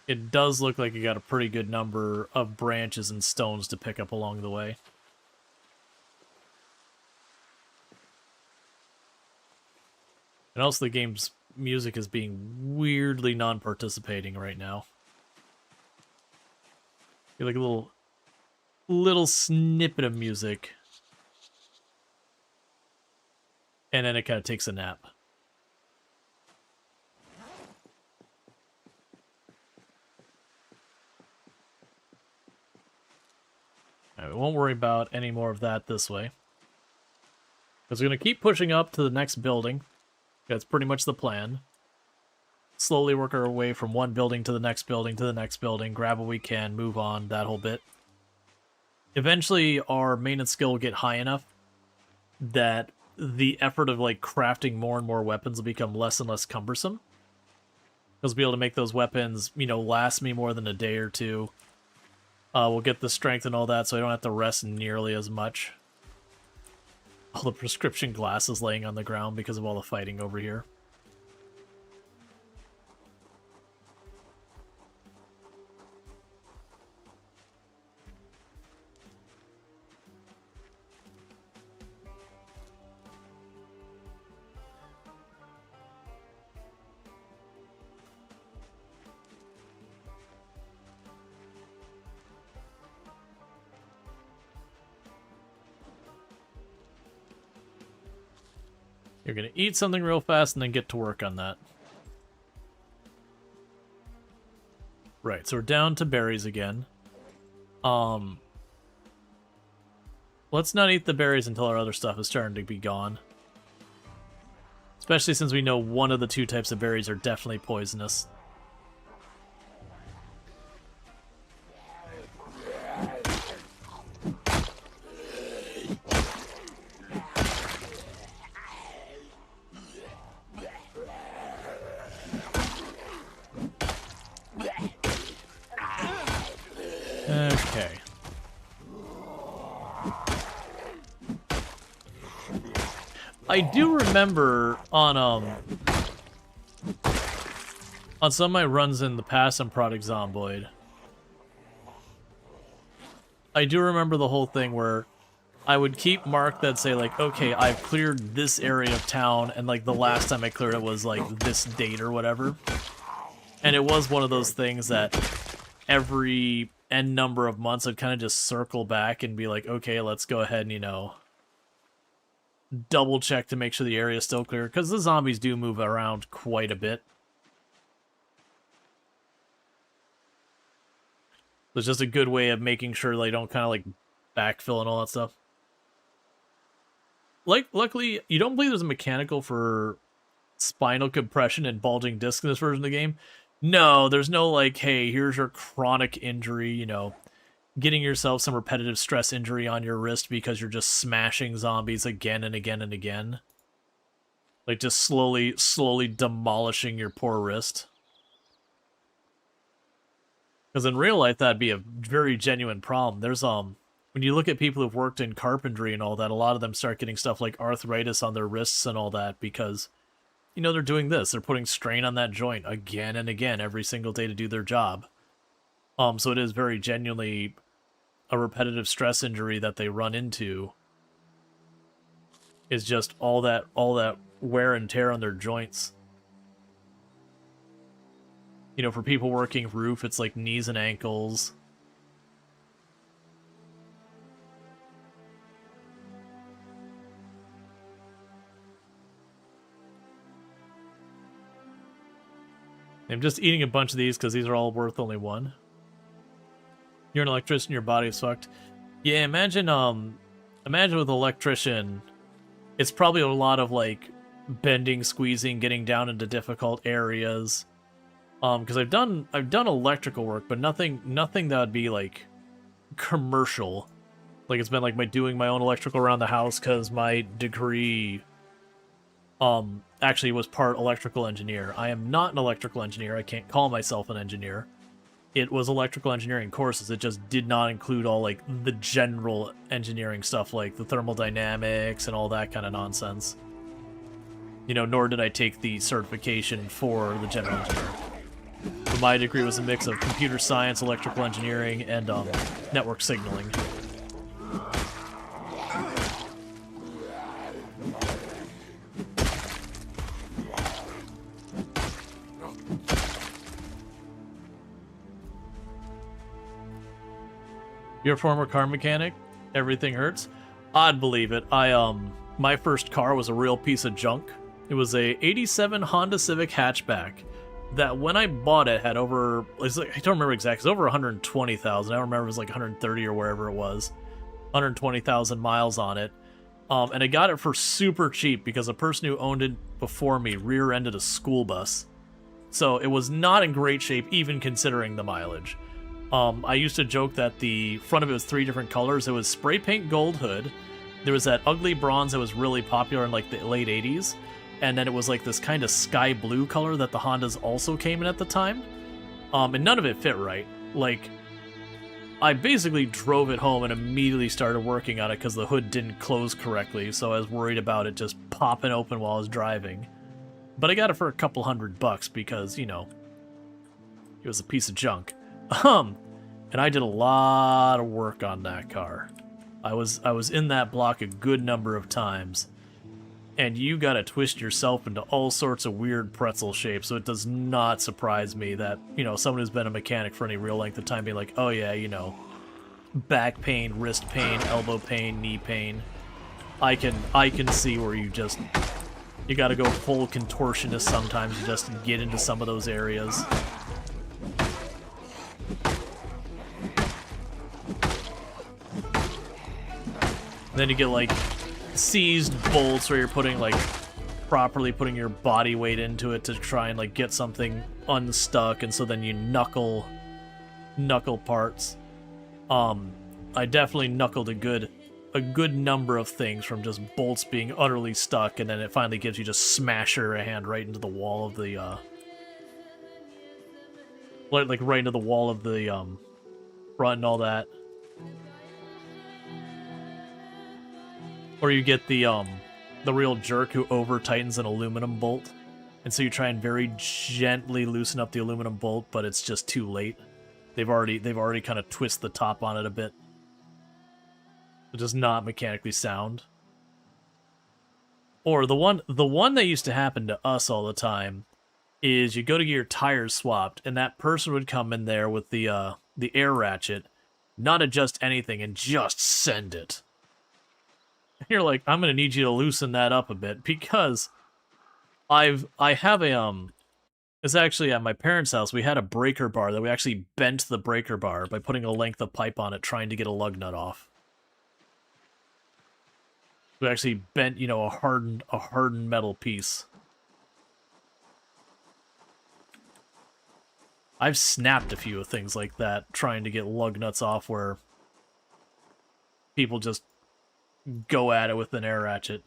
Speaker 1: it does look like you got a pretty good number of branches and stones to pick up along the way. And also the game's music is being weirdly non-participating right now. You're like a little snippet of music. And then it kind of takes a nap. Alright, we won't worry about any more of that this way. Because we're going to keep pushing up to the next building. That's pretty much the plan. Slowly work our way from one building to the next building to the next building, grab what we can, move on, that whole bit. Eventually, our maintenance skill will get high enough that the effort of like crafting more and more weapons will become less and less cumbersome. Because we'll be able to make those weapons, you know, last me more than a day or two. We'll get the strength and all that, so I don't have to rest nearly as much. All the prescription glasses laying on the ground because of all the fighting over here. You're going to eat something real fast and then get to work on that. Right, so we're down to berries again. Let's not eat the berries until our other stuff is starting to be gone. Especially since we know one of the two types of berries are definitely poisonous. Okay. I do remember on some of my runs in the past on Product Zomboid, I do remember the whole thing where I would keep mark that say like, okay, I've cleared this area of town, and like the last time I cleared it was like this date or whatever. And it was one of those things that every N number of months I'd kind of just circle back and be like, okay, let's go ahead and, you know, double check to make sure the area is still clear, because the zombies do move around quite a bit. It's just a good way of making sure they don't kind of like backfill and all that stuff. Like, luckily, you don't believe there's a mechanical for spinal compression and bulging disc in this version of the game. No, there's no like, hey, here's your chronic injury, you know, getting yourself some repetitive stress injury on your wrist because you're just smashing zombies again and again and again. Like, just slowly demolishing your poor wrist. Because in real life, that'd be a very genuine problem. There's, when you look at people who've worked in carpentry and all that, a lot of them start getting stuff like arthritis on their wrists and all that because, you know, they're doing this. They're putting strain on that joint again and again every single day to do their job. So it is very genuinely a repetitive stress injury that they run into. Is just all that wear and tear on their joints. You know, for people working roof, it's like knees and ankles. I'm just eating a bunch of these because these are all worth only one. You're an electrician, your body is fucked. Yeah, imagine with an electrician, it's probably a lot of like bending, squeezing, getting down into difficult areas. Because I've done electrical work, but nothing that would be like commercial. Like it's been like doing my own electrical around the house because my degree actually was part electrical engineer. I am not an electrical engineer. I can't call myself an engineer. It was electrical engineering courses. It just did not include all like the general engineering stuff like the thermodynamics and all that kind of nonsense. You know, nor did I take the certification for the general engineer. But my degree was a mix of computer science, electrical engineering, and network signaling. You're a former car mechanic? Everything hurts? I'd believe it. My first car was a real piece of junk. It was a 87 Honda Civic hatchback that when I bought it had over, I don't remember exactly, it was over 120,000. I don't remember if it was like 130 or wherever it was. 120,000 miles on it. And I got it for super cheap because the person who owned it before me rear-ended a school bus. So it was not in great shape, even considering the mileage. I used to joke that the front of it was 3 different colors. It was spray paint gold hood. There was that ugly bronze that was really popular in like the late 80s. And then it was like this kind of sky blue color that the Hondas also came in at the time. And none of it fit right. Like, I basically drove it home and immediately started working on it because the hood didn't close correctly. So I was worried about it just popping open while I was driving. But I got it for a couple $100 because, you know, it was a piece of junk. And I did a lot of work on that car. I was in that block a good number of times. And you gotta twist yourself into all sorts of weird pretzel shapes, so it does not surprise me that, you know, someone who's been a mechanic for any real length of time being like, oh yeah, you know, back pain, wrist pain, elbow pain, knee pain. I can see where you gotta go full contortionist sometimes to just get into some of those areas. And then you get like seized bolts where you're putting like properly putting your body weight into it to try and like get something unstuck, and so then you knuckle parts. I definitely knuckled a good number of things from just bolts being utterly stuck, and then it finally gives you just smash your hand right into the wall of the like right into the wall of the front and all that. Or you get the real jerk who over-tightens an aluminum bolt. And so you try and very gently loosen up the aluminum bolt, but it's just too late. They've already kind of twist the top on it a bit. It does not mechanically sound. Or the one that used to happen to us all the time is you go to get your tires swapped, and that person would come in there with the air ratchet, not adjust anything, and just send it. You're like, I'm gonna need you to loosen that up a bit because I have a it's actually at my parents' house. We had a breaker bar that we actually bent the breaker bar by putting a length of pipe on it, trying to get a lug nut off. We actually bent, you know, a hardened metal piece. I've snapped a few of things like that, trying to get lug nuts off where people just go at it with an air ratchet.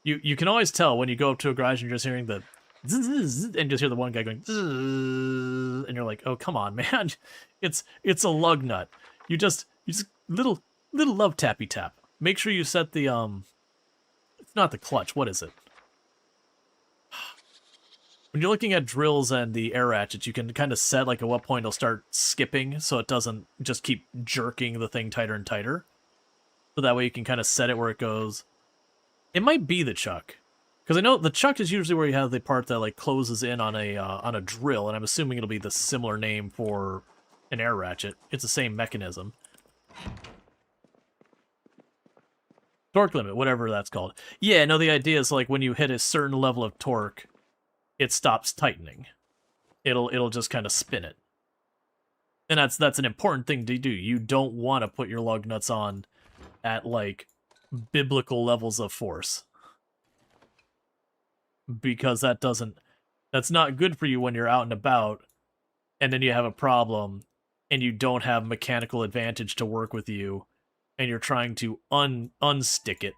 Speaker 1: You can always tell when you go up to a garage and you're just hearing the zzz, and just hear the one guy going zzz, and you're like, oh come on, man, it's a lug nut. You just little love tappy tap. Make sure you set the it's not the clutch. What is it? When you're looking at drills and the air ratchets, you can kind of set like at what point it'll start skipping, so it doesn't just keep jerking the thing tighter and tighter. So that way you can kind of set it where it goes. It might be the chuck, because I know the chuck is usually where you have the part that like closes in on a drill, and I'm assuming it'll be the similar name for an air ratchet. It's the same mechanism. Torque limit, whatever that's called. Yeah, no, the idea is like when you hit a certain level of torque, it stops tightening. It'll just kind of spin it. And that's an important thing to do. You don't want to put your lug nuts on at like biblical levels of force, because that's not good for you when you're out and about and then you have a problem and you don't have mechanical advantage to work with you and you're trying to unstick it,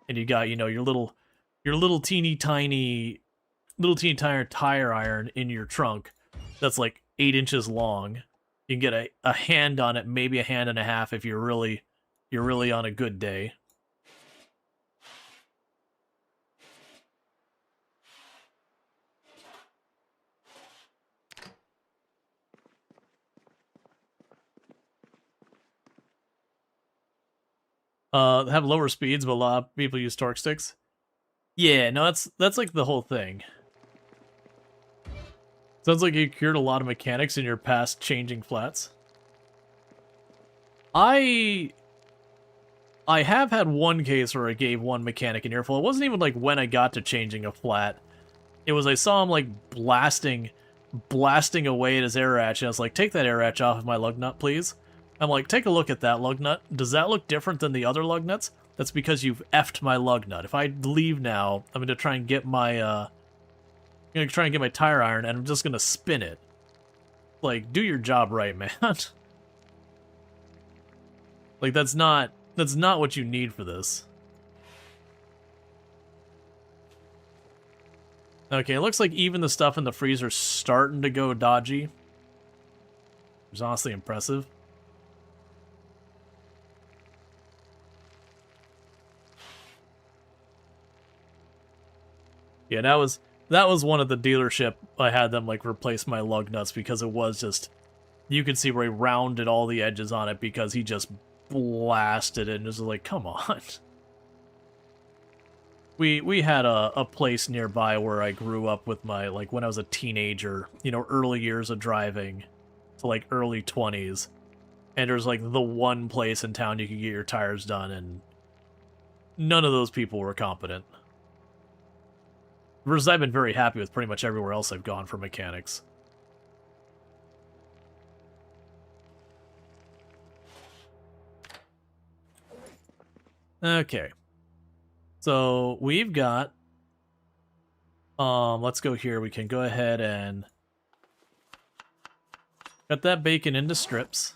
Speaker 1: and you got, you know, your little teeny tiny tire iron in your trunk that's like 8 inches long. You can get a hand on it, maybe a hand and a half if you're really on a good day. Have lower speeds, but a lot of people use torque sticks. Yeah, no, that's like the whole thing. Sounds like you cured a lot of mechanics in your past changing flats. I have had one case where I gave one mechanic an earful. It wasn't even like when I got to changing a flat. It was I saw him like blasting away at his air ratchet. I was like, take that air ratchet off of my lug nut, please. I'm like, take a look at that lug nut. Does that look different than the other lug nuts? That's because you've effed my lug nut. If I leave now, I'm gonna try and get my tire iron, and I'm just gonna spin it. Like, do your job right, man. Like, that's not what you need for this. Okay, it looks like even the stuff in the freezer's starting to go dodgy. Which is honestly impressive. Yeah, that was one of the dealership. I had them like replace my lug nuts because it was just, you could see where he rounded all the edges on it because he just blasted it, and it was like, come on. We had a place nearby where I grew up with my, like, when I was a teenager, you know, early years of driving to like early 20s, and there's like the one place in town you could get your tires done, and none of those people were competent. Versus I've been very happy with pretty much everywhere else I've gone for mechanics. Okay. So we've got, let's go here. We can go ahead and cut that bacon into strips.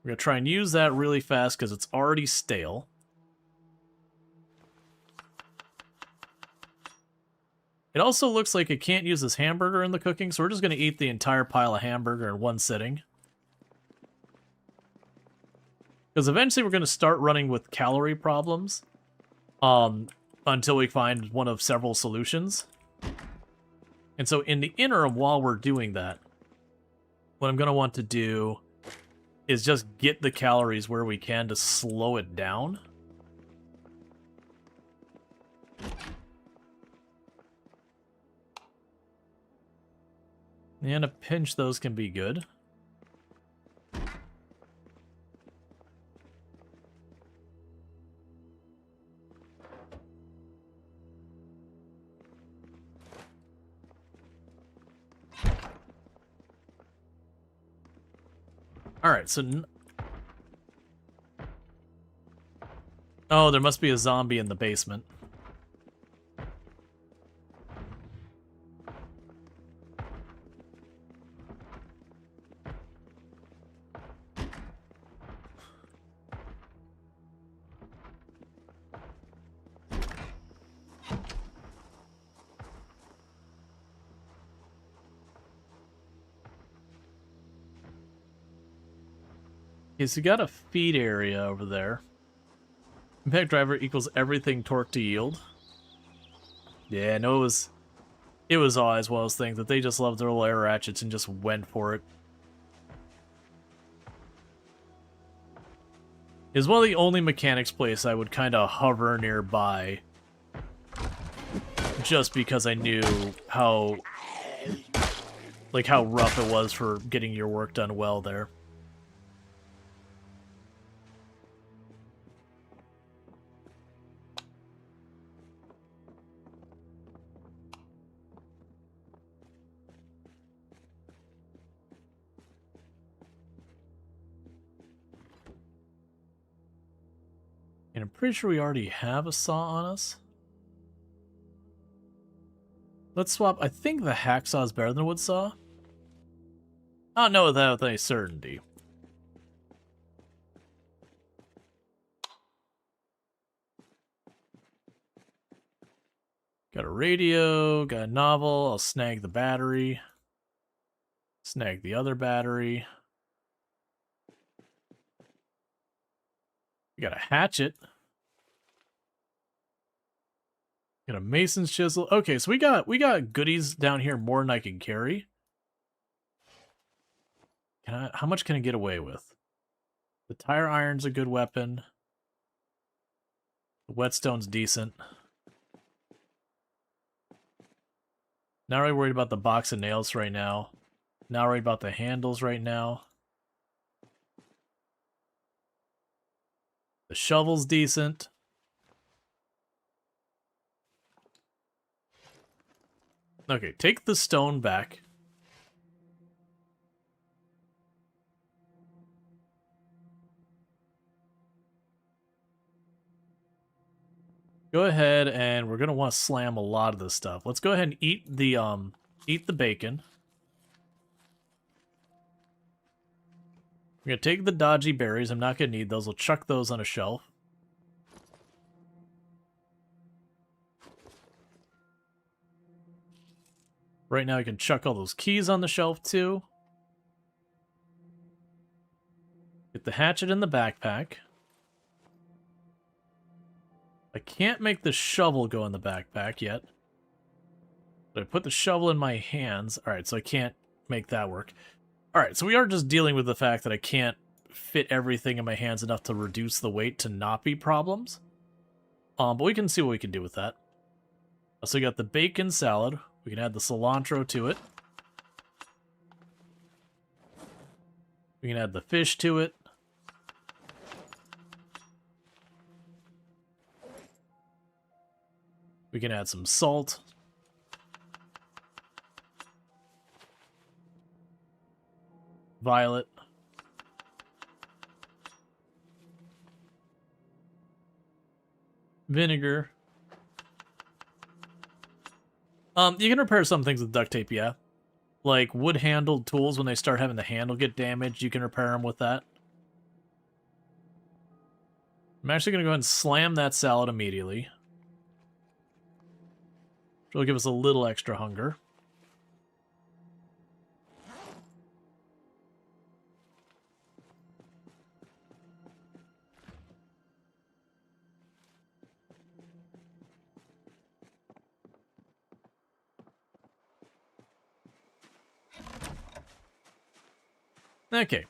Speaker 1: We're gonna try and use that really fast because it's already stale. It also looks like it can't use this hamburger in the cooking, so we're just gonna eat the entire pile of hamburger in one sitting. Because eventually we're gonna start running with calorie problems. Until we find one of several solutions. And so in the interim, while we're doing that, what I'm going to want to do is just get the calories where we can to slow it down. And a pinch, those can be good. Alright, so Oh, there must be a zombie in the basement. Okay, so you got a feed area over there. Impact driver equals everything torque to yield. Yeah, no, it was always one of those things that they just loved their little air ratchets and just went for it. It's one of the only mechanics place I would kind of hover nearby, just because I knew how rough it was for getting your work done well there. And I'm pretty sure we already have a saw on us. Let's swap. I think the hacksaw is better than the wood saw. I don't know without any certainty. Got a radio, got a novel. I'll snag the battery. Snag the other battery. We got a hatchet. Got a mason's chisel. Okay, so we got goodies down here more than I can carry. How much can I get away with? The tire iron's a good weapon. The whetstone's decent. Not really worried about the box of nails right now. Not worried about the handles right now. The shovel's decent. Okay, take the stone back. Go ahead, and we're gonna want to slam a lot of this stuff. Let's go ahead and eat the bacon. We're gonna take the dodgy berries. I'm not gonna need those. We'll chuck those on a shelf. Right now I can chuck all those keys on the shelf too. Get the hatchet in the backpack. I can't make the shovel go in the backpack yet. But I put the shovel in my hands. Alright, so I can't make that work. Alright, so we are just dealing with the fact that I can't fit everything in my hands enough to reduce the weight to not be problems. But we can see what we can do with that. So we got the bacon salad. We can add the cilantro to it. We can add the fish to it. We can add some salt. Violet. Vinegar. You can repair some things with duct tape, yeah. Like wood-handled tools, when they start having the handle get damaged, you can repair them with that. I'm actually going to go ahead and slam that salad immediately. Which will give us a little extra hunger. Okay.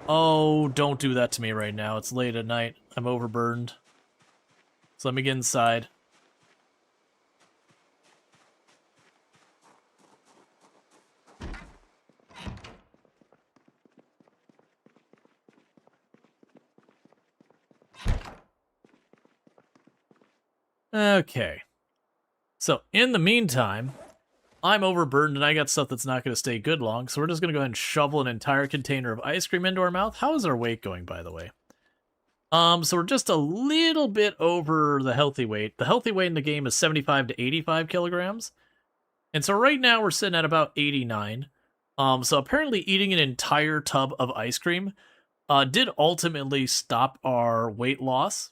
Speaker 1: Oh, don't do that to me right now. It's late at night. I'm overburdened. So let me get inside. Okay. So, in the meantime, I'm overburdened and I got stuff that's not going to stay good long, so we're just going to go ahead and shovel an entire container of ice cream into our mouth. How is our weight going, by the way? So we're just a little bit over the healthy weight. The healthy weight in the game is 75 to 85 kilograms. And so right now we're sitting at about 89. So apparently eating an entire tub of ice cream did ultimately stop our weight loss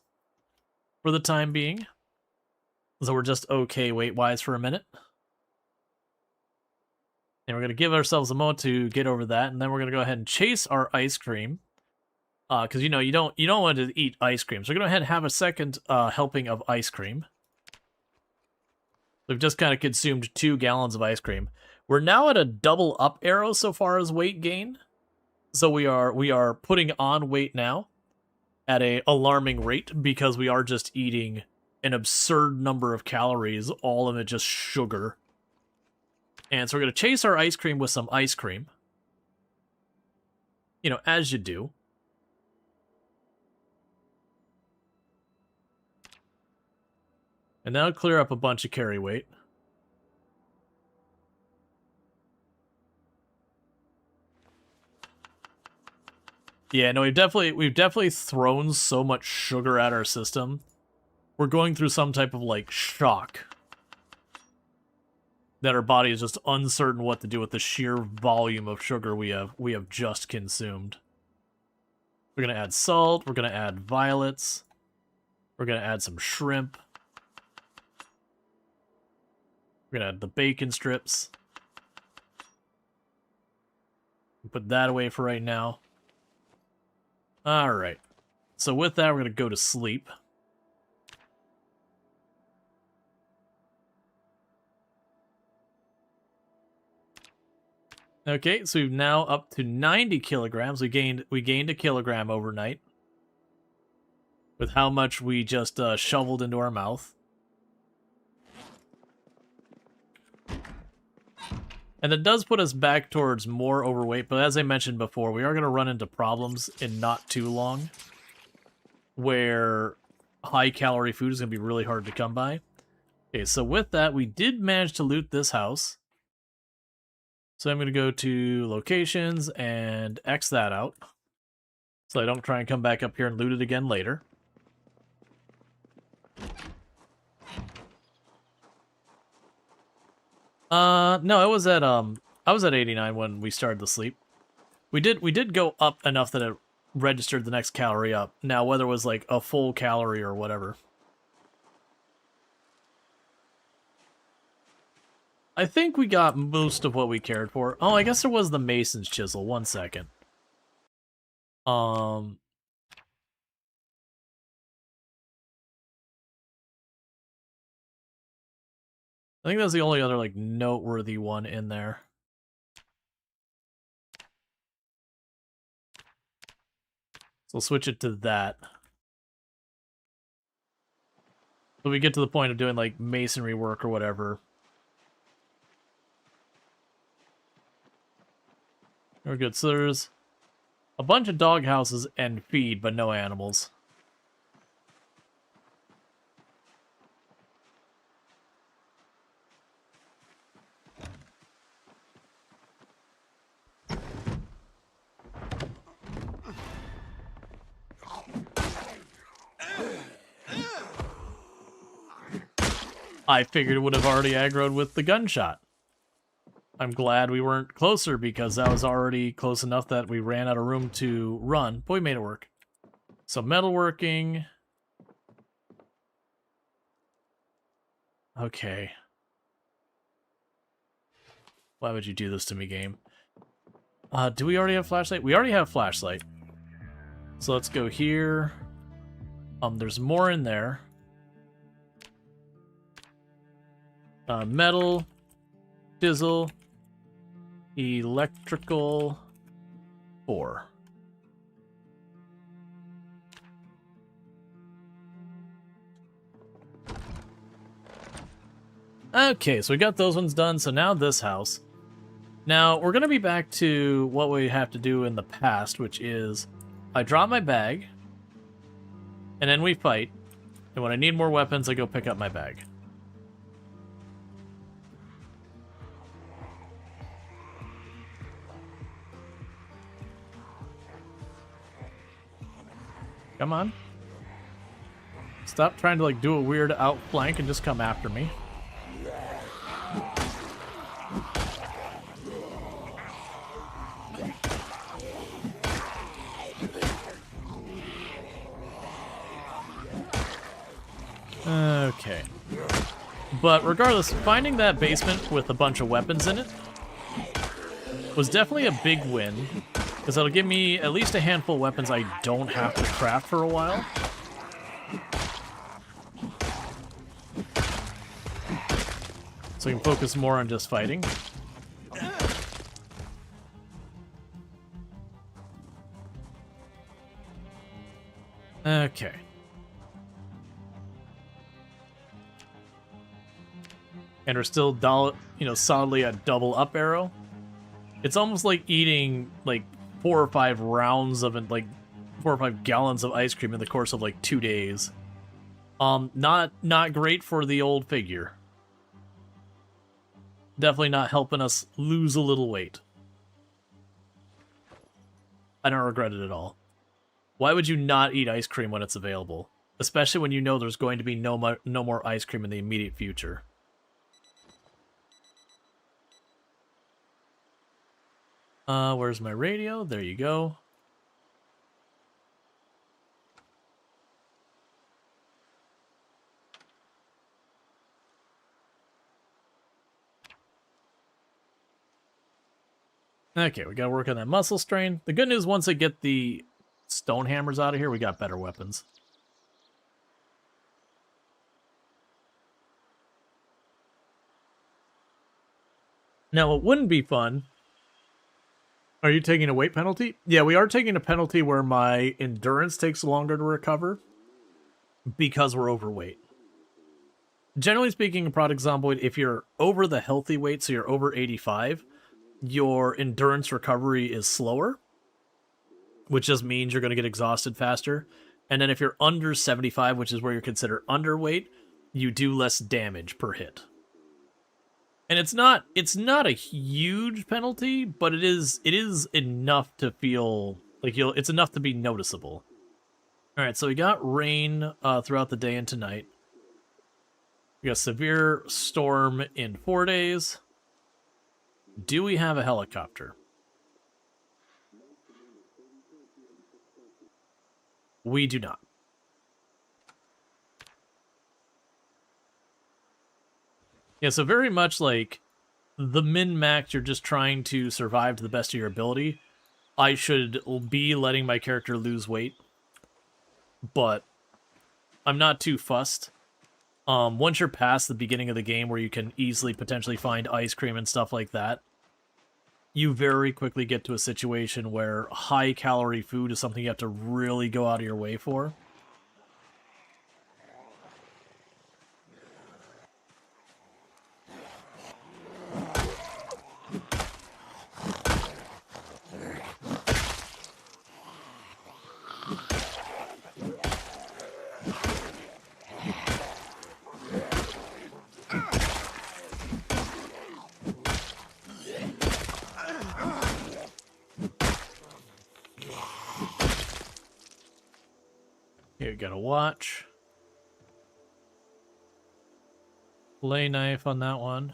Speaker 1: for the time being. So we're just okay weight-wise for a minute. And we're going to give ourselves a moment to get over that, and then we're going to go ahead and chase our ice cream. Because, you know, you don't want to eat ice cream. So we're going to go ahead and have a second helping of ice cream. We've just kind of consumed 2 gallons of ice cream. We're now at a double up arrow so far as weight gain. So we are putting on weight now at a alarming rate because we are just eating an absurd number of calories, all of it just sugar. And so we're going to chase our ice cream with some ice cream. You know, as you do. And now clear up a bunch of carry weight. Yeah, no, we've definitely thrown so much sugar at our system. We're going through some type of like shock that our body is just uncertain what to do with the sheer volume of sugar we have just consumed. We're gonna add salt. We're gonna add violets. We're gonna add some shrimp. We're gonna add the bacon strips. Put that away for right now. Alright. So with that, we're going to go to sleep. Okay, so we've now up to 90 kilograms. We gained a kilogram overnight. With how much we just shoveled into our mouth. And it does put us back towards more overweight, but as I mentioned before, we are going to run into problems in not too long where high-calorie food is going to be really hard to come by. Okay, so with that, we did manage to loot this house. So I'm going to go to locations and X that out so I don't try and come back up here and loot it again later. No, I was at 89 when we started the sleep. We did go up enough that it registered the next calorie up. Now, whether it was like a full calorie or whatever. I think we got most of what we cared for. Oh, I guess there was the Mason's Chisel. 1 second. I think that's the only other, like, noteworthy one in there. So we'll switch it to that. So we get to the point of doing, like, masonry work or whatever. We're good. So there's a bunch of dog houses and feed, but no animals. I figured it would have already aggroed with the gunshot. I'm glad we weren't closer because that was already close enough that we ran out of room to run, but we made it work. So metalworking. Okay. Why would you do this to me, game? Do we already have flashlight? We already have flashlight. So let's go here. There's more in there. Metal, chisel, electrical, 4. Okay, so we got those ones done, so now this house. Now, we're going to be back to what we have to do in the past, which is I drop my bag, and then we fight, and when I need more weapons, I go pick up my bag. Come on. stop trying to like do a weird outflank and just come after me. Okay. But regardless, finding that basement with a bunch of weapons in it was definitely a big win, because that'll give me at least a handful of weapons I don't have to craft for a while. So I can focus more on just fighting. Okay. And we're still, solidly a double up arrow. It's almost like eating, like, 4 or 5 rounds of, 4 or 5 gallons of ice cream in the course of, like, 2 days. Not great for the old figure. Definitely not helping us lose a little weight. I don't regret it at all. Why would you not eat ice cream when it's available? Especially when you know there's going to be no more ice cream in the immediate future. Where's my radio? There you go. Okay, we gotta work on that muscle strain. The good news, once I get the stone hammers out of here, we got better weapons. Now, it wouldn't be fun. Are you taking a weight penalty? Yeah, we are taking a penalty where my endurance takes longer to recover because we're overweight. Generally speaking, in Product Zomboid, if you're over the healthy weight, so you're over 85, your endurance recovery is slower, which just means you're going to get exhausted faster. And then if you're under 75, which is where you're considered underweight, you do less damage per hit. And it's not a huge penalty, but it is enough to feel like it's enough to be noticeable. All right, so we got rain throughout the day and tonight. We got severe storm in 4 days. Do we have a helicopter? We do not. Yeah, so very much like the min-max, you're just trying to survive to the best of your ability. I should be letting my character lose weight, but I'm not too fussed. Once you're past the beginning of the game where you can easily potentially find ice cream and stuff like that, you very quickly get to a situation where high-calorie food is something you have to really go out of your way for. Here, got a watch. Lay knife on that one.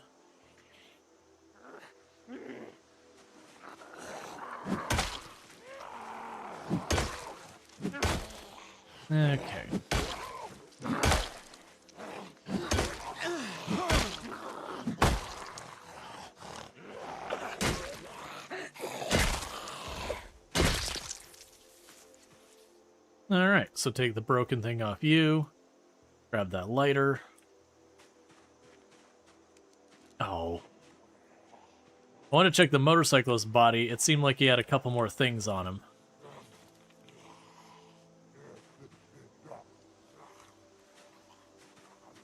Speaker 1: Okay. Alright, so take the broken thing off you. Grab that lighter. Oh. I want to check the motorcyclist's body. It seemed like he had a couple more things on him.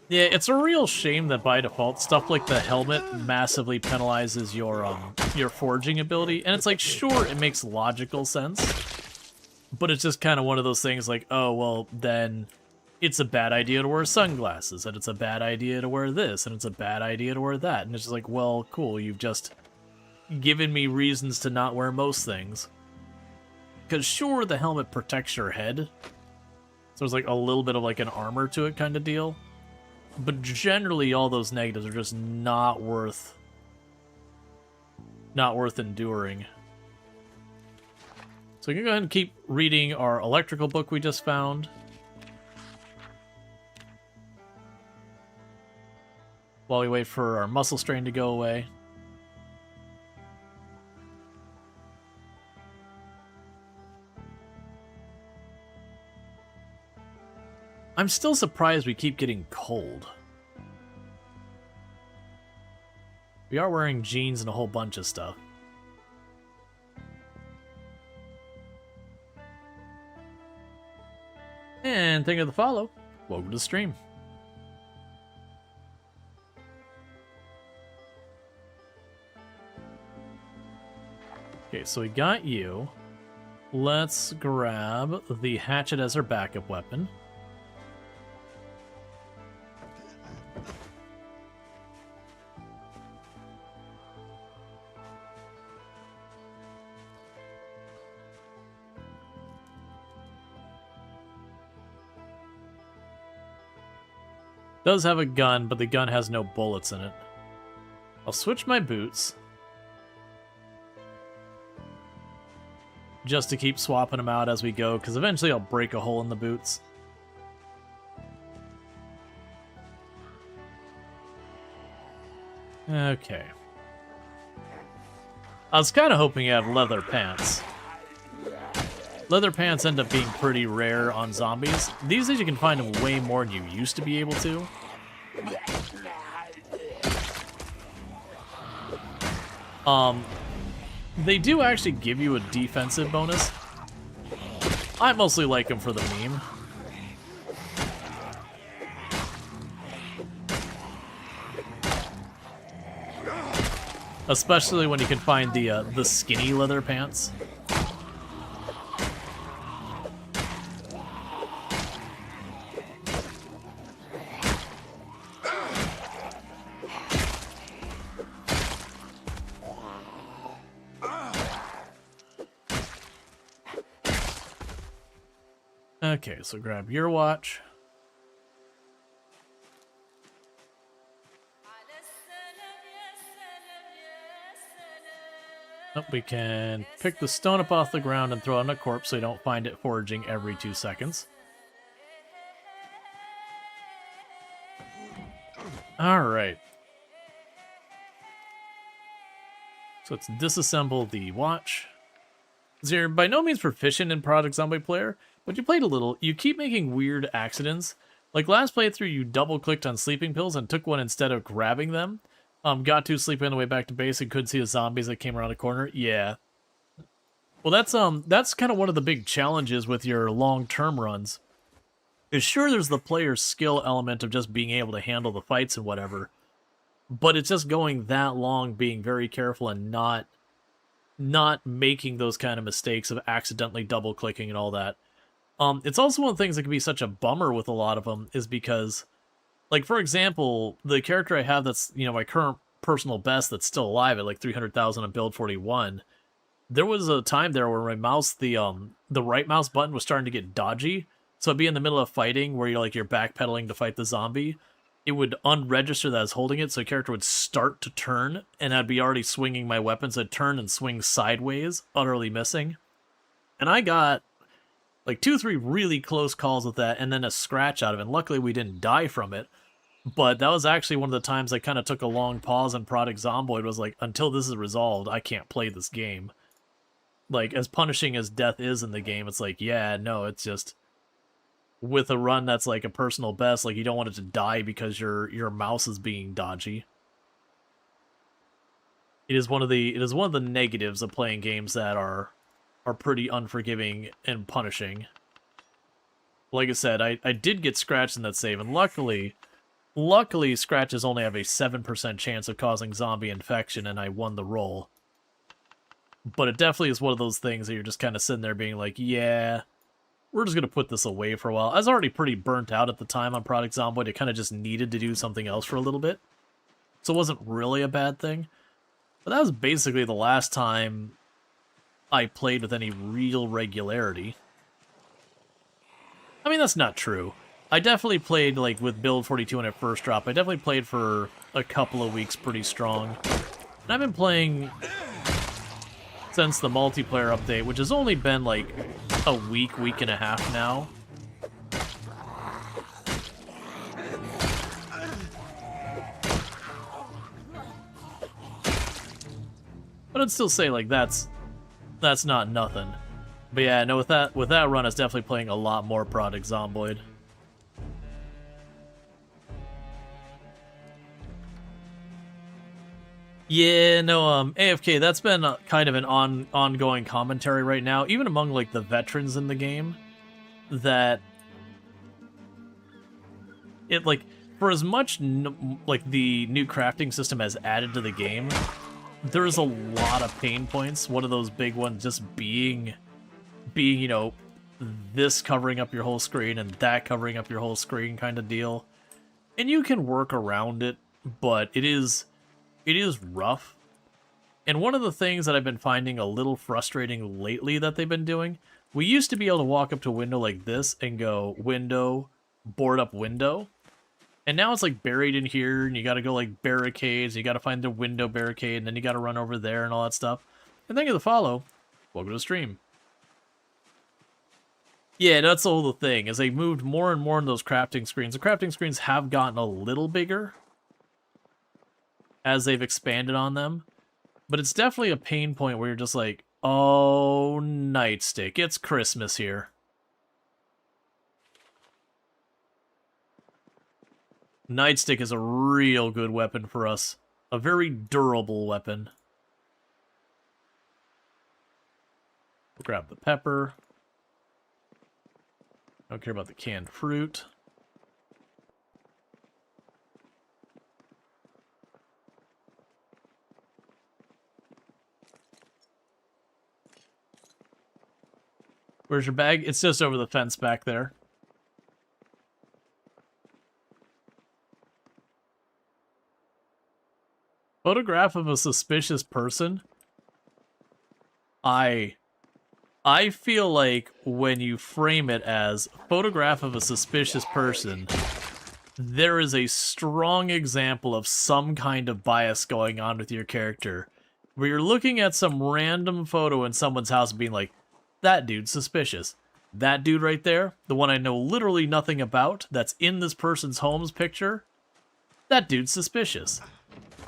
Speaker 1: Yeah, it's a real shame that by default, stuff like the helmet massively penalizes your forging ability. And it's like, sure, it makes logical sense. But it's just kind of one of those things like, oh, well, then it's a bad idea to wear sunglasses, and it's a bad idea to wear this, and it's a bad idea to wear that. And it's just like, well, cool, you've just given me reasons to not wear most things. Because sure, the helmet protects your head, So there's like a little bit of like an armor to it kind of deal. But generally all those negatives are just not worth enduring. So we can go ahead and keep reading our electrical book we just found. While we wait for our muscle strain to go away. I'm still surprised we keep getting cold. We are wearing jeans and a whole bunch of stuff. And thank you for the follow. Welcome to the stream. Okay, so we got you. Let's grab the hatchet as our backup weapon. Does have a gun, but the gun has no bullets in it. I'll switch my boots. Just to keep swapping them out as we go, because eventually I'll break a hole in the boots. Okay. I was kind of hoping you have leather pants. Leather pants end up being pretty rare on zombies. These days you can find them way more than you used to be able to. They do actually give you a defensive bonus. I mostly like them for the meme. Especially when you can find the skinny leather pants. Okay, so grab your watch. Oh, we can pick the stone up off the ground and throw it on a corpse so you don't find it foraging every 2 seconds. Alright. So let's disassemble the watch. So you're by no means proficient in Project Zomboid player, but you played a little. You keep making weird accidents. Like last playthrough, you double-clicked on sleeping pills and took one instead of grabbing them. Got too sleepy on the way back to base and couldn't see the zombies that came around the corner. Yeah. Well, that's kind of one of the big challenges with your long-term runs. Is sure there's the player's skill element of just being able to handle the fights and whatever, but it's just going that long, being very careful and not making those kind of mistakes of accidentally double-clicking and all that. It's also one of the things that can be such a bummer with a lot of them is because, like, for example, the character I have that's, you know, my current personal best that's still alive at like 300,000 on build 41, there was a time there where my mouse, the right mouse button was starting to get dodgy, so it'd be in the middle of fighting where you're backpedaling to fight the zombie. It would unregister that I was holding it, so the character would start to turn, and I'd be already swinging my weapons. I'd turn and swing sideways, utterly missing. And I got like 2 or 3 really close calls with that, and then a scratch out of it. And luckily, we didn't die from it. But that was actually one of the times I kind of took a long pause and Project Zomboid was like, until this is resolved, I can't play this game. Like, as punishing as death is in the game, it's like, yeah, no, it's just with a run that's like a personal best, like you don't want it to die because your mouse is being dodgy. It is one of the negatives of playing games that are pretty unforgiving and punishing. Like I said, I did get scratched in that save, and luckily scratches only have a 7% chance of causing zombie infection, and I won the roll. But it definitely is one of those things that you're just kind of sitting there being like, yeah, we're just going to put this away for a while. I was already pretty burnt out at the time on Project Zomboid. It kind of just needed to do something else for a little bit. So it wasn't really a bad thing. But that was basically the last time I played with any real regularity. I mean, that's not true. I definitely played, like, with Build 42 when it first dropped. I definitely played for a couple of weeks pretty strong. And I've been playing since the multiplayer update, which has only been, like, a week and a half now. But I'd still say, like, that's not nothing. But yeah, no, with that run, I was definitely playing a lot more Product Zomboid. Yeah, no, AFK, that's been kind of an ongoing commentary right now, even among, like, the veterans in the game, that it, like, for as much, like, the new crafting system has added to the game, there's a lot of pain points. One of those big ones just being, you know, this covering up your whole screen and that covering up your whole screen kind of deal. And you can work around it, but it is rough. And one of the things that I've been finding a little frustrating lately that they've been doing, we used to be able to walk up to a window like this and go window, board up window. And now it's like buried in here, and you gotta go like barricades, you gotta find the window barricade, and then you gotta run over there and all that stuff. And thank you for the follow. Welcome to the stream. Yeah, that's all the thing, as they moved more and more in those crafting screens. The crafting screens have gotten a little bigger as they've expanded on them. But it's definitely a pain point where you're just like, oh, Nightstick, it's Christmas here. Nightstick is a real good weapon for us. A very durable weapon. We'll grab the pepper. Don't care about the canned fruit. Where's your bag? It's just over the fence back there. Photograph of a suspicious person? I feel like when you frame it as photograph of a suspicious person, there is a strong example of some kind of bias going on with your character, where you're looking at some random photo in someone's house being like, that dude's suspicious. That dude right there, the one I know literally nothing about, that's in this person's home's picture, that dude's suspicious.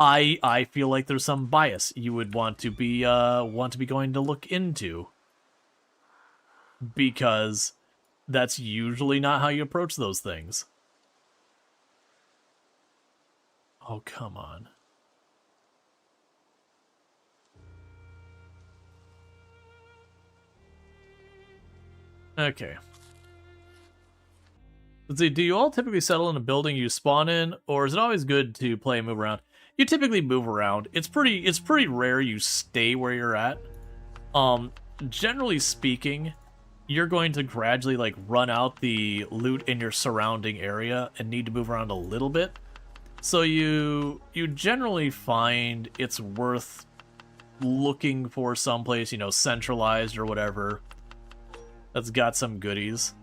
Speaker 1: I feel like there's some bias you would want to be going to look into, because that's usually not how you approach those things. Oh, come on. Okay. Let's see, do you all typically settle in a building you spawn in, or is it always good to play and move around? You typically move around. It's pretty rare you stay where you're at. Generally speaking, you're going to gradually like run out the loot in your surrounding area and need to move around a little bit. So you generally find it's worth looking for someplace, you know, centralized or whatever, that's got some goodies.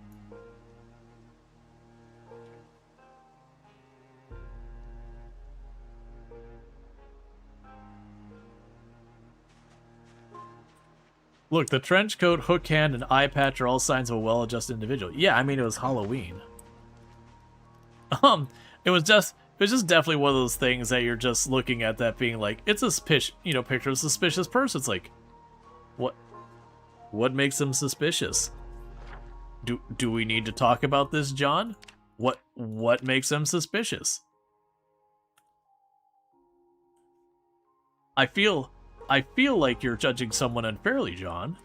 Speaker 1: Look, the trench coat, hook hand, and eye patch are all signs of a well-adjusted individual. Yeah, I mean, it was Halloween. It was just definitely one of those things that you're just looking at that being like, it's a picture of a suspicious person. It's like, what makes them suspicious? Do we need to talk about this, John? What makes them suspicious? I feel like you're judging someone unfairly, John.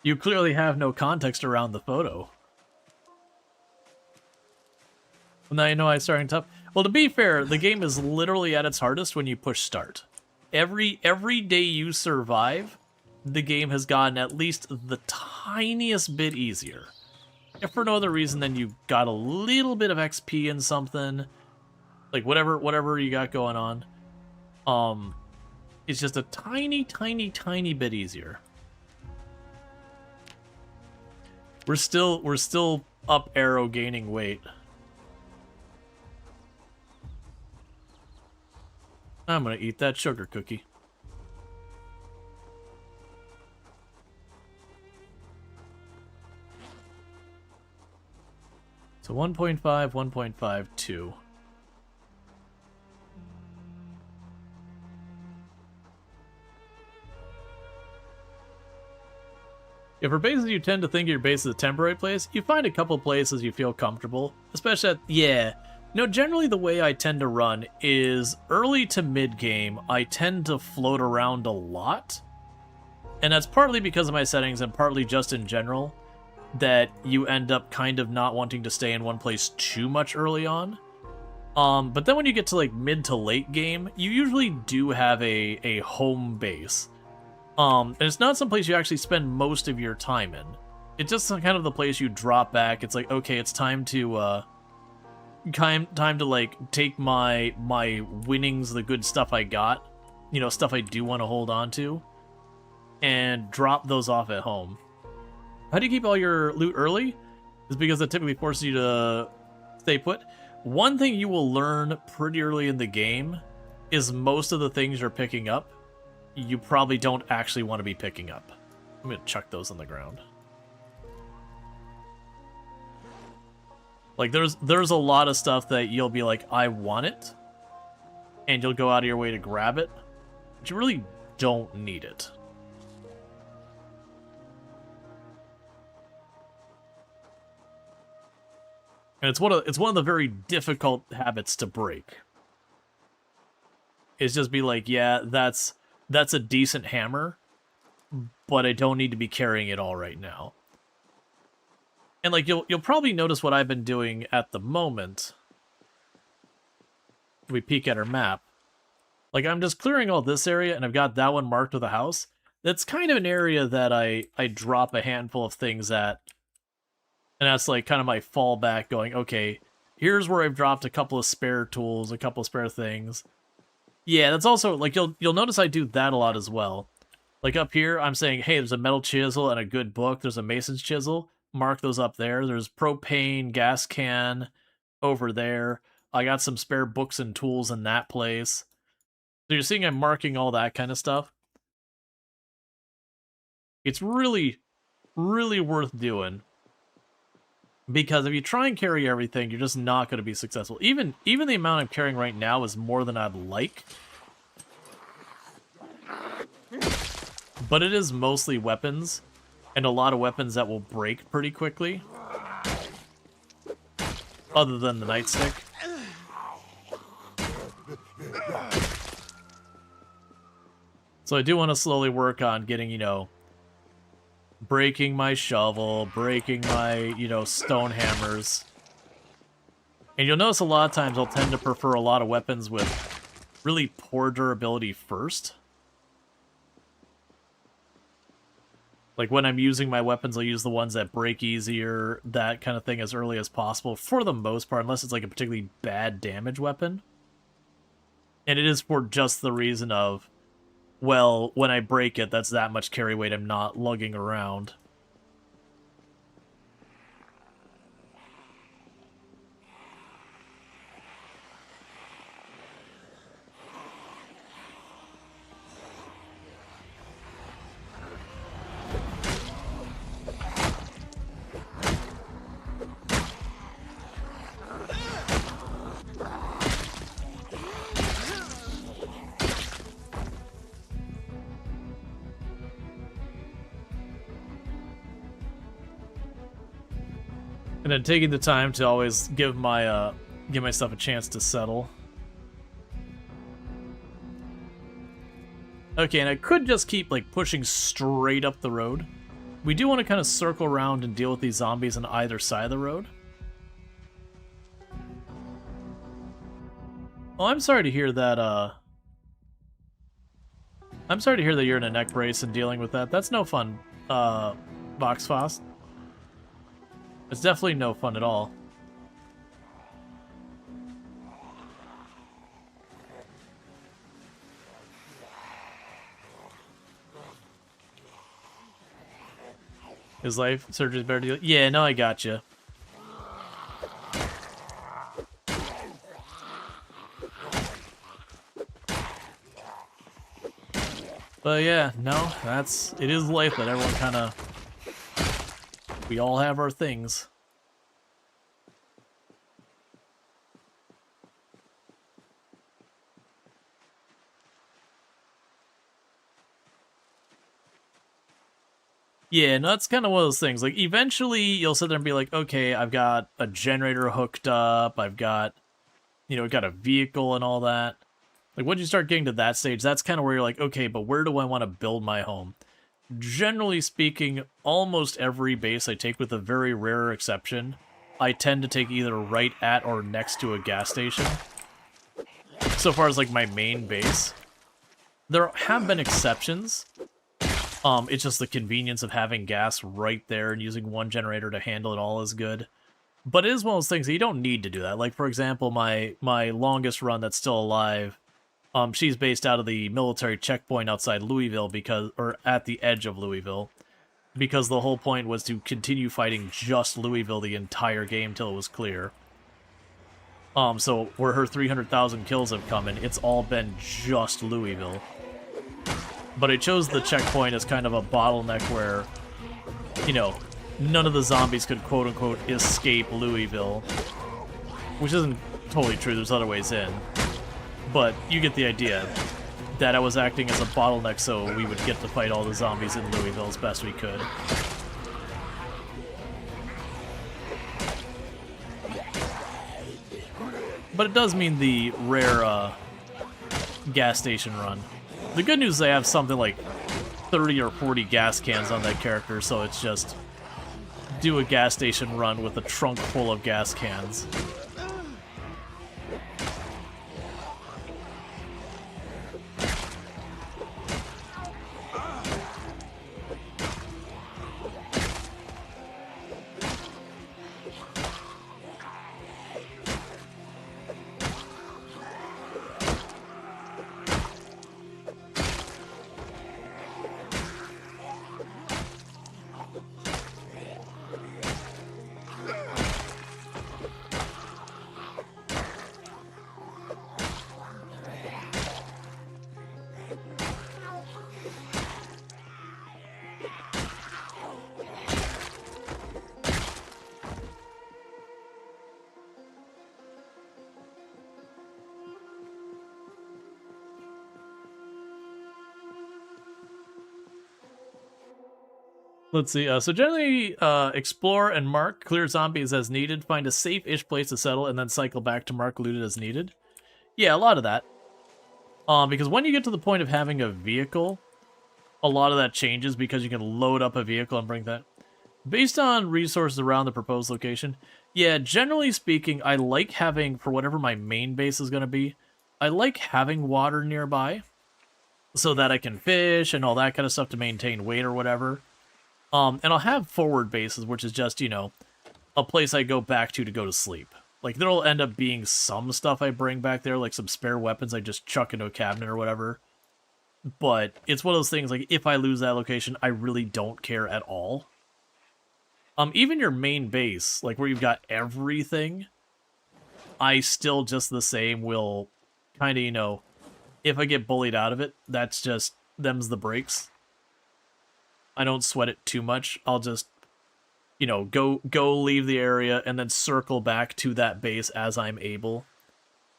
Speaker 1: You clearly have no context around the photo. Well, now you know I'm starting tough. Well, to be fair, the game is literally at its hardest when you push start. Every day you survive, the game has gotten at least the tiniest bit easier. if for no other reason than you got a little bit of XP in something, like whatever you got going on, it's just a tiny bit easier. We're still up arrow gaining weight. I'm gonna eat that sugar cookie. So 1.5, 1.52. If for bases you tend to think your base is a temporary place, you find a couple places you feel comfortable, especially at, yeah. No, generally the way I tend to run is early to mid-game, I tend to float around a lot. And that's partly because of my settings and partly just in general, that you end up kind of not wanting to stay in one place too much early on. But then when you get to like mid to late game, you usually do have a home base. And it's not some place you actually spend most of your time in. It's just kind of the place you drop back. It's like, okay, it's time to like take my winnings, the good stuff I got, you know, stuff I do want to hold on to, and drop those off at home. How do you keep all your loot early? Is because it typically forces you to stay put. One thing you will learn pretty early in the game is most of the things you're picking up, you probably don't actually want to be picking up. I'm gonna chuck those on the ground. Like, there's a lot of stuff that you'll be like, I want it, and you'll go out of your way to grab it, but you really don't need it. And it's one of the very difficult habits to break. Is just be like, yeah, that's a decent hammer, but I don't need to be carrying it all right now. And like you'll probably notice what I've been doing at the moment. We peek at our map. Like, I'm just clearing all this area, and I've got that one marked with a house. That's kind of an area that I drop a handful of things at. And that's like kind of my fallback, going, okay, here's where I've dropped a couple of spare tools, a couple of spare things. Yeah, that's also, like, you'll notice I do that a lot as well. Like up here, I'm saying, hey, there's a metal chisel and a good book. There's a mason's chisel. Mark those up there. There's propane, gas can over there. I got some spare books and tools in that place. So you're seeing I'm marking all that kind of stuff. It's really, really worth doing. Because if you try and carry everything, you're just not going to be successful. Even the amount I'm carrying right now is more than I'd like. But it is mostly weapons. And a lot of weapons that will break pretty quickly. Other than the nightstick. So I do want to slowly work on getting, you know, breaking my shovel, breaking my, you know, stone hammers. And you'll notice a lot of times I'll tend to prefer a lot of weapons with really poor durability first. Like, when I'm using my weapons, I'll use the ones that break easier, that kind of thing, as early as possible, for the most part, unless it's like a particularly bad damage weapon. And it is for just the reason of, well, when I break it, that's that much carry weight I'm not lugging around. And then taking the time to always give myself a chance to settle. Okay, and I could just keep like pushing straight up the road. We do want to kind of circle around and deal with these zombies on either side of the road. Oh, I'm sorry to hear that, I'm sorry to hear that you're in a neck brace and dealing with that. That's no fun, Voxfoss. It's definitely no fun at all. His life surgery is better to... Yeah, no, I gotcha. But yeah, no, it is life that everyone kind of... We all have our things. Yeah, no, that's kind of one of those things. Like, eventually, you'll sit there and be like, okay, I've got a generator hooked up, I've got, got a vehicle and all that. Like, once you start getting to that stage, that's kind of where you're like, okay, but where do I want to build my home? Generally speaking, almost every base I take, with a very rare exception, I tend to take either right at or next to a gas station. So far as, like, my main base. There have been exceptions. It's just the convenience of having gas right there and using one generator to handle it all is good. But it is one of those things that you don't need to do that. Like, for example, my longest run that's still alive, she's based out of the military checkpoint outside Louisville, or at the edge of Louisville, because the whole point was to continue fighting just Louisville the entire game till it was clear. So where her 300,000 kills have come in, it's all been just Louisville. But I chose the checkpoint as kind of a bottleneck where, none of the zombies could quote-unquote escape Louisville. Which isn't totally true, there's other ways in. But you get the idea that I was acting as a bottleneck so we would get to fight all the zombies in Louisville as best we could. But it does mean the rare gas station run. The good news is I have something like 30 or 40 gas cans on that character, so it's just do a gas station run with a trunk full of gas cans. Let's see. So generally, explore and mark, clear zombies as needed, find a safe-ish place to settle, and then cycle back to mark looted as needed. Yeah, a lot of that. Because when you get to the point of having a vehicle, a lot of that changes because you can load up a vehicle and bring that. Based on resources around the proposed location, yeah, generally speaking, I like having, for whatever my main base is going to be, I like having water nearby so that I can fish and all that kind of stuff to maintain weight or whatever. And I'll have forward bases, which is just, a place I go back to go to sleep. Like, there'll end up being some stuff I bring back there, like some spare weapons I just chuck into a cabinet or whatever. But it's one of those things, like, if I lose that location, I really don't care at all. Even your main base, like, where you've got everything, I still just the same will kind of, if I get bullied out of it, that's just, them's the breaks. I don't sweat it too much. I'll just, go leave the area and then circle back to that base as I'm able,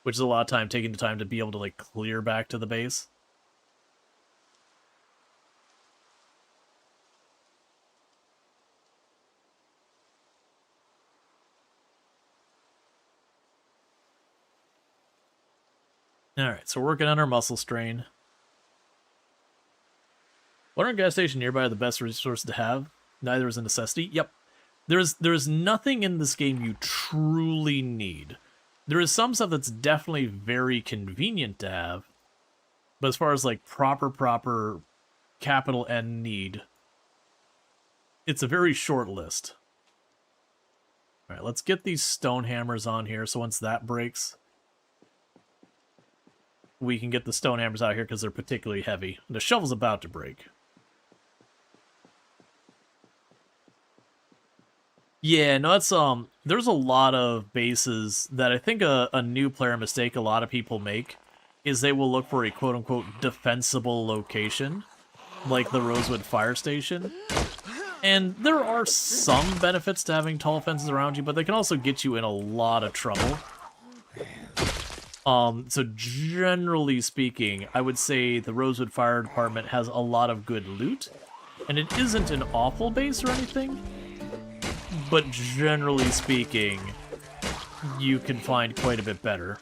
Speaker 1: which is a lot of time taking the time to be able to, like, clear back to the base. Alright, so we're working on our muscle strain. Water and gas station nearby are the best resources to have. Neither is a necessity. Yep. There's nothing in this game you truly need. There is some stuff that's definitely very convenient to have. But as far as, like, proper capital N need, it's a very short list. All right, let's get these stone hammers on here, so once that breaks, we can get the stone hammers out here because they're particularly heavy. The shovel's about to break. Yeah, no, it's there's a lot of bases that I think a new player mistake a lot of people make is they will look for a quote-unquote defensible location, like the Rosewood Fire Station. And there are some benefits to having tall fences around you, but they can also get you in a lot of trouble. So generally speaking, I would say the Rosewood Fire Department has a lot of good loot, and it isn't an awful base or anything, but generally speaking, you can find quite a bit better.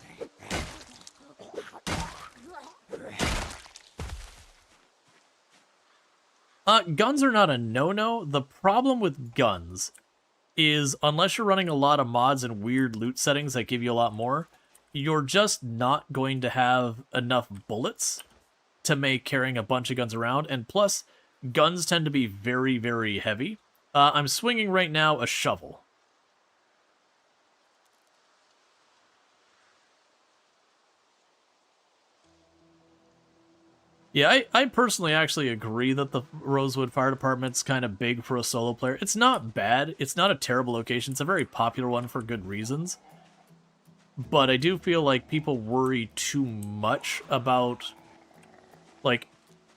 Speaker 1: Guns are not a no-no. The problem with guns is, unless you're running a lot of mods and weird loot settings that give you a lot more, you're just not going to have enough bullets to make carrying a bunch of guns around, and plus, guns tend to be very, very heavy. I'm swinging right now a shovel. Yeah, I personally actually agree that the Rosewood Fire Department's kind of big for a solo player. It's not bad. It's not a terrible location. It's a very popular one for good reasons. But I do feel like people worry too much about, like,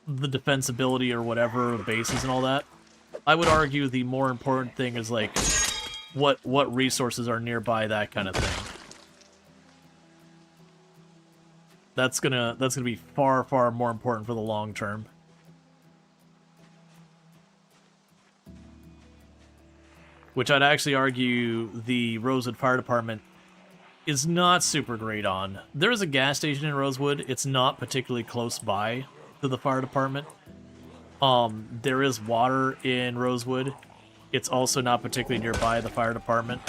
Speaker 1: the defensibility or whatever of bases and all that. I would argue the more important thing is, like, what resources are nearby, that kind of thing. That's gonna be far, far more important for the long term. Which I'd actually argue the Rosewood Fire Department is not super great on. There is a gas station in Rosewood. It's not particularly close by to the fire department. There is water in Rosewood. It's also not particularly nearby the fire department.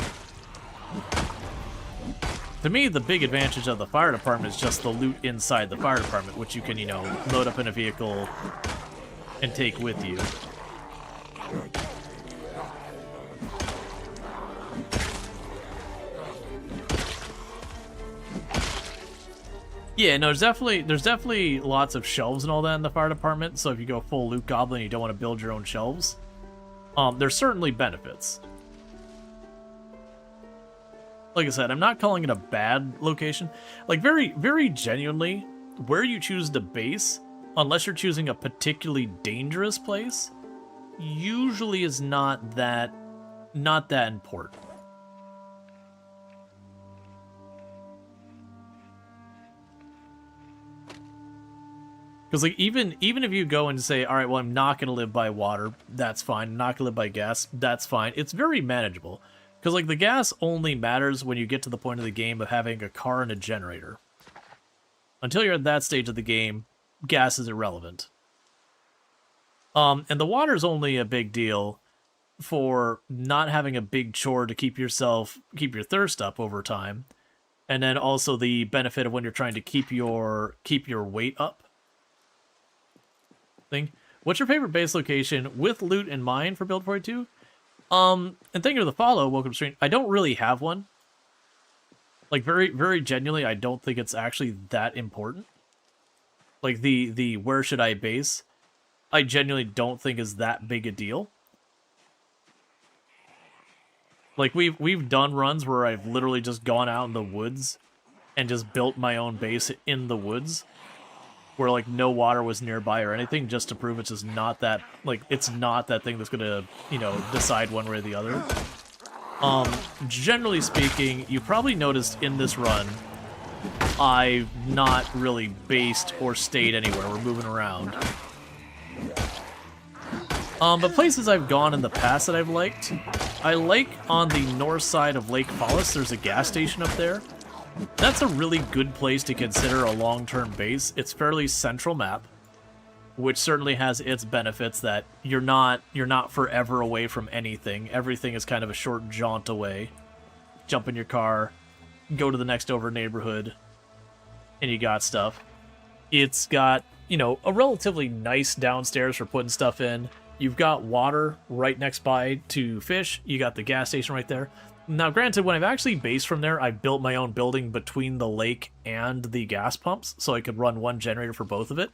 Speaker 1: To me, the big advantage of the fire department is just the loot inside the fire department, which you can, you know, load up in a vehicle and take with you. Yeah, no, there's definitely lots of shelves and all that in the fire department, so if you go full loot goblin and you don't want to build your own shelves, there's certainly benefits. Like I said, I'm not calling it a bad location. Like, very, very genuinely, where you choose to base, unless you're choosing a particularly dangerous place, usually is not that important. Because, like, even if you go and say, all right, well, I'm not going to live by water, that's fine. I'm not going to live by gas, that's fine. It's very manageable. Because, like, the gas only matters when you get to the point of the game of having a car and a generator. Until you're at that stage of the game, gas is irrelevant. And the water's only a big deal for not having a big chore to keep your thirst up over time. And then also the benefit of when you're trying to keep your weight up. What's your favorite base location with loot in mind for Build 42? And thank you for the follow, welcome to stream. I don't really have one. Like, very, very genuinely, I don't think it's actually that important. Like, the where should I base, I genuinely don't think is that big a deal. Like, we've done runs where I've literally just gone out in the woods and just built my own base in the woods, where, like, no water was nearby or anything, just to prove it's just not that, like, it's not that thing that's gonna, you know, decide one way or the other. Generally speaking, you probably noticed in this run, I've not really based or stayed anywhere. We're moving around. But places I've gone in the past that I've liked, I like on the north side of Lake Follis, there's a gas station up there. That's a really good place to consider a long-term base. It's fairly central map, which certainly has its benefits that you're not forever away from anything. Everything is kind of a short jaunt away. Jump in your car, go to the next over neighborhood, and you got stuff. It's got, you know, a relatively nice downstairs for putting stuff in. You've got water right next by to fish. You got the gas station right there. Now, granted, when I've actually based from there, I built my own building between the lake and the gas pumps, so I could run one generator for both of it.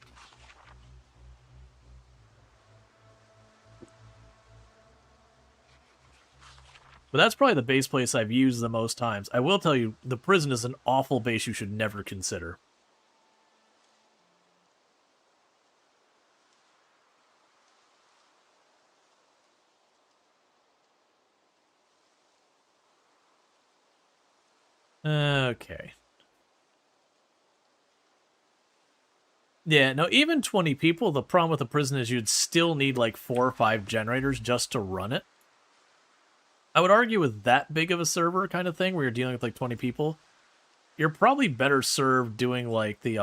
Speaker 1: But that's probably the base place I've used the most times. I will tell you, the prison is an awful base you should never consider. Okay. Yeah, no, even 20 people, the problem with the prison is you'd still need like 4 or 5 generators just to run it. I would argue with that big of a server kind of thing, where you're dealing with like 20 people, you're probably better served doing like the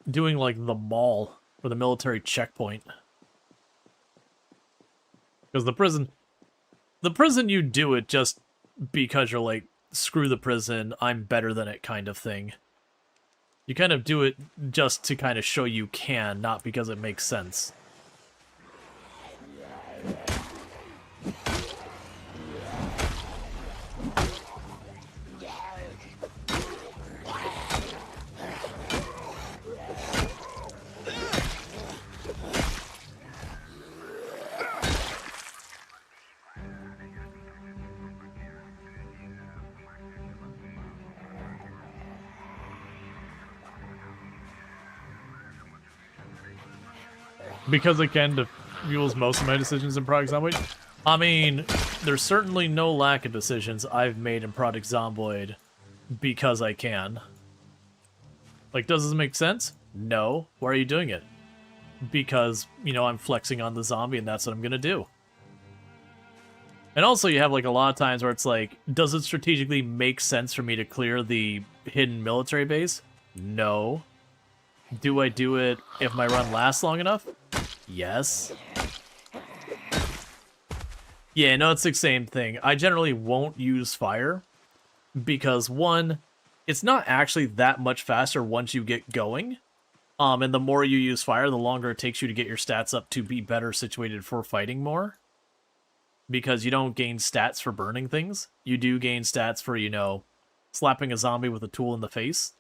Speaker 1: mall or the military checkpoint. Because the prison you do it just because you're like, screw the prison, I'm better than it kind of thing. You kind of do it just to kind of show you can, not because it makes sense. Because it can fuels most of my decisions in Project Zomboid. I mean, there's certainly no lack of decisions I've made in Project Zomboid because I can. Like, does this make sense? No. Why are you doing it? Because, you know, I'm flexing on the zombie and that's what I'm gonna do. And also you have like a lot of times where it's like, does it strategically make sense for me to clear the hidden military base? No. Do I do it if my run lasts long enough? Yes. Yeah, no, it's the same thing. I generally won't use fire because, one, it's not actually that much faster once you get going. And the more you use fire, the longer it takes you to get your stats up to be better situated for fighting more. Because you don't gain stats for burning things. You do gain stats for, you know, slapping a zombie with a tool in the face.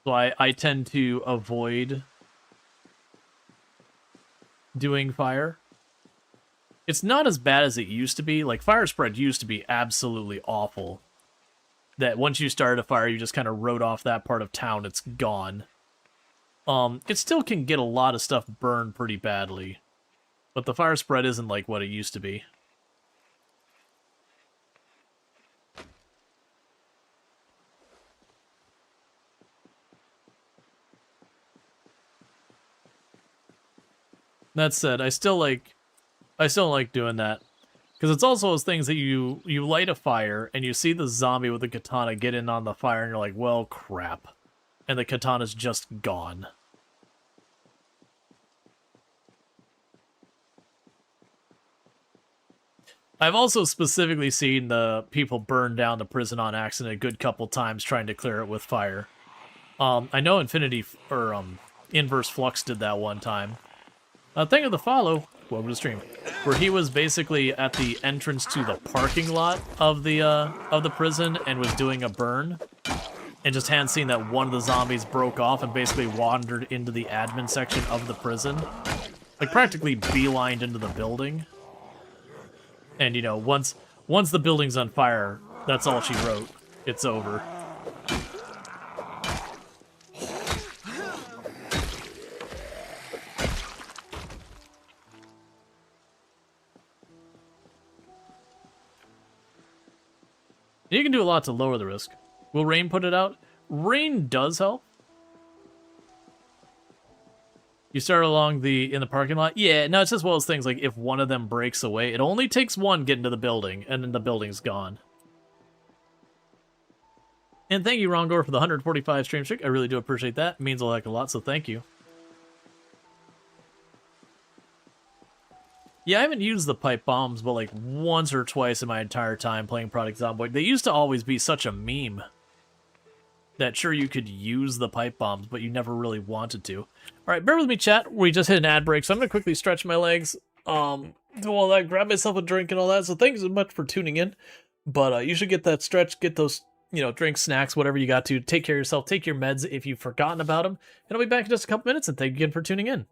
Speaker 1: So I tend to avoid doing fire. It's not as bad as it used to be. Like, fire spread used to be absolutely awful. That once you started a fire, you just kind of wrote off that part of town, it's gone. It still can get a lot of stuff burned pretty badly. But the fire spread isn't like what it used to be. That said, I still don't like doing that. Because it's also those things that you light a fire, and you see the zombie with the katana get in on the fire, and you're like, well, crap. And the katana's just gone. I've also specifically seen the people burn down the prison on accident a good couple times trying to clear it with fire. I know Inverse Flux did that one time. Thing of the follow, welcome to the stream, where he was basically at the entrance to the parking lot of the prison and was doing a burn, and just hadn't seen that one of the zombies broke off and basically wandered into the admin section of the prison, like practically beelined into the building. And you know, once the building's on fire, that's all she wrote. It's over. You can do a lot to lower the risk. Will rain put it out? Rain does help. You start along in the parking lot? Yeah, no, it's just one of those things, like, if one of them breaks away, it only takes one getting to the building, and then the building's gone. And thank you, Rongor, for the 145 stream streak. I really do appreciate that. It means a lot, so thank you. Yeah, I haven't used the pipe bombs, but like once or twice in my entire time playing Project Zomboid. They used to always be such a meme. That sure, you could use the pipe bombs, but you never really wanted to. Alright, bear with me, chat. We just hit an ad break, so I'm going to quickly stretch my legs. Do all that, grab myself a drink and all that. So thanks so much for tuning in. But you should get that stretch, get those, drinks, snacks, whatever you got to. Take care of yourself. Take your meds if you've forgotten about them. And I'll be back in just a couple minutes. And thank you again for tuning in.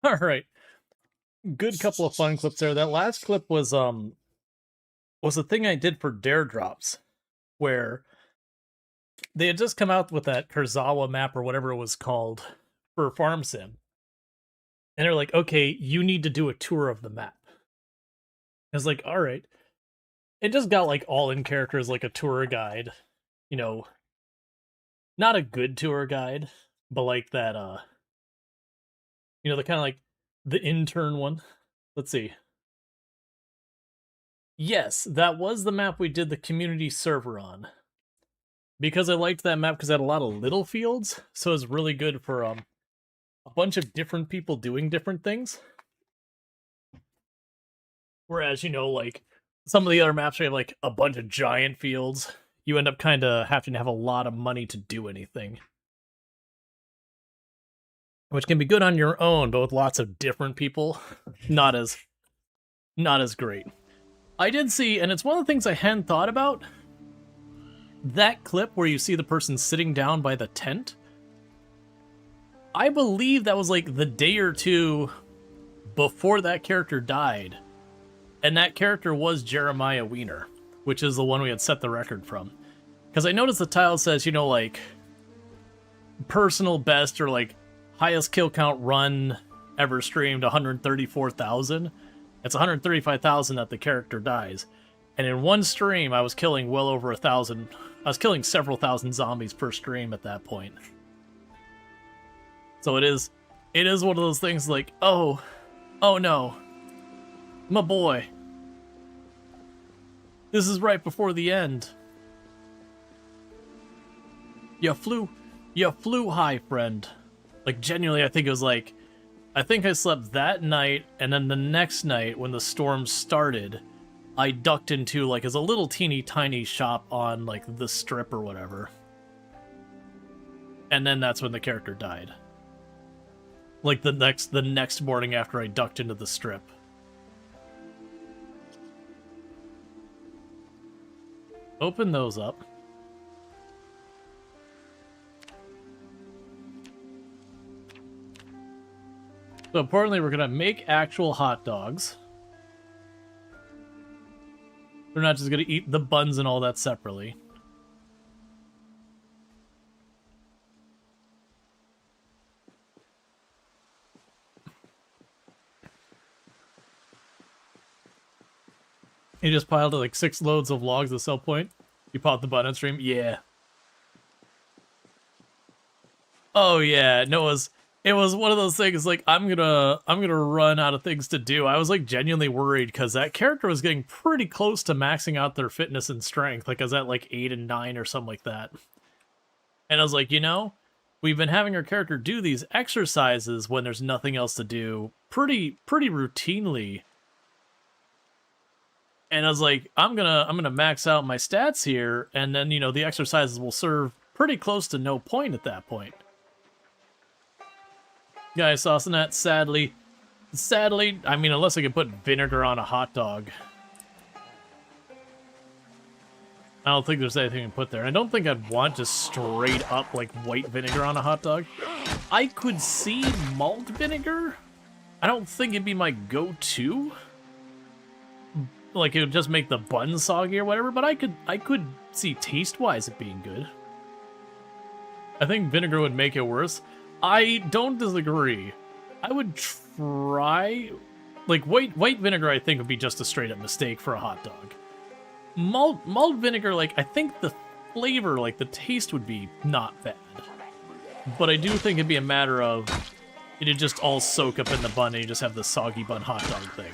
Speaker 1: All right. Good couple of fun clips there. That last clip was a thing I did for Dare Drops, where they had just come out with that Kurzawa map or whatever it was called for Farm Sim. And they're like, okay, you need to do a tour of the map. I was like, all right. It just got like all in characters like a tour guide. You know, not a good tour guide, but like that the kind of like the intern one. Let's see. Yes, that was the map we did the community server on. Because I liked that map because it had a lot of little fields, so it's really good for a bunch of different people doing different things. Whereas, like some of the other maps where you have like a bunch of giant fields, you end up kind of having to have a lot of money to do anything. Which can be good on your own, but with lots of different people, not as great. I did see, and it's one of the things I hadn't thought about, that clip where you see the person sitting down by the tent. I believe that was like the day or two before that character died. And that character was Jeremiah Wiener, which is the one we had set the record from. Because I noticed the title says, like, personal best or like highest kill count run ever streamed, 134,000. It's 135,000 that the character dies. And in one stream, I was killing well over 1,000. I was killing several thousand zombies per stream at that point. So it is one of those things like, oh no, my boy. This is right before the end. You flew high, friend. Like, genuinely, I think it was like, I think I slept that night, and then the next night, when the storm started, I ducked into, like, as a little teeny tiny shop on, like, the strip or whatever. And then that's when the character died. Like, the next morning after I ducked into the strip. Open those up. So importantly, we're gonna make actual hot dogs. We're not just gonna eat the buns and all that separately. You just piled like 6 loads of logs at sell point. You popped the button on stream. Yeah. Oh yeah. No, it was one of those things like I'm gonna run out of things to do. I was like genuinely worried because that character was getting pretty close to maxing out their fitness and strength. Like I was at like 8 and 9 or something like that. And I was like, we've been having our character do these exercises when there's nothing else to do pretty routinely. And I was like, I'm gonna max out my stats here, and then the exercises will serve pretty close to no point at that point. Guys, Saucinat, sadly, I mean, unless I could put vinegar on a hot dog, I don't think there's anything to put there. I don't think I'd want just straight up like white vinegar on a hot dog. I could see malt vinegar. I don't think it'd be my go-to. Like, it would just make the bun soggy or whatever, but I could see taste-wise it being good. I think vinegar would make it worse. I don't disagree. I would try... Like, white vinegar, I think, would be just a straight-up mistake for a hot dog. Malt vinegar, like, I think the flavor, like, the taste would be not bad. But I do think it'd be a matter of... It'd just all soak up in the bun and you just have the soggy bun hot dog thing.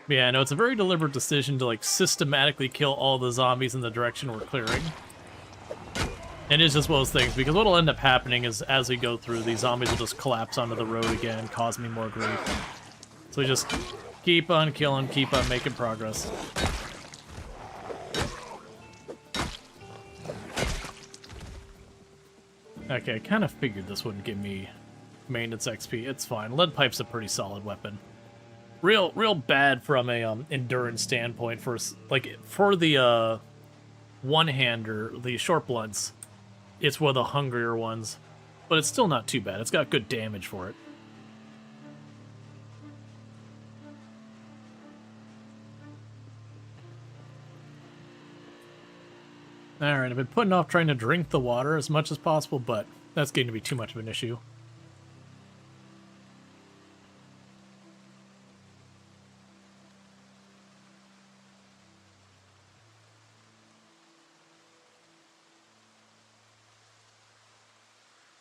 Speaker 1: But yeah, no, it's a very deliberate decision to, like, systematically kill all the zombies in the direction we're clearing. And it's just one of those things, because what'll end up happening is, as we go through, these zombies will just collapse onto the road again and cause me more grief. So we just keep on killing, keep on making progress. Okay, I kind of figured this wouldn't give me maintenance XP. It's fine. Lead pipe's a pretty solid weapon. Real bad from a endurance standpoint for the one-hander, the short blunts. It's one of the hungrier ones, but it's still not too bad. It's got good damage for it. Alright, I've been putting off trying to drink the water as much as possible, but that's getting to be too much of an issue.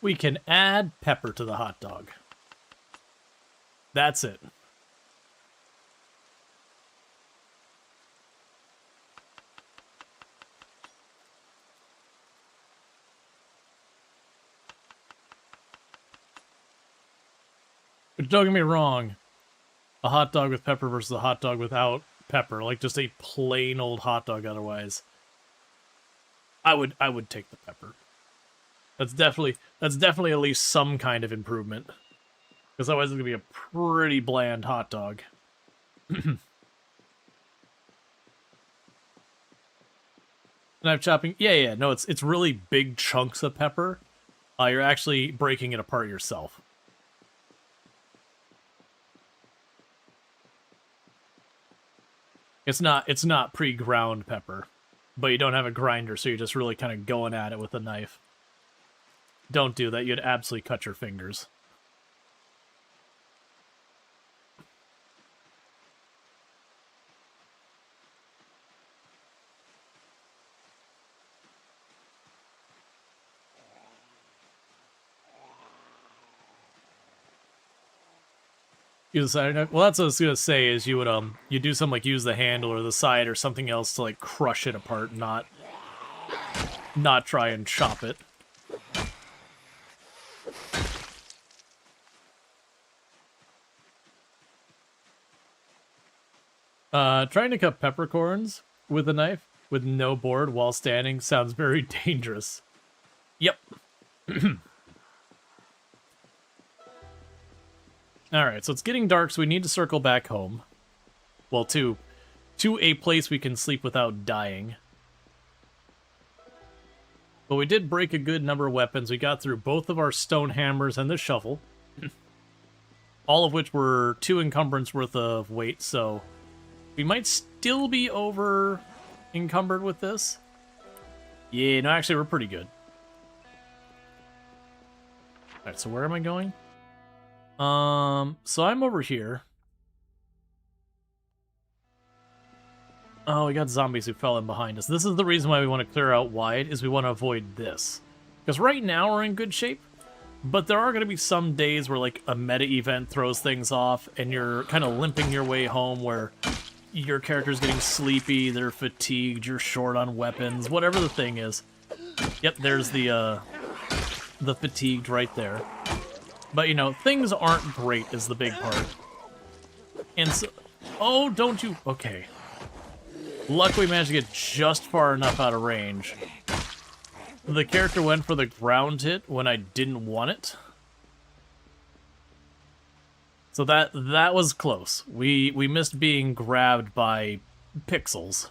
Speaker 1: We can add pepper to the hot dog. That's it. But don't get me wrong, a hot dog with pepper versus a hot dog without pepper, like just a plain old hot dog otherwise, I would take the pepper. That's definitely at least some kind of improvement. Because otherwise it's gonna be a pretty bland hot dog. Knife chopping, yeah, no, it's really big chunks of pepper. You're actually breaking it apart yourself. It's not pre-ground pepper, but you don't have a grinder, so you're just really kind of going at it with a knife. Don't do that. You'd absolutely cut your fingers. Use the side knife. Well, that's what I was gonna say. Is you would you do something like use the handle or the side or something else to like crush it apart, not try and chop it. Trying to cut peppercorns with a knife with no board while standing sounds very dangerous. Yep. Alright, so it's getting dark, so we need to circle back home. Well, to a place we can sleep without dying. But we did break a good number of weapons. We got through both of our stone hammers and the shovel. All of which were 2 encumbrance worth of weight, so we might still be over encumbered with this. Yeah, no, actually, we're pretty good. Alright, so where am I going? So I'm over here. Oh, we got zombies who fell in behind us. This is the reason why we want to clear out wide, is we want to avoid this. Because right now we're in good shape, but there are going to be some days where, like, a meta event throws things off, and you're kind of limping your way home where your character's getting sleepy, they're fatigued, you're short on weapons, whatever the thing is. Yep, there's the fatigued right there. But, you know, things aren't great is the big part. And so... Oh, don't you... Okay. Luckily, we managed to get just far enough out of range. The character went for the ground hit when I didn't want it. So that was close. We missed being grabbed by pixels.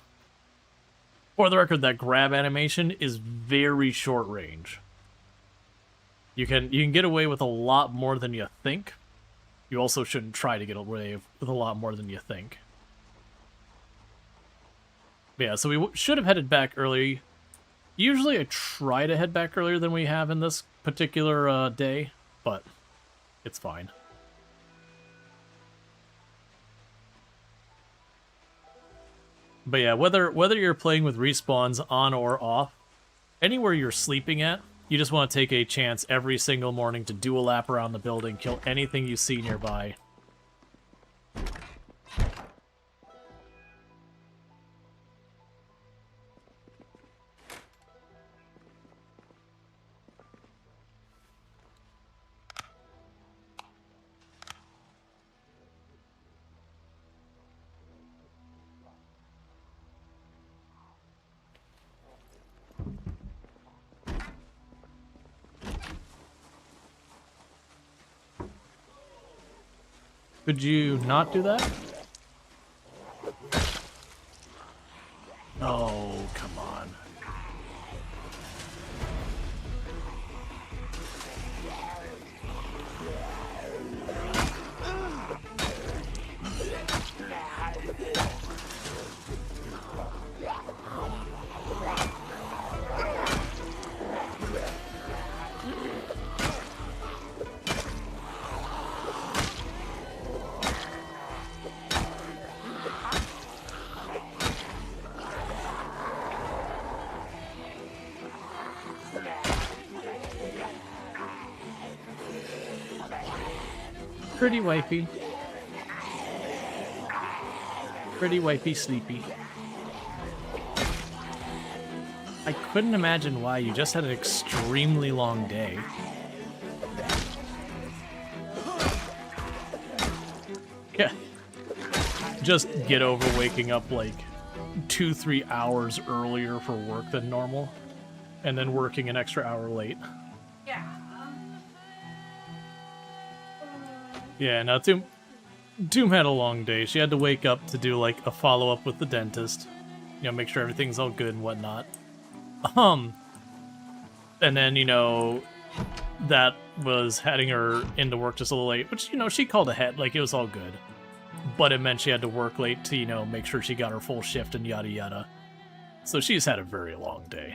Speaker 1: For the record, that grab animation is very short range. You can get away with a lot more than you think. You also shouldn't try to get away with a lot more than you think. But yeah, so we should have headed back early. Usually I try to head back earlier than we have in this particular day, but it's fine. But yeah, whether you're playing with respawns on or off, anywhere you're sleeping at, you just want to take a chance every single morning to do a lap around the building, kill anything you see nearby. Could you not do that? Oh, come on. Pretty wifey. Pretty wifey sleepy. I couldn't imagine why. You just had an extremely long day. Yeah. Just get over waking up like 2-3 hours earlier for work than normal, and then working an extra hour late. Yeah, now Doom had a long day. She had to wake up to do like a follow-up with the dentist. You know, make sure everything's all good and whatnot. And then, you know, that was heading her into work just a little late, which, you know, she called ahead, like it was all good. But it meant she had to work late to, you know, make sure she got her full shift and yada yada. So she's had a very long day.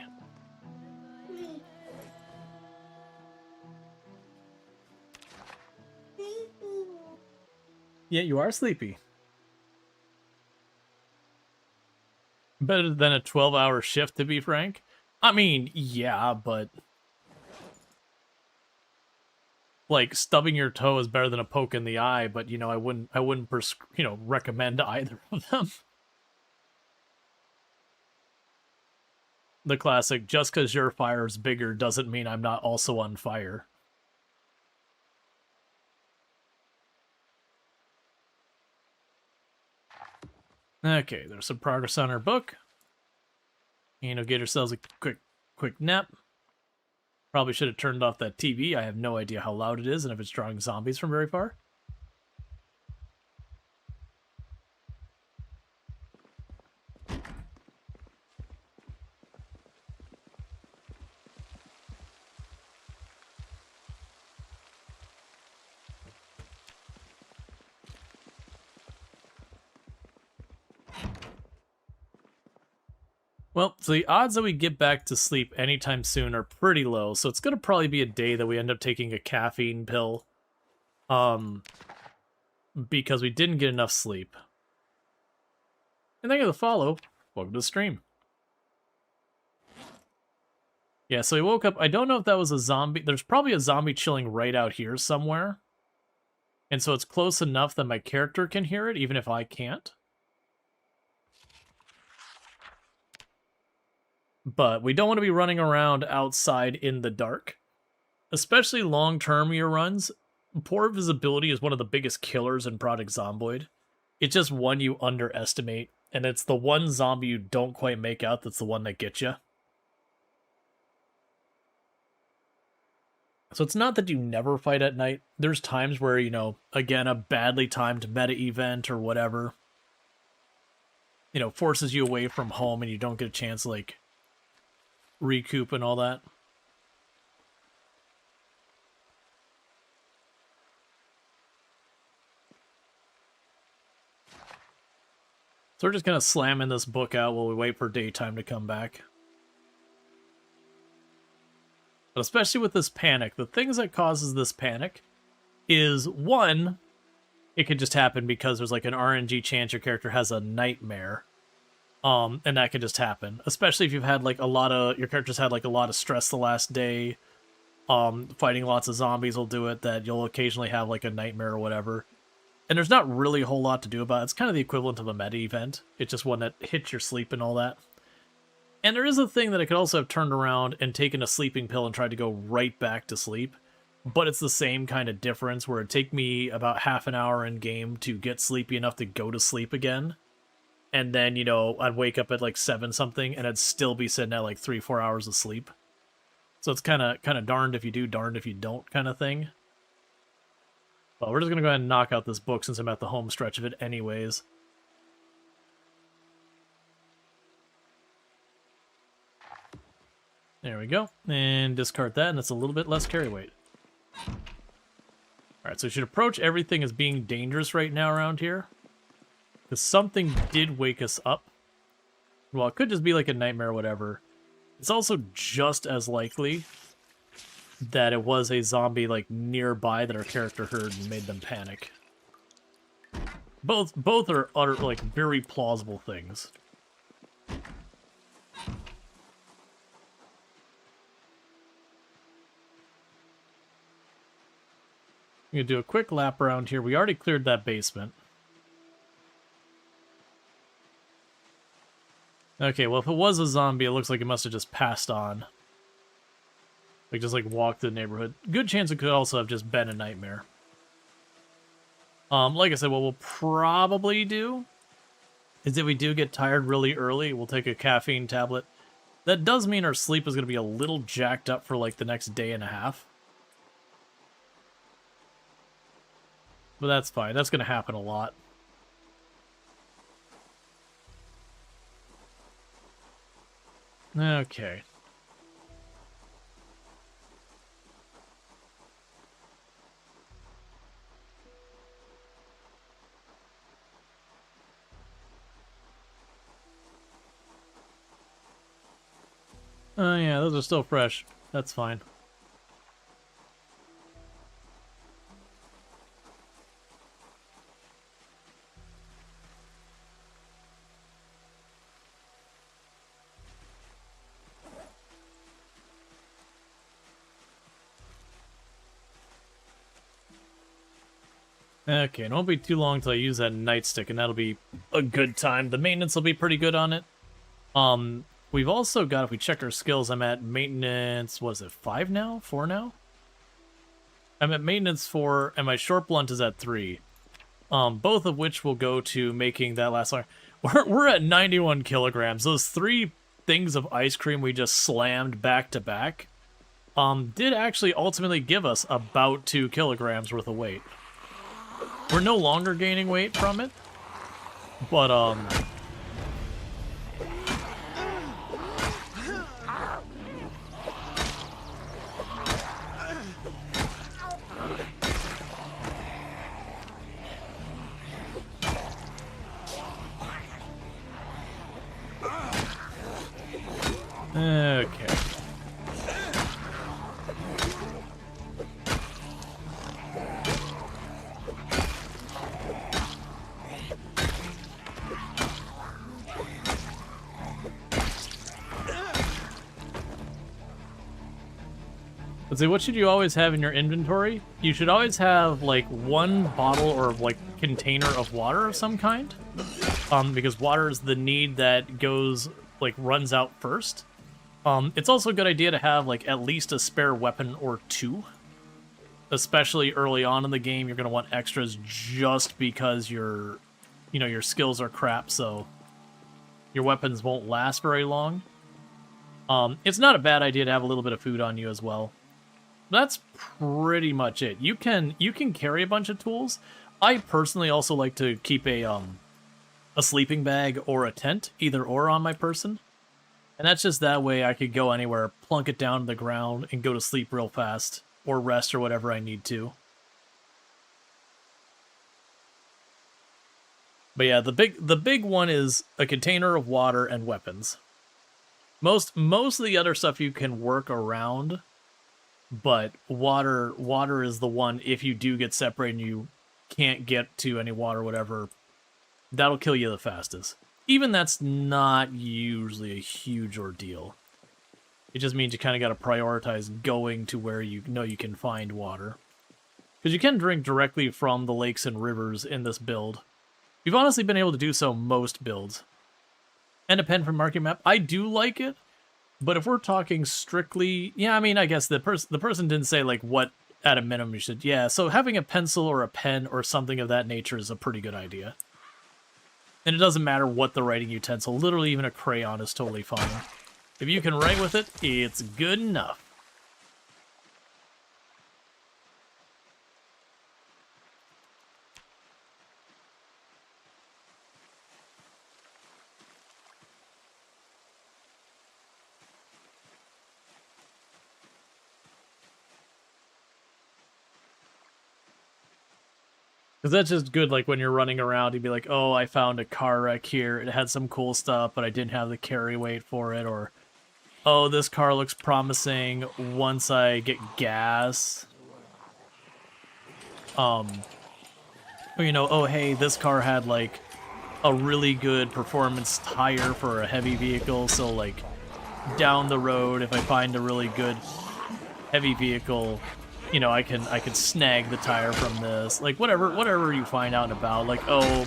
Speaker 1: Yeah, you are sleepy. Better than a 12-hour shift, to be frank. I mean, yeah, but like stubbing your toe is better than a poke in the eye, but you know, I wouldn't recommend either of them. The classic, just because your fire is bigger doesn't mean I'm not also on fire. Okay, there's some progress on our book. You know, get ourselves a quick nap. Probably should have turned off that TV. I have no idea how loud it is and if it's drawing zombies from very far. Well, so the odds that we get back to sleep anytime soon are pretty low, so it's going to probably be a day that we end up taking a caffeine pill. Because we didn't get enough sleep. And thank you for the follow. Welcome to the stream. Yeah, so we woke up. I don't know if that was a zombie. There's probably a zombie chilling right out here somewhere. And so it's close enough that my character can hear it, even if I can't. But we don't want to be running around outside in the dark. Especially long-term year runs. Poor visibility is one of the biggest killers in Project Zomboid. It's just one you underestimate, and it's the one zombie you don't quite make out that's the one that gets you. So it's not that you never fight at night. There's times where, you know, again, a badly timed meta event or whatever, you know, forces you away from home and you don't get a chance to, like, recoup and all that. So we're just going to slam in this book out while we wait for daytime to come back. But especially with this panic, the things that causes this panic is, one, it could just happen because there's like an RNG chance your character has a nightmare. And that could just happen. Especially if you've had like your character's had like a lot of stress the last day. Fighting lots of zombies will do it, that you'll occasionally have like a nightmare or whatever. And there's not really a whole lot to do about it. It's kind of the equivalent of a meta event. It's just one that hits your sleep and all that. And there is a thing that I could also have turned around and taken a sleeping pill and tried to go right back to sleep. But it's the same kind of difference where it'd take me about half an hour in game to get sleepy enough to go to sleep again. And then, you know, I'd wake up at like 7 something and I'd still be sitting at like 3-4 hours of sleep. So it's kind of darned if you do, darned if you don't kind of thing. Well, we're just gonna go ahead and knock out this book since I'm at the home stretch of it anyways. There we go. And discard that, and it's a little bit less carry weight. Alright, so we should approach everything as being dangerous right now around here. Because something did wake us up. Well, it could just be like a nightmare or whatever. It's also just as likely that it was a zombie like nearby that our character heard and made them panic. Both are utter, like, very plausible things. I'm gonna do a quick lap around here. We already cleared that basement. Okay, well, if it was a zombie, it looks like it must have just passed on. Like, just, like, walked the neighborhood. Good chance it could also have just been a nightmare. Like I said, what we'll probably do is if we do get tired really early, we'll take a caffeine tablet. That does mean our sleep is going to be a little jacked up for, like, the next day and a half. But that's fine. That's going to happen a lot. Okay. Oh yeah, those are still fresh. That's fine. Okay, it won't be too long till I use that nightstick, and that'll be a good time. The maintenance will be pretty good on it. We've also got, if we check our skills, I'm at maintenance, what is it, 5 now? 4 now? I'm at maintenance 4, and my short blunt is at 3. Both of which will go to making that last long. We're at 91 kilograms. Those 3 things of ice cream we just slammed back to back did actually ultimately give us about 2 kilograms worth of weight. We're no longer gaining weight from it, but okay. Let's see, what should you always have in your inventory? You should always have, like, 1 bottle or, like, container of water of some kind. Because water is the need that goes, like, runs out first. It's also a good idea to have, like, at least a spare weapon or 2. Especially early on in the game, you're going to want extras just because your skills are crap, so your weapons won't last very long. It's not a bad idea to have a little bit of food on you as well. That's pretty much it. You can carry a bunch of tools. I personally also like to keep a sleeping bag or a tent, either or, on my person. And that's just that way I could go anywhere, plunk it down to the ground, and go to sleep real fast, or rest or whatever I need to. But yeah, the big one is a container of water and weapons. Most of the other stuff you can work around, but water is the one. If you do get separated and you can't get to any water or whatever, that'll kill you the fastest. Even that's not usually a huge ordeal. It just means you kind of got to prioritize going to where you know you can find water. Because you can drink directly from the lakes and rivers in this build. We've honestly been able to do so most builds. And a pen from marking map, I do like it. But if we're talking strictly, yeah, I mean, I guess the person didn't say, like, what at a minimum you should, yeah, so having a pencil or a pen or something of that nature is a pretty good idea. And it doesn't matter what the writing utensil, literally even a crayon is totally fine. If you can write with it, it's good enough. Because that's just good, like, when you're running around, you'd be like, oh, I found a car wreck here. It had some cool stuff, but I didn't have the carry weight for it. Or, oh, this car looks promising once I get gas. Or, you know, oh, hey, this car had, like, a really good performance tire for a heavy vehicle. So, like, down the road, if I find a really good heavy vehicle, you know, I can snag the tire from this. Like, whatever you find out about. Like, oh,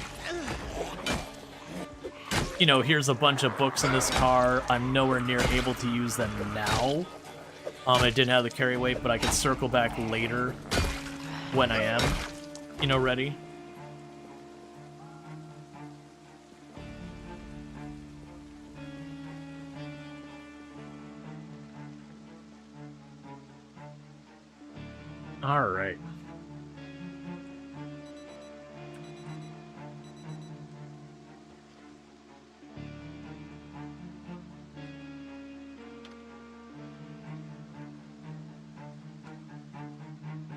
Speaker 1: you know, here's a bunch of books in this car. I'm nowhere near able to use them now. I didn't have the carry weight, but I can circle back later when I am, you know, ready. All right.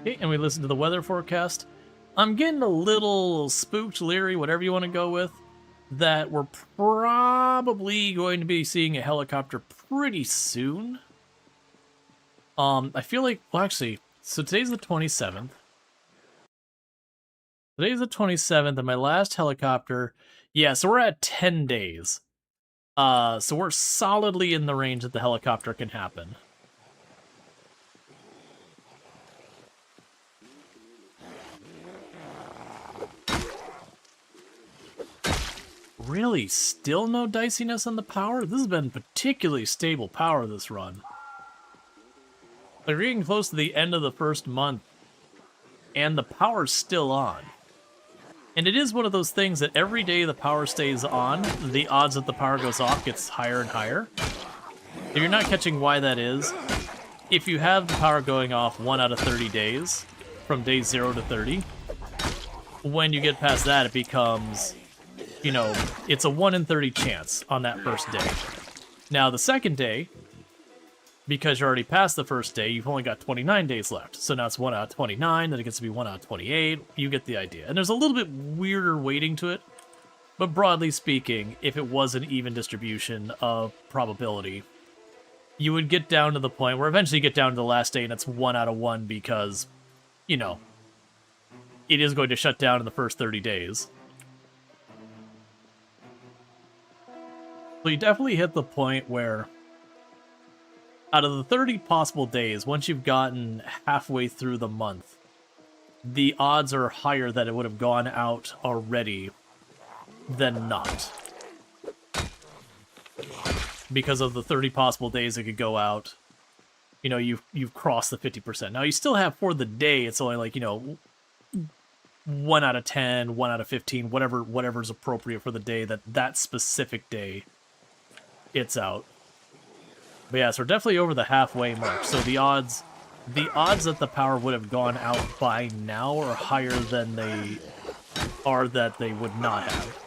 Speaker 1: Okay, and we listen to the weather forecast. I'm getting a little spooked, leery, whatever you want to go with, that we're probably going to be seeing a helicopter pretty soon. I feel like, well, actually, so today's the 27th. Today's the 27th, and my last helicopter, yeah, so we're at 10 days. So we're solidly in the range that the helicopter can happen. Really? Still no diciness on the power? This has been particularly stable power this run. Like, we're getting close to the end of the first month, and the power's still on. And it is one of those things that every day the power stays on, the odds that the power goes off gets higher and higher. If you're not catching why that is, if you have the power going off 1 out of 30 days, from day 0 to 30, when you get past that, it becomes, you know, it's a 1 in 30 chance on that first day. Now, the second day, because you're already past the first day, you've only got 29 days left. So now it's 1 out of 29, then it gets to be 1 out of 28. You get the idea. And there's a little bit weirder weighting to it. But broadly speaking, if it was an even distribution of probability, you would get down to the point where eventually you get down to the last day and it's 1 out of 1 because, you know, it is going to shut down in the first 30 days. So you definitely hit the point where out of the 30 possible days, once you've gotten halfway through the month, the odds are higher that it would have gone out already than not. Because of the 30 possible days it could go out, you know, you've crossed the 50%. Now, you still have, for the day, it's only like, you know, 1 out of 10, 1 out of 15, whatever's appropriate for the day, that specific day, it's out. But yeah, so we're definitely over the halfway mark. So the odds that the power would have gone out by now are higher than they are that they would not have.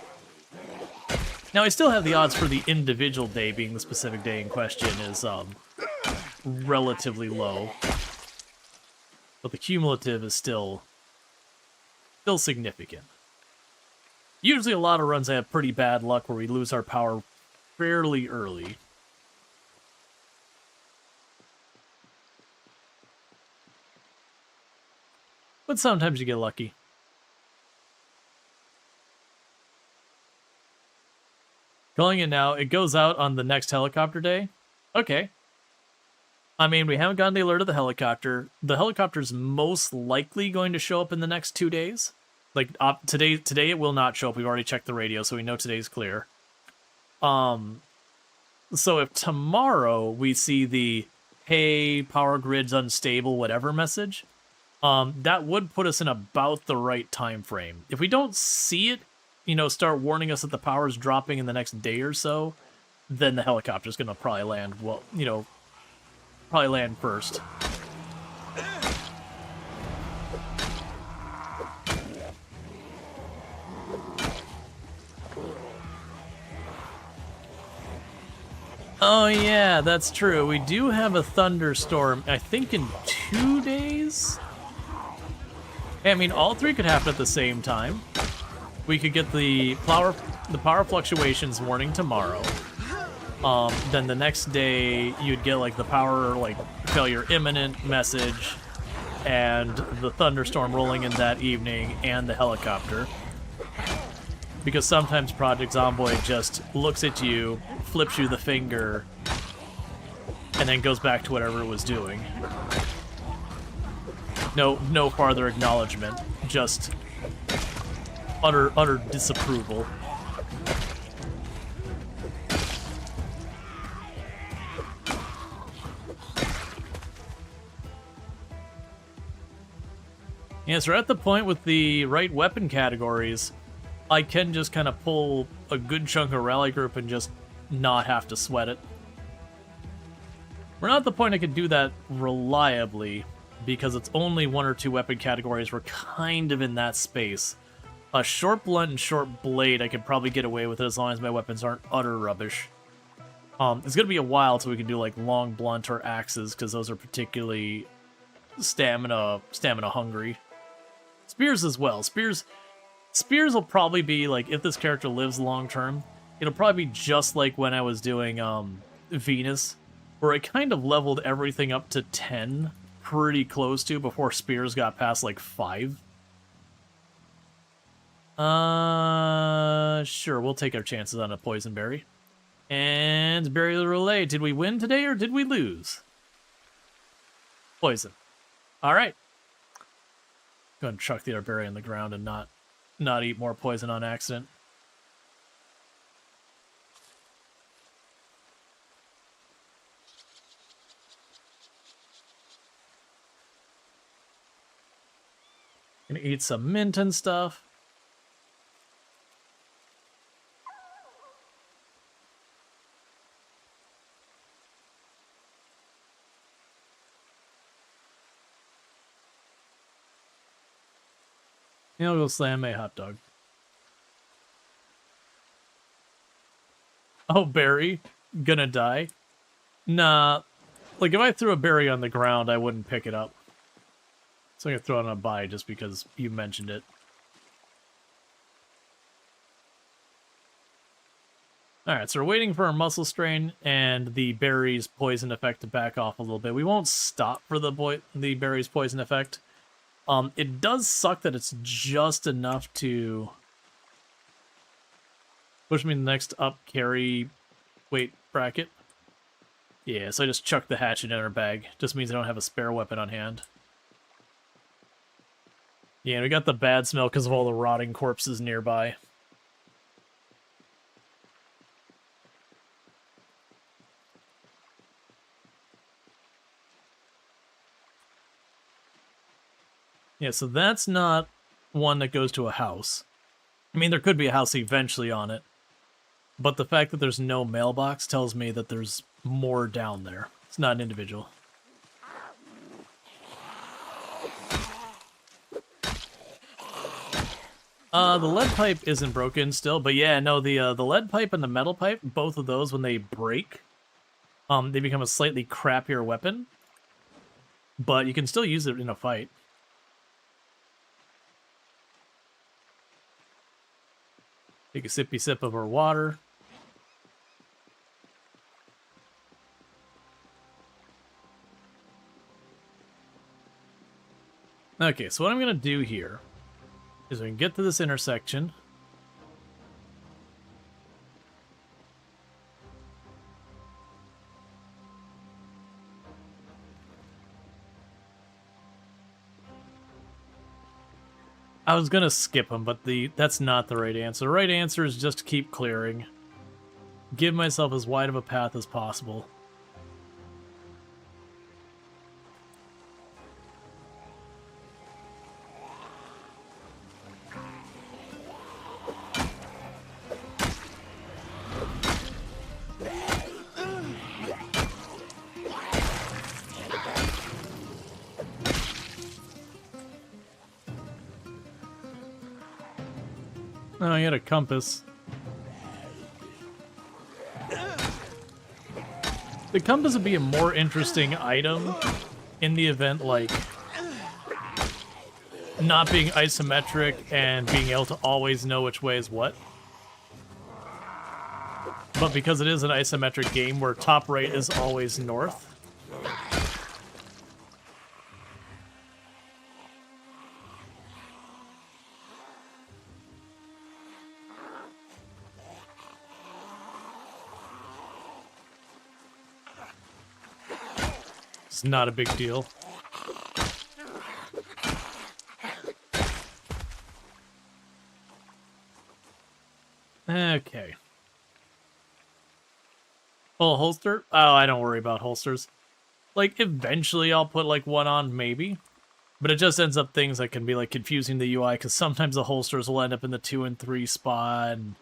Speaker 1: Now, I still have the odds for the individual day being the specific day in question is relatively low. But the cumulative is still significant. Usually a lot of runs have pretty bad luck where we lose our power fairly early. But sometimes you get lucky. Calling it now, it goes out on the next helicopter day. Okay. I mean, we haven't gotten the alert of the helicopter. The helicopter's most likely going to show up in the next 2 days. Like, today it will not show up. We've already checked the radio, so we know today's clear. So if tomorrow we see the, hey, power grid's unstable, whatever message, that would put us in about the right time frame. If we don't see it, you know, start warning us that the power's dropping in the next day or so, then the helicopter's gonna probably land, well, you know, probably land first. Oh yeah, that's true. We do have a thunderstorm, I think in 2 days? I mean, all three could happen at the same time. We could get the power fluctuations warning tomorrow. Then the next day you'd get like the power failure imminent message, and the thunderstorm rolling in that evening, and the helicopter. Because sometimes Project Zomboid just looks at you, flips you the finger, and then goes back to whatever it was doing. No farther acknowledgement, just utter disapproval. Yeah, so we're at the point with the right weapon categories, I can just kind of pull a good chunk of rally group and just not have to sweat it. We're not at the point I could do that reliably, because it's only 1 or 2 weapon categories. We're kind of in that space. A short blunt and short blade, I could probably get away with it as long as my weapons aren't utter rubbish. It's going to be a while till we can do like long blunt or axes, because those are particularly stamina hungry. Spears as well. Spears will probably be like, if this character lives long term, it'll probably be just like when I was doing Venus, where I kind of leveled everything up to 10 pretty close to before spears got past like 5. Sure, we'll take our chances on a poison berry. And berry the relay. Did we win today or did we lose? Poison. Alright. Go ahead and chuck the other berry on the ground and not eat more poison on accident. Gonna eat some mint and stuff. I'll go slam a hot dog. Oh, berry? Gonna die? Nah. Like, if I threw a berry on the ground, I wouldn't pick it up. So I'm gonna throw it on a buy just because you mentioned it. Alright, so we're waiting for our muscle strain and the berry's poison effect to back off a little bit. We won't stop for the berry's poison effect. It does suck that it's just enough to push me to the next up carry weight bracket. Yeah, so I just chucked the hatchet in our bag. Just means I don't have a spare weapon on hand. Yeah, we got the bad smell because of all the rotting corpses nearby. Yeah, so that's not one that goes to a house. I mean, there could be a house eventually on it, but the fact that there's no mailbox tells me that there's more down there. It's not an individual. The lead pipe isn't broken still, but yeah, no, the lead pipe and the metal pipe, both of those, when they break, they become a slightly crappier weapon, but you can still use it in a fight. Take a sippy sip of our water. Okay, so what I'm going to do here is we can get to this intersection. I was gonna skip them, but that's not the right answer. The right answer is just to keep clearing. Give myself as wide of a path as possible. Oh, I had a compass. The compass would be a more interesting item in the event, like, not being isometric and being able to always know which way is what. But because it is an isometric game where top right is always north. It's not a big deal. Okay. Well, holster? Oh, I don't worry about holsters. Like, eventually I'll put, like, one on, maybe. But it just ends up things that can be, like, confusing the UI, because sometimes the holsters will end up in the 2 and 3 spot, and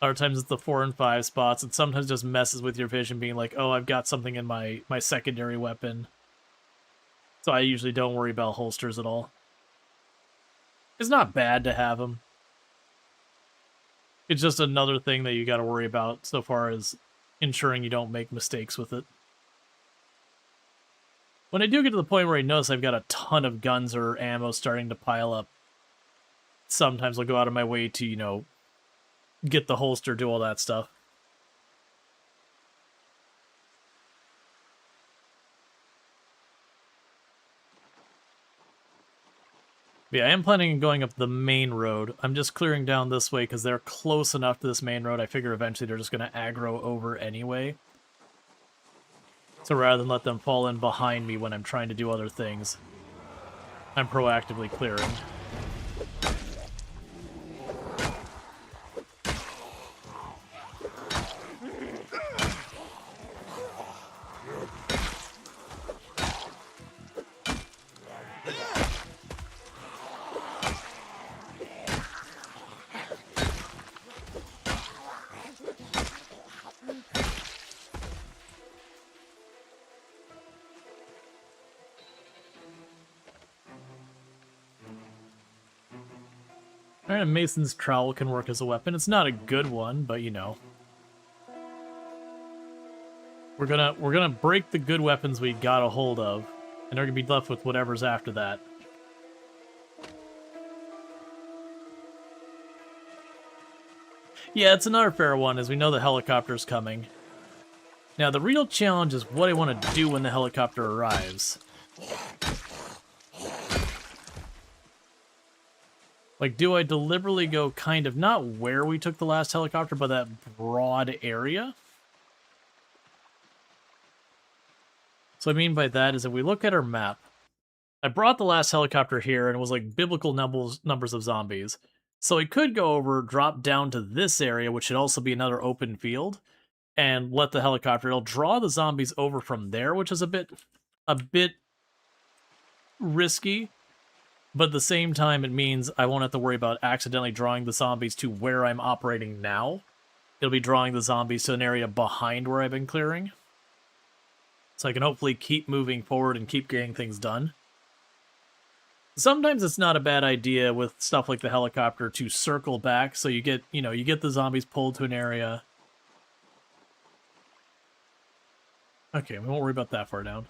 Speaker 1: other times it's the 4 and 5 spots, and sometimes just messes with your vision, being like, oh, I've got something in my secondary weapon. So I usually don't worry about holsters at all. It's not bad to have them. It's just another thing that you got to worry about so far as ensuring you don't make mistakes with it. When I do get to the point where I notice I've got a ton of guns or ammo starting to pile up, sometimes I'll go out of my way to, you know, get the holster, do all that stuff. But yeah, I am planning on going up the main road. I'm just clearing down this way because they're close enough to this main road. I figure eventually they're just going to aggro over anyway. So rather than let them fall in behind me when I'm trying to do other things, I'm proactively clearing. Alright, Mason's trowel can work as a weapon. It's not a good one, but you know. We're gonna break the good weapons we got a hold of, and they're gonna be left with whatever's after that. Yeah, it's another fair one, as we know the helicopter's coming. Now, the real challenge is what I want to do when the helicopter arrives. Like, do I deliberately go kind of, not where we took the last helicopter, but that broad area? So what I mean by that is if we look at our map, I brought the last helicopter here and it was like biblical numbers of zombies. So I could go over, drop down to this area, which should also be another open field, and let the helicopter, it'll draw the zombies over from there, which is a bit risky. But at the same time, it means I won't have to worry about accidentally drawing the zombies to where I'm operating now. It'll be drawing the zombies to an area behind where I've been clearing. So I can hopefully keep moving forward and keep getting things done. Sometimes it's not a bad idea with stuff like the helicopter to circle back, so you get the zombies pulled to an area. Okay, we won't worry about that far down.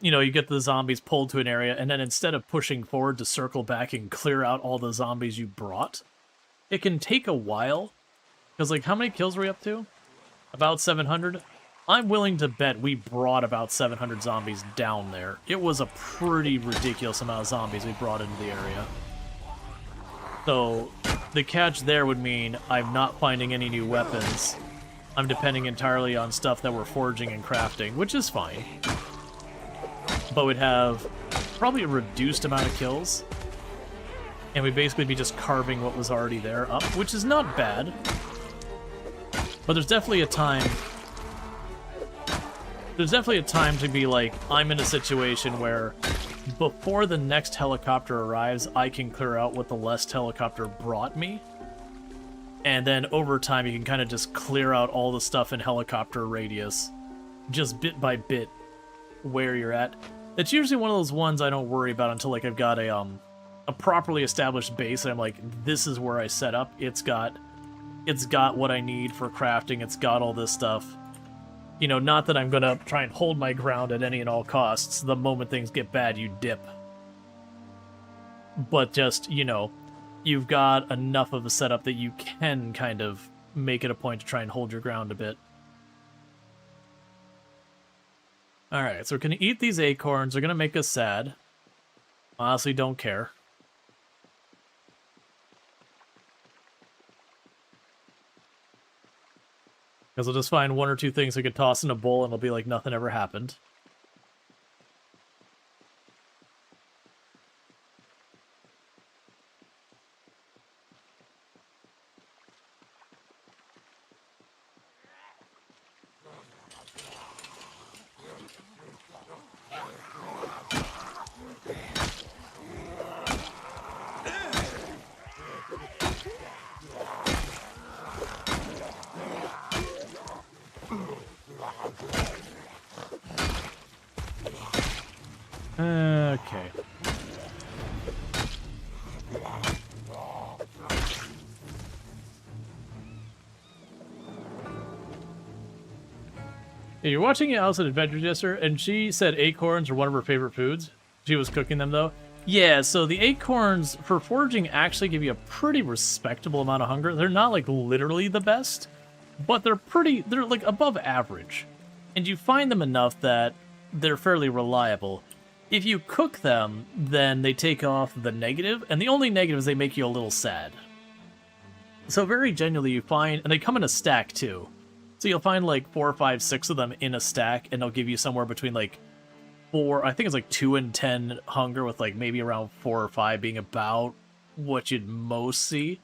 Speaker 1: You get the zombies pulled to an area, and then instead of pushing forward to circle back and clear out all the zombies you brought, it can take a while. Because, like, how many kills are we up to? About 700? I'm willing to bet we brought about 700 zombies down there. It was a pretty ridiculous amount of zombies we brought into the area. So, the catch there would mean I'm not finding any new weapons. I'm depending entirely on stuff that we're forging and crafting, which is fine. But we'd have probably a reduced amount of kills. And we'd basically be just carving what was already there up, which is not bad. But there's definitely a time... There's definitely a time to be like, I'm in a situation where before the next helicopter arrives, I can clear out what the last helicopter brought me. And then over time, you can kind of just clear out all the stuff in helicopter radius, just bit by bit, where you're at. It's usually one of those ones I don't worry about until like I've got a properly established base, and I'm like, this is where I set up. It's got what I need for crafting. It's got all this stuff. You know, not that I'm gonna try and hold my ground at any and all costs. The moment things get bad, you dip. but just, you know, you've got enough of a setup that you can kind of make it a point to try and hold your ground a bit. Alright, so we're going to eat these acorns. They're going to make us sad. Honestly, don't care. Because I'll just find one or two things I could toss in a bowl and it'll be like nothing ever happened. Okay. Yeah, you're watching Alice at Adventure Jester, and she said acorns are one of her favorite foods. She was cooking them, though. Yeah, so the acorns for foraging actually give you a pretty respectable amount of hunger. They're not, like, literally the best, but they're like, above average. And you find them enough that they're fairly reliable. If you cook them, then they take off the negative, and the only negative is they make you a little sad. So very genuinely you find, and they come in a stack too. So you'll find like 4 or 5, 6 of them in a stack, and they'll give you somewhere between like 4, I think it's like 2 and 10 hunger, with like maybe around 4 or 5 being about what you'd most see.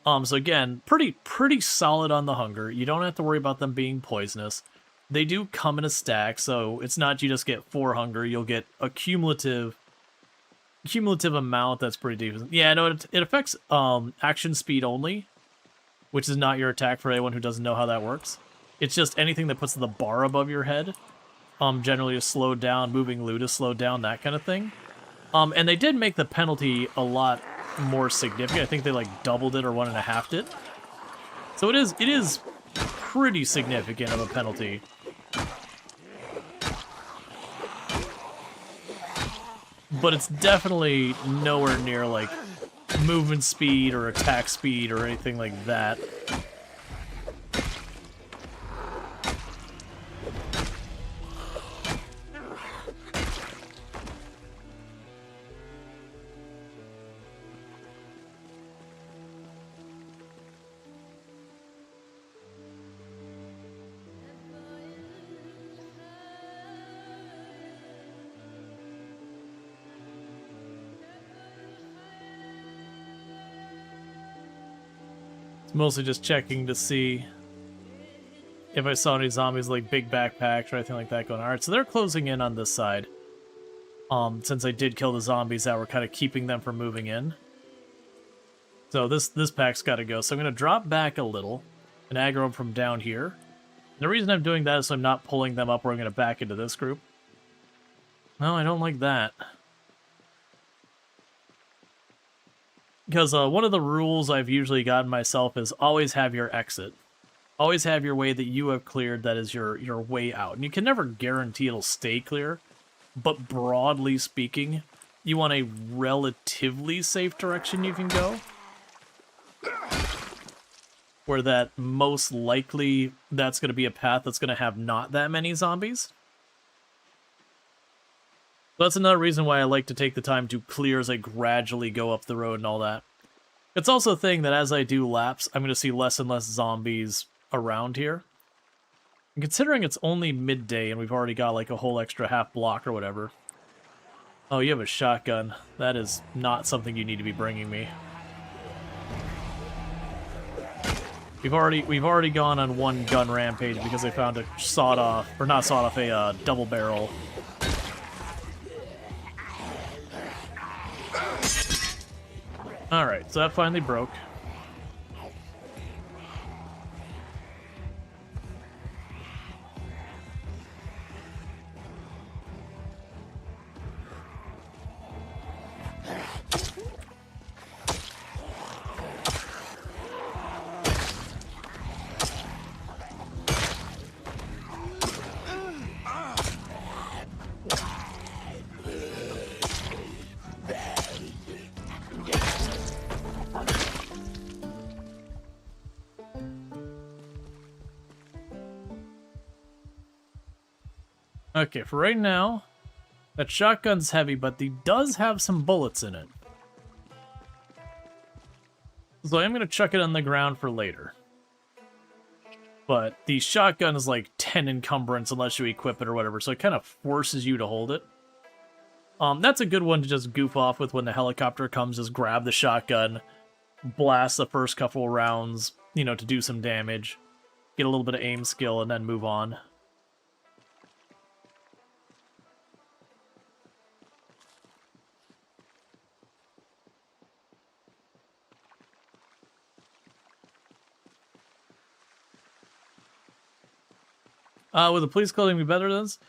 Speaker 1: So again, pretty solid on the hunger. You don't have to worry about them being poisonous. They do come in a stack, so it's not you just get 4 hunger, you'll get a cumulative amount that's pretty decent. Yeah, no, it affects action speed only, which is not your attack for anyone who doesn't know how that works. It's just anything that puts the bar above your head, generally is slowed down, moving loot is slowed down, that kind of thing. And they did make the penalty a lot more significant. I think they like doubled it or 1.5'd it. So it is pretty significant of a penalty. But it's definitely nowhere near, like, movement speed or attack speed or anything like that. Mostly just checking to see if I saw any zombies like big backpacks or anything like that going on. Alright, so they're closing in on this side. Since I did kill the zombies that were kind of keeping them from moving in. So this pack's got to go. So I'm going to drop back a little and aggro them from down here. And the reason I'm doing that is so I'm not pulling them up where I'm going to back into this group. No, I don't like that. Because one of the rules I've usually gotten myself is always have your exit. Always have your way that you have cleared that is your way out. And you can never guarantee it'll stay clear, but broadly speaking, you want a relatively safe direction you can go. Where that most likely that's going to be a path that's going to have not that many zombies. That's another reason why I like to take the time to clear as I gradually go up the road and all that. It's also a thing that as I do laps, I'm going to see less and less zombies around here. And considering it's only midday and we've already got like a whole extra half block or whatever. Oh, you have a shotgun. That is not something you need to be bringing me. We've already gone on one gun rampage because I found a sawed-off, or not sawed-off, a double barrel. Alright, so that finally broke. Okay, for right now, that shotgun's heavy, but he does have some bullets in it. So I'm going to chuck it on the ground for later. But the shotgun is like 10 encumbrance unless you equip it or whatever, so it kind of forces you to hold it. That's a good one to just goof off with when the helicopter comes, just grab the shotgun, blast the first couple rounds, you know, to do some damage, get a little bit of aim skill, and then move on. Would the police clothing be better than this?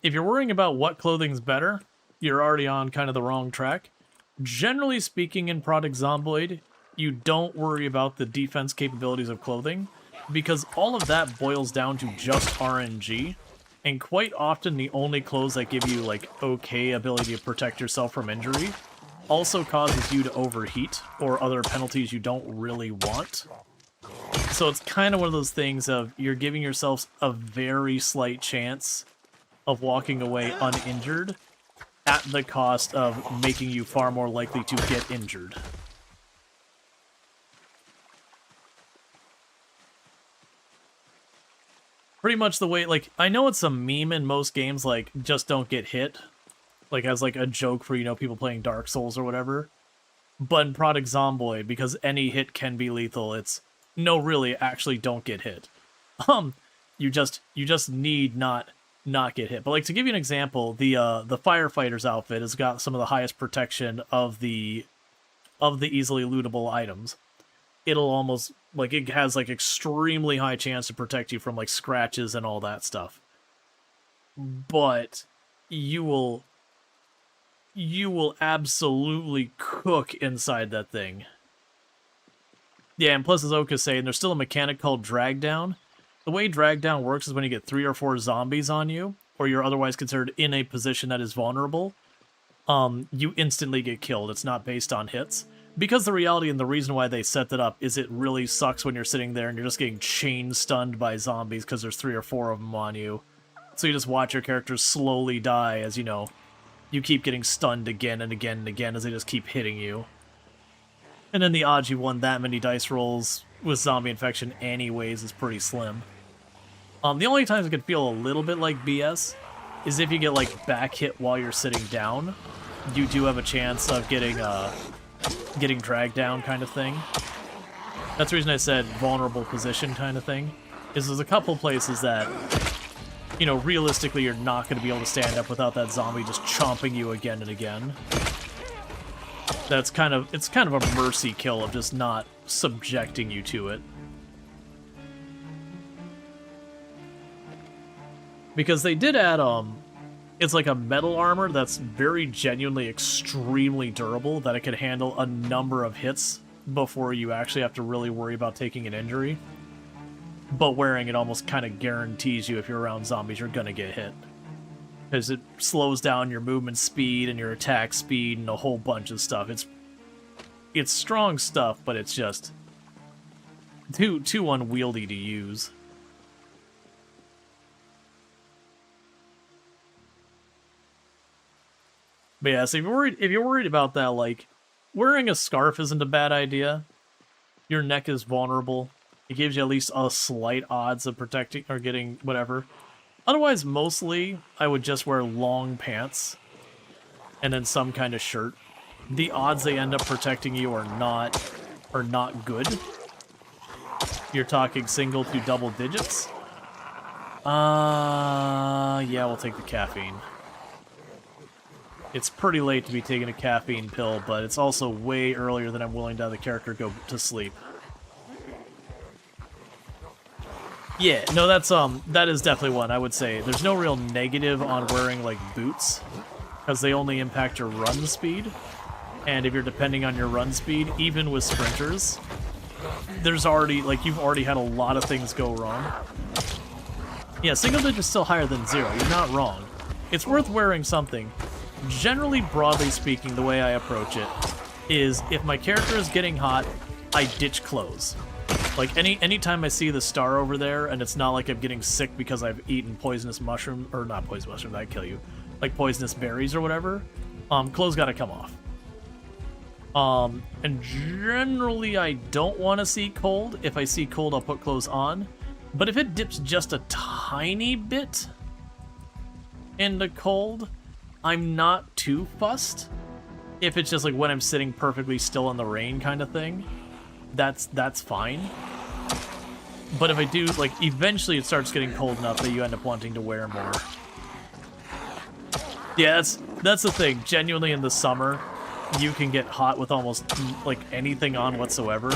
Speaker 1: If you're worrying about what clothing's better, you're already on kind of the wrong track. Generally speaking, in Project Zomboid, you don't worry about the defense capabilities of clothing, because all of that boils down to just RNG, and quite often the only clothes that give you, like, okay ability to protect yourself from injury also causes you to overheat, or other penalties you don't really want. So it's kind of one of those things of you're giving yourselves a very slight chance of walking away uninjured at the cost of making you far more likely to get injured. Pretty much the way, like, I know it's a meme in most games, like, just don't get hit. Like, as, like, a joke for, you know, people playing Dark Souls or whatever. But in Project Zomboid, because any hit can be lethal, it's, no, really, actually don't get hit. You just need not get hit. But, like, to give you an example, the firefighter's outfit has got some of the highest protection of the easily lootable items. It'll almost, like, it has, like, extremely high chance to protect you from, like, scratches and all that stuff. But you will absolutely cook inside that thing. Yeah, and plus, as Oka's saying, there's still a mechanic called drag down. The way drag down works is when you get 3 or 4 zombies on you, or you're otherwise considered in a position that is vulnerable, you instantly get killed. It's not based on hits. Because the reality and the reason why they set that up is it really sucks when you're sitting there and you're just getting chain stunned by zombies because there's 3 or 4 of them on you. So you just watch your characters slowly die as, you know, you keep getting stunned again and again and again as they just keep hitting you. And then the odds you won that many dice rolls with zombie infection anyways is pretty slim. The only times it could feel a little bit like BS is if you get, like, back hit while you're sitting down. You do have a chance of getting dragged down kind of thing. That's the reason I said vulnerable position kind of thing. Is there's a couple places that, you know, realistically you're not going to be able to stand up without that zombie just chomping you again and again. It's kind of a mercy kill of just not subjecting you to it. Because they did add, it's like a metal armor that's very genuinely extremely durable, that it can handle a number of hits before you actually have to really worry about taking an injury. But wearing it almost kind of guarantees you if you're around zombies, you're gonna get hit. Because it slows down your movement speed and your attack speed and a whole bunch of stuff. It's strong stuff, but it's just too unwieldy to use. But yeah, so if you're worried about that, like, wearing a scarf isn't a bad idea. Your neck is vulnerable. It gives you at least a slight odds of protecting or getting whatever. Otherwise, mostly, I would just wear long pants and then some kind of shirt. The odds they end up protecting you are not good. You're talking single to double digits. Yeah, we'll take the caffeine. It's pretty late to be taking a caffeine pill, but it's also way earlier than I'm willing to have the character go to sleep. Yeah, no, that is definitely one, I would say. There's no real negative on wearing, like, boots, because they only impact your run speed. And if you're depending on your run speed, even with sprinters, there's already, like, you've already had a lot of things go wrong. Yeah, single digit's still higher than 0, you're not wrong. It's worth wearing something. Generally, broadly speaking, the way I approach it is if my character is getting hot, I ditch clothes. Like, anytime I see the star over there, and it's not like I'm getting sick because I've eaten poisonous mushroom, or not poisonous mushroom, that'd kill you, like poisonous berries or whatever, clothes gotta come off. And generally I don't want to see cold. If I see cold, I'll put clothes on. But if it dips just a tiny bit into cold, I'm not too fussed. If it's just like when I'm sitting perfectly still in the rain kind of thing, that's fine. But if I do, like, eventually it starts getting cold enough that you end up wanting to wear more. Yeah, that's the thing. Genuinely in the summer, you can get hot with almost, like, anything on whatsoever.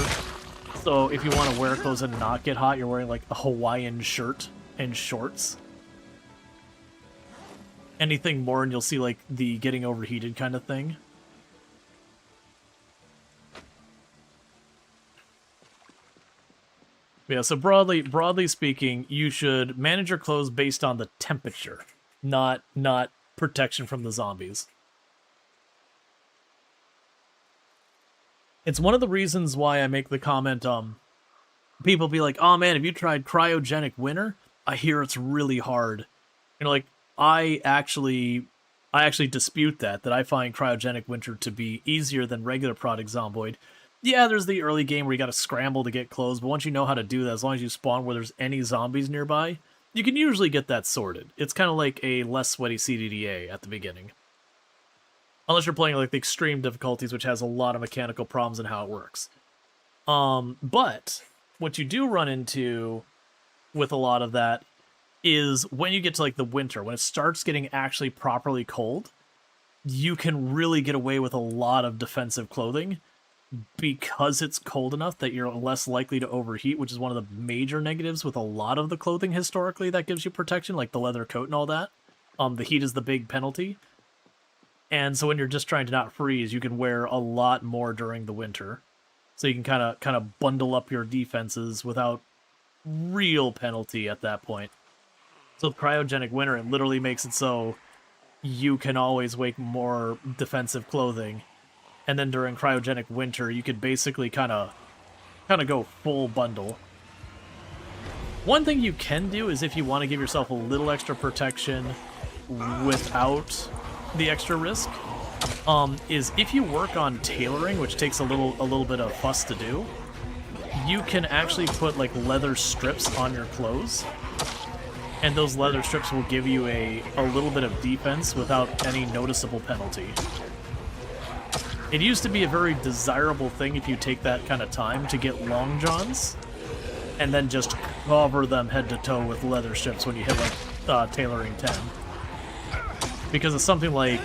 Speaker 1: So if you want to wear clothes and not get hot, you're wearing, like, a Hawaiian shirt and shorts. Anything more and you'll see, like, the getting overheated kind of thing. Yeah, so broadly speaking, you should manage your clothes based on the temperature, not protection from the zombies. It's one of the reasons why I make the comment, people be like, oh man, have you tried cryogenic winter? I hear it's really hard. You know, like, I actually dispute that I find cryogenic winter to be easier than regular product Zomboid. Yeah, there's the early game where you gotta scramble to get clothes, but once you know how to do that, as long as you spawn where there's any zombies nearby, you can usually get that sorted. It's kind of like a less sweaty CDDA at the beginning. Unless you're playing like the extreme difficulties, which has a lot of mechanical problems in how it works. But what you do run into with a lot of that is when you get to like the winter, when it starts getting actually properly cold, you can really get away with a lot of defensive clothing because it's cold enough that you're less likely to overheat, which is one of the major negatives with a lot of the clothing historically that gives you protection, like the leather coat and all that. The heat is the big penalty. And so when you're just trying to not freeze, you can wear a lot more during the winter. So you can kind of bundle up your defenses without real penalty at that point. So with cryogenic winter, it literally makes it so you can always make more defensive clothing. And then during cryogenic winter, you could basically kind of go full bundle. One thing you can do is if you want to give yourself a little extra protection without the extra risk, is if you work on tailoring, which takes a little bit of fuss to do, you can actually put like leather strips on your clothes, and those leather strips will give you a little bit of defense without any noticeable penalty. It used to be a very desirable thing if you take that kind of time to get long johns, and then just cover them head to toe with leather strips when you hit like tailoring 10. Because it's something like,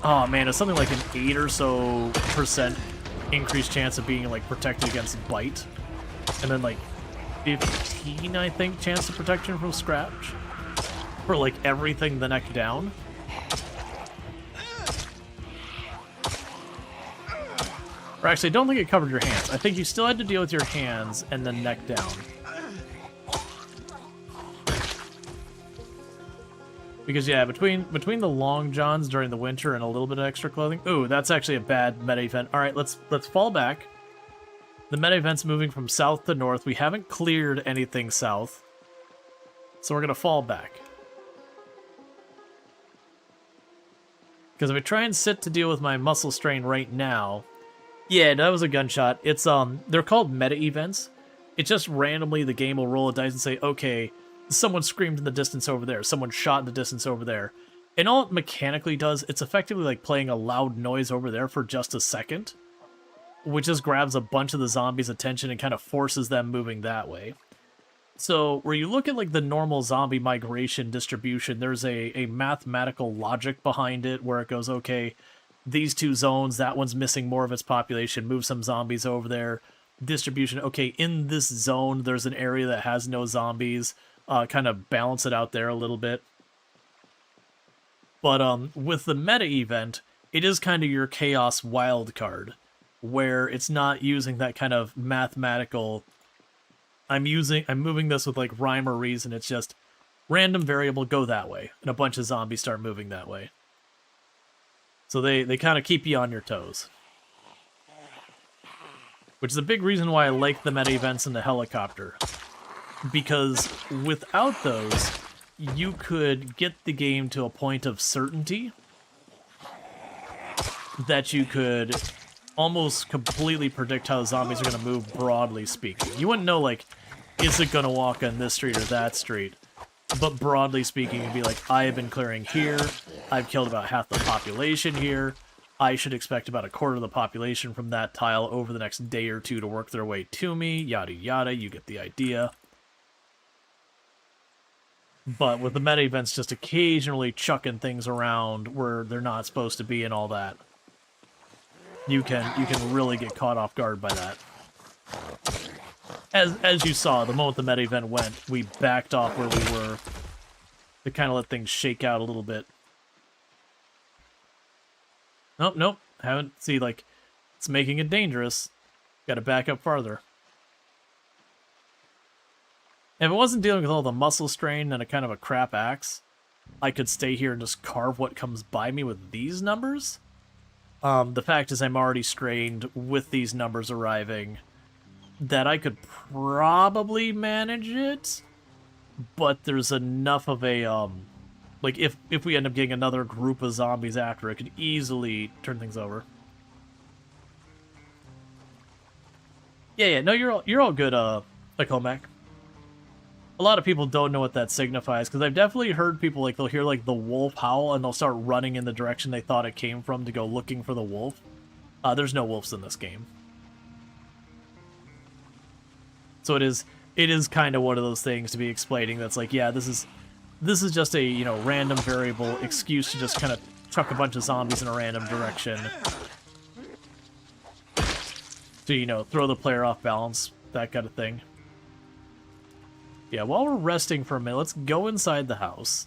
Speaker 1: oh man, it's something like an 8 or so % increased chance of being like protected against bite, and then like 15, I think, chance of protection from scratch for like everything the neck down. Or actually, I don't think it covered your hands. I think you still had to deal with your hands and then neck down. Because yeah, between the long johns during the winter and a little bit of extra clothing. Ooh, that's actually a bad meta event. All right, let's fall back. The meta event's moving from south to north. We haven't cleared anything south, so we're gonna fall back. Because if I try and sit to deal with my muscle strain right now, yeah, that was a gunshot. It's they're called meta events. It's just randomly the game will roll a dice and say, okay, someone screamed in the distance over there, someone shot in the distance over there. And all it mechanically does, it's effectively like playing a loud noise over there for just a second, which just grabs a bunch of the zombies' attention and kind of forces them moving that way. So where you look at like the normal zombie migration distribution, there's a mathematical logic behind it where it goes, okay, these two zones, that one's missing more of its population, move some zombies over there. Distribution, okay, in this zone, there's an area that has no zombies, kind of balance it out there a little bit. But with the meta event, it is kind of your chaos wild card, where it's not using that kind of mathematical, I'm moving this with like rhyme or reason, it's just random variable, go that way, and a bunch of zombies start moving that way. So they kind of keep you on your toes. which is a big reason why I like the meta events in the helicopter. Because without those, you could get the game to a point of certainty that you could almost completely predict how the zombies are going to move, broadly speaking. You wouldn't know, like, is it going to walk on this street or that street? But broadly speaking, you'd be like, I have been clearing here, I've killed about half the population here, I should expect about a quarter of the population from that tile over the next day or two to work their way to me, yada yada, you get the idea. But with the meta events just occasionally chucking things around where they're not supposed to be and all that, you can really get caught off guard by that. As you saw, the moment the meta event went, we backed off where we were to kind of let things shake out a little bit. Nope. Haven't. See, like, it's making it dangerous. Gotta back up farther. If it wasn't dealing with all the muscle strain and a kind of a crap axe, I could stay here and just carve what comes by me with these numbers. The fact is I'm already strained with these numbers arriving, that I could probably manage it, but there's enough of a, like, if we end up getting another group of zombies after, it could easily turn things over. Yeah, no, you're all good, Mac. A lot of people don't know what that signifies, because I've definitely heard people, like, they'll hear, like, the wolf howl, and they'll start running in the direction they thought it came from to go looking for the wolf. There's no wolves in this game. So it is kind of one of those things to be explaining that's like, yeah, this is just a, you know, random variable excuse to just kind of chuck a bunch of zombies in a random direction. To, you know, throw the player off balance, that kind of thing. Yeah, while we're resting for a minute, let's go inside the house.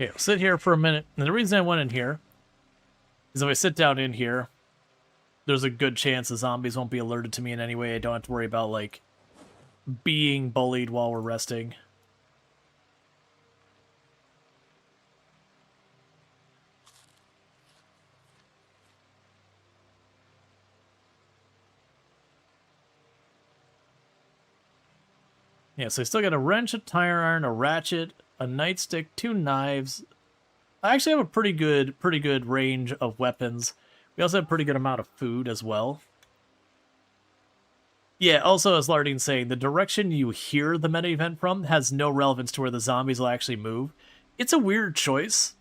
Speaker 1: Okay, I'll sit here for a minute. And the reason I went in here is if I sit down in here, there's a good chance the zombies won't be alerted to me in any way. I don't have to worry about, like, being bullied while we're resting. Yeah, so I still got a wrench, a tire iron, a ratchet, a nightstick, 2 knives. I actually have a pretty good range of weapons. We also have a pretty good amount of food as well. Yeah, also, as Lardine's saying, the direction you hear the meta event from has no relevance to where the zombies will actually move. It's a weird choice.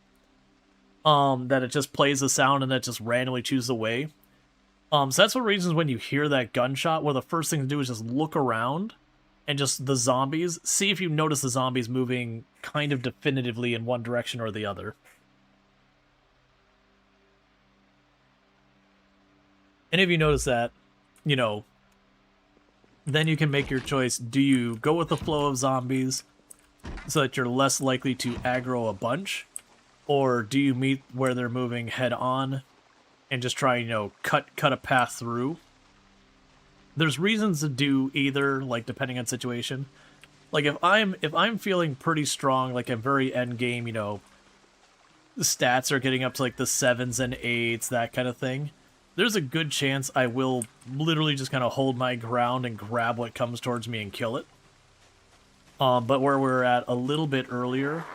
Speaker 1: That it just plays the sound and it just randomly chooses the way. So that's one reasons when you hear that gunshot, one of the first things to do is just look around and just the zombies. See if you notice the zombies moving kind of definitively in one direction or the other. And if you notice that, you know, then you can make your choice. Do you go with the flow of zombies so that you're less likely to aggro a bunch? Or do you meet where they're moving head on and just try, you know, cut a path through? There's reasons to do either, like, depending on situation. Like, if I'm feeling pretty strong, like, I'm very end game, you know, the stats are getting up to, like, the 7s and 8s, that kind of thing, there's a good chance I will literally just kind of hold my ground and grab what comes towards me and kill it. But where we're at a little bit earlier,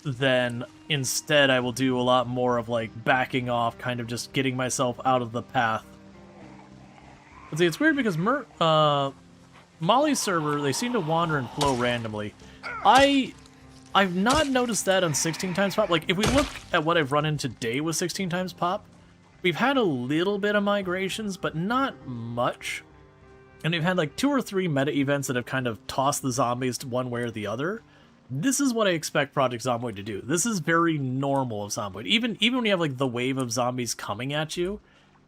Speaker 1: then instead I will do a lot more of, like, backing off, kind of just getting myself out of the path. But see, it's weird because Molly's server, they seem to wander and flow randomly. I've not noticed that on 16 times pop. Like, if we look at what I've run into today with 16 times pop, we've had a little bit of migrations, but not much. And we've had, like, 2 or 3 meta events that have kind of tossed the zombies to one way or the other. This is what I expect Project Zomboid to do. This is very normal of Zomboid. Even when you have, like, the wave of zombies coming at you,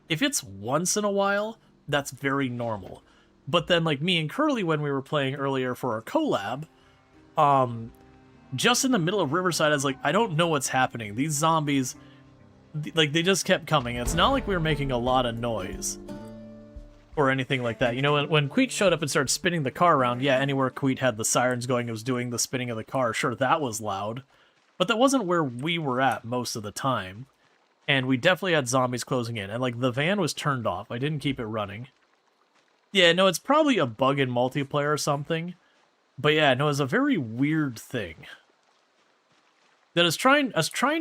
Speaker 1: if it's once in a while, that's very normal. But then, like, me and Curly, when we were playing earlier for our collab, just in the middle of Riverside, I was like, I don't know what's happening. These zombies, like, they just kept coming. It's not like we were making a lot of noise or anything like that. You know, when Queet showed up and started spinning the car around, yeah, anywhere Queet had the sirens going, it was doing the spinning of the car. Sure, that was loud. But that wasn't where we were at most of the time. And we definitely had zombies closing in. And, like, the van was turned off. I didn't keep it running. Yeah, no, it's probably a bug in multiplayer or something. But yeah, no, it's a very weird thing. That I was trying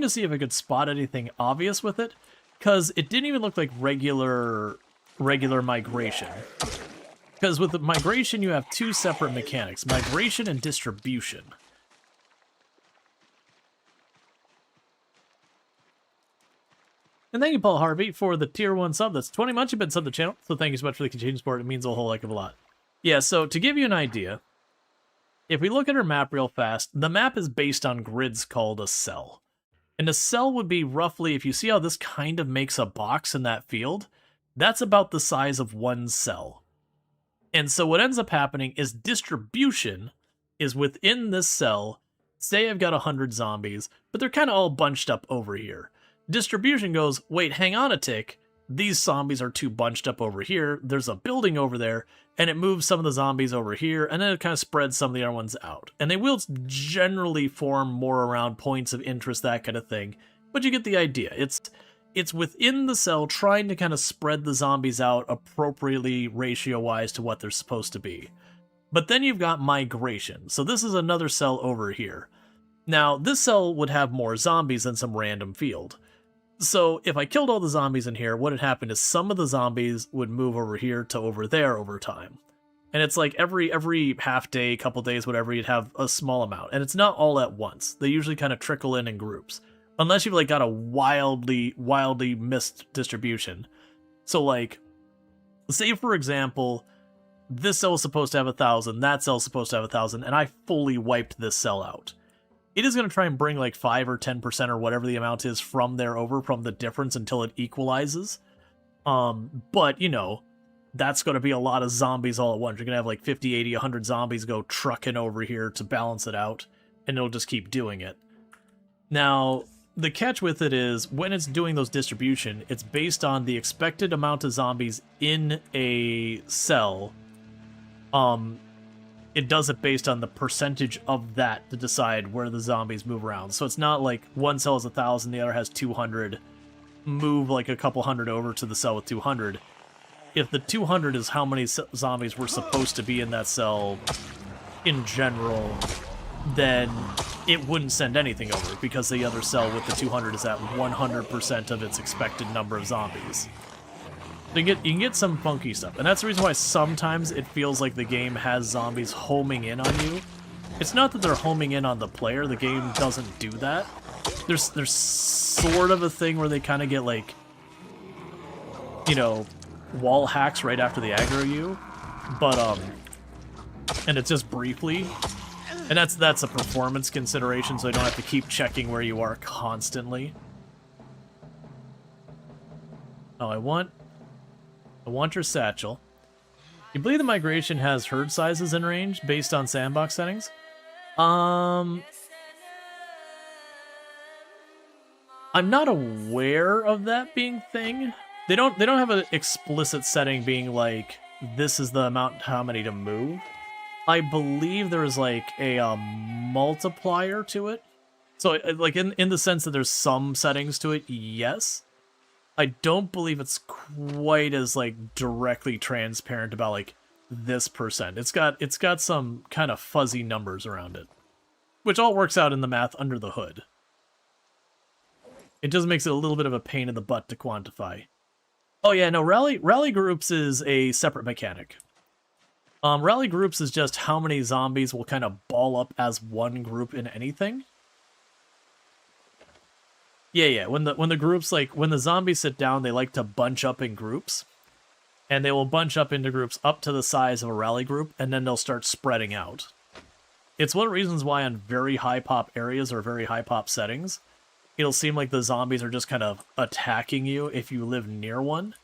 Speaker 1: to see if I could spot anything obvious with it. Because it didn't even look like regular migration. Because with the migration, you have two separate mechanics. Migration and distribution. And thank you, Paul Harvey, for the tier 1 sub. That's 20 months you've been subbed to the channel. So thank you so much for the continued support. It means a whole heck of a lot. Yeah, so to give you an idea, if we look at our map real fast, the map is based on grids called a cell. And a cell would be roughly, if you see how this kind of makes a box in that field, that's about the size of one cell. And so what ends up happening is distribution is within this cell. Say I've got 100 zombies, but they're kind of all bunched up over here. Distribution goes, wait, hang on a tick. These zombies are too bunched up over here. There's a building over there, and it moves some of the zombies over here, and then it kind of spreads some of the other ones out. And they will generally form more around points of interest, that kind of thing. But you get the idea. It's within the cell trying to kind of spread the zombies out appropriately ratio-wise to what they're supposed to be. But then you've got migration. So this is another cell over here. Now, this cell would have more zombies than some random field. So if I killed all the zombies in here, what had happened is some of the zombies would move over here to over there over time. And it's like every half day, couple days, whatever, you'd have a small amount. And it's not all at once. They usually kind of trickle in groups. Unless you've like got a wildly missed distribution. So like, say for example, this cell is supposed to have 1,000, that cell is supposed to have 1,000, and I fully wiped this cell out. It is going to try and bring like 5 or 10% or whatever the amount is from there over from the difference until it equalizes. But, you know, that's going to be a lot of zombies all at once. You're going to have like 50, 80, 100 zombies go trucking over here to balance it out, and it'll just keep doing it. Now, the catch with it is when it's doing those distribution, it's based on the expected amount of zombies in a cell. It does it based on the percentage of that to decide where the zombies move around. So it's not like one cell is 1,000, the other has 200. Move like a couple hundred over to the cell with 200. If the 200 is how many zombies were supposed to be in that cell in general, then it wouldn't send anything over because the other cell with the 200 is at 100% of its expected number of zombies. So you can get some funky stuff, and that's the reason why sometimes it feels like the game has zombies homing in on you. It's not that they're homing in on the player, the game doesn't do that. There's sort of a thing where they kind of get like, you know, wall hacks right after they aggro you, but and it's just briefly, and that's a performance consideration, so I don't have to keep checking where you are constantly. Oh, I want your satchel. You believe the migration has herd sizes in range based on sandbox settings? I'm not aware of that being thing. They don't have an explicit setting being like this is the amount how many to move. I believe there is like a multiplier to it. So like in the sense that there's some settings to it, yes. I don't believe it's quite as like directly transparent about like this percent. It's got some kind of fuzzy numbers around it, which all works out in the math under the hood. It just makes it a little bit of a pain in the butt to quantify. Oh yeah, no, rally groups is a separate mechanic. Rally groups is just how many zombies will kind of ball up as one group in anything. Yeah, when the groups, like, when the zombies sit down, they like to bunch up in groups. And they will bunch up into groups up to the size of a rally group, and then they'll start spreading out. It's one of the reasons why on very high pop areas or very high pop settings, it'll seem like the zombies are just kind of attacking you if you live near one.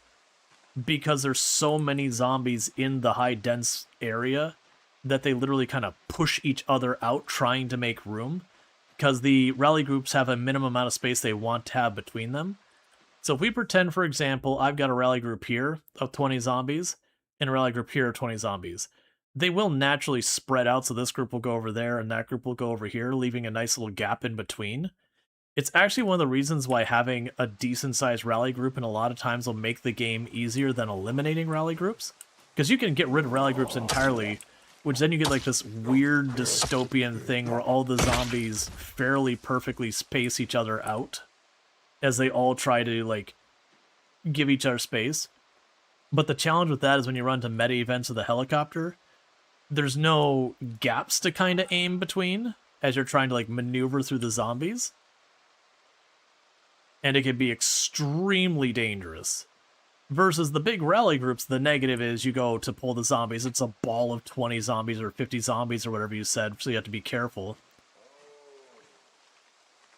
Speaker 1: because there's so many zombies in the high dense area that they literally kind of push each other out trying to make room, because the rally groups have a minimum amount of space they want to have between them. So if we pretend, for example, I've got a rally group here of 20 zombies and a rally group here of 20 zombies, they will naturally spread out, so this group will go over there and that group will go over here, leaving a nice little gap in between. It's actually one of the reasons why having a decent-sized rally group and a lot of times will make the game easier than eliminating rally groups, because you can get rid of rally groups entirely, which then you get like this weird dystopian thing where all the zombies fairly perfectly space each other out as they all try to like give each other space. But the challenge with that is when you run to meta events with a helicopter, there's no gaps to kind of aim between as you're trying to like maneuver through the zombies. And it can be extremely dangerous. Versus the big rally groups, the negative is you go to pull the zombies, it's a ball of 20 zombies or 50 zombies or whatever you said, so you have to be careful.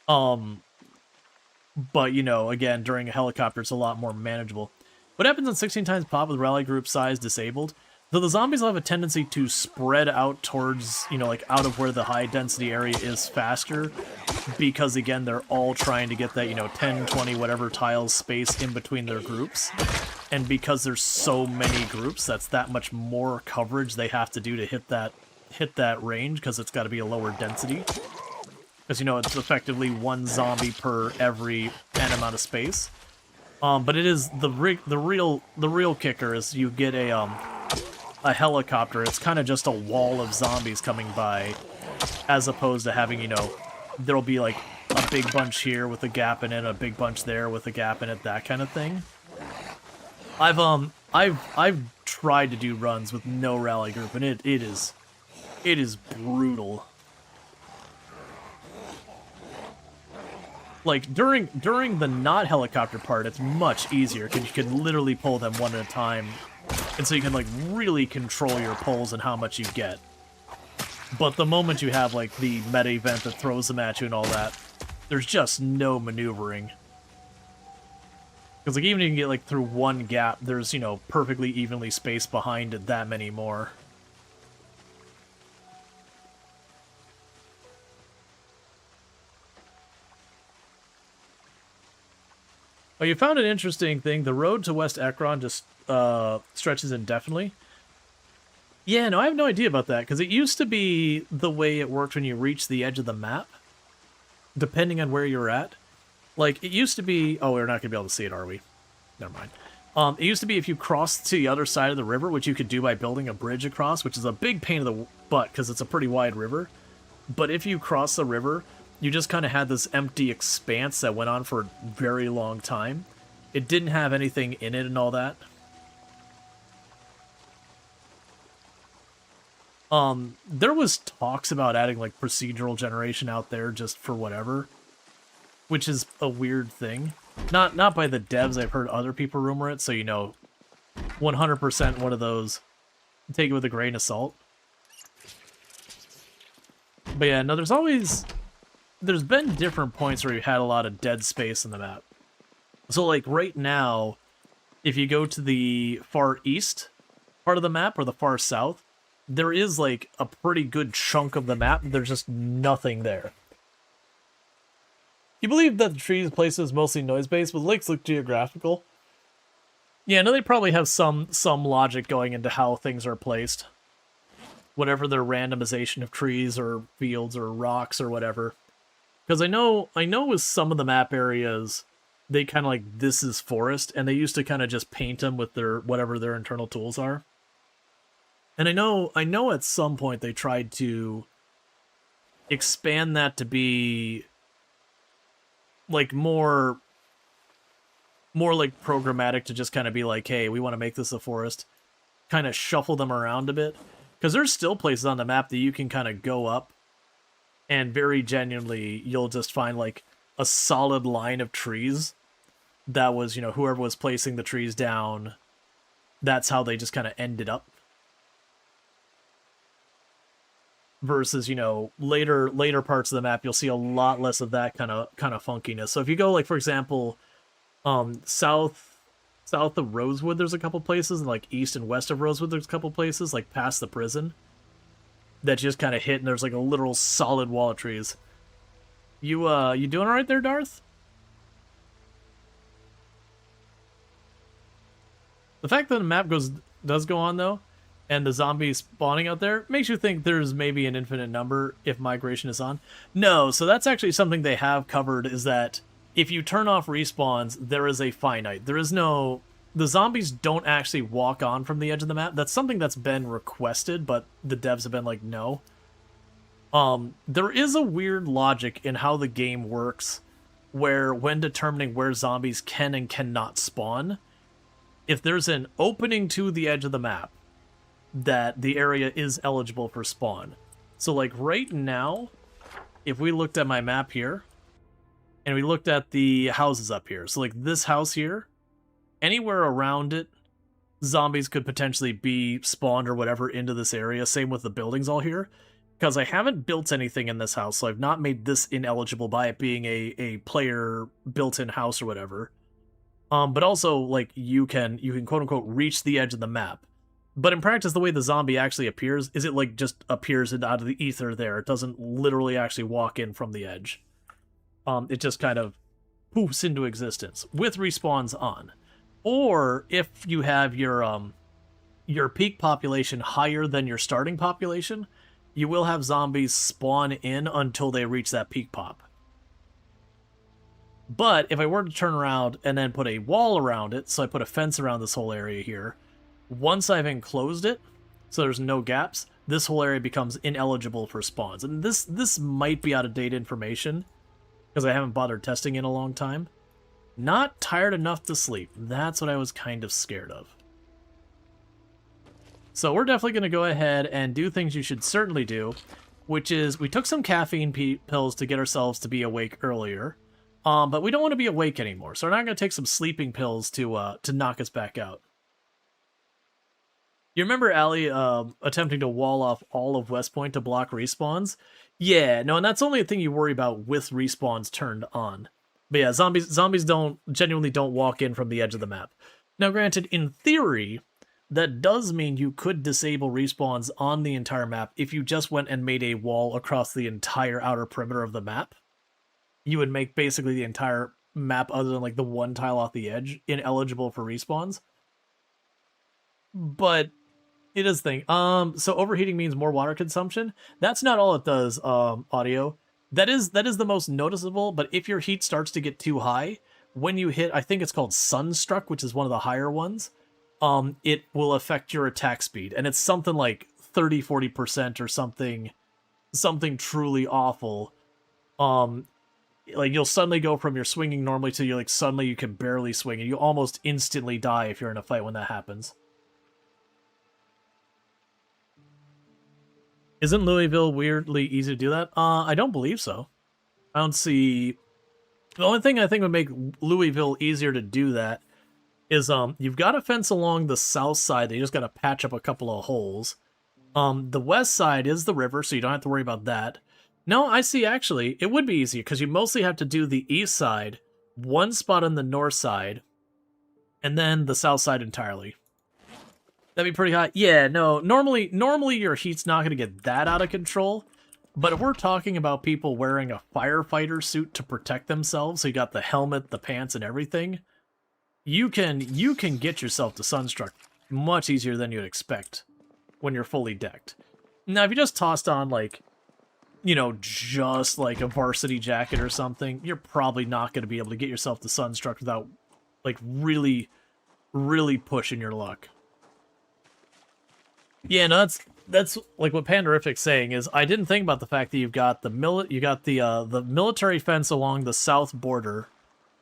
Speaker 1: But, you know, again, during a helicopter, it's a lot more manageable. What happens in 16 times pop with rally group size disabled? Though the zombies will have a tendency to spread out towards, you know, like out of where the high density area is faster, because again, they're all trying to get that, you know, 10, 20, whatever tiles space in between their groups. And because there's so many groups, that's that much more coverage they have to do to hit that range, because it's got to be a lower density. Because, you know, it's effectively one zombie per every n amount of space. But it is the real kicker is you get a helicopter. It's kind of just a wall of zombies coming by, as opposed to having, you know, there'll be like a big bunch here with a gap in it, a big bunch there with a gap in it, that kind of thing. I've tried to do runs with no rally group, and it is brutal. Like during the not helicopter part, it's much easier because you can literally pull them one at a time, and so you can like really control your pulls and how much you get. But the moment you have like the meta event that throws them at you and all that, there's just no maneuvering. Because like even if you can get like through one gap, there's, you know, perfectly evenly spaced behind it that many more. Oh, you found an interesting thing. The road to West Ekron just stretches indefinitely. Yeah, no, I have no idea about that, because it used to be the way it worked when you reach the edge of the map, depending on where you're at. Like, it used to be... Oh, we're not going to be able to see it, are we? Never mind. It used to be if you crossed to the other side of the river, which you could do by building a bridge across, which is a big pain in the butt, because it's a pretty wide river. But if you cross the river, you just kind of had this empty expanse that went on for a very long time. It didn't have anything in it and all that. There was talks about adding, like, procedural generation out there just for whatever, which is a weird thing. Not by the devs, I've heard other people rumor it, so, you know, 100% one of those. Take it with a grain of salt. But yeah, no, there's been different points where you had a lot of dead space in the map. So, like, right now, if you go to the far east part of the map, or the far south, there is, like, a pretty good chunk of the map. There's just nothing there. You believe that the trees place is mostly noise-based, but lakes look geographical. Yeah, no, they probably have some logic going into how things are placed. Whatever their randomization of trees or fields or rocks or whatever. Because I know with some of the map areas, they kind of like, this is forest, and they used to kind of just paint them with their whatever their internal tools are. And I know at some point they tried to expand that to be like more like programmatic, to just kind of be like, hey, we want to make this a forest, kind of shuffle them around a bit, because there's still places on the map that you can kind of go up and very genuinely you'll just find like a solid line of trees that was, you know, whoever was placing the trees down, that's how they just kind of ended up. Versus, you know, later parts of the map, you'll see a lot less of that kind of funkiness. So if you go, like, for example, south south of Rosewood, there's a couple places, and like east and west of Rosewood, there's a couple places, like past the prison, that you just kind of hit, and there's like a literal solid wall of trees. You doing all right there, Darth? The fact that the map does go on though, and the zombies spawning out there makes you think there's maybe an infinite number if migration is on. No, so that's actually something they have covered, is that if you turn off respawns, there is a finite. There is no... The zombies don't actually walk on from the edge of the map. That's something that's been requested, but the devs have been like, no. There is a weird logic in how the game works, where when determining where zombies can and cannot spawn, if there's an opening to the edge of the map, that the area is eligible for spawn. So like right now, if we looked at my map here, and we looked at the houses up here, so like this house here, anywhere around it, zombies could potentially be spawned or whatever into this area. Same with the buildings all here. Because I haven't built anything in this house, so I've not made this ineligible by it being a player built-in house or whatever. But also, like, you can quote-unquote reach the edge of the map. But in practice, the way the zombie actually appears is it, like, just appears out of the ether there. It doesn't literally actually walk in from the edge. It just kind of poofs into existence with respawns on. Or if you have your peak population higher than your starting population, you will have zombies spawn in until they reach that peak pop. But if I were to turn around and then put a wall around it, so I put a fence around this whole area here, once I've enclosed it, so there's no gaps, this whole area becomes ineligible for spawns. And this might be out-of-date information, because I haven't bothered testing in a long time. Not tired enough to sleep. That's what I was kind of scared of. So we're definitely going to go ahead and do things you should certainly do, which is we took some caffeine pills to get ourselves to be awake earlier, but we don't want to be awake anymore, so we're not going to take some sleeping pills to knock us back out. You remember Allie attempting to wall off all of West Point to block respawns? Yeah, no, and that's only a thing you worry about with respawns turned on. But yeah, zombies genuinely don't walk in from the edge of the map. Now granted, in theory, that does mean you could disable respawns on the entire map if you just went and made a wall across the entire outer perimeter of the map. You would make basically the entire map, other than like the one tile off the edge, ineligible for respawns. But it is a thing. So overheating means more water consumption. That's not all it does, audio. That is the most noticeable, but if your heat starts to get too high, when you hit, I think it's called Sunstruck, which is one of the higher ones, it will affect your attack speed, and it's something like 30-40% or something truly awful. Like you'll suddenly go from you're swinging normally to you're like suddenly you can barely swing, and you almost instantly die if you're in a fight when that happens. Isn't Louisville weirdly easy to do that? I don't believe so. I don't see... The only thing I think would make Louisville easier to do that is you've got a fence along the south side that you just got to patch up a couple of holes. The west side is the river, so you don't have to worry about that. No, I see, actually, it would be easier, because you mostly have to do the east side, one spot on the north side, and then the south side entirely. That'd be pretty hot. Yeah, no, normally your heat's not going to get that out of control, but if we're talking about people wearing a firefighter suit to protect themselves, so you got the helmet, the pants, and everything, you can get yourself to Sunstruck much easier than you'd expect when you're fully decked. Now, if you just tossed on, like, you know, just like a varsity jacket or something, you're probably not going to be able to get yourself to Sunstruck without, like, really, really pushing your luck. Yeah, no, that's like what Pandorific's saying is I didn't think about the fact that you've got the military fence along the south border,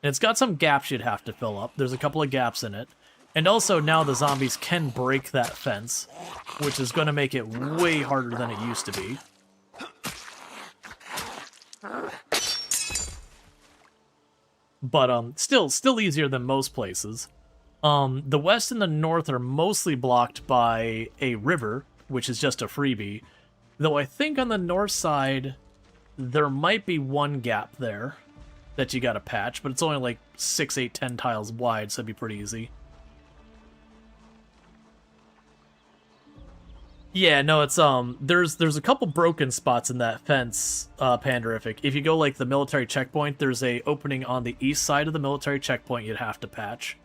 Speaker 1: and it's got some gaps you'd have to fill up. There's a couple of gaps in it, and also now the zombies can break that fence, which is going to make it way harder than it used to be. But still easier than most places. The west and the north are mostly blocked by a river, which is just a freebie. Though I think on the north side, there might be one gap there that you gotta patch, but it's only like 6, 8, 10 tiles wide, so it'd be pretty easy. Yeah, no, it's there's a couple broken spots in that fence, Panderific. If you go like the military checkpoint, there's a opening on the east side of the military checkpoint you'd have to patch.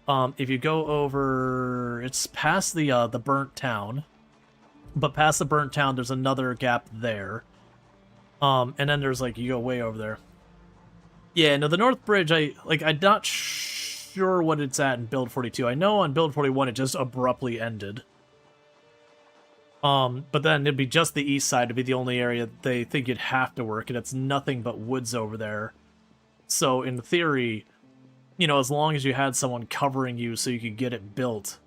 Speaker 1: If you go over, it's past the burnt town, but past the burnt town, there's another gap there. And then there's like you go way over there. Yeah, no, the North Bridge, I'm not sure what it's at in build 42. I know on build 41 it just abruptly ended. But then it'd be just the east side to be the only area they think you'd have to work, and it's nothing but woods over there. So in theory, you know, as long as you had someone covering you so you could get it built,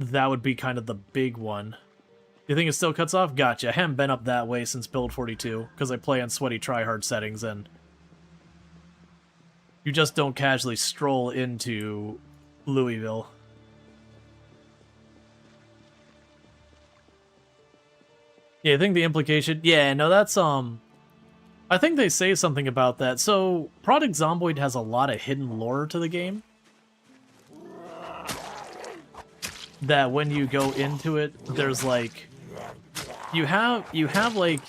Speaker 1: that would be kind of the big one. You think it still cuts off? Gotcha. I haven't been up that way since build 42, because I play on sweaty tryhard settings, and you just don't casually stroll into Louisville. Yeah, I think the implication... Yeah, no, that's, I think they say something about that. So, Product Zomboid has a lot of hidden lore to the game. That when you go into it, there's, like... You have, like,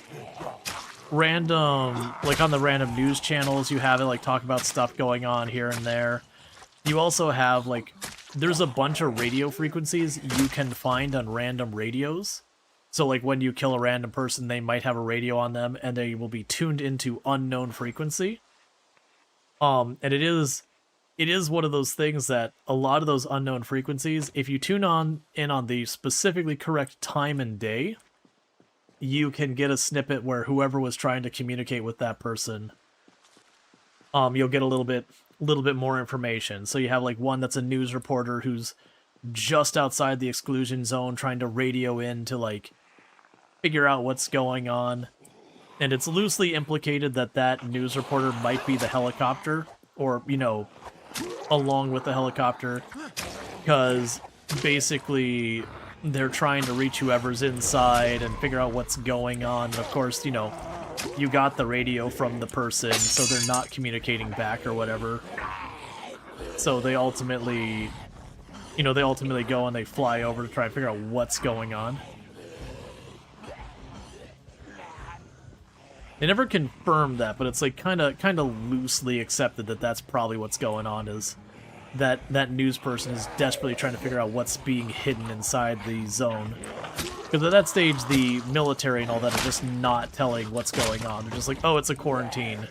Speaker 1: random... Like, on the random news channels, you have it, like, talk about stuff going on here and there. You also have, like... There's a bunch of radio frequencies you can find on random radios. So, like, when you kill a random person, they might have a radio on them, and they will be tuned into unknown frequency. And it is one of those things that a lot of those unknown frequencies, if you tune in on the specifically correct time and day, you can get a snippet where whoever was trying to communicate with that person, you'll get a little bit more information. So you have, like, one that's a news reporter who's just outside the exclusion zone trying to radio in to, like, figure out what's going on. And it's loosely implicated that that news reporter might be the helicopter, or, you know, along with the helicopter, because basically they're trying to reach whoever's inside and figure out what's going on. And of course, you know, you got the radio from the person, so they're not communicating back or whatever. So they ultimately... You know, they ultimately go and they fly over to try and figure out what's going on. They never confirmed that, but it's like kind of loosely accepted that that's probably what's going on, is that news person is desperately trying to figure out what's being hidden inside the zone. Because at that stage, the military and all that are just not telling what's going on. They're just like, oh, it's a quarantine.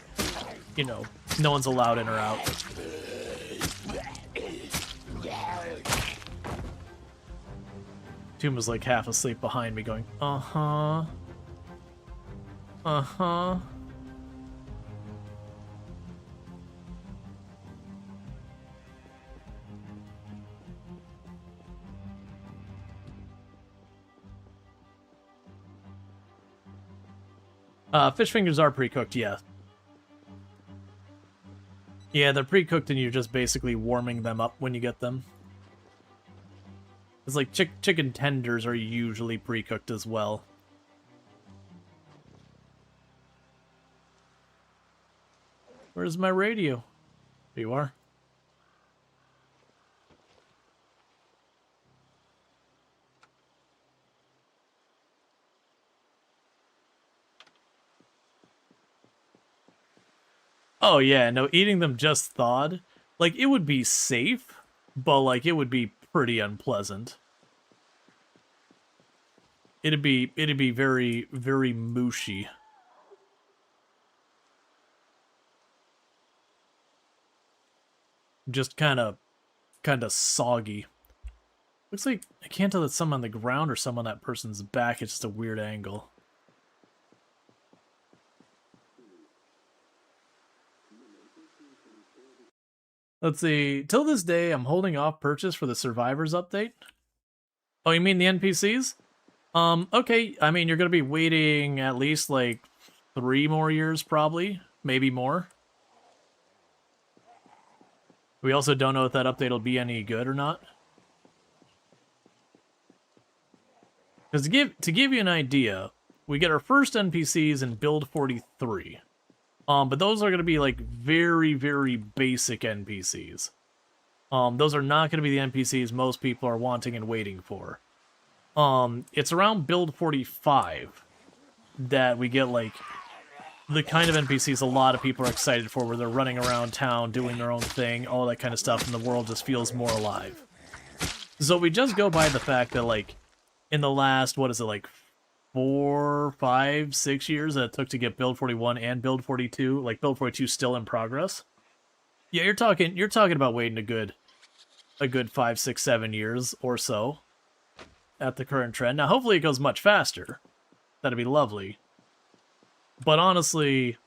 Speaker 1: You know, no one's allowed in or out. Tomb was like half asleep behind me going, uh-huh. Uh-huh. Fish fingers are pre-cooked, yeah. Yeah, they're pre-cooked and you're just basically warming them up when you get them. It's like chicken tenders are usually pre-cooked as well. Where's my radio? There you are. Oh yeah, no, eating them just thawed. Like, it would be safe, but, like, it would be pretty unpleasant. It'd be very, very mushy. Just kind of soggy. Looks like, I can't tell if it's some on the ground or some on that person's back. It's just a weird angle. Let's see. Till this day, I'm holding off purchase for the Survivors update. Oh, you mean the NPCs? Okay. I mean, you're going to be waiting at least, like, 3 more years, probably. Maybe more. We also don't know if that update will be any good or not. Because to give you an idea, we get our first NPCs in build 43. But those are going to be, like, very, very basic NPCs. Those are not going to be the NPCs most people are wanting and waiting for. It's around build 45 that we get, like, the kind of NPCs a lot of people are excited for, where they're running around town, doing their own thing, all that kind of stuff, and the world just feels more alive. So we just go by the fact that, like, in the last, what is it, like, 4, 5, 6 years that it took to get build 41 and build 42, like, build 42 still in progress. Yeah, you're talking about waiting a good 5, 6, 7 years or so at the current trend. Now, hopefully it goes much faster. That'd be lovely. But honestly,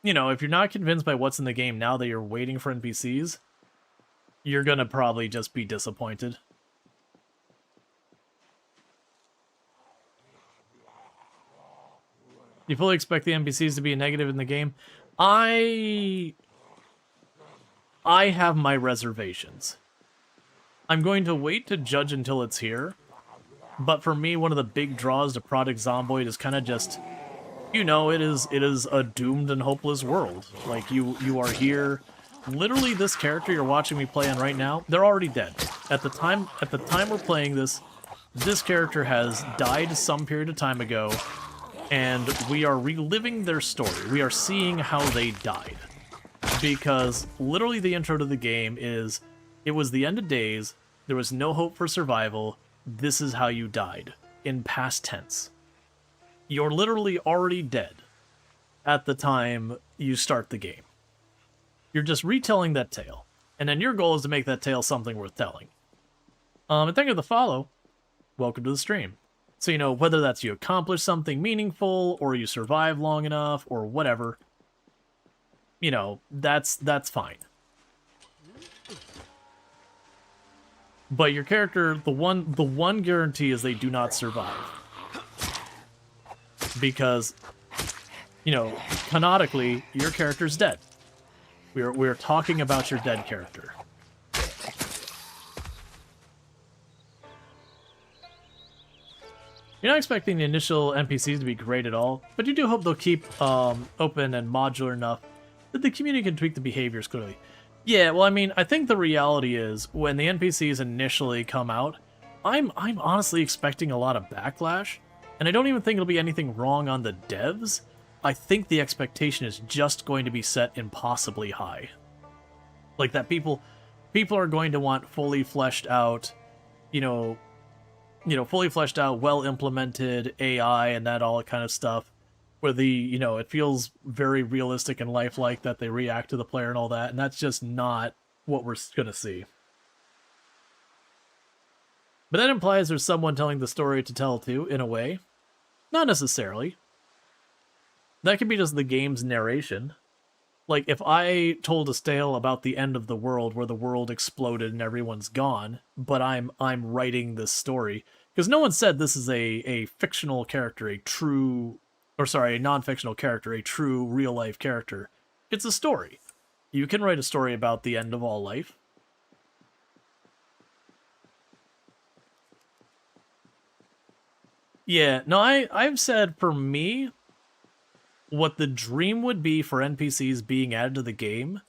Speaker 1: you know, if you're not convinced by what's in the game now that you're waiting for NPCs, you're gonna probably just be disappointed. You fully expect the NPCs to be a negative in the game? I have my reservations. I'm going to wait to judge until it's here. But for me, one of the big draws to Project Zomboid is kind of just, you know, it is a doomed and hopeless world. Like, you are here. Literally, this character you're watching me play on right now, they're already dead. At the time we're playing this character has died some period of time ago, and we are reliving their story. We are seeing how they died. Because literally the intro to the game is, it was the end of days, there was no hope for survival, this is how you died, in past tense. You're literally already dead at the time you start the game. You're just retelling that tale, and then your goal is to make that tale something worth telling. And thank you for the follow. Welcome to the stream. So, you know, whether that's you accomplish something meaningful, or you survive long enough, or whatever, you know, that's fine. But your character, the one guarantee is they do not survive. Because, you know, canonically, your character's dead. We're talking about your dead character. You're not expecting the initial NPCs to be great at all, but you do hope they'll keep open and modular enough that the community can tweak the behaviors clearly. Yeah, well, I mean, I think the reality is, when the NPCs initially come out, I'm honestly expecting a lot of backlash, and I don't even think it'll be anything wrong on the devs. I think the expectation is just going to be set impossibly high. Like, that people are going to want fully fleshed out, fully fleshed out, well-implemented AI and that all kind of stuff, where it feels very realistic and lifelike that they react to the player and all that, and that's just not what we're gonna see. But that implies there's someone telling the story to tell to, in a way. Not necessarily. That could be just the game's narration. Like, if I told a tale about the end of the world, where the world exploded and everyone's gone, but I'm writing this story, because no one said this is a fictional character, a non-fictional character, a true real-life character. It's a story. You can write a story about the end of all life. Yeah, no, I've said, for me, what the dream would be for NPCs being added to the game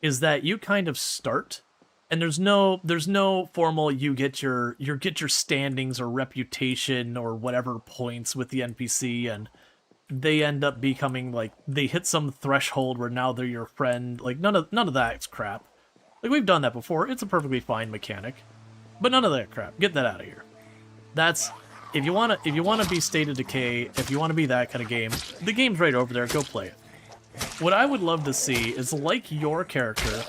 Speaker 1: is that you kind of start, and there's no formal you get your standings or reputation or whatever points with the NPC, and they end up becoming, like, they hit some threshold where now they're your friend. Like, none of that's crap. Like, we've done that before. It's a perfectly fine mechanic, but none of that crap. Get that out of here. That's, if you wanna be State of Decay, if you wanna be that kind of game, the game's right over there. Go play it. What I would love to see is, like your character,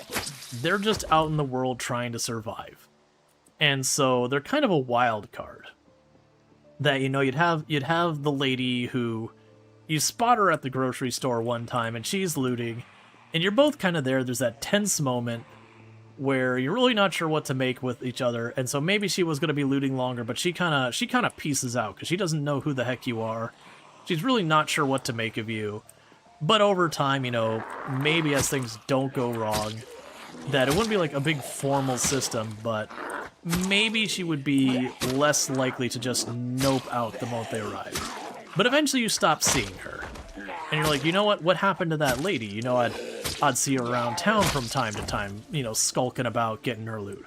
Speaker 1: they're just out in the world trying to survive, and so they're kind of a wild card. That, you know, you'd have the lady who, you spot her at the grocery store one time, and she's looting, and you're both kind of there. There's that tense moment where you're really not sure what to make with each other, and so maybe she was going to be looting longer, but she kind of pieces out, because she doesn't know who the heck you are. She's really not sure what to make of you. But over time, you know, maybe as things don't go wrong, that it wouldn't be like a big formal system, but maybe she would be less likely to just nope out the moment they arrive. But eventually you stop seeing her, and you're like, you know what happened to that lady? You know, I'd see her around town from time to time, you know, skulking about, getting her loot.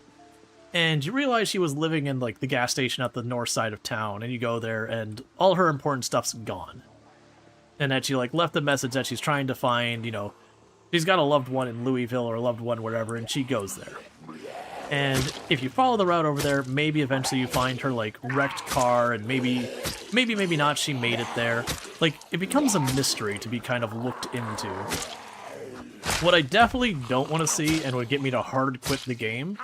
Speaker 1: And you realize she was living in, like, the gas station at the north side of town, and you go there, and all her important stuff's gone. And that she, like, left a message that she's trying to find, you know, she's got a loved one in Louisville or a loved one wherever, and she goes there. And if you follow the route over there, maybe eventually you find her, like, wrecked car, and maybe not, she made it there. Like, it becomes a mystery to be kind of looked into. What I definitely don't want to see, and would get me to hard quit the game,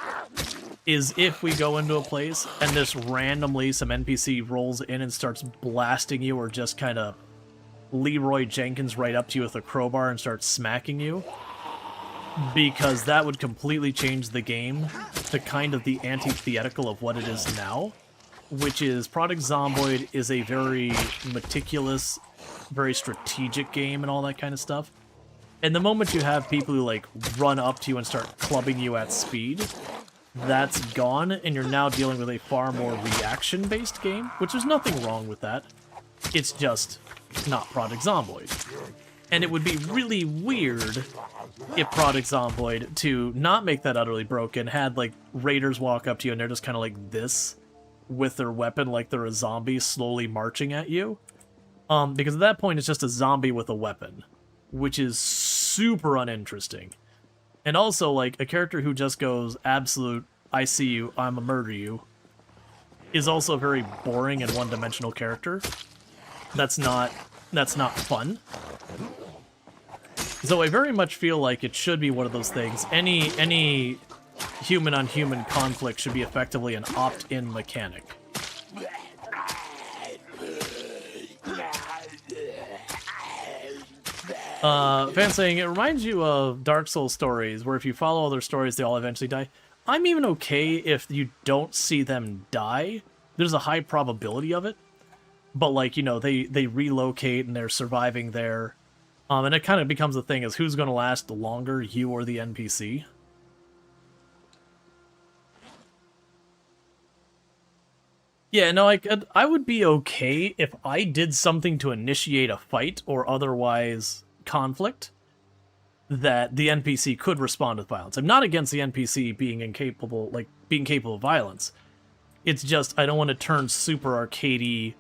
Speaker 1: is if we go into a place and just randomly some NPC rolls in and starts blasting you, or just kind of Leroy Jenkins right up to you with a crowbar and starts smacking you. Because that would completely change the game to kind of the antithetical of what it is now, which is Project Zomboid is a very meticulous, very strategic game and all that kind of stuff. And the moment you have people who, like, run up to you and start clubbing you at speed, that's gone, and you're now dealing with a far more reaction-based game, which there's nothing wrong with that. It's just not Project Zomboid. And it would be really weird if Project Zomboid, to not make that utterly broken, had, like, raiders walk up to you and they're just kind of like this, with their weapon like they're a zombie slowly marching at you. Because at that point it's just a zombie with a weapon, which is super uninteresting. And also, like, a character who just goes absolute, I see you, I'ma murder you, is also a very boring and one-dimensional character. That's not fun. So I very much feel like it should be one of those things. Any human-on-human conflict should be effectively an opt-in mechanic. Fan saying, it reminds you of Dark Souls stories, where if you follow all their stories, they all eventually die. I'm even okay if you don't see them die. There's a high probability of it. But, like, you know, they relocate and they're surviving there. And it kind of becomes a thing, is who's going to last longer, you or the NPC? Yeah, no, I would be okay if I did something to initiate a fight or otherwise conflict that the NPC could respond with violence. I'm not against the NPC being capable of violence. It's just I don't want to turn super arcadey,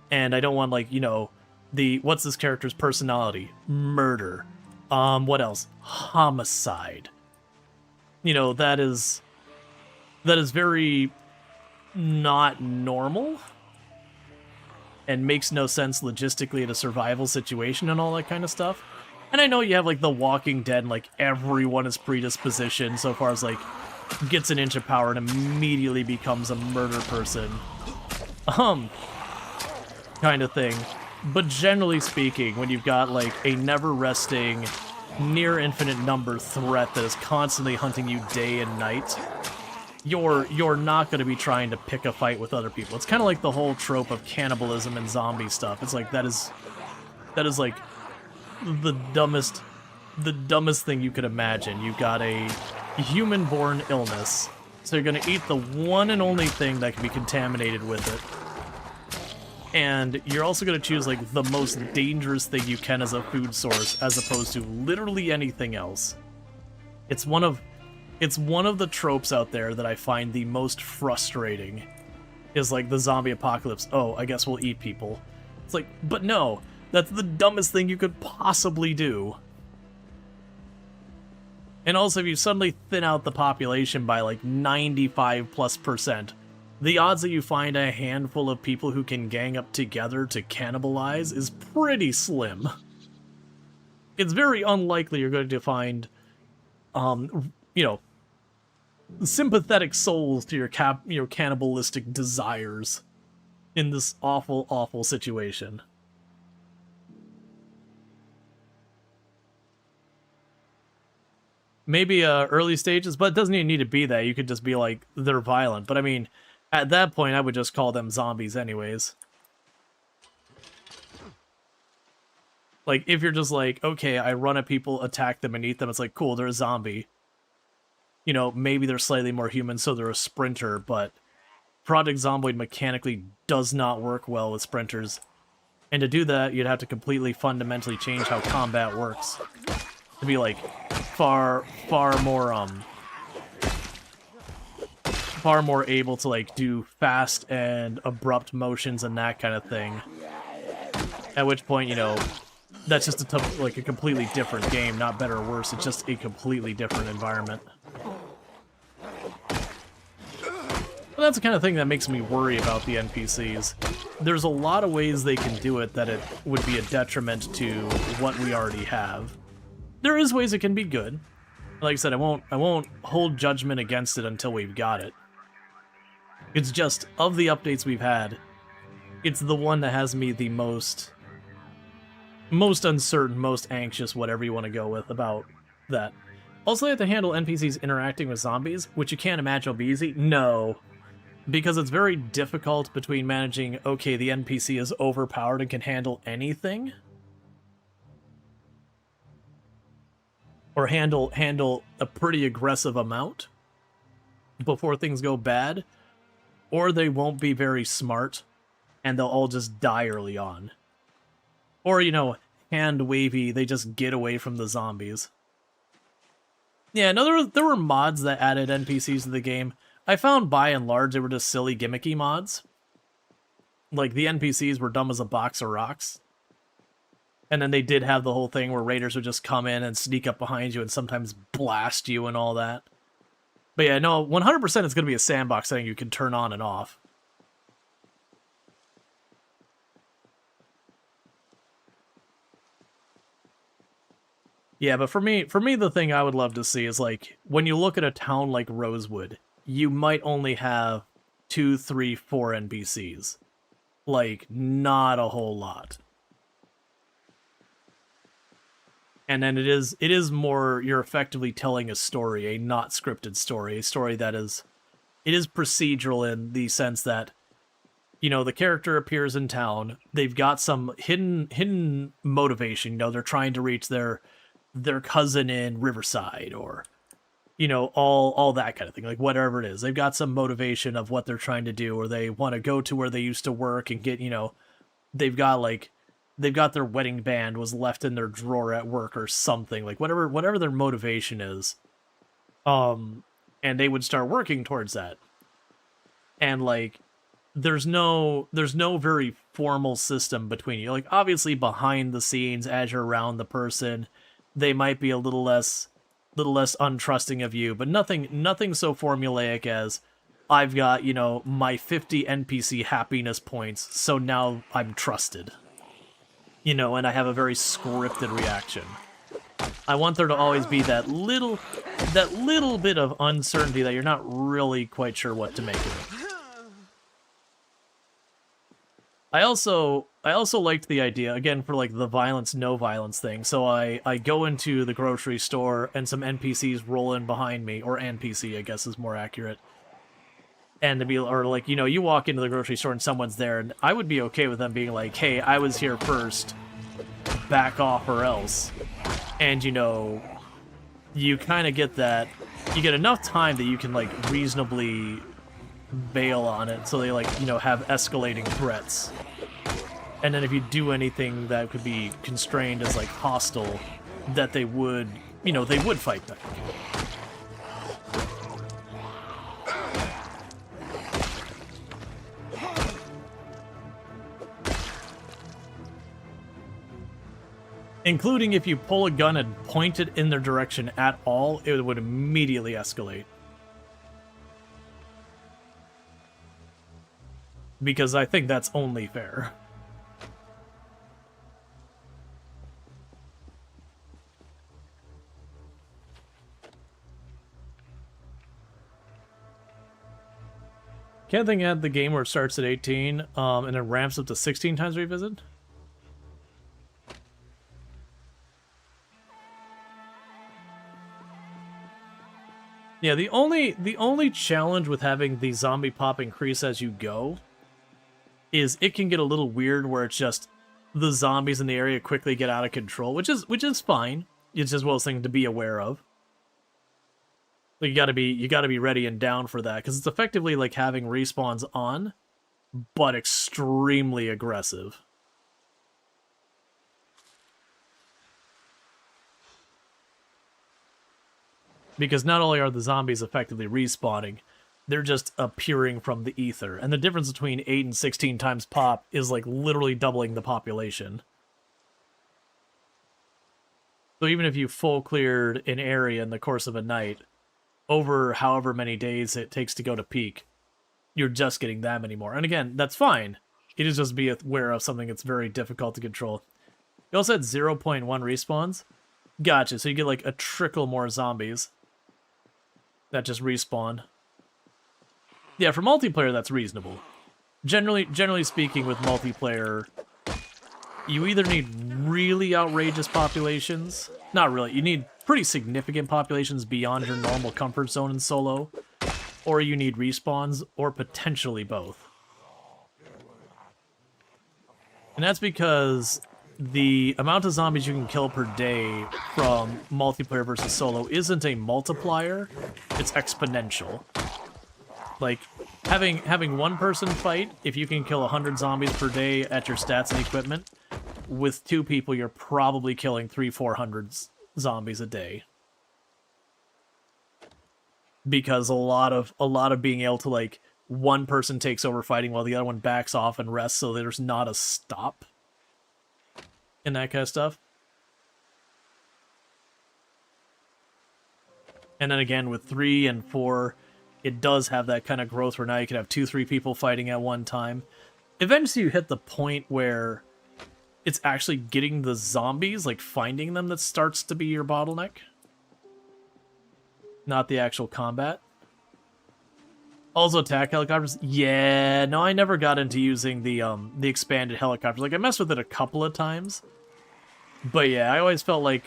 Speaker 1: and I don't want, like, you know, what's this character's personality? Murder. What else? Homicide. You know, that is very not normal and makes no sense logistically in a survival situation and all that kind of stuff. And I know you have, like, The Walking Dead, and, like, everyone is predispositioned so far as, like, gets an inch of power and immediately becomes a murder person. Kind of thing. But generally speaking, when you've got, like, a never-resting, near-infinite number threat that is constantly hunting you day and night, you're not going to be trying to pick a fight with other people. It's kind of like the whole trope of cannibalism and zombie stuff. It's like, that is like the dumbest thing you could imagine. You've got a human-born illness, so you're going to eat the one and only thing that can be contaminated with it. And you're also going to choose, like, the most dangerous thing you can as a food source, as opposed to literally anything else. It's one of the tropes out there that I find the most frustrating, is, like, the zombie apocalypse. Oh, I guess we'll eat people. It's like, but no, that's the dumbest thing you could possibly do. And also, if you suddenly thin out the population by, like, 95+%, the odds that you find a handful of people who can gang up together to cannibalize is pretty slim. It's very unlikely you're going to find, you know, sympathetic souls to your cannibalistic desires in this awful, awful situation. Maybe early stages, but it doesn't even need to be that. You could just be like, they're violent. But I mean, at that point, I would just call them zombies anyways. Like, if you're just like, okay, I run at people, attack them, and eat them, it's like, cool, they're a zombie. You know, maybe they're slightly more human, so they're a sprinter, but Project Zomboid mechanically does not work well with sprinters. And to do that, you'd have to completely fundamentally change how combat works. To be, like, far more, far more able to like do fast and abrupt motions and that kind of thing. At which point, you know, that's just like a completely different game, not better or worse. It's just a completely different environment. But that's the kind of thing that makes me worry about the NPCs. There's a lot of ways they can do it that it would be a detriment to what we already have. There is ways it can be good. Like I said, I won't hold judgment against it until we've got it. It's just, of the updates we've had, it's the one that has me the most uncertain, most anxious, whatever you want to go with about that. Also, they have to handle NPCs interacting with zombies, which you can't imagine will be easy. No. Because it's very difficult between managing, okay, the NPC is overpowered and can handle anything, or handle a pretty aggressive amount before things go bad, or they won't be very smart and they'll all just die early on. Or, you know, hand wavy, they just get away from the zombies. Yeah, no, there were mods that added NPCs to the game. I found by and large they were just silly gimmicky mods. Like, the NPCs were dumb as a box of rocks. And then they did have the whole thing where raiders would just come in and sneak up behind you and sometimes blast you and all that. But yeah, no, 100% it's going to be a sandbox thing you can turn on and off. Yeah, but for me, the thing I would love to see is, like, when you look at a town like Rosewood, you might only have 2, 3, 4 NPCs. Like, not a whole lot. And then it is more, you're effectively telling a story, a not scripted story, a story that is, it is procedural in the sense that, you know, the character appears in town, they've got some hidden motivation, you know, they're trying to reach their cousin in Riverside, or, you know, all that kind of thing, like whatever it is. They've got some motivation of what they're trying to do, or they want to go to where they used to work and get, you know, they've got their wedding band was left in their drawer at work or something, like whatever their motivation is. And they would start working towards that. And like there's no very formal system between you. Like, obviously behind the scenes as you're around the person, they might be a little less untrusting of you, but nothing so formulaic as, I've got, you know, my 50 NPC happiness points, so now I'm trusted. You know, and I have a very scripted reaction. I want there to always be that little bit of uncertainty that you're not really quite sure what to make of it. I also liked the idea, again, for like the violence, no violence thing. So I go into the grocery store and some NPCs roll in behind me, or NPC, I guess is more accurate. And to be, or like, you know, you walk into the grocery store and someone's there, and I would be okay with them being like, hey, I was here first, back off or else. And, you know, you kind of get that, you get enough time that you can like reasonably bail on it, so they, like, you know, have escalating threats. And then if you do anything that could be constrained as like hostile, that they would, you know, they would fight back. Including if you pull a gun and point it in their direction at all, it would immediately escalate. Because I think that's only fair. Can't think at the game where it starts at 18, and it ramps up to 16 times revisit? Yeah, the only challenge with having the zombie pop increase as you go is it can get a little weird where it's just the zombies in the area quickly get out of control, which is fine. It's just one of those things to be aware of. But you gotta be ready and down for that, because it's effectively like having respawns on, but extremely aggressive. Because not only are the zombies effectively respawning, They're just appearing from the ether. And the difference between 8 and 16 times pop is like literally doubling the population. So even if you full cleared an area in the course of a night, over however many days it takes to go to peak, you're just getting that many more. And again, that's fine. It is just be aware of something that's very difficult to control. You also had 0.1 respawns. Gotcha, so you get like a trickle more zombies that just respawn. Yeah, for multiplayer, that's reasonable. Generally speaking, with multiplayer, you either need really outrageous populations. Not really. You need pretty significant populations beyond your normal comfort zone in solo. Or you need respawns, or potentially both. And that's because the amount of zombies you can kill per day from multiplayer versus solo isn't a multiplier, it's exponential. Like, having one person fight, if you can kill 100 zombies per day at your stats and equipment, with 2 people, you're probably killing 300-400 zombies a day. Because a lot of being able to, like, one person takes over fighting while the other one backs off and rests, so there's not a stop and that kind of stuff. And then again, with 3 and 4, it does have that kind of growth where now you can have 2-3 people fighting at one time. Eventually you hit the point where it's actually getting the zombies, like finding them, that starts to be your bottleneck. Not the actual combat. Also attack helicopters. Yeah, no, I never got into using the expanded helicopters. Like, I messed with it a couple of times. But yeah, I always felt like,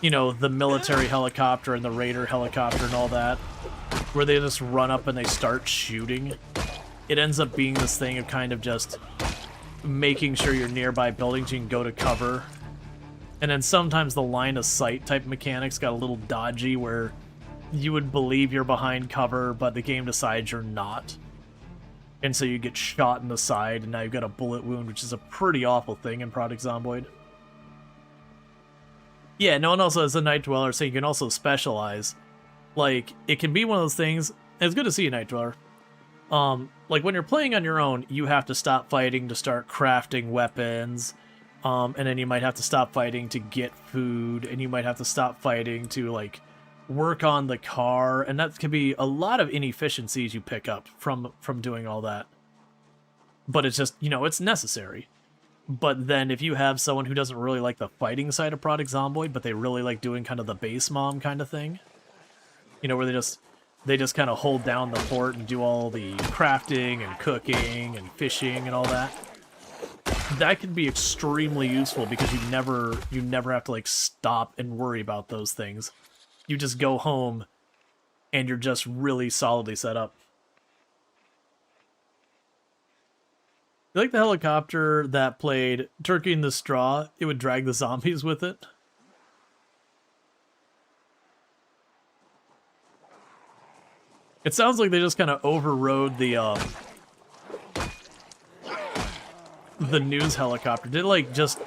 Speaker 1: you know, the military helicopter and the raider helicopter and all that, where they just run up and they start shooting. It ends up being this thing of kind of just making sure you're nearby buildings you can go to cover. And then sometimes the line of sight type mechanics got a little dodgy where you would believe you're behind cover, but the game decides you're not. And so you get shot in the side, and now you've got a bullet wound, which is a pretty awful thing in Project Zomboid. Yeah, no one also has a Night Dweller, so you can also specialize. Like, it can be one of those things, and it's good to see a Night Dweller. Like, when you're playing on your own, you have to stop fighting to start crafting weapons, and then you might have to stop fighting to get food, and you might have to stop fighting to, like, work on the car, and that can be a lot of inefficiencies you pick up from doing all that. But it's just, you know, it's necessary. But then if you have someone who doesn't really like the fighting side of Project Zomboid, but they really like doing kind of the base mom kind of thing, you know, where they just kind of hold down the fort and do all the crafting and cooking and fishing and all that, that can be extremely useful because you never have to, like, stop and worry about those things. You just go home and you're just really solidly set up. You like the helicopter that played Turkey in the Straw? It would drag the zombies with it. It sounds like they just kind of overrode the news helicopter. Did it, like, just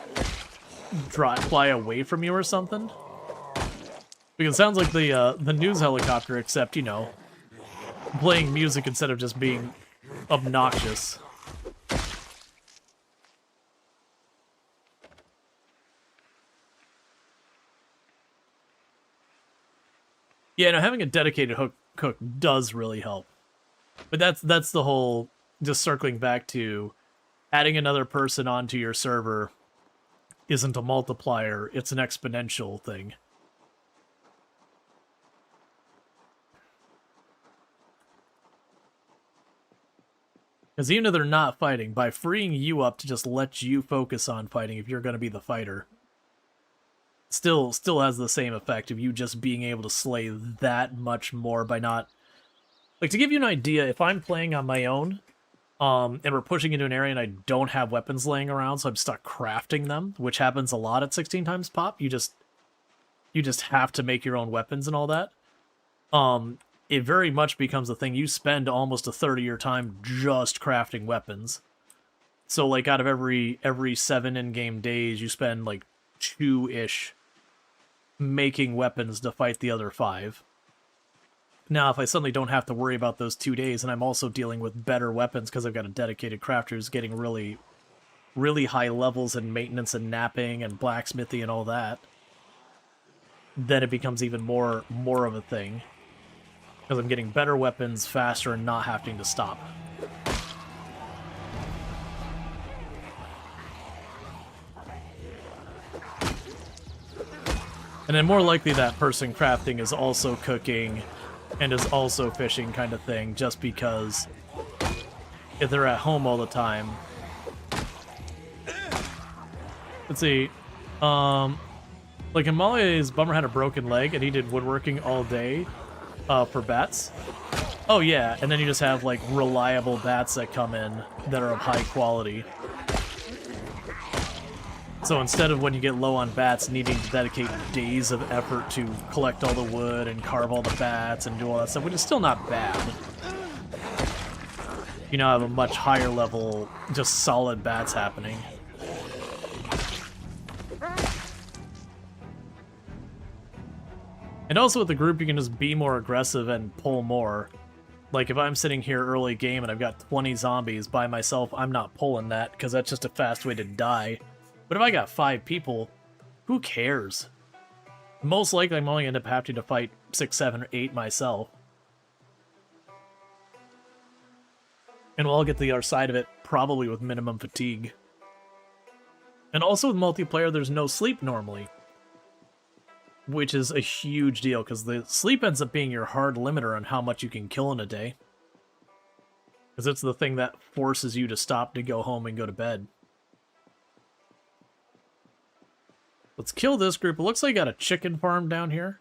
Speaker 1: fly away from you or something? Because it sounds like the news helicopter, except, you know, playing music instead of just being obnoxious. Yeah, no, having a dedicated cook does really help. But that's the whole, just circling back to adding another person onto your server isn't a multiplier, it's an exponential thing. Because even if they're not fighting, by freeing you up to just let you focus on fighting if you're going to be the fighter, still has the same effect of you just being able to slay that much more by not... Like, to give you an idea, if I'm playing on my own, and we're pushing into an area and I don't have weapons laying around, so I'm stuck crafting them, which happens a lot at 16 times pop, you just have to make your own weapons and all that. It very much becomes a thing. You spend almost a third of your time just crafting weapons. So, like, out of every 7 in-game days, you spend, like, 2-ish making weapons to fight the other 5. Now, if I suddenly don't have to worry about those 2 days, and I'm also dealing with better weapons because I've got a dedicated crafter who's getting really, really high levels in maintenance and napping and blacksmithy and all that, then it becomes even more of a thing. Because I'm getting better weapons faster and not having to stop. And then more likely that person crafting is also cooking and is also fishing kind of thing, just because if they're at home all the time... Let's see. Like Amalia's Bummer had a broken leg and he did woodworking all day for bats. Oh yeah, and then you just have like reliable bats that come in that are of high quality. So instead of when you get low on bats needing to dedicate days of effort to collect all the wood and carve all the bats and do all that stuff, which is still not bad, you now have a much higher level, just solid bats happening. And also with the group, you can just be more aggressive and pull more. Like, if I'm sitting here early game and I've got 20 zombies by myself, I'm not pulling that, because that's just a fast way to die. But if I got 5 people, who cares? Most likely I'm only going to end up having to fight 6, 7, or 8 myself. And we'll all get to the other side of it, probably with minimum fatigue. And also with multiplayer, there's no sleep normally. Which is a huge deal, because the sleep ends up being your hard limiter on how much you can kill in a day. Because it's the thing that forces you to stop to go home and go to bed. Let's kill this group. It looks like I got a chicken farm down here.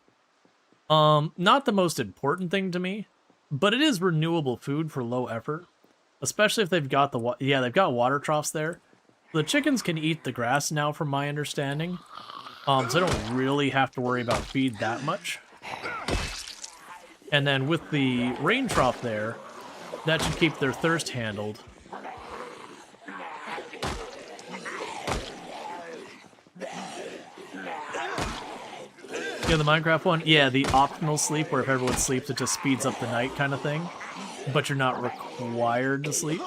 Speaker 1: Not the most important thing to me, but it is renewable food for low effort. Especially if they've got they've got water troughs there. The chickens can eat the grass now, from my understanding. So I don't really have to worry about feed that much. And then with the rain trough there, that should keep their thirst handled. Yeah, the Minecraft one? Yeah, the optional sleep, where if everyone sleeps, it just speeds up the night kind of thing. But you're not required to sleep.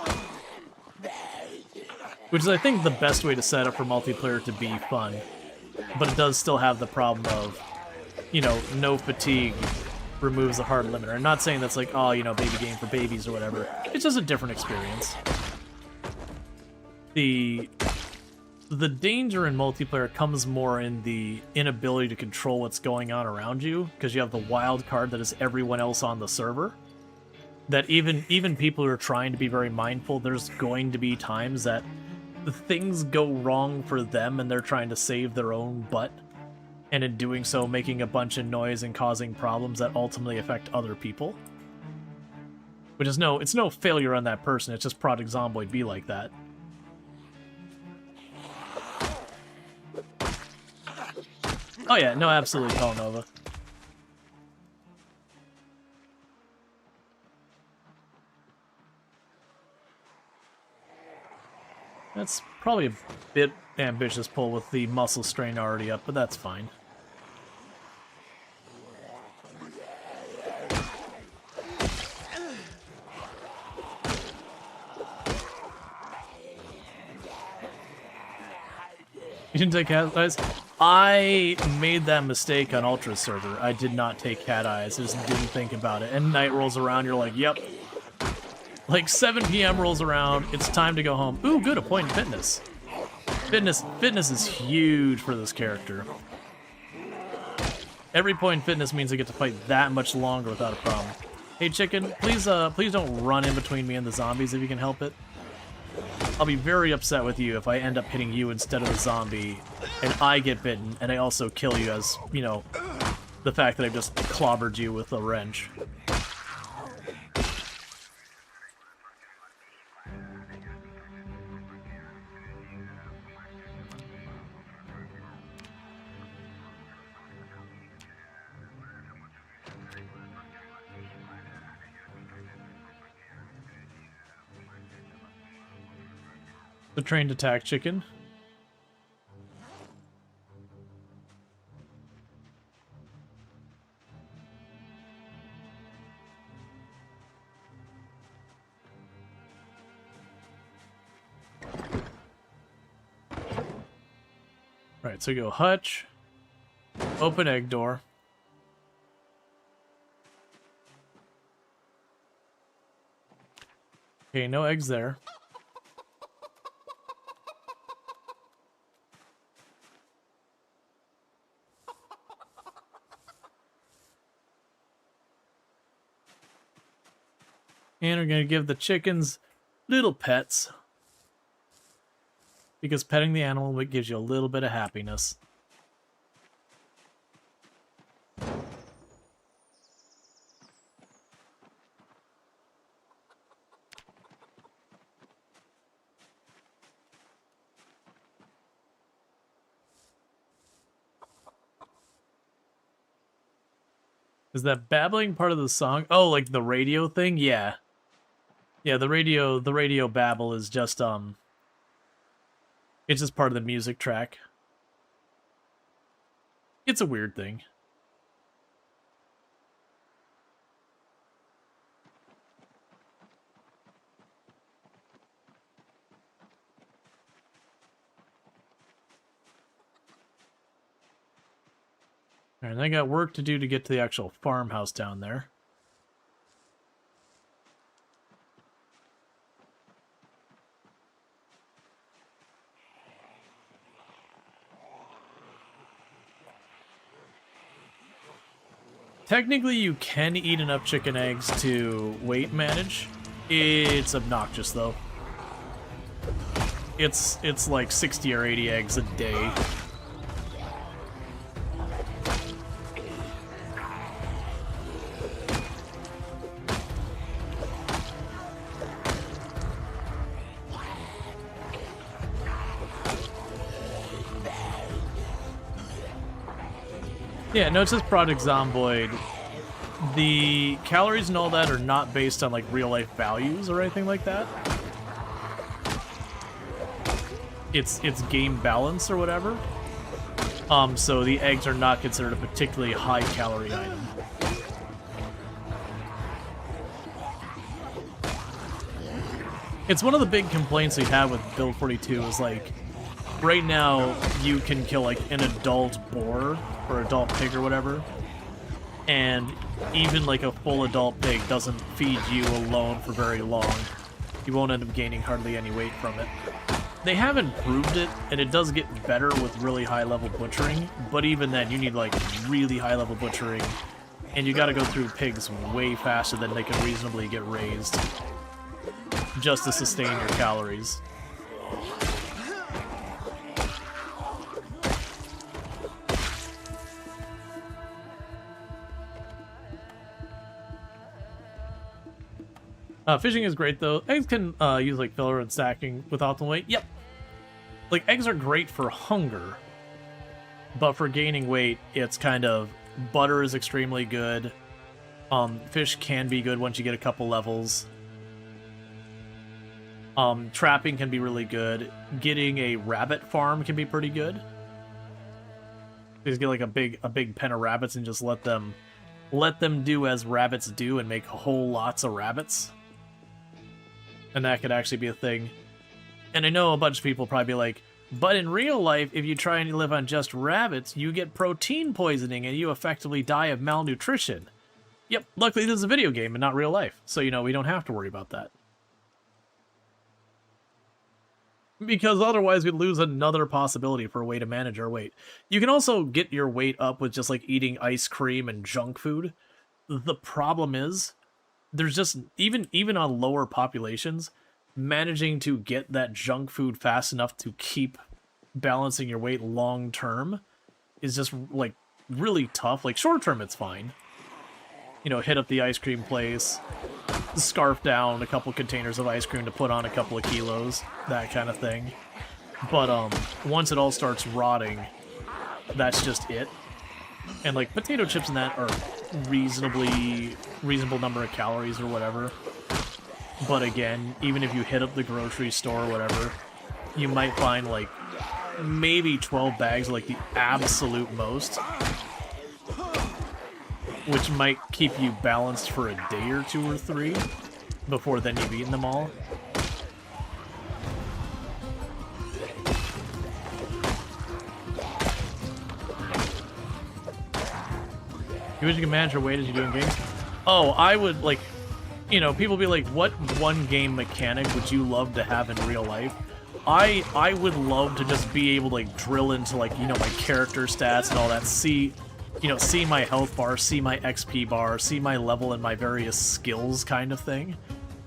Speaker 1: Which is, I think, the best way to set up for multiplayer to be fun. But it does still have the problem of, you know, no fatigue removes the hard limiter. I'm not saying that's like, oh, you know, baby game for babies or whatever. It's just a different experience. The danger in multiplayer comes more in the inability to control what's going on around you, because you have the wild card that is everyone else on the server. That even people who are trying to be very mindful, there's going to be times that things go wrong for them and they're trying to save their own butt, and in doing so making a bunch of noise and causing problems that ultimately affect other people. Which is it's no failure on that person, it's just Project Zomboid be like that. Oh yeah, no, absolutely, Telenova. That's probably a bit ambitious pull with the muscle strain already up, but that's fine. You didn't take cat eyes? I made that mistake on Ultra server. I did not take cat eyes. I just didn't think about it. And night rolls around, you're like, yep. Like 7 PM rolls around, it's time to go home. Ooh, good, a point in fitness. Fitness is huge for this character. Every point in fitness means I get to fight that much longer without a problem. Hey chicken, please don't run in between me and the zombies if you can help it. I'll be very upset with you if I end up hitting you instead of the zombie, and I get bitten, and I also kill you as, you know, the fact that I've just clobbered you with a wrench. The trained attack chicken. Alright, so go hutch, open egg door. Okay, no eggs there. And we're going to give the chickens little pets. Because petting the animal gives you a little bit of happiness. Is that babbling part of the song? Oh, like the radio thing? Yeah. Yeah, the radio babble is just, it's just part of the music track. It's a weird thing. Alright, I got work to do to get to the actual farmhouse down there. Technically, you can eat enough chicken eggs to weight manage. It's obnoxious, though. It's like 60 or 80 eggs a day. Yeah, no, it says Project Zomboid. The calories and all that are not based on, like, real-life values or anything like that. It's game balance or whatever. So the eggs are not considered a particularly high-calorie item. It's one of the big complaints we have with Build 42 is, like, right now you can kill, like, an adult boar or adult pig or whatever, and even like a full adult pig doesn't feed you alone for very long. You won't end up gaining hardly any weight from it. They have improved it, and it does get better with really high level butchering, but even then you need like really high level butchering, and you gotta go through pigs way faster than they can reasonably get raised just to sustain your calories. Fishing is great, though. Eggs can use, like, filler and stacking with optimal weight. Yep. Like, eggs are great for hunger, but for gaining weight, it's kind of... Butter is extremely good. Fish can be good once you get a couple levels. Trapping can be really good. Getting a rabbit farm can be pretty good. You just get, like, a big pen of rabbits and just let them do as rabbits do and make whole lots of rabbits. And that could actually be a thing. And I know a bunch of people probably be like, but in real life, if you try and live on just rabbits, you get protein poisoning and you effectively die of malnutrition. Yep, luckily this is a video game and not real life, so, you know, we don't have to worry about that. Because otherwise we'd lose another possibility for a way to manage our weight. You can also get your weight up with just, like, eating ice cream and junk food. The problem is, there's just, even on lower populations, managing to get that junk food fast enough to keep balancing your weight long term is just, like, really tough. Like, short term it's fine. You know, hit up the ice cream place, scarf down a couple containers of ice cream to put on a couple of kilos, that kind of thing. But once it all starts rotting, that's just it. And, like, potato chips and that are reasonable number of calories or whatever. But again, even if you hit up the grocery store or whatever, you might find, like, maybe 12 bags, like the absolute most, which might keep you balanced for a day or two or three before then you've eaten them all. You wish you could manage your weight as you do in games? Oh, I would, like, you know, people be like, what one game mechanic would you love to have in real life? I would love to just be able to, like, drill into, like, you know, my character stats and all that, see my health bar, see my XP bar, see my level and my various skills kind of thing.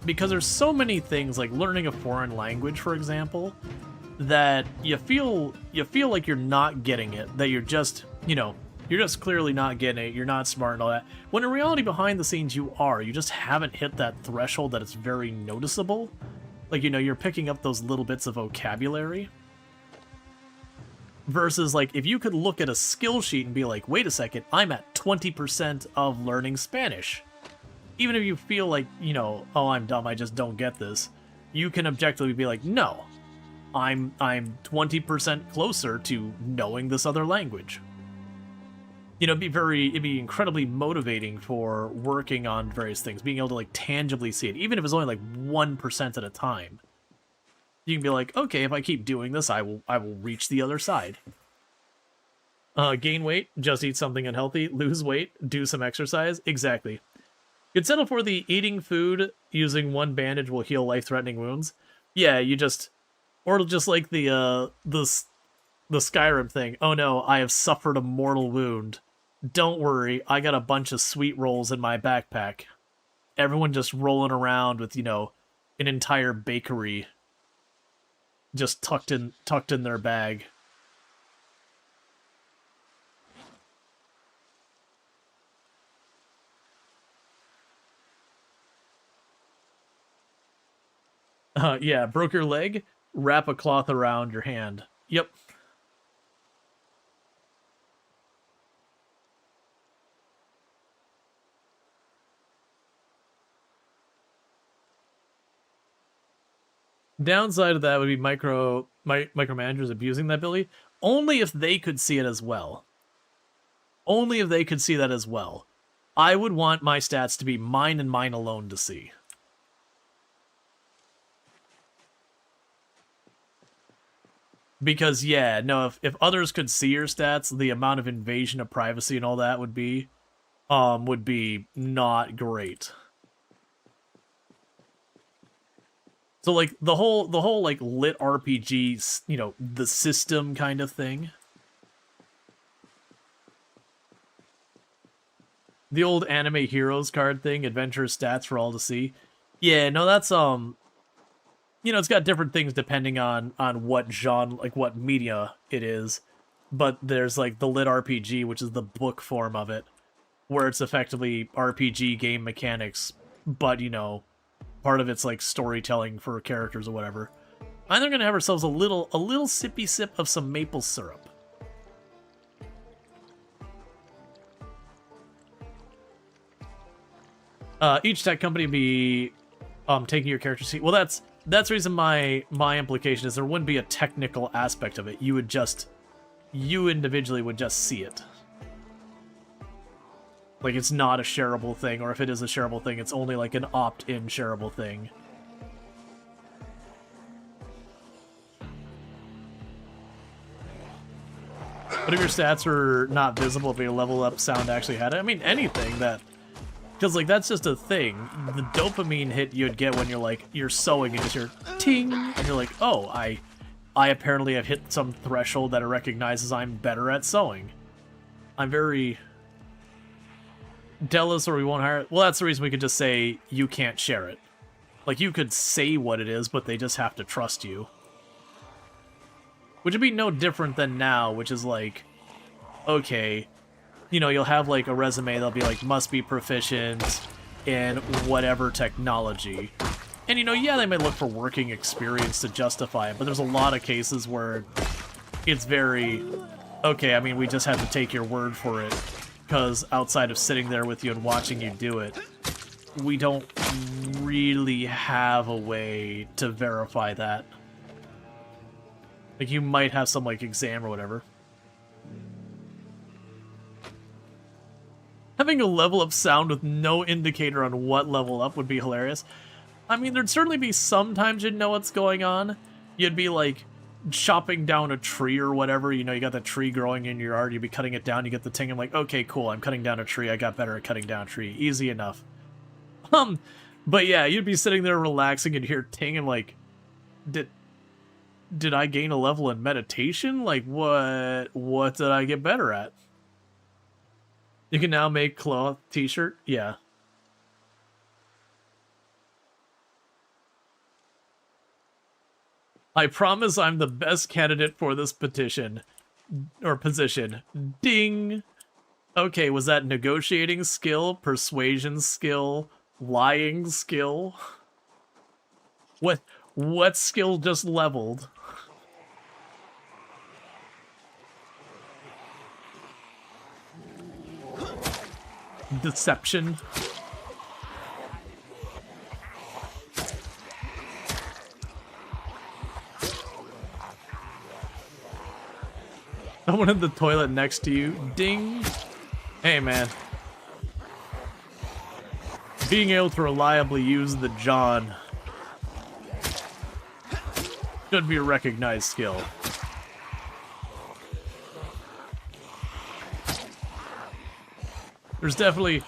Speaker 1: Because there's so many things, like learning a foreign language, for example, that you feel like you're not getting it, that you're just, you know, you're just clearly not getting it, you're not smart and all that. When in reality, behind the scenes, you are. You just haven't hit that threshold that it's very noticeable. Like, you know, you're picking up those little bits of vocabulary. Versus, like, if you could look at a skill sheet and be like, wait a second, I'm at 20% of learning Spanish. Even if you feel like, you know, oh, I'm dumb, I just don't get this, you can objectively be like, no, I'm 20% closer to knowing this other language. You know, it'd be incredibly motivating for working on various things, being able to, like, tangibly see it, even if it's only, like, 1% at a time. You can be like, okay, if I keep doing this, I will reach the other side. Gain weight, just eat something unhealthy. Lose weight, do some exercise. Exactly. You'd settle for the eating food using one bandage will heal life-threatening wounds. Yeah, you just... Or just like the Skyrim thing. Oh no, I have suffered a mortal wound. Don't worry, I got a bunch of sweet rolls in my backpack. Everyone just rolling around with, you know, an entire bakery just tucked in their bag. Yeah, broke your leg? Wrap a cloth around your hand. Yep. Downside of that would be micromanagers abusing that ability. Only if they could see it as well. Only if they could see that as well. I would want my stats to be mine and mine alone to see. Because, yeah, no, if others could see your stats, the amount of invasion of privacy and all that would be not great. So, like, the whole, like, lit RPG, you know, the system kind of thing. The old anime heroes card thing, adventure stats for all to see. Yeah, no, that's, you know, it's got different things depending on what genre, like, what media it is. But there's, like, the lit RPG, which is the book form of it, where it's effectively RPG game mechanics, but, you know, part of it's like storytelling for characters or whatever. And they're gonna have ourselves a little sippy sip of some maple syrup. Each tech company be taking your character seat. Well, that's the reason my implication is there wouldn't be a technical aspect of it. You individually would just see it. Like, it's not a shareable thing, or if it is a shareable thing, it's only like an opt-in shareable thing. But if your stats are not visible, if your level up sound actually had it, I mean, anything that... Because, like, that's just a thing. The dopamine hit you'd get when you're sewing and just hear ting, and you're like, oh, I apparently have hit some threshold that it recognizes I'm better at sewing. I'm very... Delos, or we won't hire it. Well, that's the reason we could just say you can't share it. Like, you could say what it is, but they just have to trust you. Which would be no different than now, which is like, okay, you know, you'll have like a resume that'll be like, must be proficient in whatever technology. And, you know, yeah, they might look for working experience to justify it, but there's a lot of cases where it's very, okay, I mean, we just have to take your word for it. Because outside of sitting there with you and watching you do it, we don't really have a way to verify that. Like, you might have some, like, exam or whatever. Having a level up sound with no indicator on what level up would be hilarious. I mean, there'd certainly be some times you'd know what's going on. You'd be like, chopping down a tree or whatever, you know, you got the tree growing in your yard, you'd be cutting it down, you get the ting, I'm like, okay, cool, I'm cutting down a tree, I got better at cutting down a tree, easy enough. But yeah, you'd be sitting there relaxing and hear ting, and like, did I gain a level in meditation? Like, what did I get better at? You can now make cloth t-shirt? Yeah. I promise I'm the best candidate for this petition, or position. Ding! Okay, was that negotiating skill, persuasion skill, lying skill? What skill just leveled? Deception? Someone in the toilet next to you. Ding. Hey, man. Being able to reliably use the John should be a recognized skill. There's definitely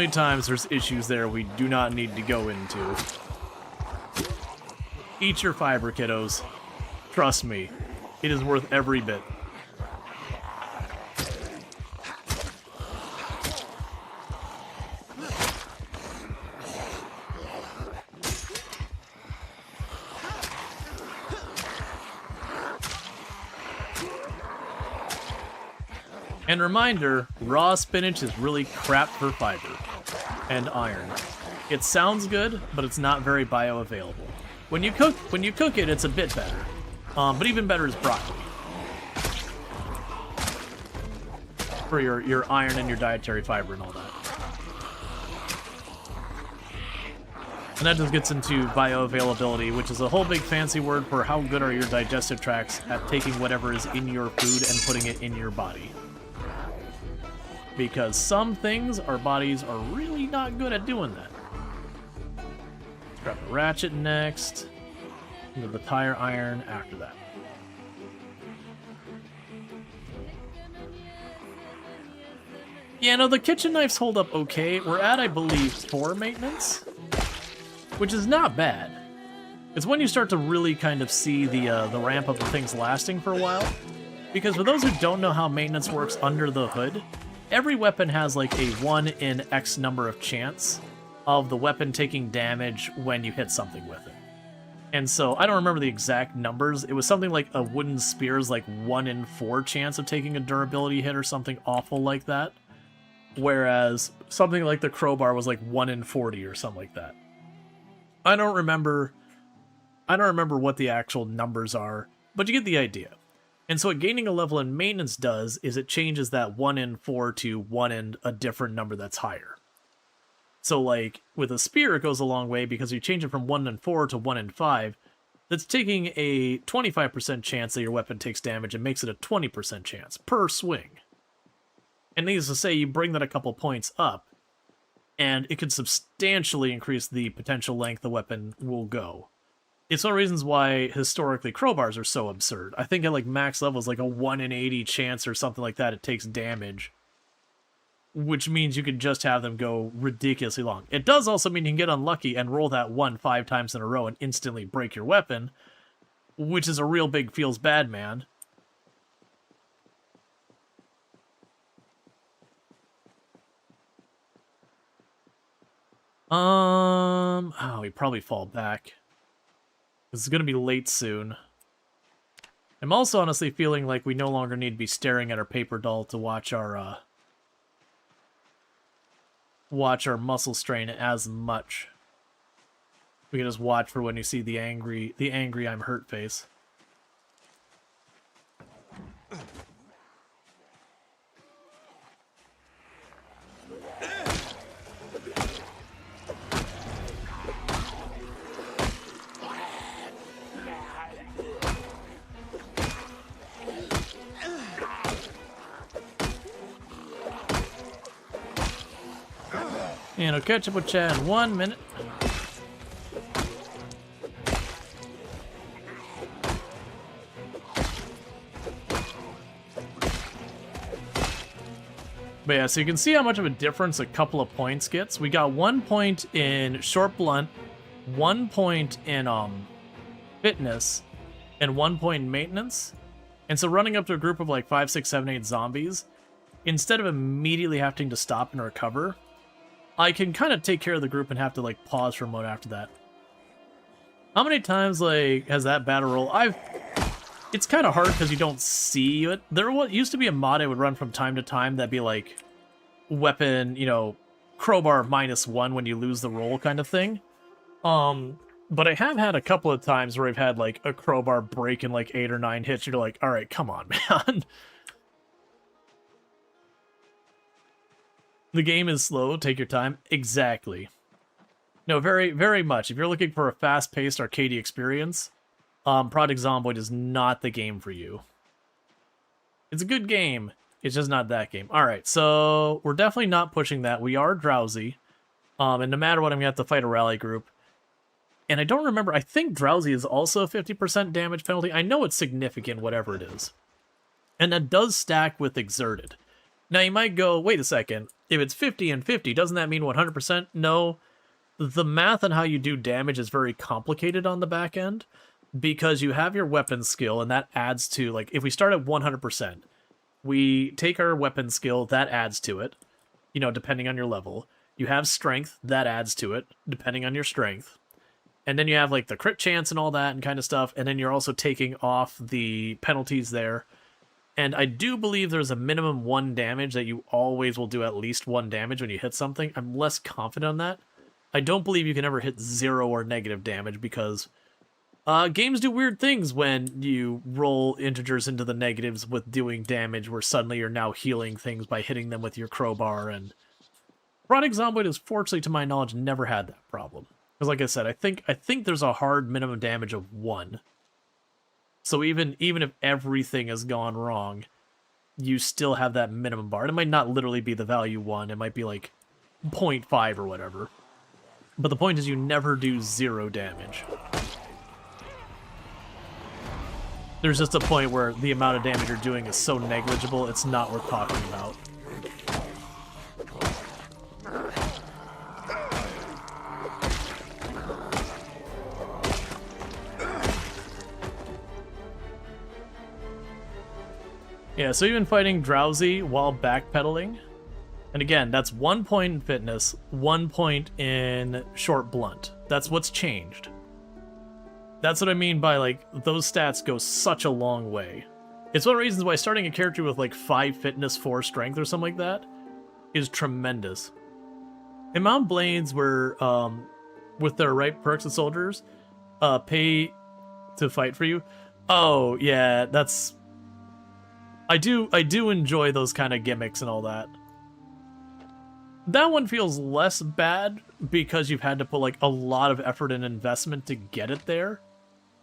Speaker 1: times there's issues there we do not need to go into. Eat your fiber, kiddos. Trust me. It is worth every bit. And reminder, raw spinach is really crap for fiber and iron. It sounds good, but it's not very bioavailable. When you cook it, it's a bit better. But even better is broccoli. For your iron and your dietary fiber and all that. And that just gets into bioavailability, which is a whole big fancy word for how good are your digestive tracts at taking whatever is in your food and putting it in your body. Because some things, our bodies are really not good at doing that. Let's grab the ratchet next. Into the tire iron after that. Yeah, no, the kitchen knives hold up okay. We're at, I believe, 4 maintenance, which is not bad. It's when you start to really kind of see the ramp up of things lasting for a while. Because for those who don't know how maintenance works under the hood, every weapon has like a 1 in X number of chance of the weapon taking damage when you hit something with it. And so, I don't remember the exact numbers. It was something like a wooden spear's like 1 in 4 chance of taking a durability hit or something awful like that. Whereas something like the crowbar was like 1 in 40 or something like that. I don't remember what the actual numbers are, but you get the idea. And so what gaining a level in maintenance does is it changes that 1 in 4 to 1 in a different number that's higher. So like with a spear it goes a long way because you change it from 1 in 4 to 1 in 5. That's taking a 25% chance that your weapon takes damage and makes it a 20% chance per swing. And needless to say, you bring that a couple points up, and it could substantially increase the potential length the weapon will go. It's one of the reasons why historically crowbars are so absurd. I think at like max levels, like a 1 in 80 chance or something like that, it takes damage. Which means you could just have them go ridiculously long. It does also mean you can get unlucky and roll that 1 5 times in a row and instantly break your weapon, which is a real big feels bad, man. Oh, we probably fall back. It's gonna be late soon. I'm also honestly feeling like we no longer need to be staring at our paper doll to watch our muscle strain as much. We can just watch for when you see the angry I'm hurt face. And I'll catch up with Chad in 1 minute. But yeah, so you can see how much of a difference a couple of points gets. We got 1 point in short blunt, 1 point in fitness, and 1 point in maintenance. And so running up to a group of like 5, 6, 7, 8 zombies, instead of immediately having to stop and recover, I can kind of take care of the group and have to like pause for a moment after that. How many times like has that battle roll? It's kind of hard because you don't see it. There used to be a mod I would run from time to time that'd be like weapon, you know, crowbar -1 when you lose the roll kind of thing. But I have had a couple of times where I've had like a crowbar break in like 8 or 9 hits. You're like, all right, come on, man. The game is slow. Take your time. Exactly. No, very, very much. If you're looking for a fast-paced arcade experience, Project Zomboid is not the game for you. It's a good game. It's just not that game. All right, so we're definitely not pushing that. We are drowsy. And no matter what, I'm going to have to fight a rally group. And I don't remember. I think drowsy is also a 50% damage penalty. I know it's significant, whatever it is. And that does stack with exerted. Now, you might go, wait a second. If it's 50 and 50, doesn't that mean 100%? No. The math on how you do damage is very complicated on the back end. Because you have your weapon skill, and that adds to, like, if we start at 100%, we take our weapon skill, that adds to it, you know, depending on your level. You have strength, that adds to it, depending on your strength. And then you have, like, the crit chance and all that and kind of stuff, and then you're also taking off the penalties there. And I do believe there's a minimum 1 damage that you always will do at least 1 damage when you hit something. I'm less confident on that. I don't believe you can ever hit 0 or negative damage because games do weird things when you roll integers into the negatives with doing damage where suddenly you're now healing things by hitting them with your crowbar. And Project Zomboid has, fortunately, to my knowledge, never had that problem. Because like I said, I think there's a hard minimum damage of 1. So even if everything has gone wrong, you still have that minimum bar. And it might not literally be the value 1. It might be like 0.5 or whatever. But the point is you never do 0 damage. There's just a point where the amount of damage you're doing is so negligible, it's not worth talking about. Yeah, so even fighting drowsy while backpedaling. And again, that's 1 point in fitness, 1 point in short blunt. That's what's changed. That's what I mean by, like, those stats go such a long way. It's one of the reasons why starting a character with, like, 5 fitness, 4 strength or something like that is tremendous. And Mount Blades were, with their right perks and soldiers, pay to fight for you. Oh, yeah, that's... I do enjoy those kind of gimmicks and all that. That one feels less bad because you've had to put, like, a lot of effort and investment to get it there.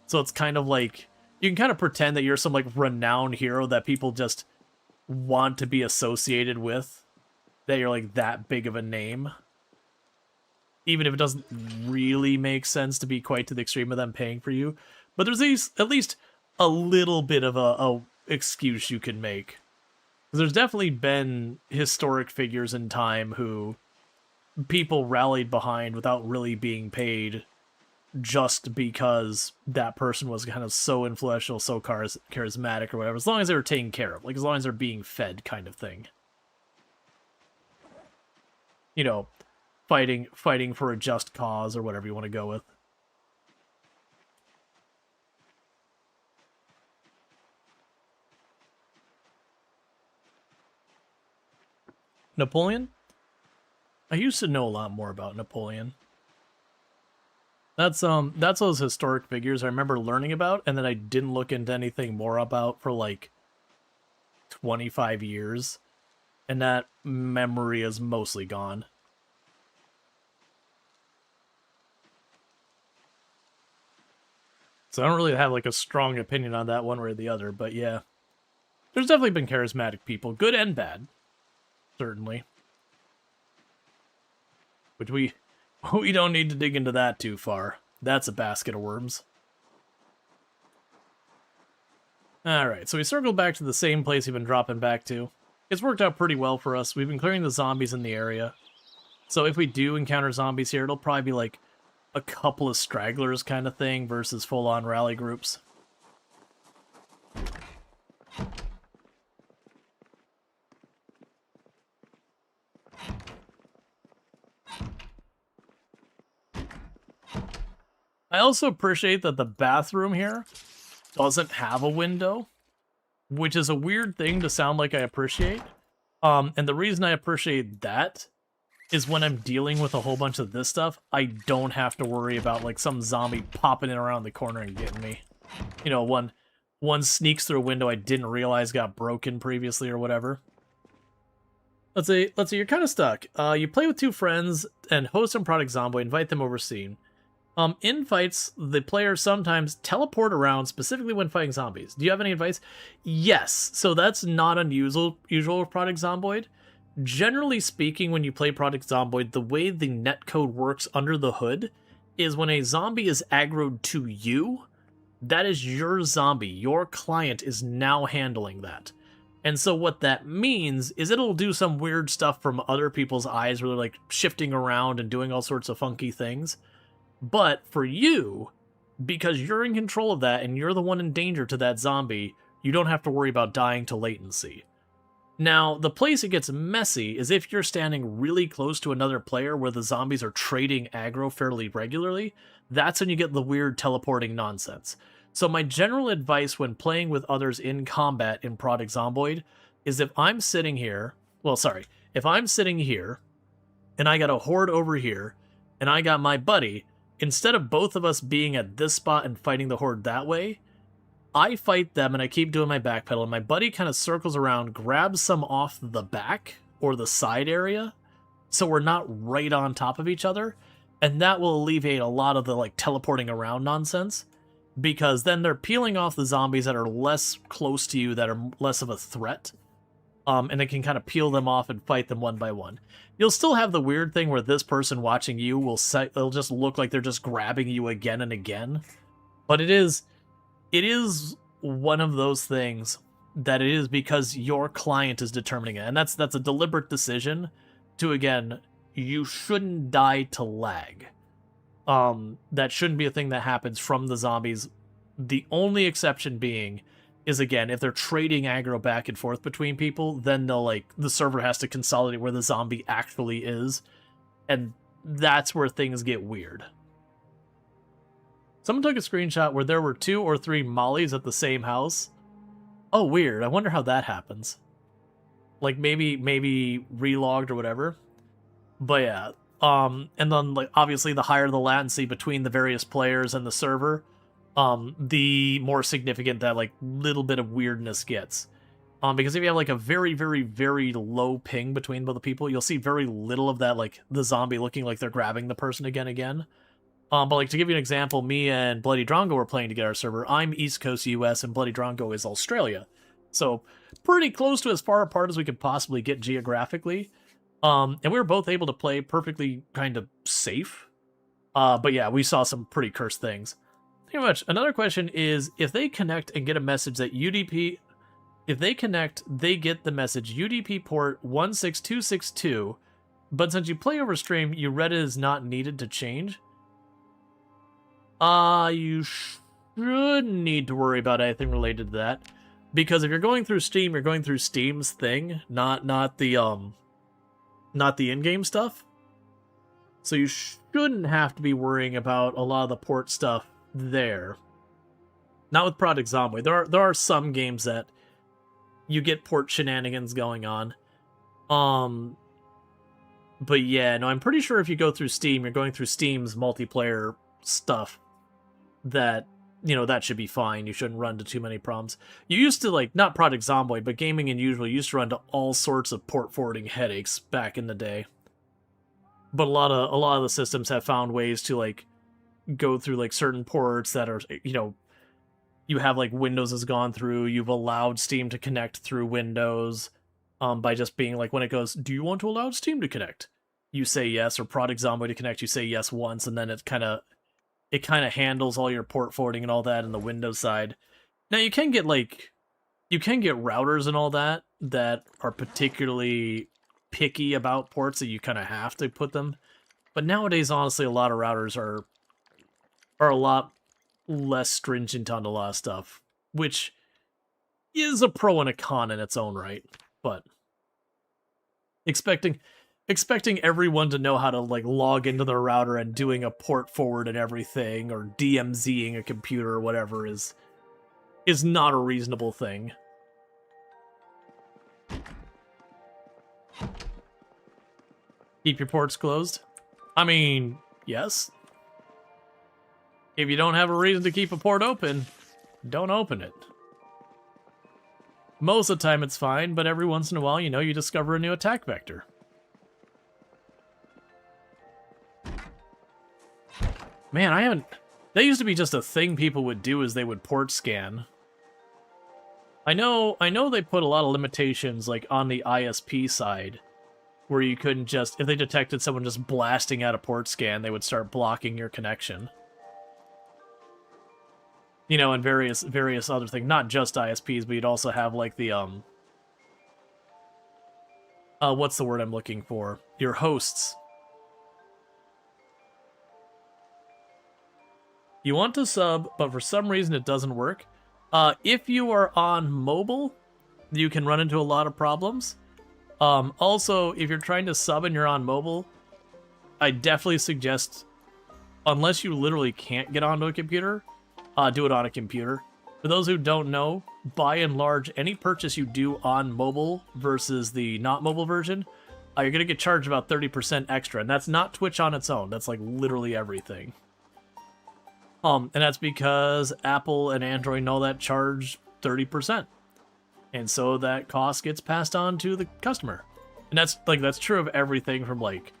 Speaker 1: So it's kind of like, you can kind of pretend that you're some, like, renowned hero that people just want to be associated with. That you're, like, that big of a name. Even if it doesn't really make sense to be quite to the extreme of them paying for you. But there's at least a little bit of a excuse you can make. There's definitely been historic figures in time who people rallied behind without really being paid just because that person was kind of so influential, so charismatic or whatever, as long as they were taken care of, like as long as they're being fed kind of thing. You know, fighting for a just cause or whatever you want to go with. Napoleon? I used to know a lot more about Napoleon. That's those historic figures I remember learning about, and then I didn't look into anything more about for like 25 years. And that memory is mostly gone. So I don't really have like a strong opinion on that one way or the other, but yeah. There's definitely been charismatic people, good and bad. Certainly. Which we don't need to dig into that too far. That's a basket of worms. Alright, so we circled back to the same place we've been dropping back to. It's worked out pretty well for us. We've been clearing the zombies in the area. So if we do encounter zombies here, it'll probably be like a couple of stragglers kind of thing versus full-on rally groups. I also appreciate that the bathroom here doesn't have a window, which is a weird thing to sound like I appreciate. And the reason I appreciate that is when I'm dealing with a whole bunch of this stuff, I don't have to worry about like some zombie popping in around the corner and getting me. You know, one sneaks through a window I didn't realize got broken previously or whatever. Let's say you're kind of stuck. You play with two friends and host and product Zomboid, invite them over Steam. In fights, the players sometimes teleport around, specifically when fighting zombies. Do you have any advice? Yes. So that's not unusual with Product Zomboid. Generally speaking, when you play Product Zomboid, the way the netcode works under the hood is when a zombie is aggroed to you, that is your zombie. Your client is now handling that. And so what that means is it'll do some weird stuff from other people's eyes where they're like shifting around and doing all sorts of funky things. But for you, because you're in control of that and you're the one in danger to that zombie, you don't have to worry about dying to latency. Now, the place it gets messy is if you're standing really close to another player where the zombies are trading aggro fairly regularly, that's when you get the weird teleporting nonsense. So my general advice when playing with others in combat in Product Zomboid is if I'm sitting here, if I'm sitting here and I got a horde over here and I got my buddy, instead of both of us being at this spot and fighting the horde that way, I fight them and I keep doing my backpedal, and my buddy kind of circles around, grabs some off the back or the side area, so we're not right on top of each other, and that will alleviate a lot of the like teleporting around nonsense, because then they're peeling off the zombies that are less close to you, that are less of a threat, and it can kind of peel them off and fight them one by one. You'll still have the weird thing where this person watching you it'll just look like they're just grabbing you again and again, but it is one of those things that it is because your client is determining it. And that's a deliberate decision to, again, you shouldn't die to lag. That shouldn't be a thing that happens from the zombies. The only exception being is, again, if they're trading aggro back and forth between people, then the server has to consolidate where the zombie actually is. And that's where things get weird. Someone took a screenshot where there were 2 or 3 mollies at the same house. Oh, weird. I wonder how that happens. Like, maybe relogged or whatever. But yeah. And then, like, obviously, the higher the latency between the various players and the server, the more significant that, like, little bit of weirdness gets. Because if you have, like, a very, very, very low ping between both the people, you'll see very little of that, like, the zombie looking like they're grabbing the person again. But like, to give you an example, me and Bloody Drongo were playing together server. I'm East Coast US and Bloody Drongo is Australia. So pretty close to as far apart as we could possibly get geographically. And we were both able to play perfectly kind of safe. But yeah, we saw some pretty cursed things. Pretty much. Another question is, if they connect and get a message that UDP... If they connect, they get the message UDP port 16262, but since you play over stream, you read it is not needed to change. You shouldn't need to worry about anything related to that, because if you're going through Steam, you're going through Steam's thing, not the in-game stuff. So you shouldn't have to be worrying about a lot of the port stuff there. Not with Product Zomboid. There are some games that you get port shenanigans going on. But yeah, no, I'm pretty sure if you go through Steam, you're going through Steam's multiplayer stuff. That, you know, that should be fine. You shouldn't run into too many problems. You used to, like, not Product Zomboid, but Gaming in Usual used to run into all sorts of port forwarding headaches back in the day. But a lot of the systems have found ways to, like, go through, like, certain ports that are, you know, you have, like, Windows has gone through, you've allowed Steam to connect through Windows, by just being like, when it goes, do you want to allow Steam to connect? You say yes, or Product Zomboid to connect, you say yes once, and then it kind of handles all your port forwarding and all that in the Windows side. Now, you can get, like, You can get routers and all that are particularly picky about ports that you kind of have to put them. But nowadays, honestly, a lot of routers are a lot less stringent on a lot of stuff, which is a pro and a con in its own right. But expecting everyone to know how to like log into their router and doing a port forward and everything, or DMZing a computer or whatever is not a reasonable thing. Keep your ports closed? I mean, yes. If you don't have a reason to keep a port open, don't open it. Most of the time it's fine, but every once in a while, you know, you discover a new attack vector. Man, I haven't... That used to be just a thing people would do, is they would port scan. I know they put a lot of limitations, like, on the ISP side, where you couldn't just... If they detected someone just blasting out a port scan, they would start blocking your connection. You know, and various other things. Not just ISPs, but you'd also have, like, the, what's the word I'm looking for? Your hosts. You want to sub, but for some reason it doesn't work. If you are on mobile, you can run into a lot of problems. Also, if you're trying to sub and you're on mobile, I definitely suggest, unless you literally can't get onto a computer, do it on a computer. For those who don't know, by and large, any purchase you do on mobile versus the not mobile version, you're going to get charged about 30% extra. And that's not Twitch on its own. That's like literally everything. And that's because Apple and Android know that charge 30%. And so that cost gets passed on to the customer. And that's true of everything from like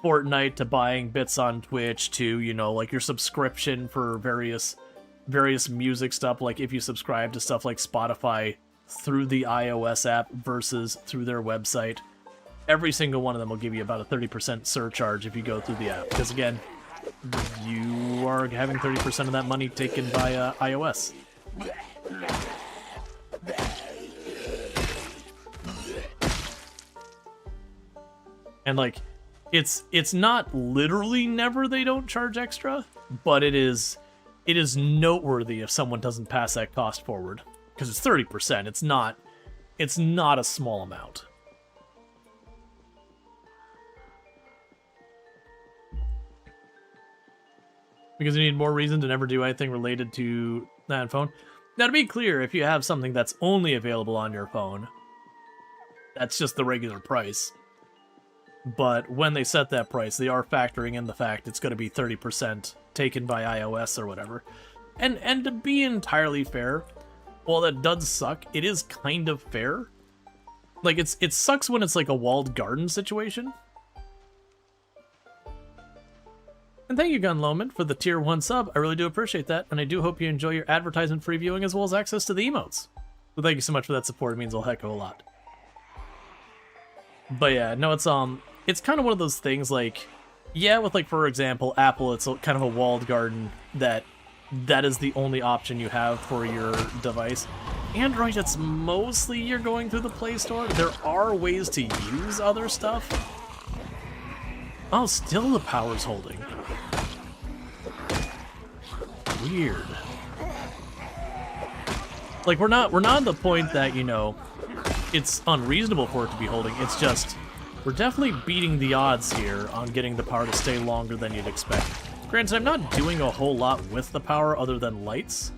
Speaker 1: Fortnite to buying bits on Twitch to, you know, like your subscription for various music stuff. Like if you subscribe to stuff like Spotify through the iOS app versus through their website, every single one of them will give you about a 30% surcharge if you go through the app. Because again, you are having 30% of that money taken by iOS. And like, it's not literally never they don't charge extra, but it is noteworthy if someone doesn't pass that cost forward, because it's 30%. It's not a small amount. Because you need more reason to never do anything related to that phone. Now, to be clear, if you have something that's only available on your phone, that's just the regular price. But when they set that price, they are factoring in the fact it's going to be 30% taken by iOS or whatever. And to be entirely fair, while that does suck, it is kind of fair. Like, it sucks when it's like a walled garden situation. And thank you, Gunloman, for the tier 1 sub. I really do appreciate that, and I do hope you enjoy your advertisement-free viewing as well as access to the emotes. So thank you so much for that support. It means a heck of a lot. But yeah, no, it's kind of one of those things, like, yeah, with, like, for example, Apple, it's kind of a walled garden that is the only option you have for your device. Android, it's mostly you're going through the Play Store. There are ways to use other stuff. Oh, still the power's holding. Weird. Like, we're not at the point that, you know, it's unreasonable for it to be holding. It's just, we're definitely beating the odds here on getting the power to stay longer than you'd expect. Granted, I'm not doing a whole lot with the power other than lights.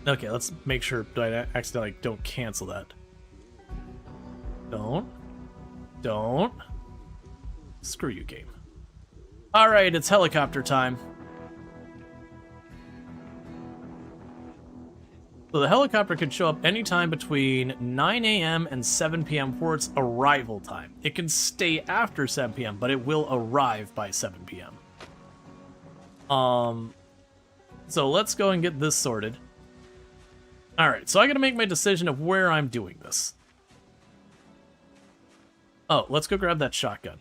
Speaker 1: Okay, let's make sure I accidentally don't cancel that. Don't. Screw you, game. Alright, it's helicopter time. So the helicopter can show up anytime between 9 a.m. and 7 p.m. for its arrival time. It can stay after 7 p.m., but it will arrive by 7 p.m. So let's go and get this sorted. Alright, so I gotta make my decision of where I'm doing this. Oh, let's go grab that shotgun.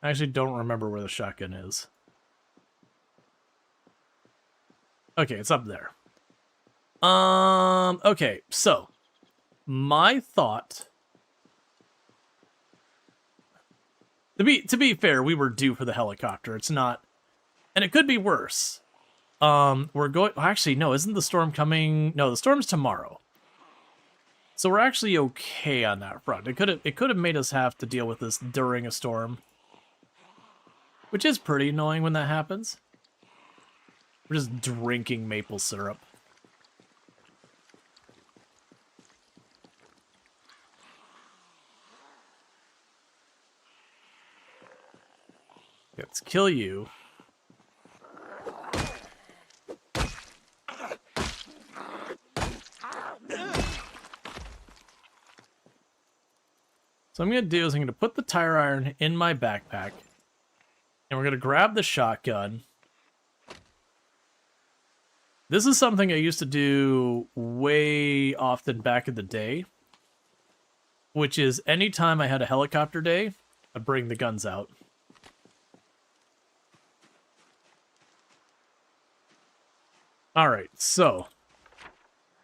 Speaker 1: I actually don't remember where the shotgun is. Okay, it's up there. Okay, so my thought, to be fair, we were due for the helicopter. It's not, and it could be worse. We're going, actually, no, isn't the storm coming? No, the storm's tomorrow. So we're actually okay on that front. It could have made us have to deal with this during a storm, which is pretty annoying when that happens. We're just drinking maple syrup. Let's kill you. So I'm going to do is I'm going to put the tire iron in my backpack. And we're going to grab the shotgun. This is something I used to do way often back in the day. Which is anytime I had a helicopter day, I'd bring the guns out. Alright, so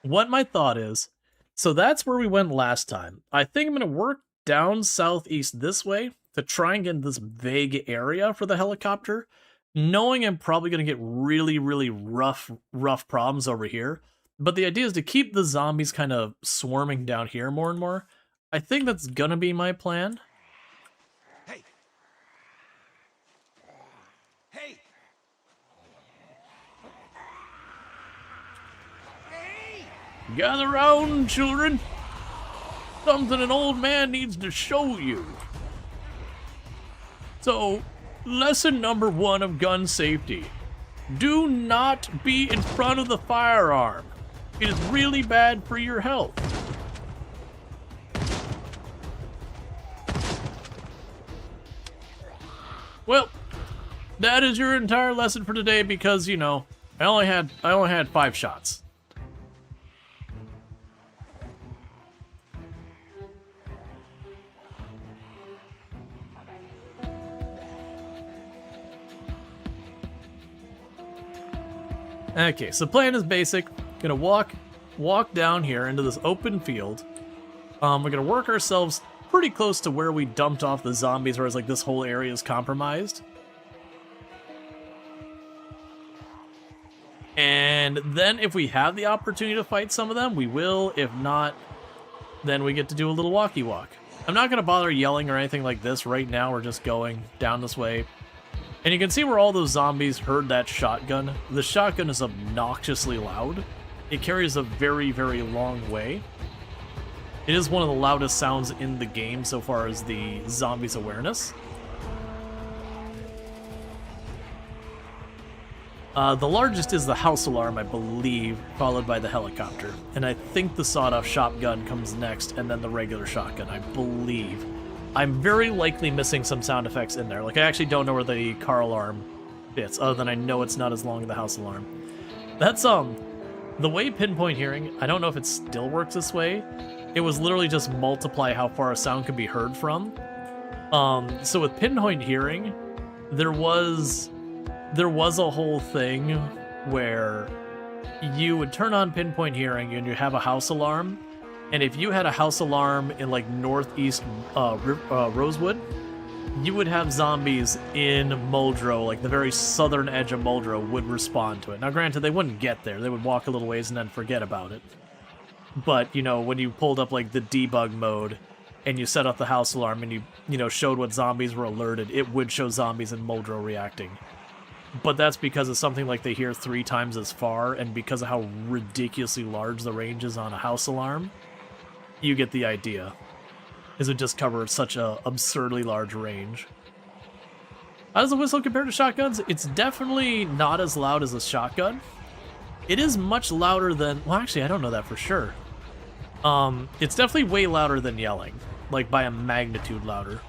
Speaker 1: what my thought is, so that's where we went last time. I think I'm going to work down southeast this way to try and get in this vague area for the helicopter, knowing I'm probably going to get really, really rough problems over here. But the idea is to keep the zombies kind of swarming down here more and more. I think that's going to be my plan.
Speaker 2: Hey! Hey! Hey!
Speaker 1: Gather round, children. Something an old man needs to show you. So, lesson number 1 of gun safety. Do not be in front of the firearm. It is really bad for your health. Well, that is your entire lesson for today because, you know, I only had 5 shots. Okay, so plan is basic. Gonna walk down here into this open field. We're gonna work ourselves pretty close to where we dumped off the zombies, whereas like this whole area is compromised. And then if we have the opportunity to fight some of them, we will. If not, then we get to do a little walkie walk. I'm not gonna bother yelling or anything like this right now. We're just going down this way. And you can see where all those zombies heard that shotgun. The shotgun is obnoxiously loud. It carries a very, very long way. It is one of the loudest sounds in the game so far as the zombies' awareness. The largest is the house alarm, I believe, followed by the helicopter. And I think the sawed-off shotgun comes next, and then the regular shotgun, I believe. I'm very likely missing some sound effects in there. Like, I actually don't know where the car alarm fits, other than I know it's not as long as the house alarm. That's, the way pinpoint hearing, I don't know if it still works this way. It was literally just multiply how far a sound could be heard from. So with pinpoint hearing, there was a whole thing where you would turn on pinpoint hearing and you have a house alarm. And if you had a house alarm in like northeast Rosewood, you would have zombies in Muldrow, like the very southern edge of Muldrow, would respond to it. Now granted, they wouldn't get there. They would walk a little ways and then forget about it. But, you know, when you pulled up like the debug mode and you set up the house alarm and you know, showed what zombies were alerted, it would show zombies in Muldrow reacting. But that's because of something like they hear 3 times as far, and because of how ridiculously large the range is on a house alarm. You get the idea. Is it just covers such a absurdly large range. How does the whistle compare to shotguns? It's definitely not as loud as a shotgun. It is much louder than... Well, actually, I don't know that for sure. It's definitely way louder than yelling. Like, by a magnitude louder.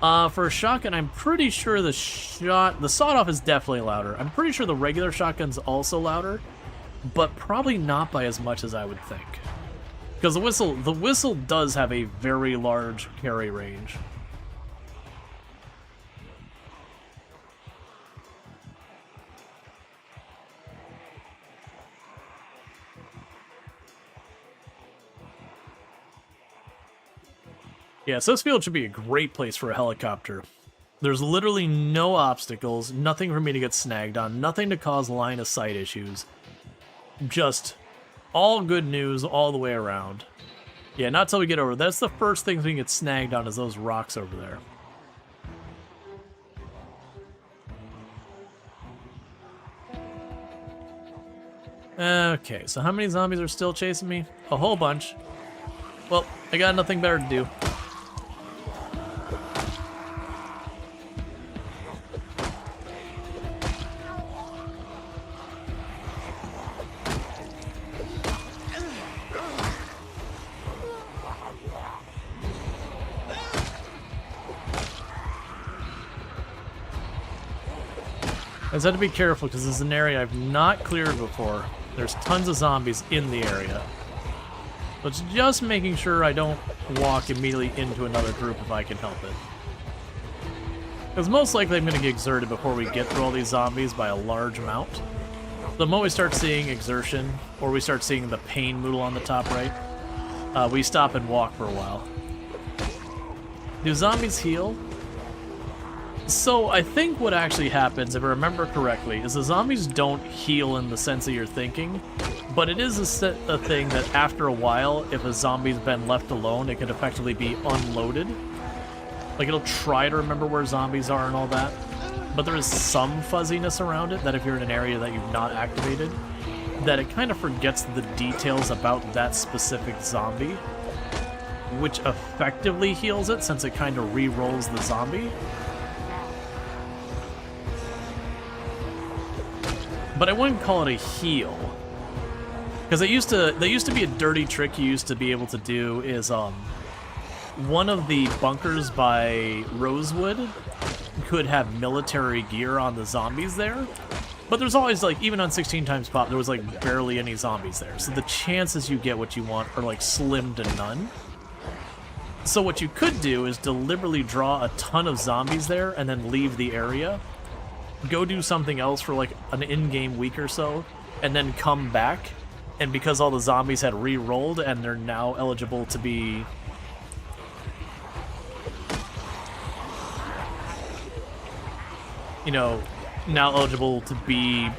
Speaker 1: For a shotgun, I'm pretty sure the sawed-off is definitely louder. I'm pretty sure the regular shotgun's also louder. But probably not by as much as I would think. Because the whistle does have a very large carry range. Yeah, so this field should be a great place for a helicopter. There's literally no obstacles, nothing for me to get snagged on, nothing to cause line of sight issues. Just all good news all the way around. Yeah, not till we get over. That's the first things we can get snagged on is those rocks over there. Okay, so how many zombies are still chasing me? A whole bunch. Well, I got nothing better to do. I just have to be careful because this is an area I've not cleared before. There's tons of zombies in the area. So it's just making sure I don't walk immediately into another group if I can help it. Because most likely I'm going to get exerted before we get through all these zombies by a large amount. The moment we start seeing exertion, or we start seeing the pain moodle on the top right, we stop and walk for a while. Do zombies heal? So I think what actually happens, if I remember correctly, is the zombies don't heal in the sense that you're thinking, but it is a thing that after a while, if a zombie's been left alone, it could effectively be unloaded. Like, it'll try to remember where zombies are and all that, but there is some fuzziness around it that if you're in an area that you've not activated, that it kind of forgets the details about that specific zombie, which effectively heals it since it kind of re-rolls the zombie. But I wouldn't call it a heal, because there used to be a dirty trick you used to be able to do is one of the bunkers by Rosewood could have military gear on the zombies there, but there's always, like, even on 16 times pop, there was like barely any zombies there, so the chances you get what you want are like slim to none. So what you could do is deliberately draw a ton of zombies there and then leave the area. Go do something else for like an in-game week or so, and then come back, and because all the zombies had re-rolled and they're now eligible to be... you know, now eligible to be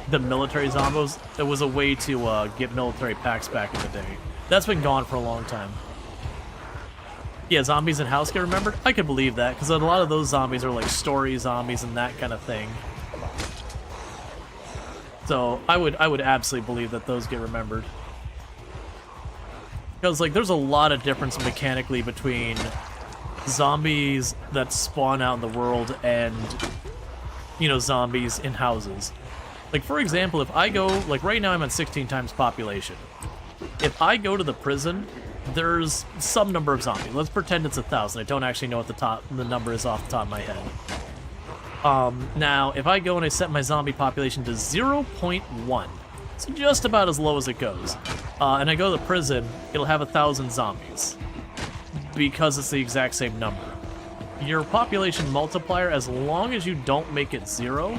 Speaker 1: the military zombos, it was a way to get military packs back in the day. That's been gone for a long time. Yeah, zombies in house get remembered? I could believe that, because a lot of those zombies are like story zombies and that kind of thing. So I would absolutely believe that those get remembered. Because like there's a lot of difference mechanically between zombies that spawn out in the world and, you know, zombies in houses. Like, for example, if I go, like right now I'm at 16 times population. If I go to the prison, there's some number of zombies. Let's pretend it's 1,000. I don't actually know what the number is off the top of my head. Now, if I go and I set my zombie population to 0.1, it's just about as low as it goes, and I go to the prison, it'll have 1,000 zombies, because it's the exact same number. Your population multiplier, as long as you don't make it 0,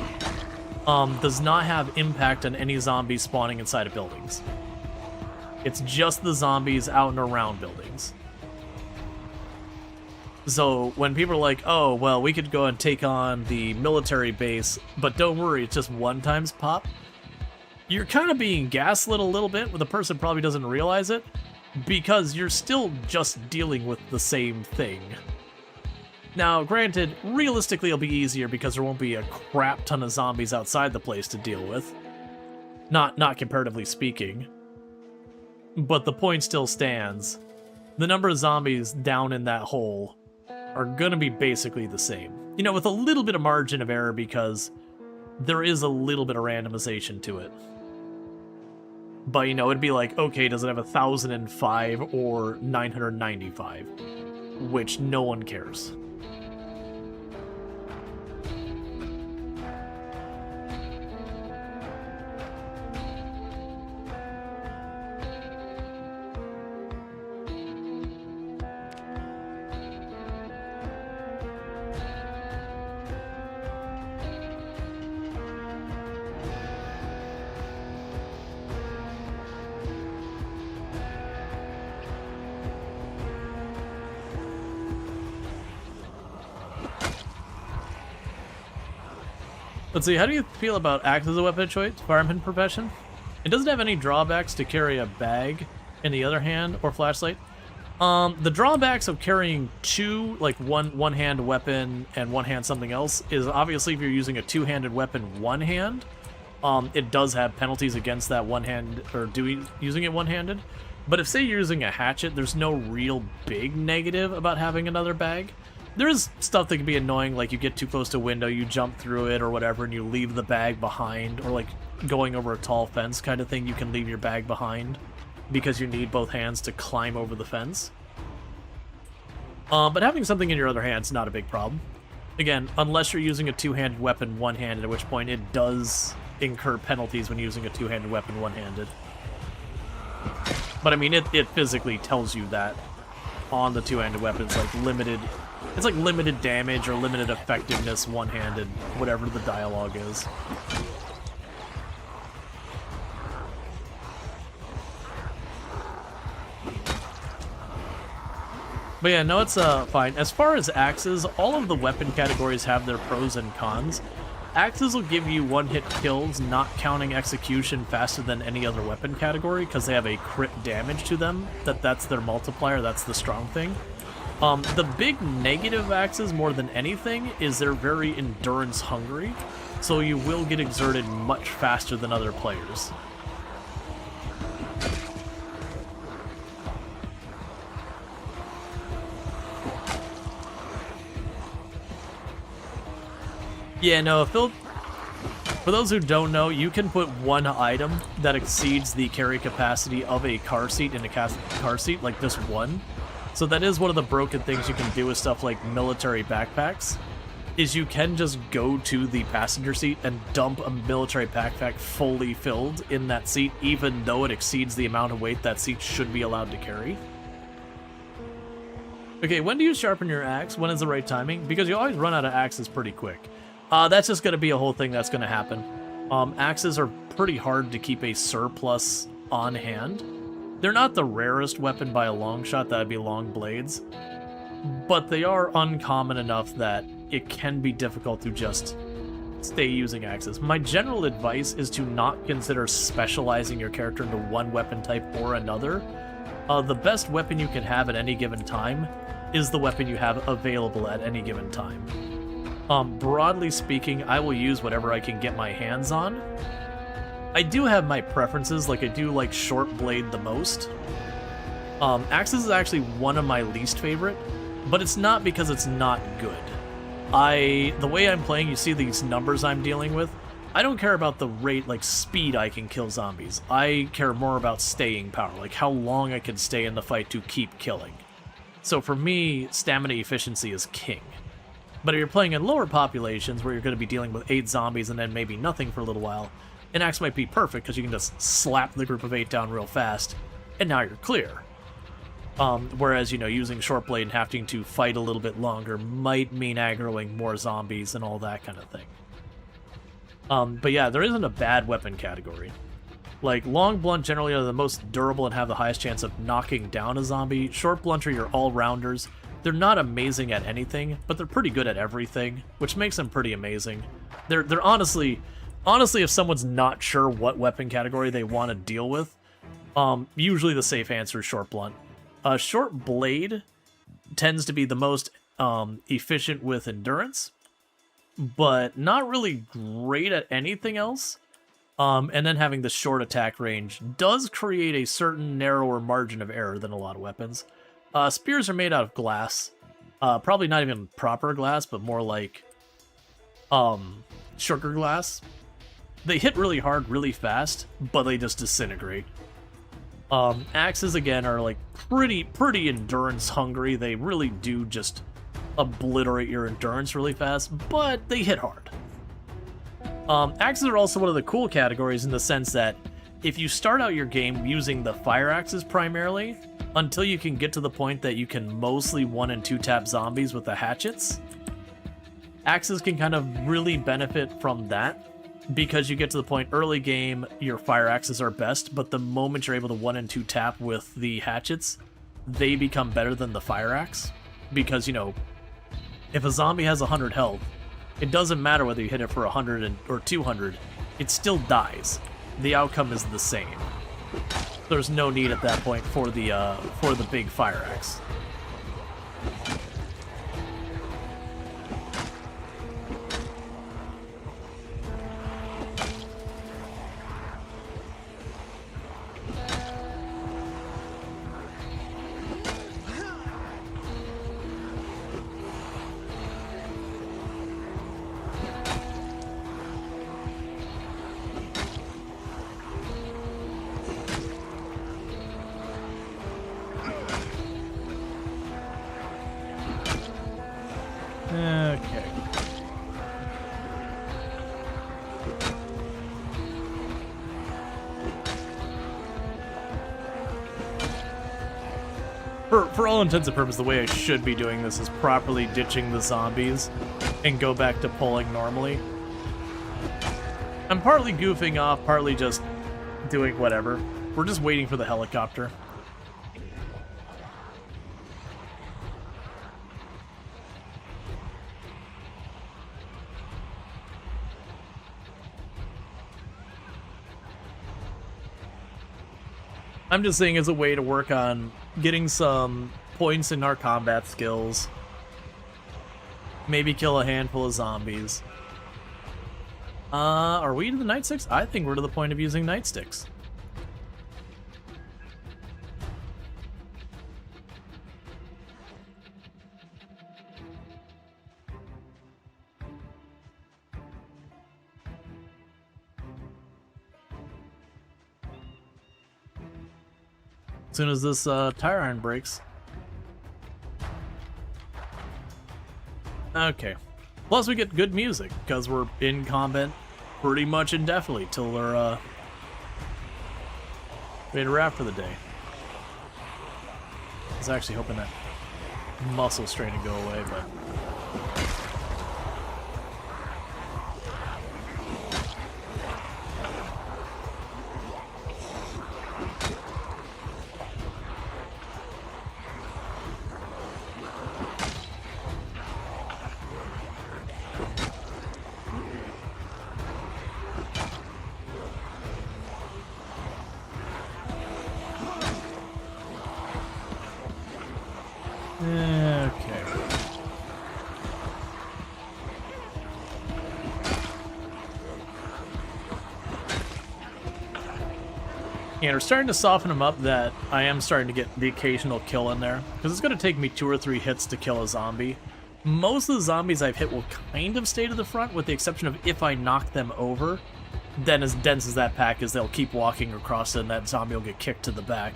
Speaker 1: does not have impact on any zombies spawning inside of buildings. It's just the zombies out and around buildings. So when people are like, oh, well, we could go and take on the military base, but don't worry, it's just 1 times pop, you're kind of being gaslit a little bit, where the person probably doesn't realize it, because you're still just dealing with the same thing. Now, granted, realistically it'll be easier because there won't be a crap ton of zombies outside the place to deal with. Not comparatively speaking. But the point still stands. The number of zombies down in that hole are gonna be basically the same. You know, with a little bit of margin of error because there is a little bit of randomization to it. But, you know, it'd be like, okay, does it have 1,005 or 995? Which no one cares. Let's see, how do you feel about axe as a weapon of choice, fireman profession? It doesn't have any drawbacks to carry a bag in the other hand or flashlight. The drawbacks of carrying two, like one-hand weapon and one-hand something else is obviously if you're using a two-handed weapon one hand, it does have penalties against that one hand, or using it one-handed. But if, say, you're using a hatchet, there's no real big negative about having another bag. There's stuff that can be annoying, like you get too close to a window, you jump through it or whatever, and you leave the bag behind, or like going over a tall fence kind of thing, you can leave your bag behind because you need both hands to climb over the fence. But having something in your other hand's not a big problem. Again, unless you're using a two-handed weapon one-handed, at which point it does incur penalties when using a two-handed weapon one-handed. But I mean, it physically tells you that on the two-handed weapons, like limited damage or limited effectiveness one-handed, whatever the dialogue is. But yeah, no, it's fine. As far as axes, all of the weapon categories have their pros and cons. Axes will give you one-hit kills, not counting execution, faster than any other weapon category, because they have a crit damage to them. That's their multiplier, that's the strong thing. The big negative of axes, more than anything, is they're very endurance hungry, so you will get exerted much faster than other players. Yeah, no, for those who don't know, you can put one item that exceeds the carry capacity of a car seat in a car seat, like this one. So that is one of the broken things you can do with stuff like military backpacks, is you can just go to the passenger seat and dump a military backpack fully filled in that seat, even though it exceeds the amount of weight that seat should be allowed to carry. Okay, when do you sharpen your axe? When is the right timing? Because you always run out of axes pretty quick. That's just going to be a whole thing that's going to happen. Axes are pretty hard to keep a surplus on hand. They're not the rarest weapon by a long shot, that'd be long blades, but they are uncommon enough that it can be difficult to just stay using axes. My general advice is to not consider specializing your character into one weapon type or another. The best weapon you can have at any given time is the weapon you have available at any given time. Broadly speaking, I will use whatever I can get my hands on. I do have my preferences, like I do like short blade the most. Axes is actually one of my least favorite, but it's not because it's not good. The way I'm playing, you see these numbers I'm dealing with, I don't care about the rate, like speed I can kill zombies. I care more about staying power, like how long I can stay in the fight to keep killing. So for me, stamina efficiency is king. But if you're playing in lower populations where you're going to be dealing with 8 zombies and then maybe nothing for a little while, an axe might be perfect because you can just slap the group of 8 down real fast, and now you're clear. Whereas, you know, using short blade and having to fight a little bit longer might mean aggroing more zombies and all that kind of thing. But yeah, there isn't a bad weapon category. Like, long blunt generally are the most durable and have the highest chance of knocking down a zombie. Short blunt are your all-rounders. They're not amazing at anything, but they're pretty good at everything, which makes them pretty amazing. They're honestly, if someone's not sure what weapon category they want to deal with, usually the safe answer is short blunt. Short blade tends to be the most efficient with endurance, but not really great at anything else. And then having the short attack range does create a certain narrower margin of error than a lot of weapons. Spears are made out of glass. Probably not even proper glass, but more like sugar glass. They hit really hard, really fast, but they just disintegrate. Axes, again, are like pretty endurance hungry. They really do just obliterate your endurance really fast, but they hit hard. Axes are also one of the cool categories in the sense that if you start out your game using the fire axes primarily, until you can get to the point that you can mostly 1- and 2-tap zombies with the hatchets, axes can kind of really benefit from that, because you get to the point early game, your fire axes are best, but the moment you're able to 1- and 2-tap with the hatchets, they become better than the fire axe. Because, you know, if a zombie has 100 health, It doesn't matter whether you hit it for 100 or 200, it still dies. The outcome is the same. There's no need at that point for the big fire axe. Okay. For all intents and purposes, the way I should be doing this is properly ditching the zombies and go back to pulling normally. I'm partly goofing off, partly just doing whatever. We're just waiting for the helicopter. I'm just saying as a way to work on getting some points in our combat skills. Maybe kill a handful of zombies. Are we to the nightsticks? I think we're to the point of using nightsticks. As soon as this tire iron breaks. Okay. Plus we get good music, because we're in combat pretty much indefinitely till we're ready to wrap for the day. I was actually hoping that muscle strain to go away, but... Okay. And we're starting to soften them up that I am starting to get the occasional kill in there. Because it's going to take me 2 or 3 hits to kill a zombie. Most of the zombies I've hit will kind of stay to the front, with the exception of if I knock them over. Then as dense as that pack is, they'll keep walking across it and that zombie will get kicked to the back.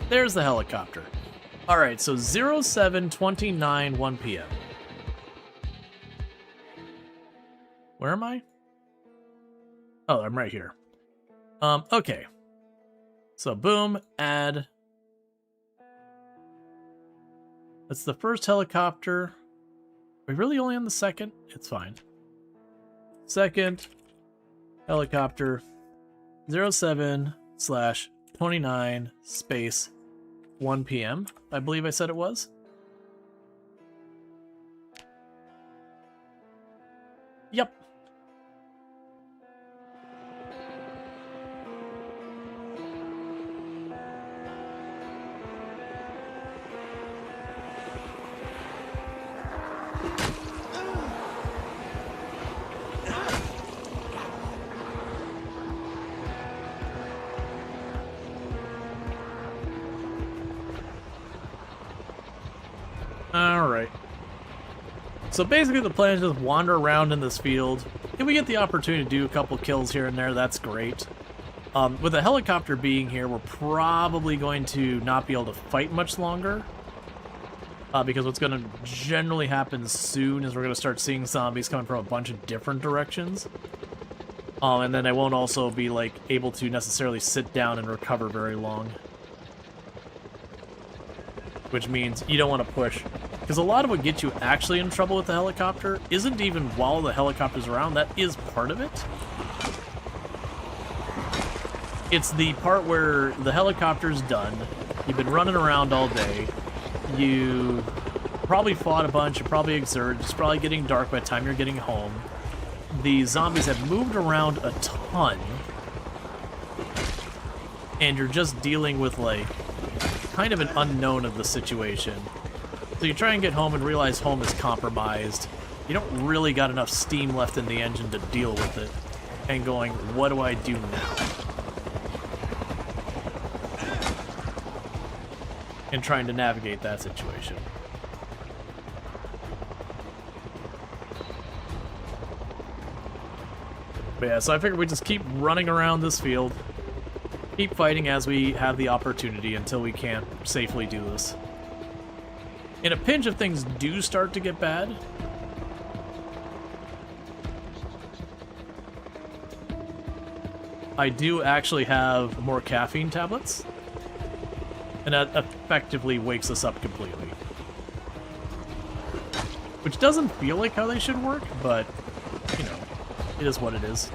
Speaker 1: There's the helicopter. Alright, so 07:29, 1 p.m. Where am I? Oh, I'm right here. Okay. So, boom, add. That's the first helicopter. Are we really only on the second? It's fine. Second helicopter 07/29 space 1 p.m. I believe I said it was. Yep. Alright. So basically the plan is just wander around in this field. If we get the opportunity to do a couple kills here and there, that's great. With the helicopter being here, we're probably going to not be able to fight much longer. Because what's going to generally happen soon is we're going to start seeing zombies coming from a bunch of different directions. And then I won't also be like able to necessarily sit down and recover very long. Which means you don't want to push. Because a lot of what gets you actually in trouble with the helicopter isn't even while the helicopter's around. That is part of it. It's the part where the helicopter's done. You've been running around all day. You probably fought a bunch, you're probably exerted, it's probably getting dark by the time you're getting home. The zombies have moved around a ton. And you're just dealing with, like, kind of an unknown of the situation. So you try and get home and realize home is compromised. You don't really got enough steam left in the engine to deal with it. And going, what do I do now? And trying to navigate that situation. But yeah, so I figured we just keep running around this field. Keep fighting as we have the opportunity until we can't safely do this. In a pinch, if things do start to get bad, I do actually have more caffeine tablets, and that effectively wakes us up completely. Which doesn't feel like how they should work, but, you know, it is what it is.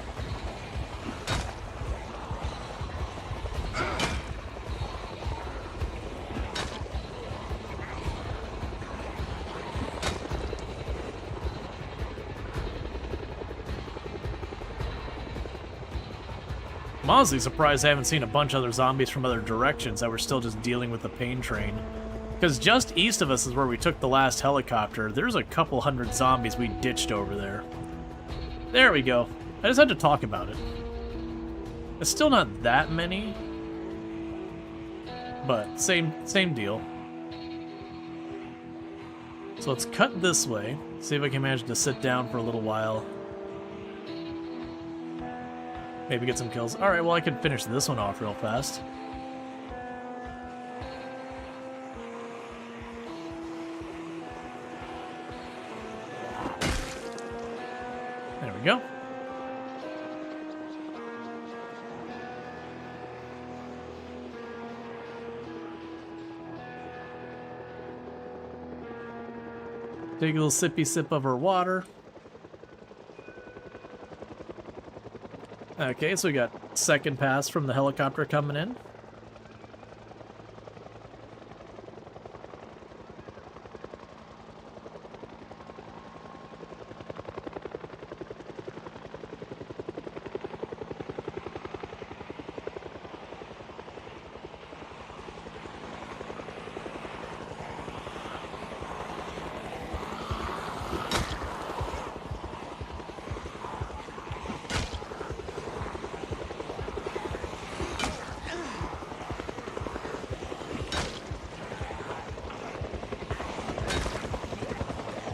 Speaker 1: I'm honestly surprised I haven't seen a bunch of other zombies from other directions that were still just dealing with the pain train. Because just east of us is where we took the last helicopter. There's a couple hundred zombies we ditched over there. There we go. I just had to talk about it. It's still not that many, but same deal. So let's cut this way. See if I can manage to sit down for a little while. Maybe get some kills. Alright, well I can finish this one off real fast. There we go. Take a little sippy sip of our water. Okay, so we got second pass from the helicopter coming in.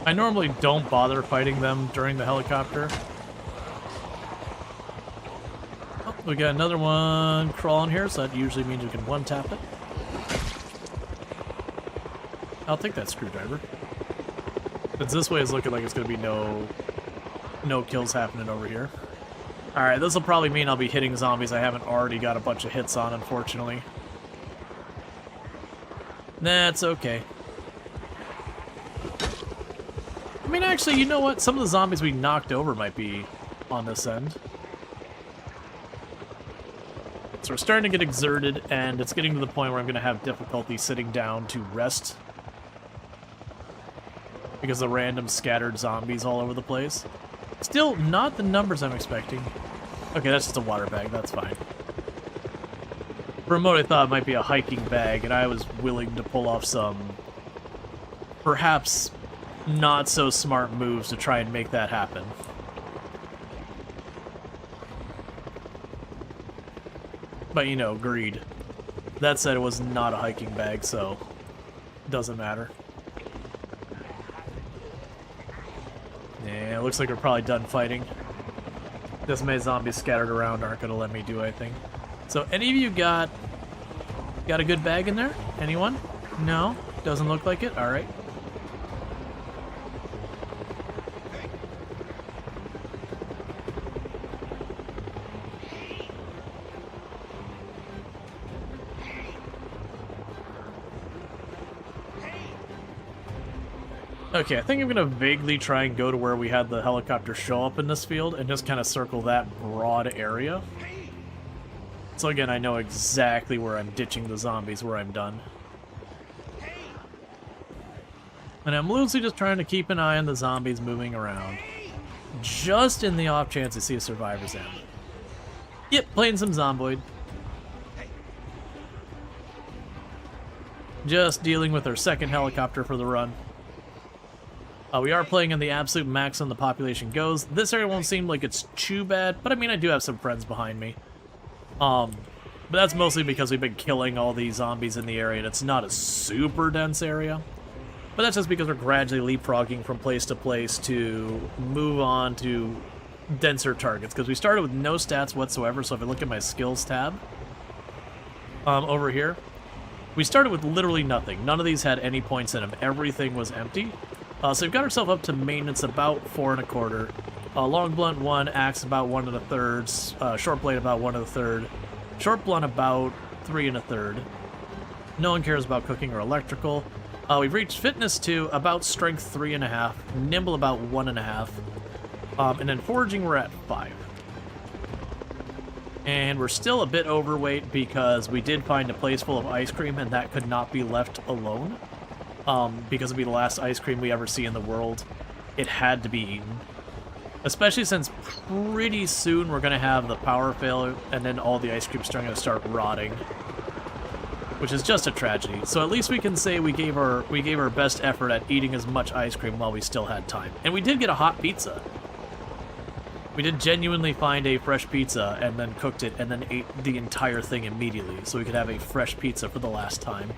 Speaker 1: I normally don't bother fighting them during the helicopter. Oh, we got another one crawling here, so that usually means we can one-tap it. I'll take that screwdriver. But this way is looking like it's going to be no kills happening over here. Alright, this will probably mean I'll be hitting zombies I haven't already got a bunch of hits on, unfortunately. That's okay. I mean, actually, you know what? Some of the zombies we knocked over might be on this end. So we're starting to get exerted, and it's getting to the point where I'm going to have difficulty sitting down to rest. Because of random scattered zombies all over the place. Still, not the numbers I'm expecting. Okay, that's just a water bag. That's fine. For a moment, I thought it might be a hiking bag, and I was willing to pull off some perhaps not so smart moves to try and make that happen. But you know, greed. That said, it was not a hiking bag, so doesn't matter. Yeah, it looks like we're probably done fighting. This many zombies scattered around aren't gonna let me do anything. So any of you got a good bag in there? Anyone? No? Doesn't look like it? Alright. Okay, I think I'm gonna vaguely try and go to where we had the helicopter show up in this field and just kind of circle that broad area. So again, I know exactly where I'm ditching the zombies, where I'm done. And I'm loosely just trying to keep an eye on the zombies moving around. Just in the off chance I see a survivor's ammo. Yep, playing some Zomboid. Just dealing with our second helicopter for the run. We are playing in the absolute max on the population goes. This area won't seem like it's too bad, but I mean, I do have some friends behind me. But that's mostly because we've been killing all these zombies in the area, and it's not a super dense area. But that's just because we're gradually leapfrogging from place to place to move on to denser targets. Because we started with no stats whatsoever, so if I look at my skills tab over here, we started with literally nothing. None of these had any points in them. Everything was empty. So we've got ourselves up to maintenance about 4 1/4. Long blunt 1, axe about 1 1/3, short blade about 1 1/3, short blunt about 3 1/3. No one cares about cooking or electrical. We've reached fitness 2, about strength 3 1/2, nimble about 1 1/2, and then foraging we're at 5. And we're still a bit overweight because we did find a place full of ice cream and that could not be left alone. Because it'll be the last ice cream we ever see in the world. It had to be eaten. Especially since pretty soon we're going to have the power failure and then all the ice cream's going to start rotting. Which is just a tragedy. So at least we can say we gave our best effort at eating as much ice cream while we still had time. And we did get a hot pizza. We did genuinely find a fresh pizza and then cooked it and then ate the entire thing immediately so we could have a fresh pizza for the last time.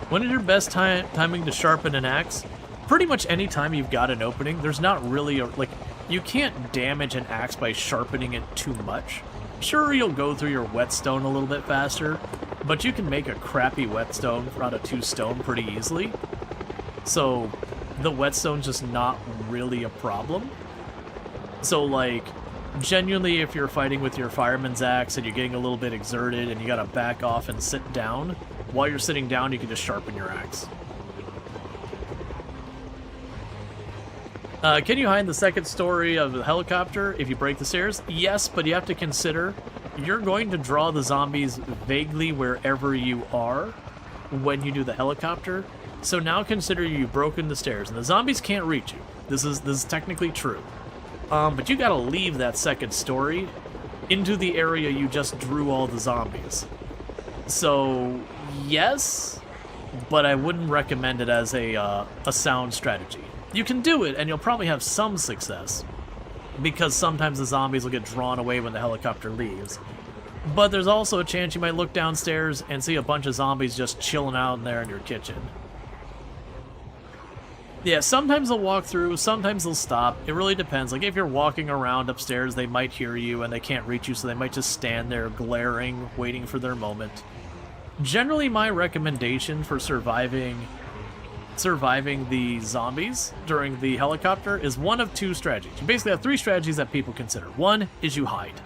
Speaker 1: When is your best timing to sharpen an axe? Pretty much any time you've got an opening. There's not really a, like, you can't damage an axe by sharpening it too much. Sure, you'll go through your whetstone a little bit faster, but you can make a crappy whetstone out of 2 stone pretty easily. So the whetstone's just not really a problem. So like, genuinely, if you're fighting with your fireman's axe and you're getting a little bit exerted and you gotta back off and sit down, while you're sitting down, you can just sharpen your axe. Can you hide in the second story of the helicopter if you break the stairs? Yes, but you have to consider you're going to draw the zombies vaguely wherever you are when you do the helicopter. So now consider you've broken the stairs, and the zombies can't reach you. This is technically true. But you gotta leave that second story into the area you just drew all the zombies. So, yes, but I wouldn't recommend it as a sound strategy. You can do it, and you'll probably have some success, because sometimes the zombies will get drawn away when the helicopter leaves. But there's also a chance you might look downstairs and see a bunch of zombies just chilling out in there in your kitchen. Yeah, sometimes they'll walk through, sometimes they'll stop. It really depends. Like, if you're walking around upstairs, they might hear you and they can't reach you, so they might just stand there glaring, waiting for their moment. Generally, my recommendation for surviving the zombies during the helicopter is one of 2 strategies. You basically have 3 strategies that people consider. One is you hide.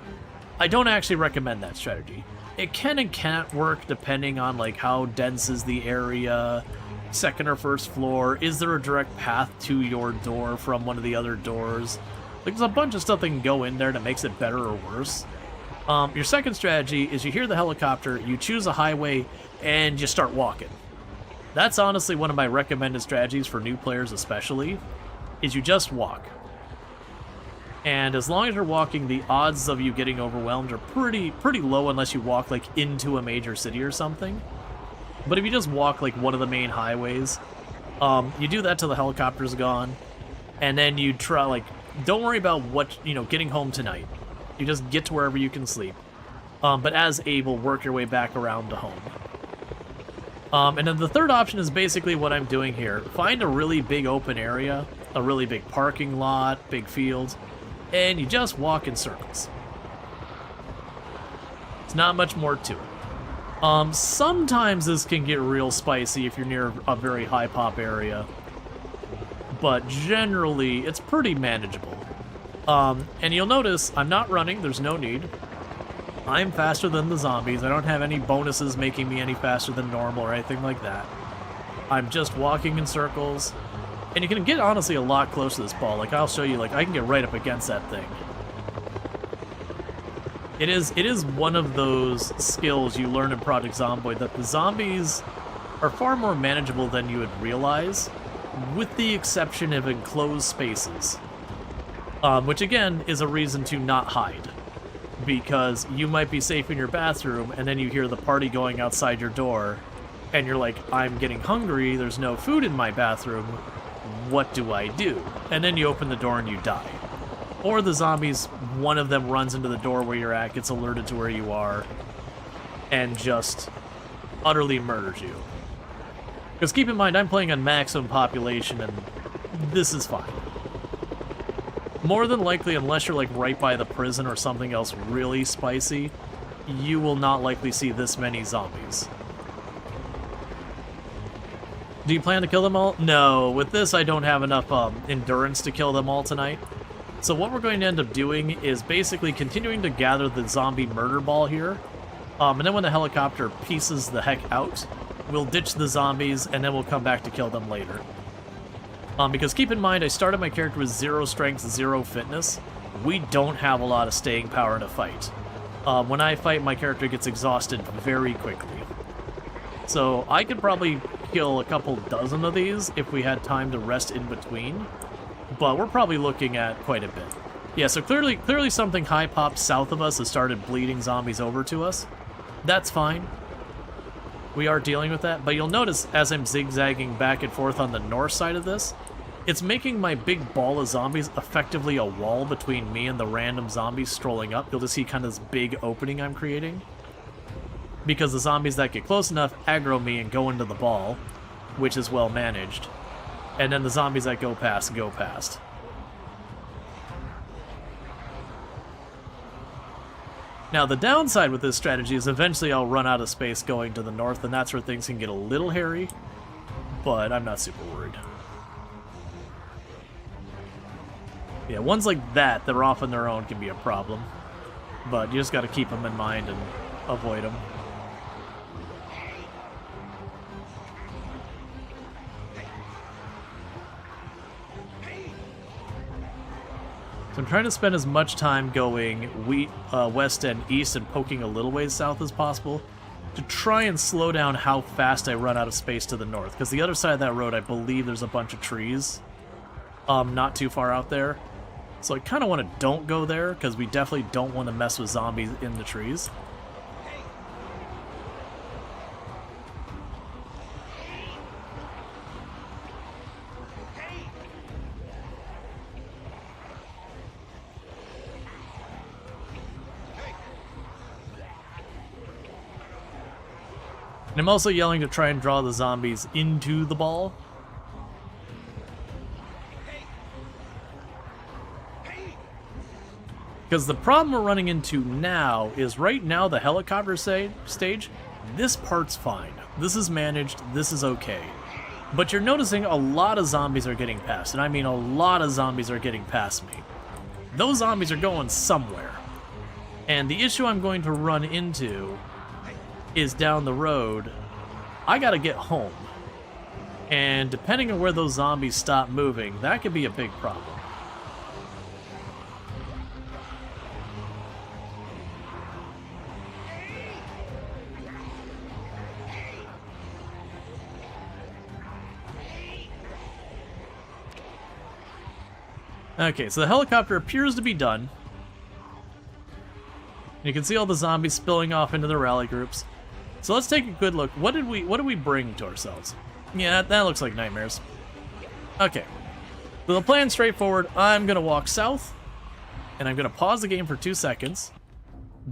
Speaker 1: I don't actually recommend that strategy. It can and can't work depending on like how dense is the area, second or first floor, is there a direct path to your door from one of the other doors. Like, there's a bunch of stuff that can go in there that makes it better or worse. Your second strategy is you hear the helicopter, you choose a highway, and you start walking. That's honestly one of my recommended strategies for new players especially, is you just walk. And as long as you're walking, the odds of you getting overwhelmed are pretty low unless you walk like into a major city or something. But if you just walk like one of the main highways, you do that till the helicopter's gone, and then you try, like, don't worry about what, getting home tonight. You just get to wherever you can sleep. But as able, work your way back around to home. And then the third option is basically what I'm doing here. Find a really big open area, a really big parking lot, big fields, and you just walk in circles. It's not much more to it. Sometimes this can get real spicy if you're near a very high pop area, but generally it's pretty manageable. And you'll notice I'm not running, there's no need. I'm faster than the zombies. I don't have any bonuses making me any faster than normal or anything like that. I'm just walking in circles. And you can get, honestly, a lot closer to this ball. Like, I'll show you, like, I can get right up against that thing. It is one of those skills you learn in Project Zomboid that the zombies are far more manageable than you would realize, with the exception of enclosed spaces. Which again is a reason to not hide. Because you might be safe in your bathroom and then you hear the party going outside your door and you're like, I'm getting hungry, there's no food in my bathroom, what do I do? And then you open the door and you die. Or the zombies, one of them runs into the door where you're at, gets alerted to where you are, and just utterly murders you. Because keep in mind, I'm playing on maximum population, and this is fine. More than likely, unless you're like right by the prison or something else really spicy, you will not likely see this many zombies. Do you plan to kill them all? No, with this I don't have enough endurance to kill them all tonight. So what we're going to end up doing is basically continuing to gather the zombie murder ball here. And then when the helicopter pieces the heck out, we'll ditch the zombies and then we'll come back to kill them later. Because keep in mind, I started my character with 0 strength, 0 fitness. We don't have a lot of staying power in a fight. When I fight, my character gets exhausted very quickly. So I could probably kill a couple dozen of these if we had time to rest in between. But we're probably looking at quite a bit. Yeah, so clearly something high popped south of us has started bleeding zombies over to us. That's fine. We are dealing with that, but you'll notice as I'm zigzagging back and forth on the north side of this, it's making my big ball of zombies effectively a wall between me and the random zombies strolling up. You'll just see kind of this big opening I'm creating. Because the zombies that get close enough aggro me and go into the ball, which is well managed. And then the zombies that go past, go past. Now, the downside with this strategy is eventually I'll run out of space going to the north, and that's where things can get a little hairy, but I'm not super worried. Yeah, ones like that are off on their own can be a problem, but you just got to keep them in mind and avoid them. So I'm trying to spend as much time going west and east and poking a little ways south as possible to try and slow down how fast I run out of space to the north. Because the other side of that road, I believe there's a bunch of trees not too far out there. So I kind of want to don't go there because we definitely don't want to mess with zombies in the trees. And I'm also yelling to try and draw the zombies into the ball. Because the problem we're running into now is right now the helicopter stage, this part's fine. This is managed, this is okay. But you're noticing a lot of zombies are getting past, and I mean a lot of zombies are getting past me. Those zombies are going somewhere. And the issue I'm going to run into is down the road. I gotta get home. And depending on where those zombies stop moving, that could be a big problem. Okay, so the helicopter appears to be done. You can see all the zombies spilling off into the rally groups. So let's take a good look. What did we bring to ourselves? Yeah, that looks like nightmares. Okay. So the plan's straightforward. I'm going to walk south, and I'm going to pause the game for 2 seconds,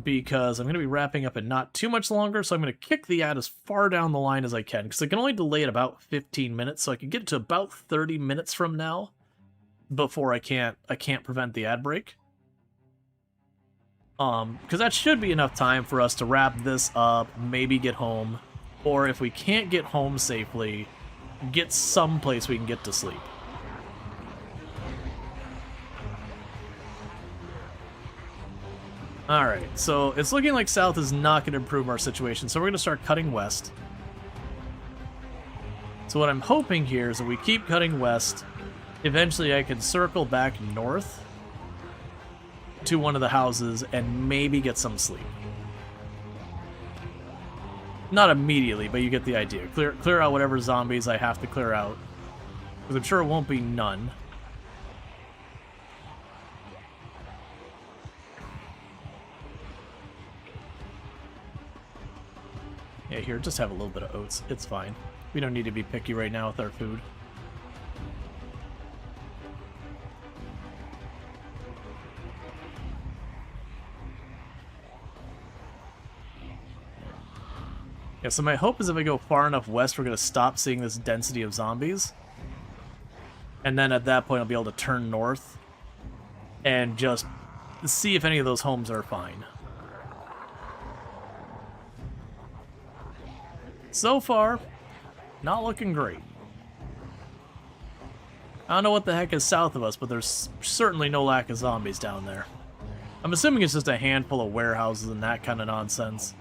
Speaker 1: because I'm going to be wrapping up in not too much longer, so I'm going to kick the ad as far down the line as I can, because I can only delay it about 15 minutes, so I can get it to about 30 minutes from now before I can't prevent the ad break. Because that should be enough time for us to wrap this up, maybe get home, or if we can't get home safely, get someplace we can get to sleep. Alright, so it's looking like south is not going to improve our situation, so we're going to start cutting west. So what I'm hoping here is that we keep cutting west, eventually I can circle back north, to one of the houses and maybe get some sleep. Not immediately, but you get the idea. Clear out whatever zombies I have to clear out. Because I'm sure it won't be none. Yeah, here, just have a little bit of oats. It's fine. We don't need to be picky right now with our food. Yeah, so my hope is if I go far enough west, we're going to stop seeing this density of zombies. And then at that point, I'll be able to turn north and just see if any of those homes are fine. So far, not looking great. I don't know what the heck is south of us, but there's certainly no lack of zombies down there. I'm assuming it's just a handful of warehouses and that kind of nonsense.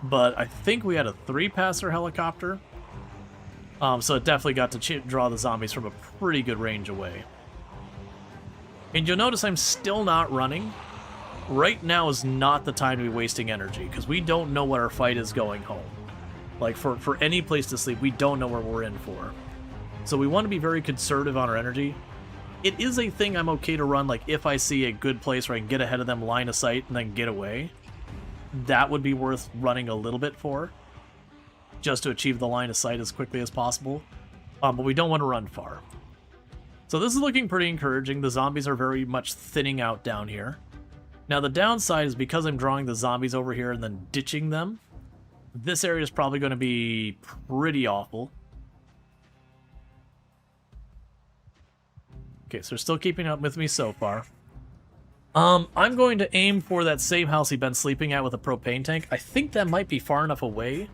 Speaker 1: But I think we had a 3-passer helicopter. So it definitely got to draw the zombies from a pretty good range away. And you'll notice I'm still not running. Right now is not the time to be wasting energy, because we don't know what our fight is going home. Like, for any place to sleep, we don't know where we're in for. So we want to be very conservative on our energy. It is a thing I'm okay to run, like, if I see a good place where I can get ahead of them, line of sight, and then get away. That would be worth running a little bit for, just to achieve the line of sight as quickly as possible. But we don't want to run far. So this is looking pretty encouraging. The zombies are very much thinning out down here. Now the downside is because I'm drawing the zombies over here and then ditching them, this area is probably going to be pretty awful. Okay, so they're still keeping up with me so far. I'm going to aim for that same house he'd been sleeping at with a propane tank. I think that might be far enough away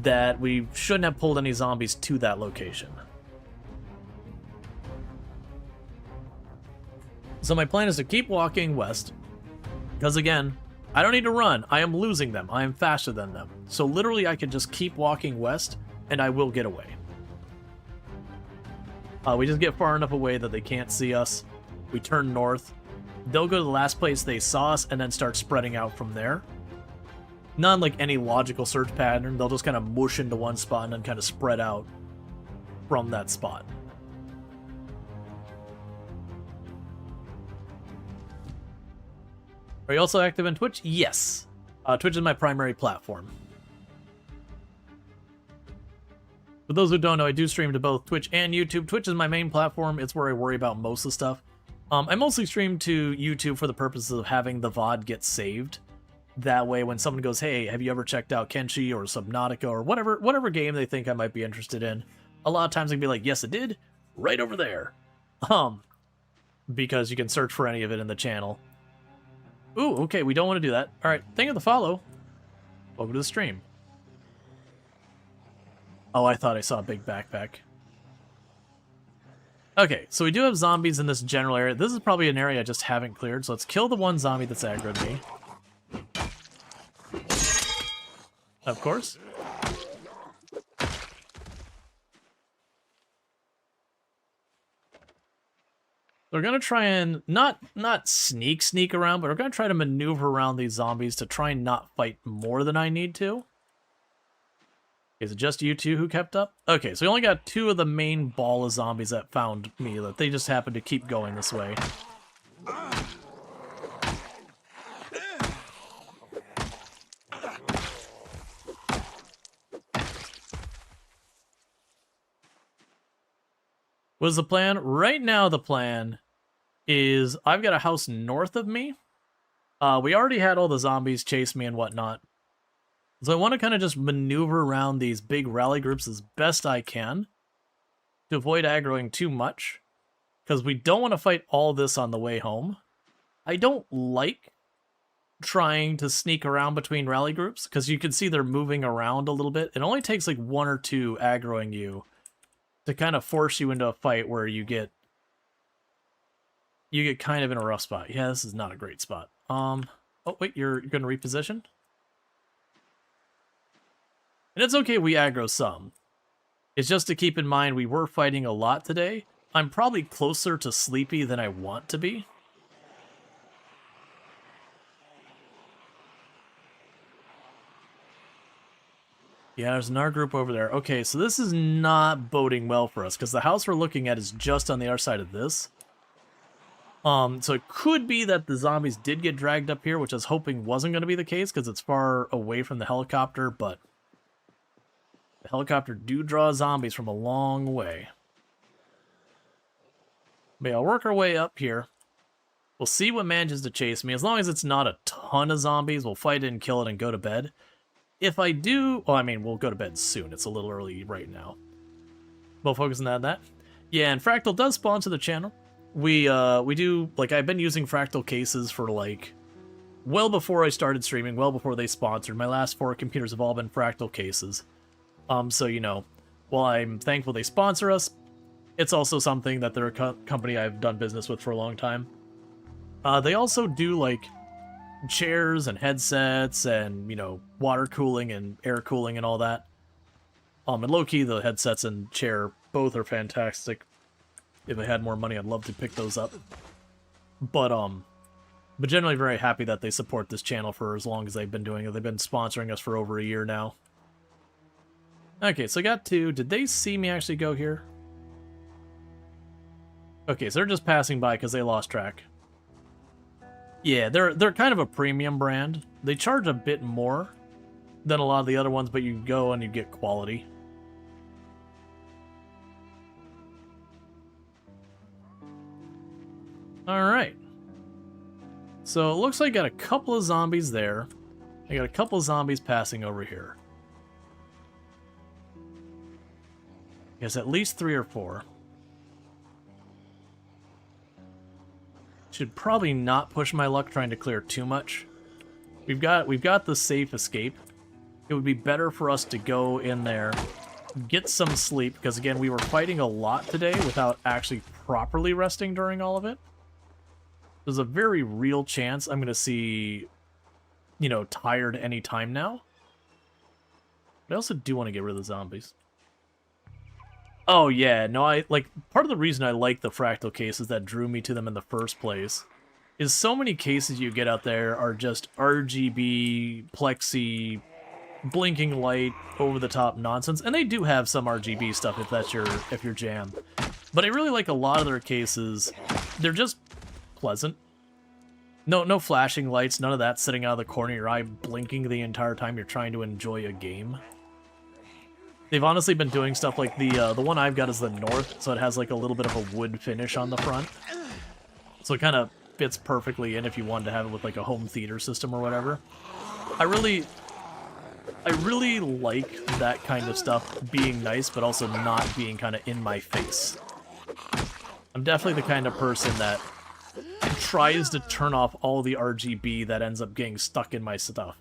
Speaker 1: that we shouldn't have pulled any zombies to that location. So my plan is to keep walking west, because again, I don't need to run. I am losing them. I am faster than them. So literally I can just keep walking west, and I will get away. We just get far enough away that they can't see us. We turn north. They'll go to the last place they saw us and then start spreading out from there. Not like any logical search pattern. They'll just kind of mush into one spot and then kind of spread out from that spot. Are you also active on Twitch? Yes. Twitch is my primary platform. For those who don't know, I do stream to both Twitch and YouTube. Twitch is my main platform. It's where I worry about most of the stuff. I mostly stream to YouTube for the purposes of having the VOD get saved. That way, when someone goes, hey, have you ever checked out Kenshi or Subnautica or whatever game they think I might be interested in, a lot of times I can be like, yes, I did, right over there. Because you can search for any of it in the channel. Ooh, okay, we don't want to do that. All right, thank you for the follow. Welcome to the stream. Oh, I thought I saw a big backpack. Okay, so we do have zombies in this general area. This is probably an area I just haven't cleared, so let's kill the one zombie that's aggroed me. Of course. We're going to try and not sneak around, but we're going to try to maneuver around these zombies to try and not fight more than I need to. Is it just you two who kept up? Okay, so we only got 2 of the main ball of zombies that found me. That they just happened to keep going this way. What is the plan? Right now the plan is I've got a house north of me. We already had all the zombies chase me and whatnot. So I want to kind of just maneuver around these big rally groups as best I can to avoid aggroing too much, because we don't want to fight all this on the way home. I don't like trying to sneak around between rally groups, because you can see they're moving around a little bit. It only takes like 1 or 2 aggroing you to kind of force you into a fight where you get kind of in a rough spot. Yeah, this is not a great spot. Oh wait, you're going to reposition? And it's okay we aggro some. It's just to keep in mind we were fighting a lot today. I'm probably closer to sleepy than I want to be. Yeah, there's another group over there. Okay, so this is not boding well for us, because the house we're looking at is just on the other side of this. So it could be that the zombies did get dragged up here, which I was hoping wasn't going to be the case, because it's far away from the helicopter, but the helicopter do draw zombies from a long way. But yeah, I'll work our way up here. We'll see what manages to chase me. As long as it's not a ton of zombies, we'll fight it and kill it and go to bed. If I do... Well, I mean, we'll go to bed soon. It's a little early right now. We'll focus on that. Yeah, and Fractal does spawn to the channel. We do... Like, I've been using Fractal cases for, like... well before I started streaming, well before they sponsored. My last 4 computers have all been Fractal cases. So, you know, while I'm thankful they sponsor us, it's also something that they're a company I've done business with for a long time. They also do, like, chairs and headsets and, you know, water cooling and air cooling and all that. And low-key, the headsets and chair both are fantastic. If I had more money, I'd love to pick those up. But generally very happy that they support this channel for as long as they've been doing it. They've been sponsoring us for over a year now. Okay, so I got 2. Did they see me actually go here? Okay, so they're just passing by because they lost track. Yeah, they're kind of a premium brand. They charge a bit more than a lot of the other ones, but you go and you get quality. Alright. So it looks like I got a couple of zombies there. I got a couple of zombies passing over here. I guess at least 3 or 4. Should probably not push my luck trying to clear too much. We've got the safe escape. It would be better for us to go in there, get some sleep, because again, we were fighting a lot today without actually properly resting during all of it. There's a very real chance I'm going to see, you know, tired any time now. But I also do want to get rid of the zombies. Oh yeah, no, part of the reason I like the Fractal cases that drew me to them in the first place is so many cases you get out there are just RGB, plexi, blinking light, over-the-top nonsense, and they do have some RGB stuff if that's your jam. But I really like a lot of their cases. They're just pleasant. No flashing lights, none of that sitting out of the corner of your eye blinking the entire time you're trying to enjoy a game. They've honestly been doing stuff like the one I've got is the North, so it has like a little bit of a wood finish on the front. So it kind of fits perfectly in if you wanted to have it with like a home theater system or whatever. I really like that kind of stuff being nice, but also not being kind of in my face. I'm definitely the kind of person that tries to turn off all the RGB that ends up getting stuck in my stuff.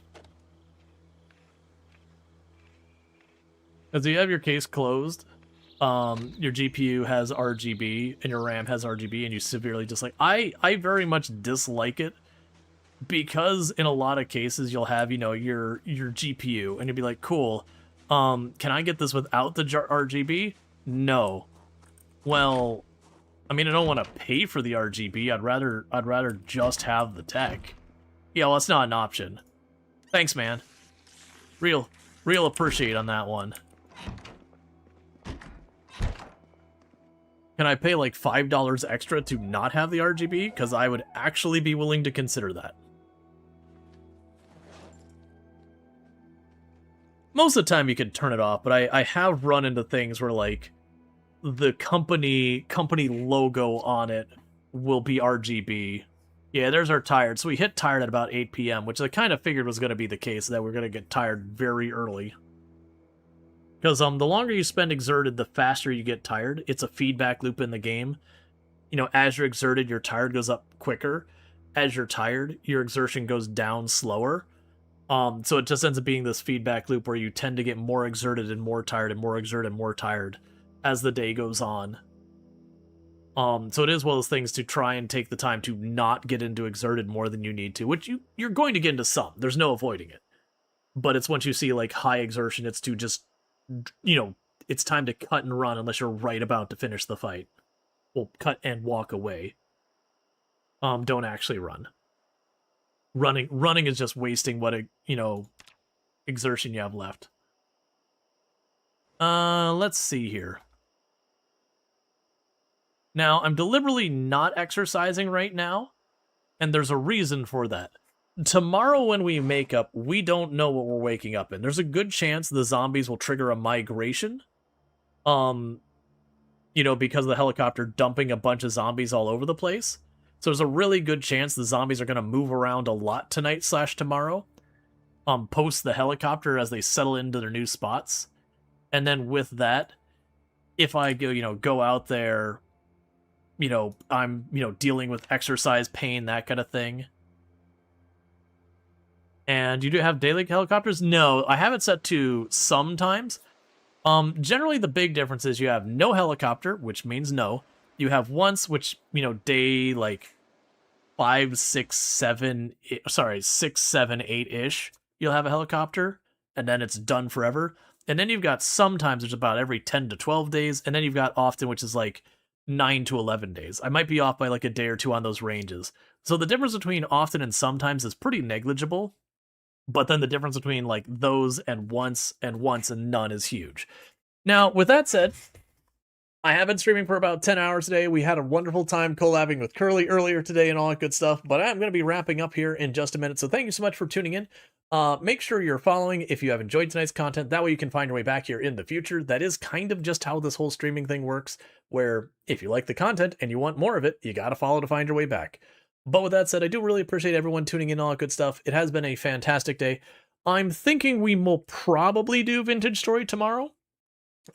Speaker 1: As you have your case closed, your GPU has RGB and your RAM has RGB, and you severely dislike. I very much dislike it because in a lot of cases you'll have, you know, your GPU and you'll be like, cool, can I get this without the RGB? No. Well, I mean, I don't want to pay for the RGB. I'd rather just have the tech. Yeah, well, it's not an option. Thanks, man. Real appreciate on that one. Can I pay like $5 extra to not have the RGB? Because I would actually be willing to consider that. Most of the time you can turn it off, but I have run into things where like the company logo on it will be RGB. Yeah, there's our tired. So we hit tired at about 8 p.m., which I kind of figured was going to be the case, that we're going to get tired very early. Because the longer you spend exerted, the faster you get tired. It's a feedback loop in the game. You know, as you're exerted, your tired goes up quicker. As you're tired, your exertion goes down slower. So it just ends up being this feedback loop where you tend to get more exerted and more tired and more exerted and more tired as the day goes on. So it is one of those things to try and take the time to not get into exerted more than you need to, which you're going to get into some. There's no avoiding it. But it's once you see like high exertion, it's to just, you know, it's time to cut and run unless you're right about to finish the fight. Well, cut and walk away. Don't actually run. Running is just wasting what, you know, exertion you have left. Let's see here. Now, I'm deliberately not exercising right now, and there's a reason for that. Tomorrow when we make up, we don't know what we're waking up in. There's a good chance the zombies will trigger a migration. Because of the helicopter dumping a bunch of zombies all over the place. So there's a really good chance the zombies are going to move around a lot tonight/tomorrow. Post the helicopter as they settle into their new spots. And then with that, if I go out there, I'm, dealing with exercise pain, that kind of thing. And you do have daily helicopters? No, I have it set to sometimes. Generally the big difference is you have no helicopter, which means no. You have once, which, day like 5, 6, 7, 6, 7, 8-ish, you'll have a helicopter, and then it's done forever. And then you've got sometimes, which is about every 10 to 12 days, and then you've got often, which is like 9 to 11 days. I might be off by like a day or two on those ranges. So the difference between often and sometimes is pretty negligible. But then the difference between like those and once and none is huge. Now, with that said, I have been streaming for about 10 hours today. We had a wonderful time collabing with Curly earlier today and all that good stuff, but I'm going to be wrapping up here in just a minute. So thank you so much for tuning in. Make sure you're following if you have enjoyed tonight's content. That way you can find your way back here in the future. That is kind of just how this whole streaming thing works, where if you like the content and you want more of it, you got to follow to find your way back. But with that said, I do really appreciate everyone tuning in, all that good stuff. It has been a fantastic day. I'm thinking we will probably do Vintage Story tomorrow.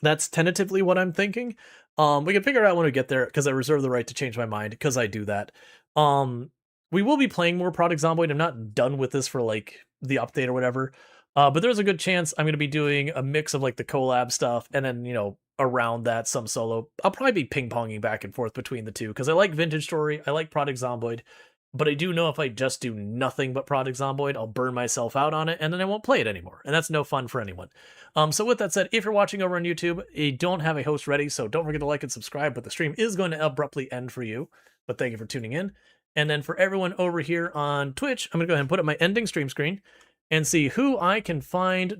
Speaker 1: That's tentatively what I'm thinking. We can figure it out when we get there, because I reserve the right to change my mind, because I do that. We will be playing more Product Zomboid. I'm not done with this for, like, the update or whatever. But there's a good chance I'm going to be doing a mix of, like, the collab stuff, and then, around that, some solo. I'll probably be ping-ponging back and forth between the two, because I like Vintage Story, I like Product Zomboid, but I do know if I just do nothing but Product Zomboid, I'll burn myself out on it, and then I won't play it anymore, and that's no fun for anyone. So with that said, if you're watching over on YouTube, I don't have a host ready, so don't forget to like and subscribe, but the stream is going to abruptly end for you, but thank you for tuning in. And then for everyone over here on Twitch, I'm going to go ahead and put up my ending stream screen and see who I can find to